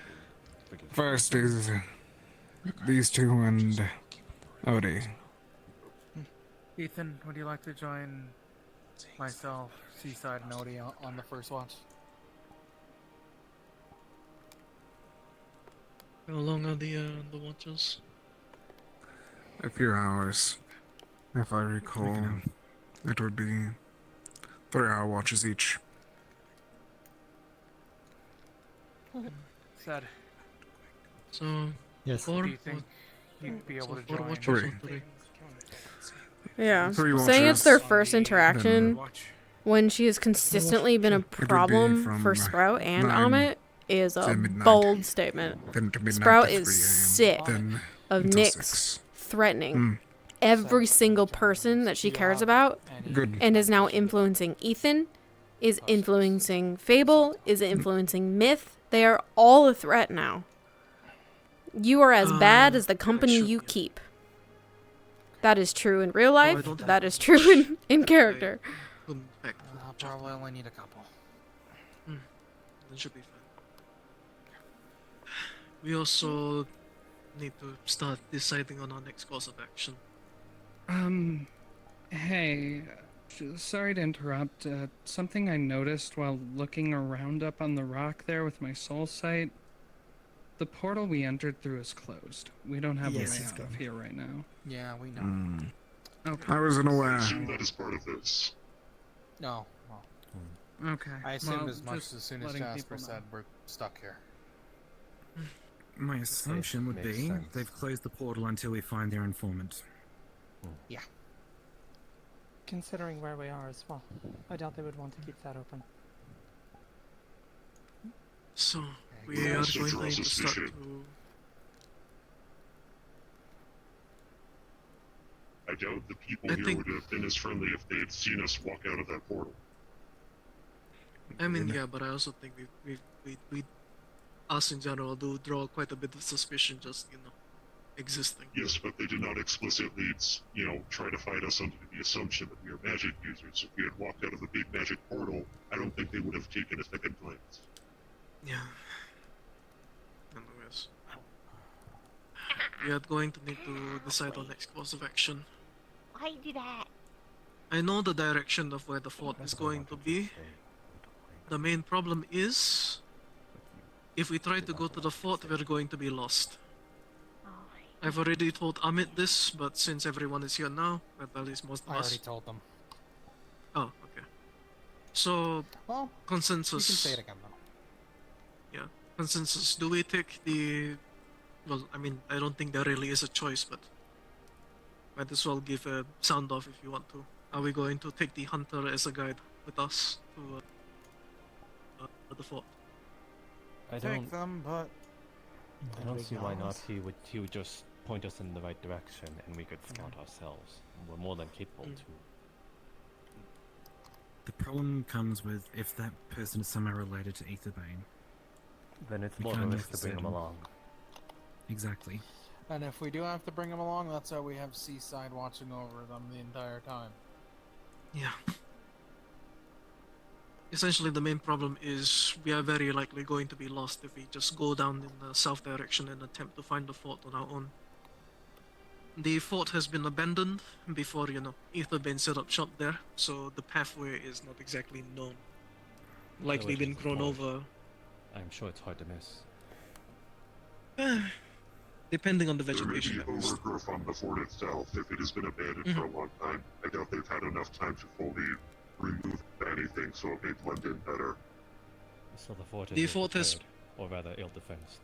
[SPEAKER 13] Forgive me.
[SPEAKER 3] First is these two and Odie.
[SPEAKER 12] Ethan, would you like to join myself, Seaside, and Odie on the first watch?
[SPEAKER 6] How long are the watches?
[SPEAKER 3] A few hours. If I recall, it would be 3-hour watches each.
[SPEAKER 12] Said.
[SPEAKER 6] So,
[SPEAKER 10] yes.
[SPEAKER 12] Do you think you'd be able to join?
[SPEAKER 6] watches
[SPEAKER 3] Three.
[SPEAKER 6] on 3.
[SPEAKER 1] Yeah.
[SPEAKER 3] Three
[SPEAKER 1] Saying it's their
[SPEAKER 3] watchers.
[SPEAKER 1] first interaction when she has consistently been a
[SPEAKER 3] It would be
[SPEAKER 1] problem
[SPEAKER 3] from
[SPEAKER 1] for Sprout and
[SPEAKER 3] 9
[SPEAKER 1] Amit is a
[SPEAKER 3] to midnight.
[SPEAKER 1] bold statement.
[SPEAKER 3] Then to midnight
[SPEAKER 1] Sprout
[SPEAKER 3] to
[SPEAKER 1] is
[SPEAKER 3] 3 a.m.
[SPEAKER 1] sick
[SPEAKER 3] Then
[SPEAKER 1] of
[SPEAKER 3] until
[SPEAKER 1] Nyx
[SPEAKER 3] 6.
[SPEAKER 1] threatening every single person that she cares about.
[SPEAKER 3] Good.
[SPEAKER 1] And is now influencing Ethan, is influencing Fable, is influencing Myth. They are all a threat now. You are as bad as the company you keep. That is true in real life. That is true in character.
[SPEAKER 6] I'll probably only need a couple. That should be fine. We also need to start deciding on our next course of action.
[SPEAKER 9] Hey, sorry to interrupt. Something I noticed while looking around up on the rock there with my soul sight. The portal we entered through is closed. We don't have a way out of here right now.
[SPEAKER 12] Yeah, we know.
[SPEAKER 9] Okay.
[SPEAKER 3] I wasn't aware.
[SPEAKER 14] I assume that is part of this.
[SPEAKER 12] No.
[SPEAKER 9] Okay.
[SPEAKER 12] I assumed
[SPEAKER 9] well,
[SPEAKER 12] as much
[SPEAKER 9] just
[SPEAKER 12] as soon as
[SPEAKER 9] letting
[SPEAKER 12] Jasper
[SPEAKER 9] people know.
[SPEAKER 12] said we're stuck here.
[SPEAKER 17] My assumption would
[SPEAKER 13] makes
[SPEAKER 17] be
[SPEAKER 13] sense.
[SPEAKER 17] they've closed the portal until we find their informant.
[SPEAKER 12] Yeah.
[SPEAKER 5] Considering where we are as well, I doubt they would want to keep that open.
[SPEAKER 6] So, we are
[SPEAKER 14] Also
[SPEAKER 6] going to
[SPEAKER 14] draws
[SPEAKER 6] need to start
[SPEAKER 14] suspicion.
[SPEAKER 6] to...
[SPEAKER 14] I doubt the people
[SPEAKER 6] I
[SPEAKER 14] here
[SPEAKER 6] think-
[SPEAKER 14] would have been as friendly if they had seen us walk out of that portal.
[SPEAKER 6] I mean, yeah, but I also think we us in general do draw quite a bit of suspicion just, existing.
[SPEAKER 14] Yes, but they did not explicitly, try to fight us under the assumption that we are magic users. If we had walked out of the big magic portal, I don't think they would have taken a second glance.
[SPEAKER 6] Yeah. Anyways. We are going to need to decide on next course of action.
[SPEAKER 2] Why do that?
[SPEAKER 6] I know the direction of where the fort is going to be. The main problem is, if we try to go to the fort, we're going to be lost. I've already told Amit this, but since everyone is here now, at least most of
[SPEAKER 12] I
[SPEAKER 6] us.
[SPEAKER 12] already told them.
[SPEAKER 6] Oh, okay. So,
[SPEAKER 12] Well,
[SPEAKER 6] consensus.
[SPEAKER 12] You can say it again, though.
[SPEAKER 6] Yeah, consensus. Do we take the... Well, I mean, I don't think there really is a choice, but... Might as well give a sound off if you want to. Are we going to take the hunter as a guide with us to the fort?
[SPEAKER 13] I don't.
[SPEAKER 12] Take them, but
[SPEAKER 13] I don't see why not. He would just point us in the right direction, and we could scout ourselves. We're more than capable to.
[SPEAKER 17] The problem comes with if that person is somehow related to Aetherbane.
[SPEAKER 13] Then it's
[SPEAKER 17] We
[SPEAKER 13] more of a
[SPEAKER 17] can't
[SPEAKER 13] risk to bring him
[SPEAKER 17] certain.
[SPEAKER 13] along.
[SPEAKER 17] Exactly.
[SPEAKER 12] And if we do have to bring them along, that's how we have Seaside watching over them the entire time.
[SPEAKER 6] Yeah. Essentially, the main problem is we are very likely going to be lost if we just go down in the south direction and attempt to find the fort on our own. The fort has been abandoned before, Aetherbane set up shop there, so the pathway is not exactly known. Likely
[SPEAKER 13] it
[SPEAKER 6] been
[SPEAKER 13] is a
[SPEAKER 6] grown
[SPEAKER 13] fort.
[SPEAKER 6] over.
[SPEAKER 13] I'm sure it's hard to miss.
[SPEAKER 6] Depending on the
[SPEAKER 14] There may
[SPEAKER 6] vegetation
[SPEAKER 14] be
[SPEAKER 6] at least.
[SPEAKER 14] overgrowth on the fort itself if it has been abandoned for a long time. I doubt they've had enough time to fully remove anything, so it may blend in better.
[SPEAKER 13] So the fort is
[SPEAKER 6] The fort has-
[SPEAKER 13] ill-prepared, or rather ill-defensed.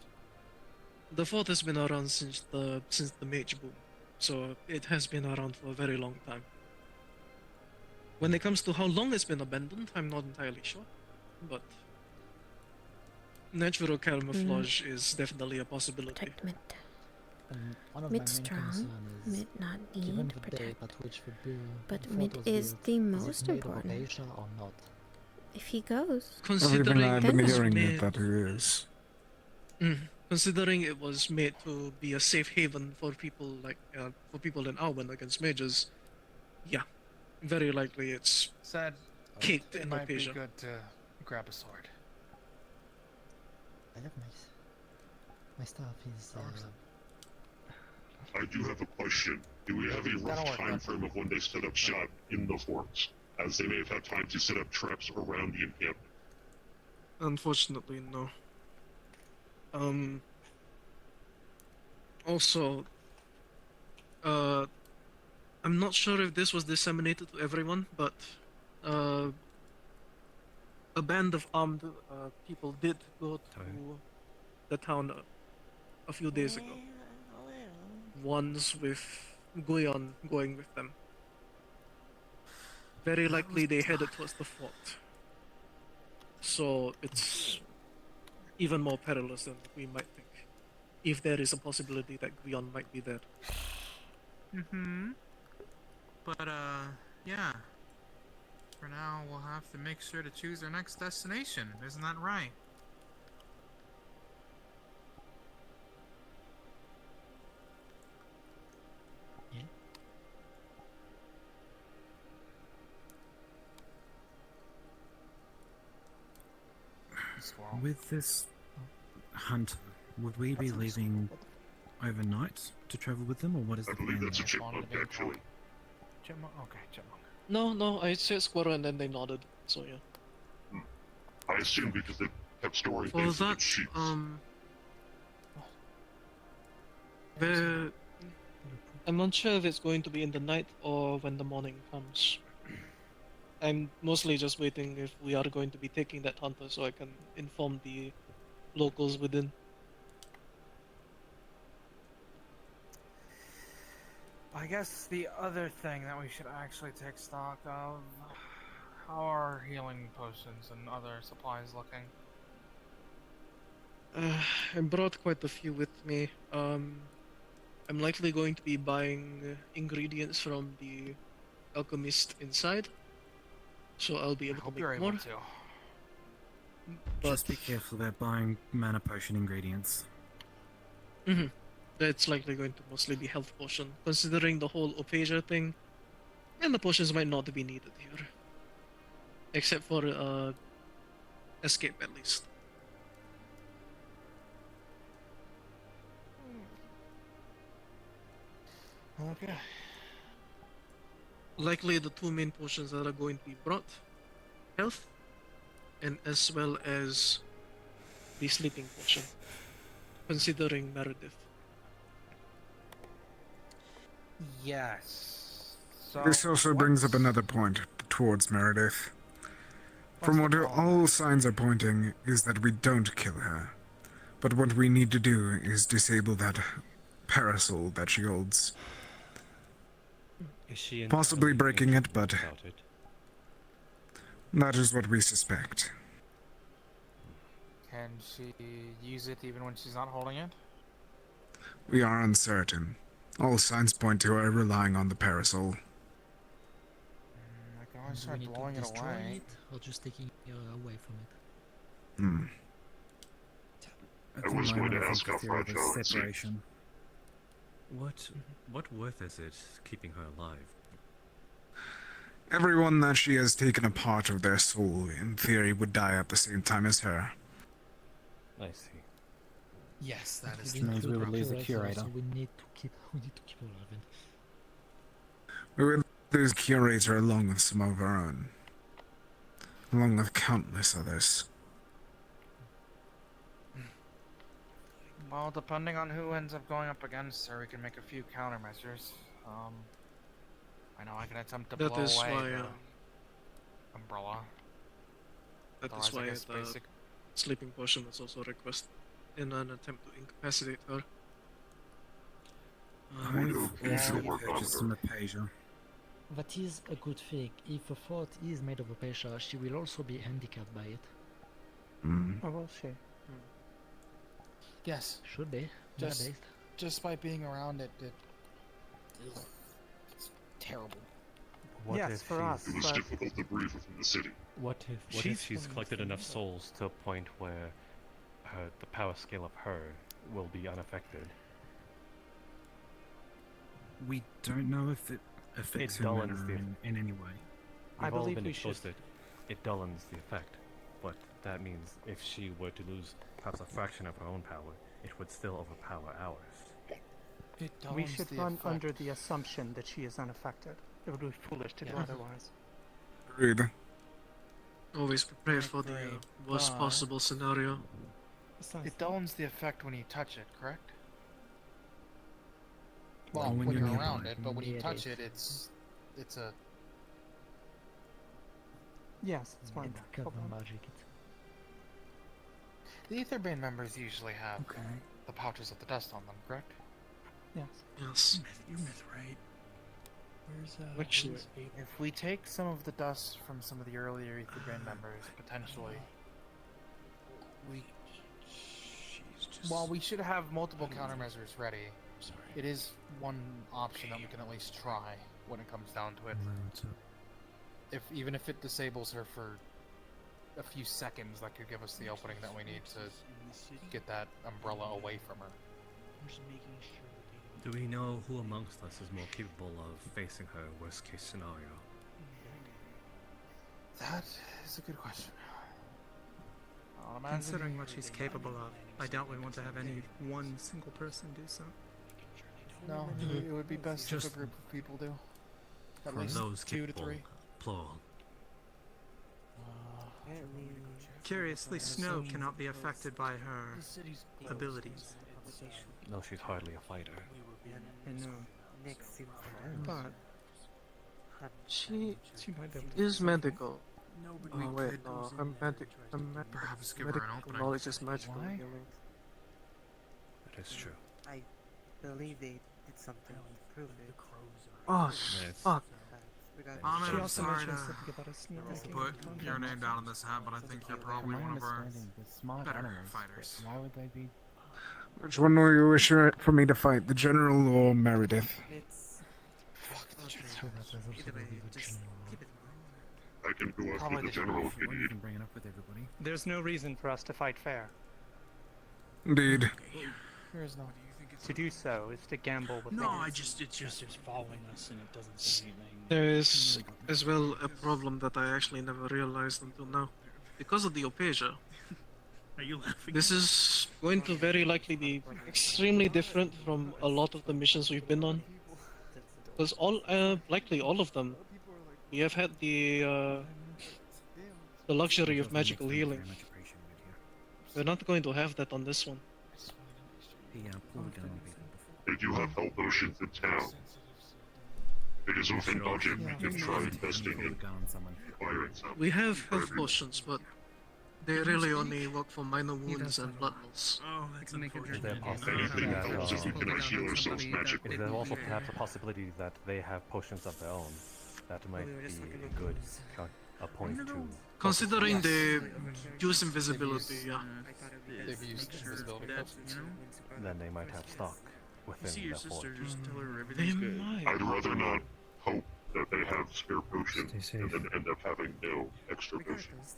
[SPEAKER 6] The fort has been around since the mage boom, so it has been around for a very long time. When it comes to how long it's been abandoned, I'm not entirely sure, but natural camouflage is definitely a possibility.
[SPEAKER 10] And one of
[SPEAKER 1] Mid
[SPEAKER 10] my main
[SPEAKER 1] strong,
[SPEAKER 10] concerns is,
[SPEAKER 1] mid not
[SPEAKER 10] given
[SPEAKER 1] need
[SPEAKER 10] the
[SPEAKER 1] protect.
[SPEAKER 10] date at which the
[SPEAKER 1] But
[SPEAKER 10] fort
[SPEAKER 1] mid
[SPEAKER 10] was
[SPEAKER 1] is
[SPEAKER 10] built,
[SPEAKER 1] the
[SPEAKER 10] is
[SPEAKER 1] most
[SPEAKER 10] it made
[SPEAKER 1] important.
[SPEAKER 10] of acacia or not?
[SPEAKER 1] If he goes,
[SPEAKER 3] Everything I've been
[SPEAKER 1] then
[SPEAKER 3] hearing
[SPEAKER 6] made-
[SPEAKER 3] is that it is.
[SPEAKER 6] Considering it was made to be a safe haven for people for people in Arwen against mages, yeah, very likely it's
[SPEAKER 12] Said
[SPEAKER 6] caked
[SPEAKER 12] it
[SPEAKER 6] in
[SPEAKER 12] might be
[SPEAKER 6] acacia.
[SPEAKER 12] good to grab a sword.
[SPEAKER 10] I have my staff is.
[SPEAKER 14] I do have a question. Do we have a rough time frame of when they set up shop in the forts? As they may have had time to set up traps around the encampment.
[SPEAKER 6] Unfortunately, no. Also, I'm not sure if this was disseminated to everyone, but a band of armed people did go to the town a few days ago. Ones with Guyon going with them. very likely they headed towards the fort. So it's even more perilous than we might think. If there is a possibility that Grion might be there.
[SPEAKER 12] Mm-hmm. But, yeah. For now, we'll have to make sure to choose our next destination. Isn't that right?
[SPEAKER 10] Yeah.
[SPEAKER 17] With this hunt, would we be leaving overnight to travel with them, or what is the plan?
[SPEAKER 14] That's a chipmunk, actually.
[SPEAKER 12] Chipmunk? Okay, chipmunk.
[SPEAKER 6] No, I said squirrel and then they nodded, so yeah.
[SPEAKER 14] I assume because they kept storing
[SPEAKER 6] For
[SPEAKER 14] things
[SPEAKER 6] that,
[SPEAKER 14] against sheep. I'm not sure if it's going to be in the night or when the morning comes. I'm mostly just waiting if we are going to be taking that hunter so I can inform the locals within.
[SPEAKER 12] I guess the other thing that we should actually take stock of, how are healing potions and other supplies looking?
[SPEAKER 6] I brought quite a few with me. I'm likely going to be buying ingredients from the alchemist inside, so I'll be able to make
[SPEAKER 12] You're
[SPEAKER 6] more.
[SPEAKER 12] able to.
[SPEAKER 17] Just be careful about buying mana potion ingredients.
[SPEAKER 6] It's likely going to mostly be health potion, considering the whole aphasia thing, and the potions might not be needed here, except for escape at least.
[SPEAKER 12] Okay.
[SPEAKER 6] Likely the two main potions that are going to be brought, health, and as well as the sleeping potion, considering Meredith.
[SPEAKER 12] Yes. So
[SPEAKER 3] This also brings up another point towards Meredith. From what all signs are pointing is that we don't kill her. But what we need to do is disable that parasol that she holds.
[SPEAKER 13] Is she
[SPEAKER 3] Possibly breaking it, but
[SPEAKER 13] about it?
[SPEAKER 3] that is what we suspect.
[SPEAKER 12] Can she use it even when she's not holding it?
[SPEAKER 3] We are uncertain. All signs point to her relying on the parasol.
[SPEAKER 12] I can always
[SPEAKER 10] Do
[SPEAKER 12] try
[SPEAKER 10] we need
[SPEAKER 12] blowing
[SPEAKER 10] to
[SPEAKER 12] it
[SPEAKER 10] destroy
[SPEAKER 12] away.
[SPEAKER 10] it, or just taking away from it?
[SPEAKER 3] Hmm.
[SPEAKER 17] At
[SPEAKER 14] I
[SPEAKER 17] the
[SPEAKER 14] was going
[SPEAKER 17] moment,
[SPEAKER 14] to
[SPEAKER 17] I
[SPEAKER 14] ask
[SPEAKER 17] think
[SPEAKER 14] how
[SPEAKER 17] the theory of
[SPEAKER 14] fragile
[SPEAKER 17] a
[SPEAKER 14] it
[SPEAKER 17] separation.
[SPEAKER 13] What worth is it keeping her alive?
[SPEAKER 3] Everyone that she has taken a part of their soul, in theory, would die at the same time as her.
[SPEAKER 13] I see.
[SPEAKER 12] Yes, that is
[SPEAKER 10] We
[SPEAKER 12] true.
[SPEAKER 10] need to
[SPEAKER 17] we would lose a
[SPEAKER 10] curator,
[SPEAKER 17] curator.
[SPEAKER 10] So we need to keep her alive.
[SPEAKER 3] We would lose Curator along with some of our own. Along with countless others.
[SPEAKER 12] Well, depending on who ends up going up against her, we can make a few countermeasures. I know I can attempt to
[SPEAKER 6] That
[SPEAKER 12] blow
[SPEAKER 6] is
[SPEAKER 12] away
[SPEAKER 6] why,
[SPEAKER 12] the umbrella.
[SPEAKER 6] That
[SPEAKER 12] Otherwise,
[SPEAKER 6] is
[SPEAKER 12] I
[SPEAKER 6] why
[SPEAKER 12] guess
[SPEAKER 6] the
[SPEAKER 12] basic.
[SPEAKER 6] sleeping potion was also requested in an attempt to incapacitate her.
[SPEAKER 3] I've also purchased some aphasia.
[SPEAKER 10] That is a good thing. If a fort is made of aphasia, she will also be handicapped by it.
[SPEAKER 11] Oh, will she?
[SPEAKER 12] Yes.
[SPEAKER 10] Should be.
[SPEAKER 12] Just by being around it, it's terrible.
[SPEAKER 13] What
[SPEAKER 11] Yes,
[SPEAKER 13] if
[SPEAKER 11] for us,
[SPEAKER 14] It was
[SPEAKER 11] but
[SPEAKER 14] difficult to breathe within the city.
[SPEAKER 13] What if she's collected enough souls to a point where the power scale of her will be unaffected?
[SPEAKER 17] We don't know if it affects her mana in any way.
[SPEAKER 11] I
[SPEAKER 13] We've all
[SPEAKER 11] believe
[SPEAKER 13] been
[SPEAKER 11] we
[SPEAKER 13] exposed
[SPEAKER 11] should.
[SPEAKER 13] to it. It dullens the effect, but that means if she were to lose perhaps a fraction of her own power, it would still overpower ours.
[SPEAKER 11] We should run under the assumption that she is unaffected. It would be foolish to do otherwise.
[SPEAKER 3] Agreed.
[SPEAKER 6] Always prepare for the worst possible scenario.
[SPEAKER 12] It dullens the effect when you touch it, correct? Well,
[SPEAKER 17] Well,
[SPEAKER 12] when you're
[SPEAKER 17] nearby.
[SPEAKER 12] around it, but when you
[SPEAKER 10] Near
[SPEAKER 12] touch
[SPEAKER 10] it.
[SPEAKER 12] it, it's a.
[SPEAKER 11] Yes, it's fine.
[SPEAKER 10] It's cover magic.
[SPEAKER 12] The Aetherbane members usually have the pouches of the dust on them, correct?
[SPEAKER 11] Yes.
[SPEAKER 6] Yes.
[SPEAKER 17] You miss right.
[SPEAKER 14] Actually,
[SPEAKER 12] If we take some of the dust from some of the earlier Ether Brain members, potentially, we. While we should have multiple countermeasures ready, it is one option that we can at least try when it comes down to it. Even if it disables her for a few seconds, that could give us the opening that we need to get that umbrella away from her.
[SPEAKER 13] Do we know who amongst us is more capable of facing her worst case scenario?
[SPEAKER 12] That is a good question.
[SPEAKER 11] Considering what she's capable of, I doubt we want to have any one single person do so.
[SPEAKER 12] No, it would be best if a group of people do. At
[SPEAKER 13] From
[SPEAKER 12] least
[SPEAKER 13] those
[SPEAKER 12] 2 to
[SPEAKER 13] capable,
[SPEAKER 12] 3.
[SPEAKER 13] plural.
[SPEAKER 11] Curiously, Snow cannot be affected by her abilities.
[SPEAKER 13] No, she's hardly a fighter.
[SPEAKER 11] But
[SPEAKER 14] she
[SPEAKER 11] might be able
[SPEAKER 14] is medical. Oh wait, no, her
[SPEAKER 15] Perhaps give her an
[SPEAKER 14] medical
[SPEAKER 15] opening.
[SPEAKER 14] knowledge is magical
[SPEAKER 15] Why?
[SPEAKER 14] healing.
[SPEAKER 13] That is true.
[SPEAKER 20] I believe they did something to prove it.
[SPEAKER 14] Oh,
[SPEAKER 13] Yes.
[SPEAKER 14] fuck.
[SPEAKER 22] I'm sorry to
[SPEAKER 11] about a snail
[SPEAKER 22] put your name down in this hat, but I think you're probably one of our better fighters.
[SPEAKER 7] Why would they be?
[SPEAKER 3] Which one will you wish for me to fight, the General or Meredith?
[SPEAKER 23] I can go after the General if you need.
[SPEAKER 7] Bring it up with everybody.
[SPEAKER 11] There's no reason for us to fight fair.
[SPEAKER 3] Indeed.
[SPEAKER 12] There is no.
[SPEAKER 11] To do so is to gamble with
[SPEAKER 22] No,
[SPEAKER 11] things.
[SPEAKER 22] it's just following us and it doesn't say anything.
[SPEAKER 14] There is as well a problem that I actually never realized until now. Because of the Opasia,
[SPEAKER 22] Are you laughing?
[SPEAKER 14] this is going to very likely be extremely different from a lot of the missions we've been on. Because likely all of them, we have had the luxury of magical healing. We're not going to have that on this one.
[SPEAKER 23] They do have health potions in town. It is within budget. We can try investing in acquiring some.
[SPEAKER 14] We have health potions, but they really only work for minor wounds and blood loss.
[SPEAKER 22] Oh, that's unfortunate.
[SPEAKER 13] Is there a possibility
[SPEAKER 23] Anything
[SPEAKER 13] that,
[SPEAKER 23] that helps if we can heal ourselves magically.
[SPEAKER 13] is there also perhaps a possibility that they have potions of their own? That might be a good point to...
[SPEAKER 14] Considering they use invisibility, yeah.
[SPEAKER 12] They've used invisibility potions.
[SPEAKER 13] Then they might have stock within
[SPEAKER 22] See your
[SPEAKER 13] their
[SPEAKER 22] sister,
[SPEAKER 13] forge.
[SPEAKER 22] just tell her
[SPEAKER 14] They
[SPEAKER 22] everything's good.
[SPEAKER 14] might.
[SPEAKER 23] I'd rather not hope that they have spare potions and then end up having no extra potions.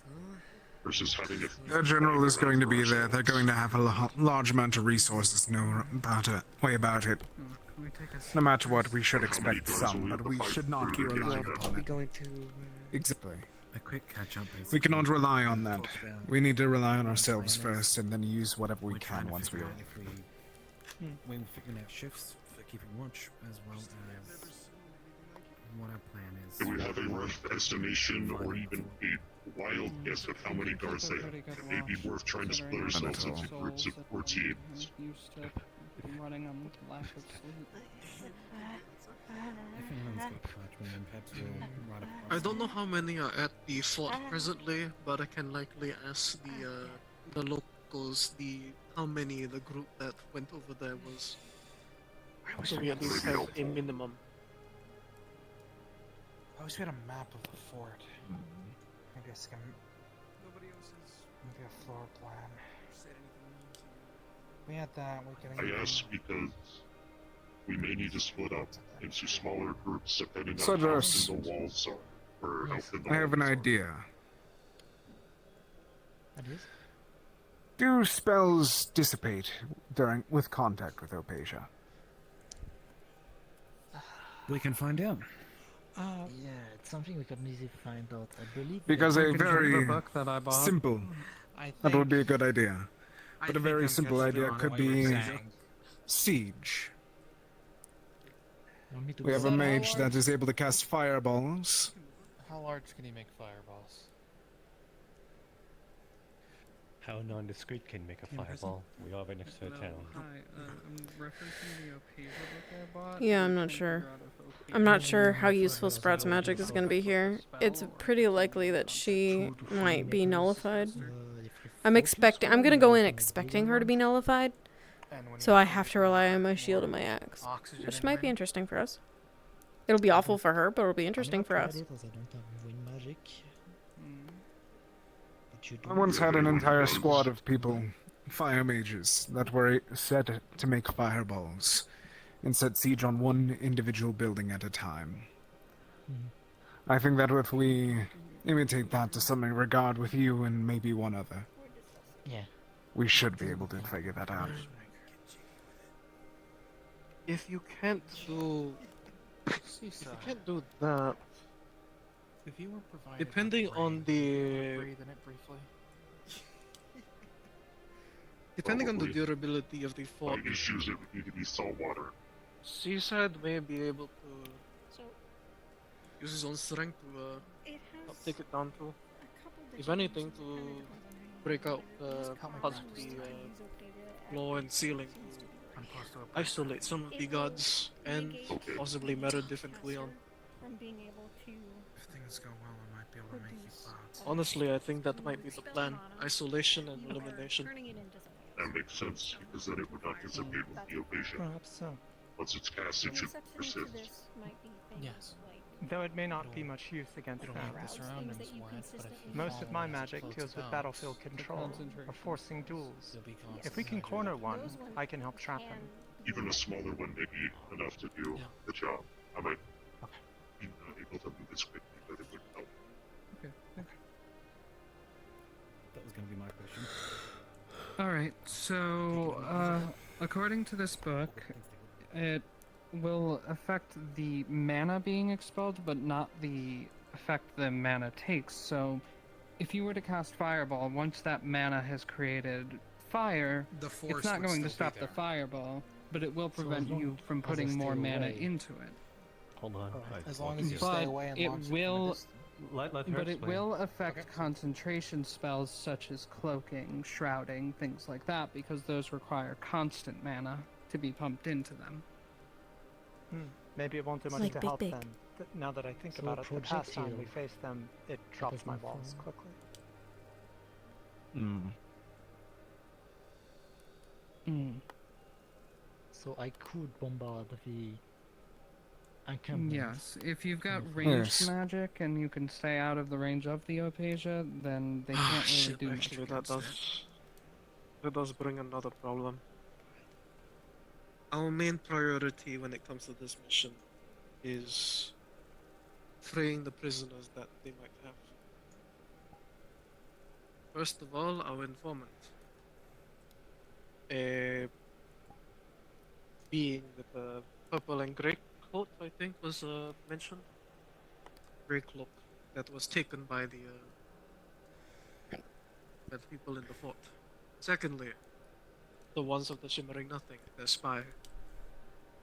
[SPEAKER 23] Versus having it.
[SPEAKER 3] The General is going to be there. They're going to have a large amount of resources to know way about it. No matter what, we should expect some, but we should not be relying upon it.
[SPEAKER 20] Going to
[SPEAKER 3] Exactly.
[SPEAKER 17] A quick catch up.
[SPEAKER 3] We cannot rely on that. We need to rely on ourselves first, and then use whatever we can once we are.
[SPEAKER 17] We're figuring out shifts for keeping watch, as well as what our plan is.
[SPEAKER 23] Do we have a rough estimation or even a wild guess of how many guards they have? It may be worth trying to split ourselves into groups of 4 teams.
[SPEAKER 11] Running on lack of sleep.
[SPEAKER 17] If anyone's got parchment, then perhaps we'll write
[SPEAKER 14] I
[SPEAKER 17] across.
[SPEAKER 14] don't know how many are at the fort presently, but I can likely ask the locals how many the group that went over there was. So we at least have a minimum.
[SPEAKER 12] I wish we had a map of the fort. Maybe a scheme. Maybe a floor plan. We had that. We're getting.
[SPEAKER 23] I ask because we may need to split up into smaller groups depending on how
[SPEAKER 3] Cedros.
[SPEAKER 23] thin the walls are, or how thin the
[SPEAKER 3] I have an
[SPEAKER 23] walls are.
[SPEAKER 3] idea.
[SPEAKER 12] Ideas?
[SPEAKER 3] Do spells dissipate with contact with Opasia?
[SPEAKER 17] We can find out.
[SPEAKER 10] Yeah, it's something we can easily find out. I believe.
[SPEAKER 3] Because a
[SPEAKER 10] they-
[SPEAKER 3] very
[SPEAKER 11] book that I bought.
[SPEAKER 3] simple. That would be a good idea. But a very simple idea could be siege.
[SPEAKER 10] Want me to
[SPEAKER 3] We have
[SPEAKER 10] go-
[SPEAKER 3] a mage that is able to cast fireballs.
[SPEAKER 12] How large can he make fireballs?
[SPEAKER 13] How nondiscreet can make a fireball? We are right next to a town.
[SPEAKER 11] I'm referencing the Opasia book I bought.
[SPEAKER 1] Yeah, I'm not sure. I'm not sure how useful Sprout's magic is going to be here. It's pretty likely that she might be nullified. I'm going to go in expecting her to be nullified. So I have to rely on my shield and my axe. Which might be interesting for us. It'll be awful for her, but it'll be interesting for us.
[SPEAKER 10] I don't have wind magic. But you do.
[SPEAKER 3] I once had an entire squad of people, fire mages, that were set to make fireballs and set siege on one individual building at a time. I think that if we imitate that to some regard with you and maybe one other,
[SPEAKER 10] yeah,
[SPEAKER 3] we should be able to figure that out.
[SPEAKER 14] If you can't do that,
[SPEAKER 12] If you were provided
[SPEAKER 14] depending
[SPEAKER 12] with
[SPEAKER 14] on
[SPEAKER 12] breathe
[SPEAKER 14] the
[SPEAKER 12] in it briefly.
[SPEAKER 14] depending on the
[SPEAKER 23] Probably.
[SPEAKER 14] durability of the fort,
[SPEAKER 23] My issues, it would need to be salt water.
[SPEAKER 14] Seaside may be able to use his own strength to help take it down too. If anything, to break out parts of the floor and ceiling to isolate some of the gods and possibly Meredith and Cleon.
[SPEAKER 2] From being able to.
[SPEAKER 22] If things go well, I might be able to make you clouds.
[SPEAKER 14] Honestly, I think that might be the plan. Isolation and elimination.
[SPEAKER 23] That makes sense, because then it would not dissipate with the evasion.
[SPEAKER 11] Perhaps so.
[SPEAKER 23] Once it's cast, it should persist.
[SPEAKER 12] Yes.
[SPEAKER 11] Though it may not be much use against
[SPEAKER 12] It'll
[SPEAKER 11] them.
[SPEAKER 12] make the surroundings wet, but if you
[SPEAKER 11] Most of
[SPEAKER 12] follow
[SPEAKER 11] my
[SPEAKER 12] as
[SPEAKER 11] magic
[SPEAKER 12] close
[SPEAKER 11] deals with
[SPEAKER 12] bounds,
[SPEAKER 11] battlefield control, or forcing duels.
[SPEAKER 12] you'll be
[SPEAKER 11] If we can
[SPEAKER 12] constantly
[SPEAKER 11] corner one, I can help trap him.
[SPEAKER 23] Even a smaller one may be enough to do the job. I might be not able to move as quickly, but it would help.
[SPEAKER 17] Okay. That was going to be my question.
[SPEAKER 9] Alright, so, according to this book, it will affect the mana being expelled, but not the effect the mana takes. So, if you were to cast Fireball, once that mana has created fire,
[SPEAKER 22] The
[SPEAKER 9] it's
[SPEAKER 22] force
[SPEAKER 9] not
[SPEAKER 22] would
[SPEAKER 9] going to
[SPEAKER 22] still be
[SPEAKER 9] stop the Fireball, but it will
[SPEAKER 10] So
[SPEAKER 9] prevent
[SPEAKER 10] as long
[SPEAKER 9] you from
[SPEAKER 10] as I
[SPEAKER 9] putting more
[SPEAKER 10] stay
[SPEAKER 9] mana
[SPEAKER 10] away.
[SPEAKER 9] into it.
[SPEAKER 13] Hold on.
[SPEAKER 12] As long as you
[SPEAKER 9] But
[SPEAKER 12] stay away and
[SPEAKER 9] it
[SPEAKER 12] launch it from a
[SPEAKER 9] will,
[SPEAKER 12] distance.
[SPEAKER 13] Let her
[SPEAKER 9] but it
[SPEAKER 13] explain.
[SPEAKER 9] will affect concentration spells such as cloaking, shrouding, things like that, because those require constant mana to be pumped into them.
[SPEAKER 11] Maybe it won't do much
[SPEAKER 1] Like
[SPEAKER 11] to
[SPEAKER 1] Big
[SPEAKER 11] help
[SPEAKER 1] Big.
[SPEAKER 11] them. Now that I think
[SPEAKER 10] So
[SPEAKER 11] about it, the past time we
[SPEAKER 10] projectile
[SPEAKER 11] faced them, it dropped my balls
[SPEAKER 10] fun.
[SPEAKER 11] quickly.
[SPEAKER 10] So I could bombard the encampment.
[SPEAKER 9] Yes, if you've got ranged
[SPEAKER 3] Yes.
[SPEAKER 9] magic and you can stay out of the range of the Opasia, then they
[SPEAKER 14] Ah,
[SPEAKER 9] can't really
[SPEAKER 14] shit,
[SPEAKER 9] do much
[SPEAKER 14] actually,
[SPEAKER 9] against
[SPEAKER 14] that does bring another problem. Our main priority when it comes to this mission is freeing the prisoners that they might have. First of all, our informant. A being with a purple and grey coat, I think, was mentioned. Grey cloak that was taken by the people in the fort. Secondly, the ones of the Shimmering Nothing, their spy,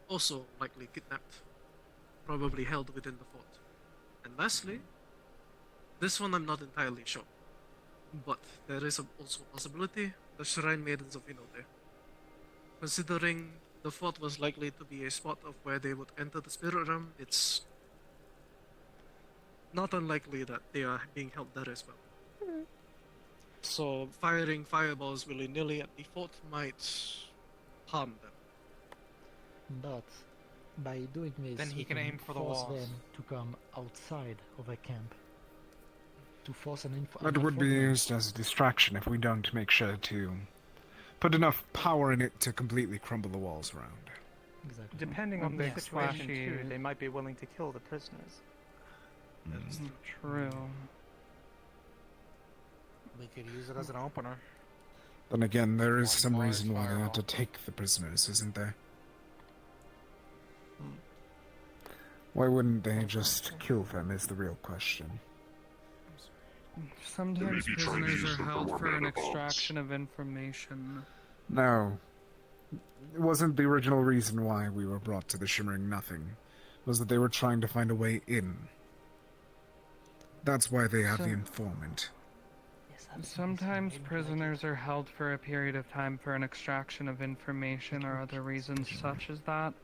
[SPEAKER 14] also likely kidnapped, probably held within the fort. And lastly, this one I'm not entirely sure, but there is also a possibility the Shrine Maidens of Inote. Considering the fort was likely to be a spot of where they would enter the spirit realm, it's not unlikely that they are being held there as well. So firing fireballs willy-nilly at the fort might harm them.
[SPEAKER 10] But by doing this,
[SPEAKER 12] Then he
[SPEAKER 10] we
[SPEAKER 12] can aim for the
[SPEAKER 10] force
[SPEAKER 12] walls.
[SPEAKER 10] them to come outside of a camp. To force an
[SPEAKER 3] That would be used as a distraction if we don't make sure to put enough power in it to completely crumble the walls around.
[SPEAKER 10] Exactly.
[SPEAKER 11] Depending on the
[SPEAKER 9] Yes,
[SPEAKER 11] situation
[SPEAKER 9] flashy.
[SPEAKER 11] too, they might be willing to kill the prisoners.
[SPEAKER 9] That's true.
[SPEAKER 12] We could use it as an opener.
[SPEAKER 3] Then again, there is
[SPEAKER 12] One
[SPEAKER 3] some
[SPEAKER 12] large
[SPEAKER 3] reason why they had to
[SPEAKER 12] fireball.
[SPEAKER 3] take the prisoners, isn't there? Why wouldn't they just kill them is the real question.
[SPEAKER 9] Sometimes
[SPEAKER 23] They may be trying to
[SPEAKER 9] prisoners
[SPEAKER 23] use
[SPEAKER 9] are
[SPEAKER 23] them for
[SPEAKER 9] held
[SPEAKER 23] more
[SPEAKER 9] for an
[SPEAKER 23] mana bombs.
[SPEAKER 9] extraction of information.
[SPEAKER 3] No. It wasn't the original reason why we were brought to the Shimmering Nothing. It was that they were trying to find a way in. That's why they have the
[SPEAKER 9] So-
[SPEAKER 3] informant.
[SPEAKER 9] Sometimes prisoners are held for a period of time for an extraction of information or other reasons such as that,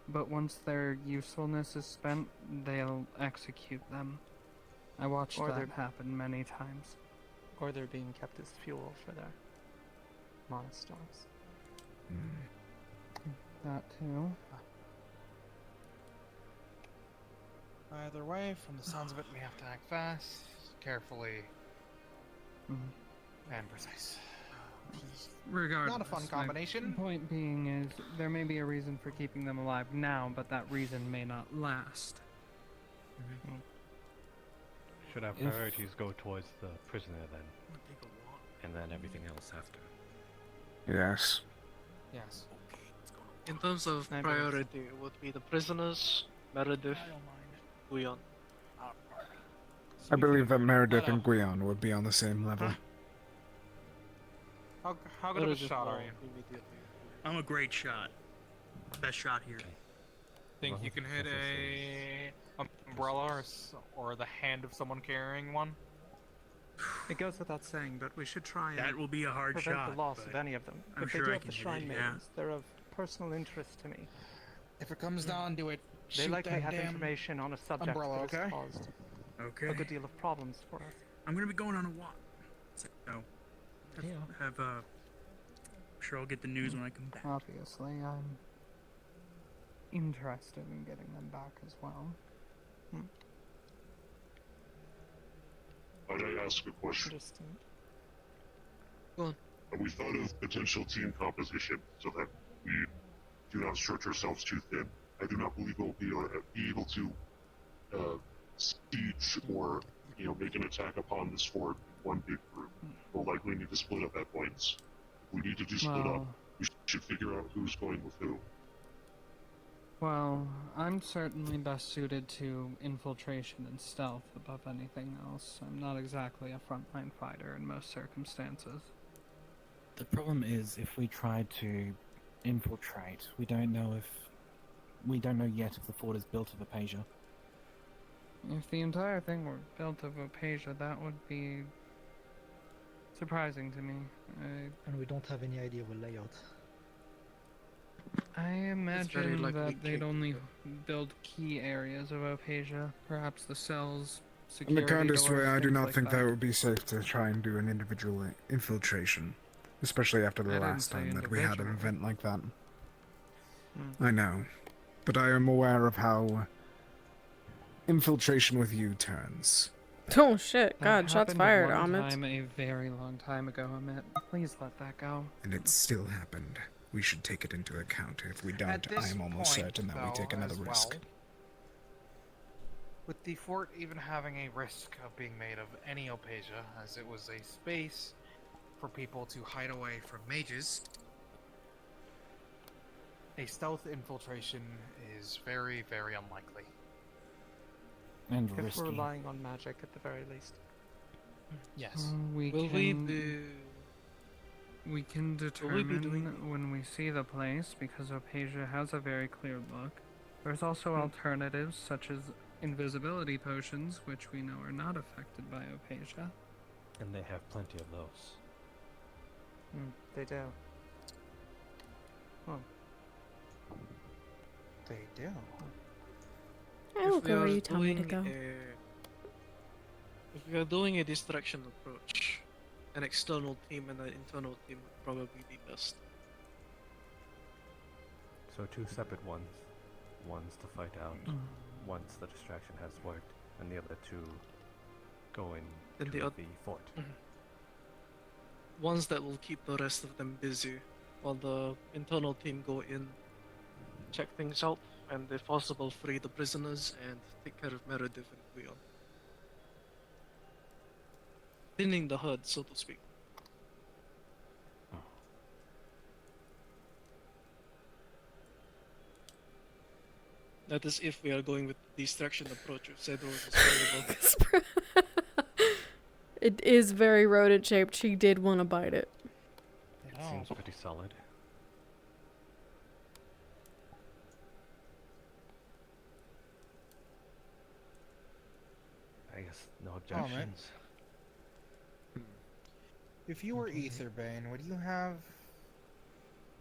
[SPEAKER 9] but once their usefulness is spent, they'll execute them. I watched
[SPEAKER 11] Or
[SPEAKER 9] that
[SPEAKER 11] they're-
[SPEAKER 9] happen many times.
[SPEAKER 11] Or they're being kept as fuel for their monasteries.
[SPEAKER 9] That too.
[SPEAKER 12] Either way, from the sounds of it, we have to act fast, carefully, and precise.
[SPEAKER 9] Regardless,
[SPEAKER 12] Not a fun combination.
[SPEAKER 9] My point being is, there may be a reason for keeping them alive now, but that reason may not last.
[SPEAKER 13] Should our priorities go towards the prisoner then? And then everything else after?
[SPEAKER 3] Yes.
[SPEAKER 12] Yes.
[SPEAKER 14] In terms of priority, it would be the prisoners, Meredith, Guion.
[SPEAKER 3] I believe that Meredith and Guion would be on the same level.
[SPEAKER 12] How good of a shot are you?
[SPEAKER 15] I'm a great shot. Best shot here.
[SPEAKER 12] Think you can hit a umbrella or the hand of someone carrying one?
[SPEAKER 11] It goes without saying, but we should try
[SPEAKER 15] That
[SPEAKER 11] and
[SPEAKER 15] will be a hard
[SPEAKER 11] prevent
[SPEAKER 15] shot,
[SPEAKER 11] the loss
[SPEAKER 15] but
[SPEAKER 11] of any of them.
[SPEAKER 15] I'm
[SPEAKER 11] If
[SPEAKER 15] sure
[SPEAKER 11] they do
[SPEAKER 15] I
[SPEAKER 11] have
[SPEAKER 15] can
[SPEAKER 11] the
[SPEAKER 15] hit
[SPEAKER 11] Shrine
[SPEAKER 15] it,
[SPEAKER 11] Maidens, they're of personal interest to me.
[SPEAKER 12] If it comes down to it,
[SPEAKER 11] They
[SPEAKER 12] shoot
[SPEAKER 11] likely
[SPEAKER 12] that
[SPEAKER 11] have
[SPEAKER 12] damn
[SPEAKER 11] information on a subject
[SPEAKER 12] umbrella,
[SPEAKER 11] that has
[SPEAKER 12] okay?
[SPEAKER 11] caused
[SPEAKER 15] Okay.
[SPEAKER 11] a good deal of problems for us.
[SPEAKER 15] I'm gonna be going on a walk. So, have I'm sure I'll get the news when I come back.
[SPEAKER 9] Obviously, I'm interested in getting them back as well.
[SPEAKER 23] Might I ask a question?
[SPEAKER 11] Interesting.
[SPEAKER 14] Go on.
[SPEAKER 23] Have we thought of potential team composition so that we do not stretch ourselves too thin? I do not believe we'll be able to siege or, make an attack upon this fort in one big group. We'll likely need to split up at points. If we need to do split up, we should figure out who's going with who.
[SPEAKER 9] Well, I'm certainly best suited to infiltration and stealth above anything else. I'm not exactly a frontline fighter in most circumstances.
[SPEAKER 17] The problem is, if we try to infiltrate, we don't know yet if the fort is built of Apasia.
[SPEAKER 9] If the entire thing were built of Apasia, that would be surprising to me.
[SPEAKER 10] And we don't have any idea of a layout.
[SPEAKER 9] I imagine
[SPEAKER 14] likely
[SPEAKER 9] that they'd
[SPEAKER 14] cake.
[SPEAKER 9] only build key areas of Apasia, perhaps the cells,
[SPEAKER 3] In
[SPEAKER 9] security
[SPEAKER 3] the kindest way,
[SPEAKER 9] doors,
[SPEAKER 3] I do
[SPEAKER 9] things
[SPEAKER 3] not
[SPEAKER 9] like
[SPEAKER 3] think that would be safe to try and do an individual infiltration. Especially after the
[SPEAKER 9] I didn't
[SPEAKER 3] last
[SPEAKER 9] say
[SPEAKER 3] time that we had an
[SPEAKER 9] individual.
[SPEAKER 3] event like that. I know. But I am aware of how infiltration with you turns.
[SPEAKER 1] Oh shit,
[SPEAKER 9] That
[SPEAKER 1] God, shots
[SPEAKER 9] happened
[SPEAKER 1] fired,
[SPEAKER 9] one
[SPEAKER 1] Amit.
[SPEAKER 9] time a very long time ago, Amit. Please let that go.
[SPEAKER 3] And it still happened. We should take it into account. If we
[SPEAKER 12] At
[SPEAKER 3] don't,
[SPEAKER 12] this
[SPEAKER 3] I am almost
[SPEAKER 12] point,
[SPEAKER 3] certain that we
[SPEAKER 12] though,
[SPEAKER 3] take another
[SPEAKER 12] as
[SPEAKER 3] risk.
[SPEAKER 12] well, with the fort even having a risk of being made of any Opasia, as it was a space for people to hide away from mages, a stealth infiltration is very, very unlikely.
[SPEAKER 17] And
[SPEAKER 11] If
[SPEAKER 17] risky.
[SPEAKER 11] we're relying on magic at the very least.
[SPEAKER 12] Yes.
[SPEAKER 9] We
[SPEAKER 14] Will
[SPEAKER 9] can,
[SPEAKER 14] we be
[SPEAKER 9] determine
[SPEAKER 14] doing-
[SPEAKER 9] when we see the place, because Opasia has a very clear look. There's also alternatives, such as invisibility potions, which we know are not affected by Opasia.
[SPEAKER 13] And they have plenty of those.
[SPEAKER 11] They do.
[SPEAKER 12] They do.
[SPEAKER 1] I will
[SPEAKER 14] If we
[SPEAKER 1] go where
[SPEAKER 14] are
[SPEAKER 1] you tell me to
[SPEAKER 14] doing
[SPEAKER 1] go.
[SPEAKER 14] If we are doing a distraction approach, an external team and an internal team would probably be best.
[SPEAKER 13] So two separate ones. One's to fight out. Once the distraction has worked, and the other two go in
[SPEAKER 14] Then
[SPEAKER 13] to
[SPEAKER 14] the
[SPEAKER 13] the fort.
[SPEAKER 14] Ones that will keep the rest of them busy, while the internal team go in, check things out, and if possible free the prisoners and take care of Meredith and Leon. Thinning the herd, so to speak. That is if we are going with the distraction approach if Zedros is available.
[SPEAKER 1] It is very rodent shaped. She did want to bite it.
[SPEAKER 13] It seems pretty solid. I guess no objections.
[SPEAKER 12] If you were Aetherbane, would you have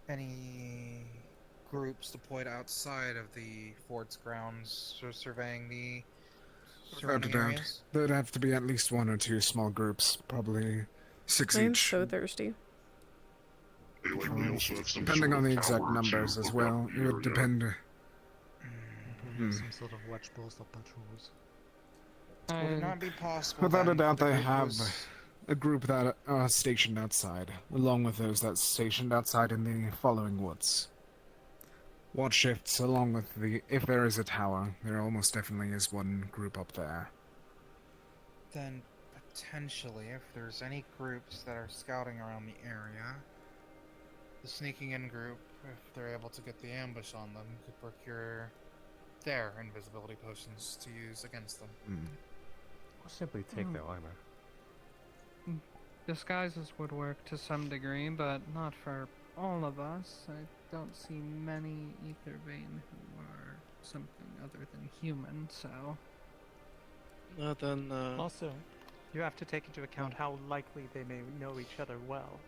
[SPEAKER 12] any groups deployed outside of the fort's grounds surveying the
[SPEAKER 3] Without a
[SPEAKER 12] surrounding
[SPEAKER 3] doubt.
[SPEAKER 12] areas?
[SPEAKER 3] There'd have to be at least one or two small groups, probably 6
[SPEAKER 1] I'm
[SPEAKER 3] each.
[SPEAKER 1] so thirsty.
[SPEAKER 23] They likely also have some
[SPEAKER 3] Depending
[SPEAKER 23] sort
[SPEAKER 3] on
[SPEAKER 23] of
[SPEAKER 3] the exact
[SPEAKER 23] tower to
[SPEAKER 3] numbers as
[SPEAKER 23] look
[SPEAKER 3] well.
[SPEAKER 23] out
[SPEAKER 3] It would
[SPEAKER 23] the area.
[SPEAKER 3] depend.
[SPEAKER 10] have some sort of watch post or patrols.
[SPEAKER 12] Would it not be possible
[SPEAKER 3] Without a
[SPEAKER 12] then
[SPEAKER 3] doubt,
[SPEAKER 12] for the
[SPEAKER 3] they
[SPEAKER 12] group
[SPEAKER 3] have
[SPEAKER 12] was-
[SPEAKER 3] a group that are stationed outside, along with those that's stationed outside in the following woods. Watch shifts along with the... If there is a tower, there almost definitely is one group up there.
[SPEAKER 12] Then potentially, if there's any groups that are scouting around the area, the sneaking in group, if they're able to get the ambush on them, could procure their invisibility potions to use against them.
[SPEAKER 13] Or simply take their armor.
[SPEAKER 9] Disguises would work to some degree, but not for all of us. I don't see many Aethervein who are something other than human, so...
[SPEAKER 14] Then,
[SPEAKER 11] Also, you have to take into account how likely they may know each other well.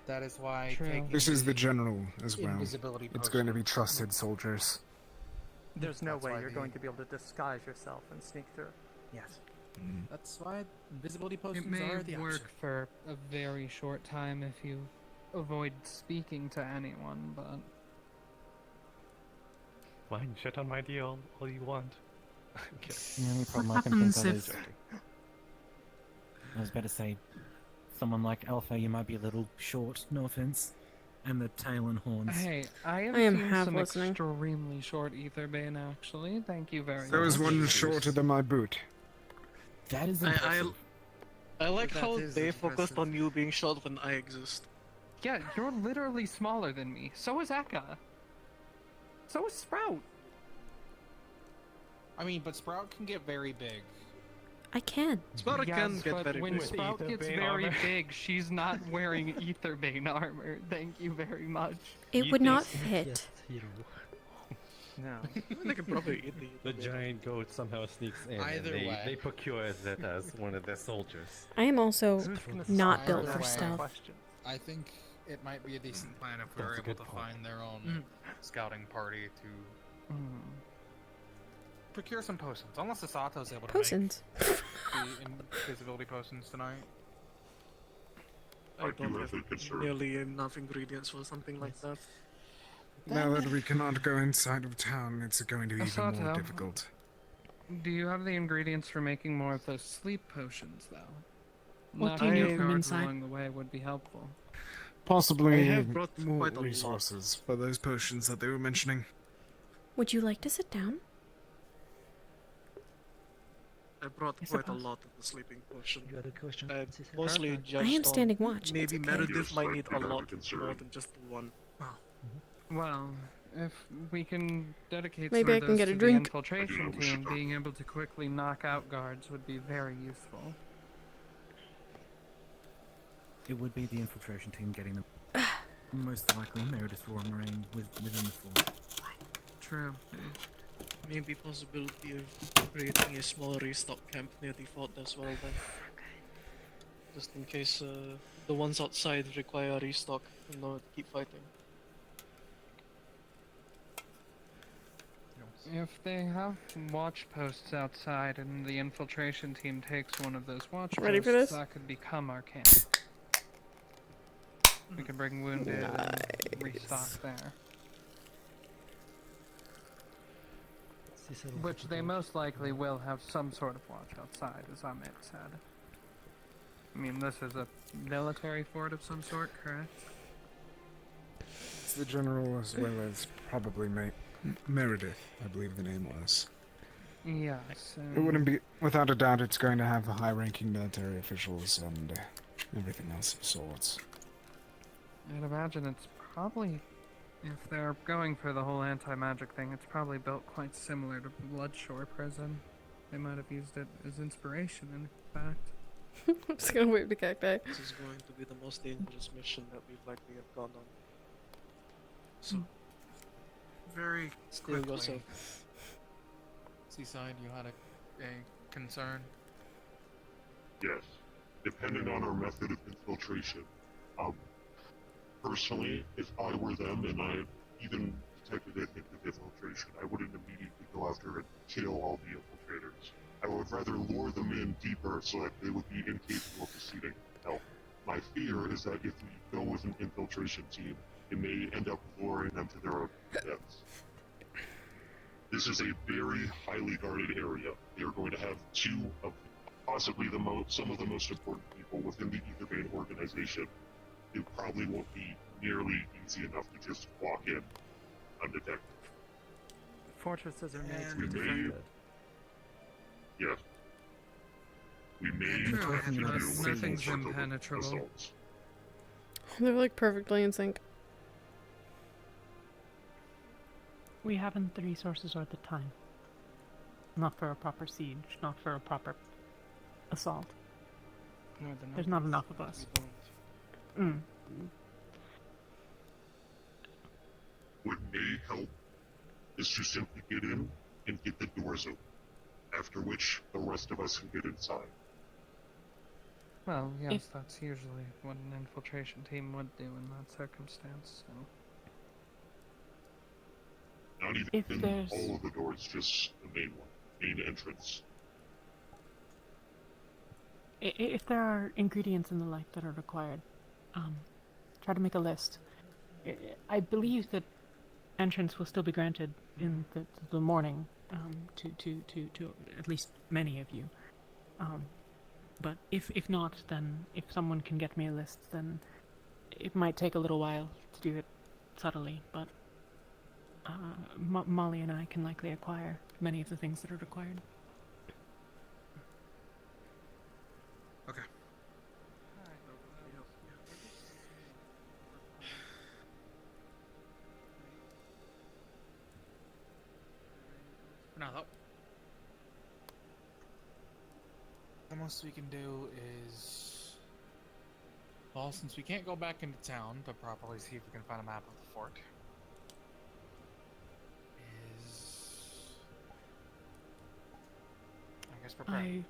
[SPEAKER 12] That is why
[SPEAKER 9] True.
[SPEAKER 12] taking
[SPEAKER 3] This is the general as well.
[SPEAKER 12] invisibility
[SPEAKER 3] It's going to be
[SPEAKER 12] potions-
[SPEAKER 3] trusted soldiers.
[SPEAKER 11] There's no
[SPEAKER 12] That's
[SPEAKER 11] way
[SPEAKER 12] why
[SPEAKER 11] you're
[SPEAKER 12] the-
[SPEAKER 11] going to be able to disguise yourself and sneak through.
[SPEAKER 12] Yes. That's why invisibility
[SPEAKER 9] It
[SPEAKER 12] potions
[SPEAKER 9] may
[SPEAKER 12] are the
[SPEAKER 9] work
[SPEAKER 12] option.
[SPEAKER 9] for a very short time if you avoid speaking to anyone, but...
[SPEAKER 13] Fine, shit on my deal all you want. Okay.
[SPEAKER 17] The only problem I can think of is... I was about to say, someone like Alpha, you might be a little short, no offense, and the tail and horns.
[SPEAKER 9] Hey, I have
[SPEAKER 1] I am
[SPEAKER 9] seen
[SPEAKER 1] half
[SPEAKER 9] some
[SPEAKER 1] listening.
[SPEAKER 9] extremely short Aethervein, actually. Thank you very
[SPEAKER 3] There
[SPEAKER 9] much.
[SPEAKER 3] is one shorter than my boot.
[SPEAKER 17] That is
[SPEAKER 14] I
[SPEAKER 17] impressive.
[SPEAKER 14] like
[SPEAKER 11] That
[SPEAKER 14] how
[SPEAKER 11] is
[SPEAKER 14] they focused
[SPEAKER 11] impressive.
[SPEAKER 14] on you being short when I exist.
[SPEAKER 9] Yeah, you're literally smaller than me. So is Eka. So is Sprout.
[SPEAKER 12] I mean, but Sprout can get very big.
[SPEAKER 1] I can.
[SPEAKER 14] Sprout can
[SPEAKER 9] Yes,
[SPEAKER 14] get
[SPEAKER 9] but
[SPEAKER 14] very
[SPEAKER 9] when
[SPEAKER 14] big.
[SPEAKER 9] Sprout gets
[SPEAKER 13] Aethervein
[SPEAKER 9] very
[SPEAKER 13] armor.
[SPEAKER 9] big, she's not wearing Aethervein armor. Thank you very much.
[SPEAKER 1] It
[SPEAKER 13] You
[SPEAKER 1] would
[SPEAKER 13] think
[SPEAKER 1] not
[SPEAKER 13] so?
[SPEAKER 1] fit.
[SPEAKER 10] Yes, hero.
[SPEAKER 11] No.
[SPEAKER 14] They can probably eat
[SPEAKER 13] The giant goat somehow sneaks in,
[SPEAKER 12] Either
[SPEAKER 13] and
[SPEAKER 12] way.
[SPEAKER 13] they procure that as one of their soldiers.
[SPEAKER 1] I am also
[SPEAKER 11] Who's gonna
[SPEAKER 1] not
[SPEAKER 11] stop
[SPEAKER 1] built
[SPEAKER 11] her
[SPEAKER 1] for
[SPEAKER 11] with
[SPEAKER 1] stealth.
[SPEAKER 11] questions?
[SPEAKER 12] I think it might be a decent plan if we were
[SPEAKER 13] That's a
[SPEAKER 12] able
[SPEAKER 13] good
[SPEAKER 12] to
[SPEAKER 13] point.
[SPEAKER 12] find their own scouting party to procure some potions. Unless Asato's able to
[SPEAKER 1] Potions.
[SPEAKER 12] make the invisibility potions tonight.
[SPEAKER 14] I
[SPEAKER 23] I
[SPEAKER 14] don't
[SPEAKER 23] do
[SPEAKER 14] have
[SPEAKER 23] have a concern.
[SPEAKER 14] nearly enough ingredients for something like that.
[SPEAKER 3] Now that we cannot go inside of town, it's going to be even more
[SPEAKER 9] Asato.
[SPEAKER 3] difficult.
[SPEAKER 9] Do you have the ingredients for making more of those sleep potions, though?
[SPEAKER 1] What
[SPEAKER 9] Knocking
[SPEAKER 1] do you
[SPEAKER 9] out
[SPEAKER 1] need from
[SPEAKER 9] guards
[SPEAKER 1] inside?
[SPEAKER 9] along the way would be helpful.
[SPEAKER 3] Possibly
[SPEAKER 14] I have brought
[SPEAKER 3] more
[SPEAKER 14] quite a lot.
[SPEAKER 3] resources for those potions that they were mentioning.
[SPEAKER 1] Would you like to sit down?
[SPEAKER 14] I brought
[SPEAKER 11] Yes,
[SPEAKER 14] quite a
[SPEAKER 11] suppose.
[SPEAKER 14] lot of the sleeping potion.
[SPEAKER 10] You had a question, Cicero?
[SPEAKER 14] Mostly
[SPEAKER 11] Perfect.
[SPEAKER 14] just
[SPEAKER 1] I am
[SPEAKER 14] on
[SPEAKER 1] standing watch.
[SPEAKER 14] Maybe
[SPEAKER 1] It's okay.
[SPEAKER 14] Meredith might need a
[SPEAKER 23] Yes, I
[SPEAKER 14] lot
[SPEAKER 23] concern.
[SPEAKER 14] more than just one.
[SPEAKER 9] Well, if we can dedicate
[SPEAKER 1] Maybe
[SPEAKER 9] some
[SPEAKER 1] I
[SPEAKER 9] of
[SPEAKER 1] can
[SPEAKER 9] those
[SPEAKER 1] get a
[SPEAKER 9] to
[SPEAKER 1] drink.
[SPEAKER 9] the infiltration team, being able to quickly knock out guards would be very useful.
[SPEAKER 17] It would be the infiltration team getting them. Most likely, Meredith will remain within the fort.
[SPEAKER 9] True.
[SPEAKER 14] Maybe possibility of creating a small restock camp near the fort as well then. Just in case the ones outside require a restock and not keep fighting.
[SPEAKER 9] If they have watch posts outside and the infiltration team takes one of those watch
[SPEAKER 1] Ready for
[SPEAKER 9] posts,
[SPEAKER 1] this?
[SPEAKER 9] that could become our camp. We can bring wounded and restock there.
[SPEAKER 10] Cicero,
[SPEAKER 9] Which they most likely will have some sort of watch outside, as Amit said. I mean, this is a military fort of some sort, correct?
[SPEAKER 3] It's the general as well as probably Meredith, I believe the name was.
[SPEAKER 9] Yes.
[SPEAKER 3] It wouldn't be, without a doubt, it's going to have high-ranking military officials and everything else of sorts.
[SPEAKER 9] I'd imagine it's probably, if they're going for the whole anti-magic thing, it's probably built quite similar to Bloodshore Prison. They might have used it as inspiration, in fact.
[SPEAKER 1] I'm just gonna wait to cacti.
[SPEAKER 14] This is going to be the most dangerous mission that we've likely have gone on. So,
[SPEAKER 12] Very
[SPEAKER 14] steel
[SPEAKER 12] quickly.
[SPEAKER 14] yourself.
[SPEAKER 12] Seaside, you had a concern?
[SPEAKER 23] Yes, depending on our method of infiltration. Personally, if I were them and I even detected a hint of infiltration, I wouldn't immediately go after and kill all the infiltrators. I would rather lure them in deeper so that they would be incapable of proceeding help. My fear is that if we go with an infiltration team, it may end up luring them to their own deaths. This is a very highly guarded area. They are going to have two of possibly some of the most important people within the Ethervein organization. It probably won't be nearly easy enough to just walk in undetected.
[SPEAKER 9] Fortresses are made to
[SPEAKER 23] We
[SPEAKER 9] be
[SPEAKER 23] may,
[SPEAKER 9] defended.
[SPEAKER 23] yes. We may
[SPEAKER 9] True,
[SPEAKER 23] have to deal with
[SPEAKER 9] nothing's
[SPEAKER 23] all sorts of
[SPEAKER 9] impenetrable.
[SPEAKER 23] assaults.
[SPEAKER 1] They're like perfectly in sync.
[SPEAKER 5] We haven't the resources or the time. Not for a proper siege, not for a proper assault. There's not enough of us.
[SPEAKER 23] What may help is to simply get in and get the doors open, after which the rest of us can get inside.
[SPEAKER 9] Well, yes, that's usually what an infiltration team would do in that circumstance, so...
[SPEAKER 23] Not even all of the doors, just the main one, main entrance.
[SPEAKER 5] If there are ingredients and the like that are required, try to make a list. I believe that entrance will still be granted in the morning to at least many of you. But if not, then if someone can get me a list, then it might take a little while to do it subtly, but Molly and I can likely acquire many of the things that are required.
[SPEAKER 22] Okay.
[SPEAKER 12] For now, though. The most we can do is... Well, since we can't go back into town to properly see if we can find a map of the fort... I guess prepare.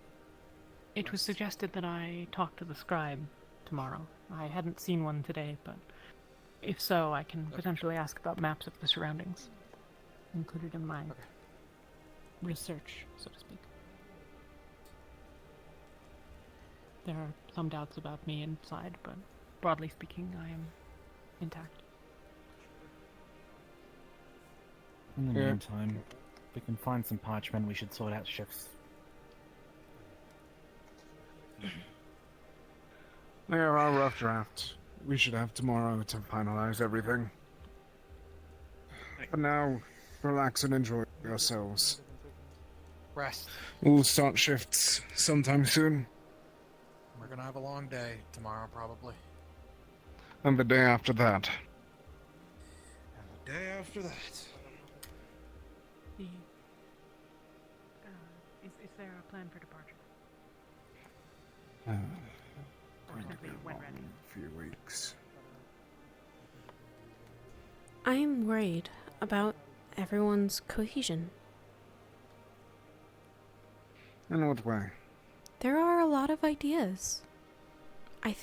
[SPEAKER 5] It was suggested that I talk to the scribe tomorrow. I hadn't seen one today, but if so, I can potentially ask about maps of the surroundings, included in my research, so to speak. There are some doubts about me inside, but broadly speaking, I am intact.
[SPEAKER 17] In the meantime, if we can find some parchment, we should sort out shifts.
[SPEAKER 3] There are rough drafts. We should have tomorrow to finalize everything. But now, relax and enjoy yourselves.
[SPEAKER 12] Rest.
[SPEAKER 3] We'll start shifts sometime soon.
[SPEAKER 12] We're gonna have a long day tomorrow, probably.
[SPEAKER 3] And the day after that.
[SPEAKER 22] And the day after that.
[SPEAKER 5] Is there a plan for departure?
[SPEAKER 3] Probably
[SPEAKER 5] when ready.
[SPEAKER 3] a few weeks.
[SPEAKER 1] I am worried about everyone's cohesion.
[SPEAKER 3] In what way?
[SPEAKER 1] There are a lot of ideas. I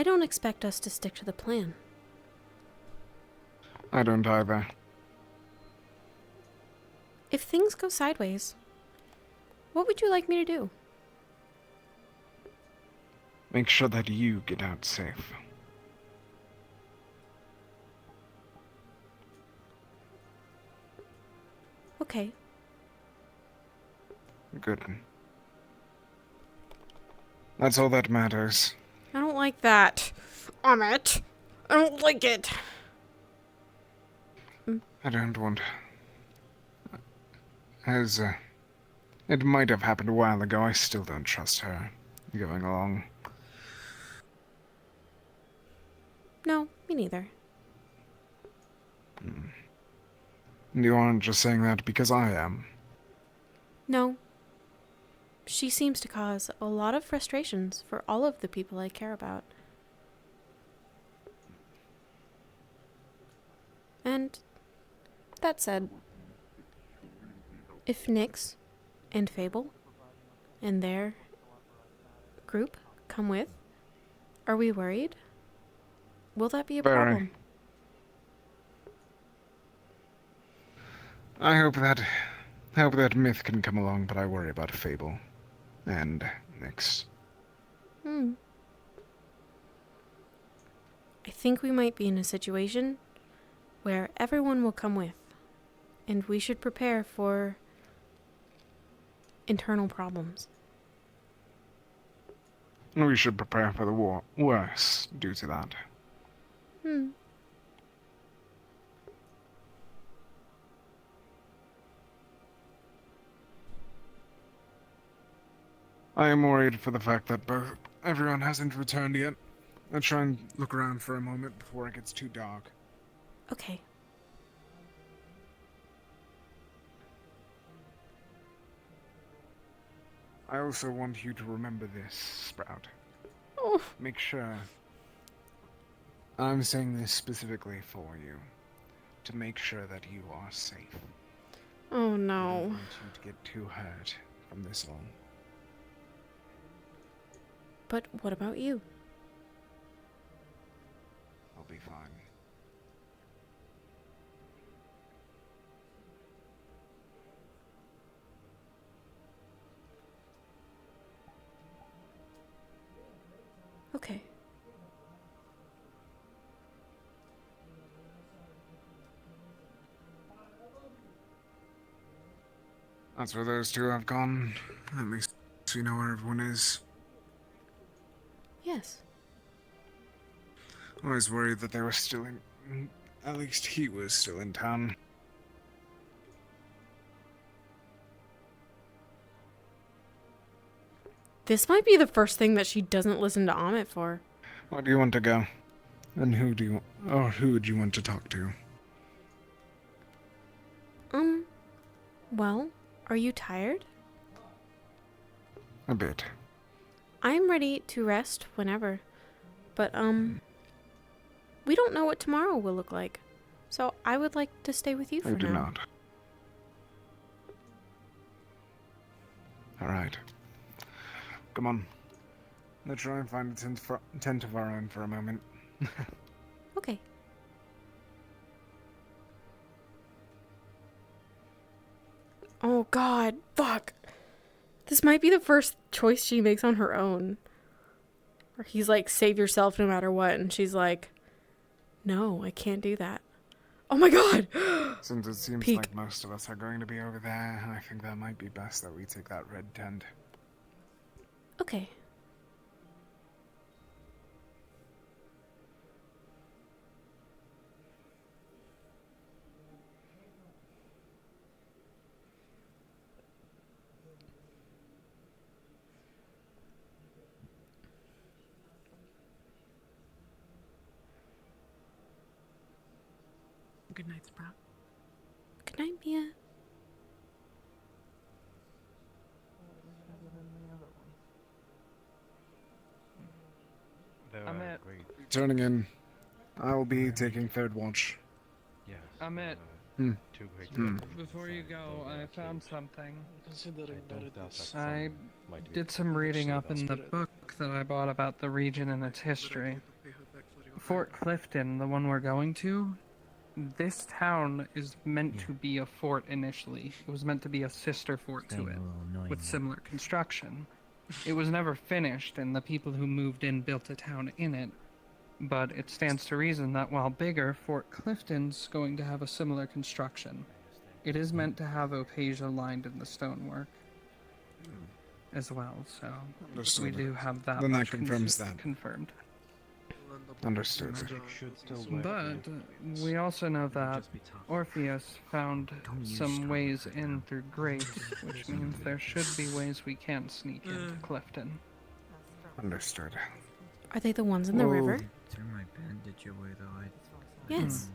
[SPEAKER 1] don't expect us to stick to the plan.
[SPEAKER 3] I don't either.
[SPEAKER 1] If things go sideways, what would you like me to do?
[SPEAKER 3] Make sure that you get out safe.
[SPEAKER 1] Okay.
[SPEAKER 3] Good. That's all that matters.
[SPEAKER 1] I don't like that. Amit. I don't like it.
[SPEAKER 3] I don't want... it might have happened a while ago, I still don't trust her going along.
[SPEAKER 1] No, me neither.
[SPEAKER 3] You aren't just saying that because I am.
[SPEAKER 1] No. She seems to cause a lot of frustrations for all of the people I care about. And that said, if Nyx and Fable and their group come with, are we worried? Will that be a problem?
[SPEAKER 3] I hope that myth can come along, but I worry about Fable and Nyx.
[SPEAKER 1] I think we might be in a situation where everyone will come with, And we should prepare for internal problems.
[SPEAKER 3] We should prepare for the worst due to that. I am worried for the fact that everyone hasn't returned yet. I'll try and look around for a moment before it gets too dark.
[SPEAKER 1] Okay.
[SPEAKER 3] I also want you to remember this, Sprout.
[SPEAKER 1] Oh.
[SPEAKER 3] Make sure. I'm saying this specifically for you. To make sure that you are safe.
[SPEAKER 1] Oh
[SPEAKER 3] I don't
[SPEAKER 1] no.
[SPEAKER 3] want you to get too hurt from this all.
[SPEAKER 1] But what about you?
[SPEAKER 3] I'll be fine.
[SPEAKER 1] Okay.
[SPEAKER 3] That's where those two have gone. At least we know where everyone is.
[SPEAKER 1] Yes.
[SPEAKER 3] I was worried that they were still in... At least he was still in town.
[SPEAKER 1] This might be the first thing that she doesn't listen to Amit for.
[SPEAKER 3] Where do you want to go? And who would you want to talk to?
[SPEAKER 1] Well, are you tired?
[SPEAKER 3] A bit.
[SPEAKER 1] I'm ready to rest whenever. But, we don't know what tomorrow will look like. So I would like to stay with you for
[SPEAKER 3] I do
[SPEAKER 1] now.
[SPEAKER 3] not. Alright. Come on. Let's try and find a tent of our own for a moment.
[SPEAKER 1] Okay. Oh god, fuck. This might be the first choice she makes on her own. Or he's like, save yourself no matter what. And she's like, no, I can't do that. Oh my god!
[SPEAKER 3] Since it seems
[SPEAKER 1] Peek.
[SPEAKER 3] like most of us are going to be over there, I think that might be best that we take that red tent.
[SPEAKER 1] Okay.
[SPEAKER 4] Good night, Sprout.
[SPEAKER 1] Good night, Mia.
[SPEAKER 17] Amit.
[SPEAKER 3] Turning in. I'll be taking third watch.
[SPEAKER 17] Amit.
[SPEAKER 9] Before you go, I found something.
[SPEAKER 14] Considering that it is...
[SPEAKER 9] I did some reading up in the book that I bought about the region and its history. Fort Clifton, the one we're going to, this town is meant to be a fort initially. It was meant to be a sister fort to it, with similar construction. It was never finished, and the people who moved in built a town in it. But it stands to reason that while bigger, Fort Clifton's going to have a similar construction. It is meant to have opasia lined in the stonework as well, so
[SPEAKER 3] Understood.
[SPEAKER 9] we do have that
[SPEAKER 3] Then that
[SPEAKER 9] much
[SPEAKER 3] confirms that.
[SPEAKER 9] confirmed.
[SPEAKER 3] Understood.
[SPEAKER 9] But we also know that Orpheus found some ways in through Great, which means there should be ways we can sneak into Clifton.
[SPEAKER 3] Understood.
[SPEAKER 1] Are they the ones in the river?
[SPEAKER 8] Threw my bandage away though.
[SPEAKER 1] Yes.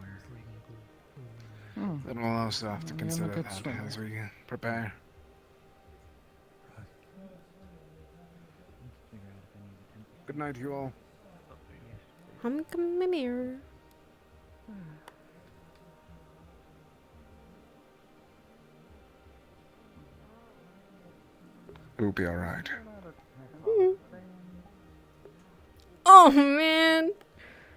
[SPEAKER 3] Then we'll also have to
[SPEAKER 9] We have a
[SPEAKER 3] consider
[SPEAKER 9] good
[SPEAKER 3] that
[SPEAKER 9] swimmer.
[SPEAKER 3] as we prepare. Good night, you all.
[SPEAKER 1] Come here.
[SPEAKER 3] It'll be alright.
[SPEAKER 1] Oh man.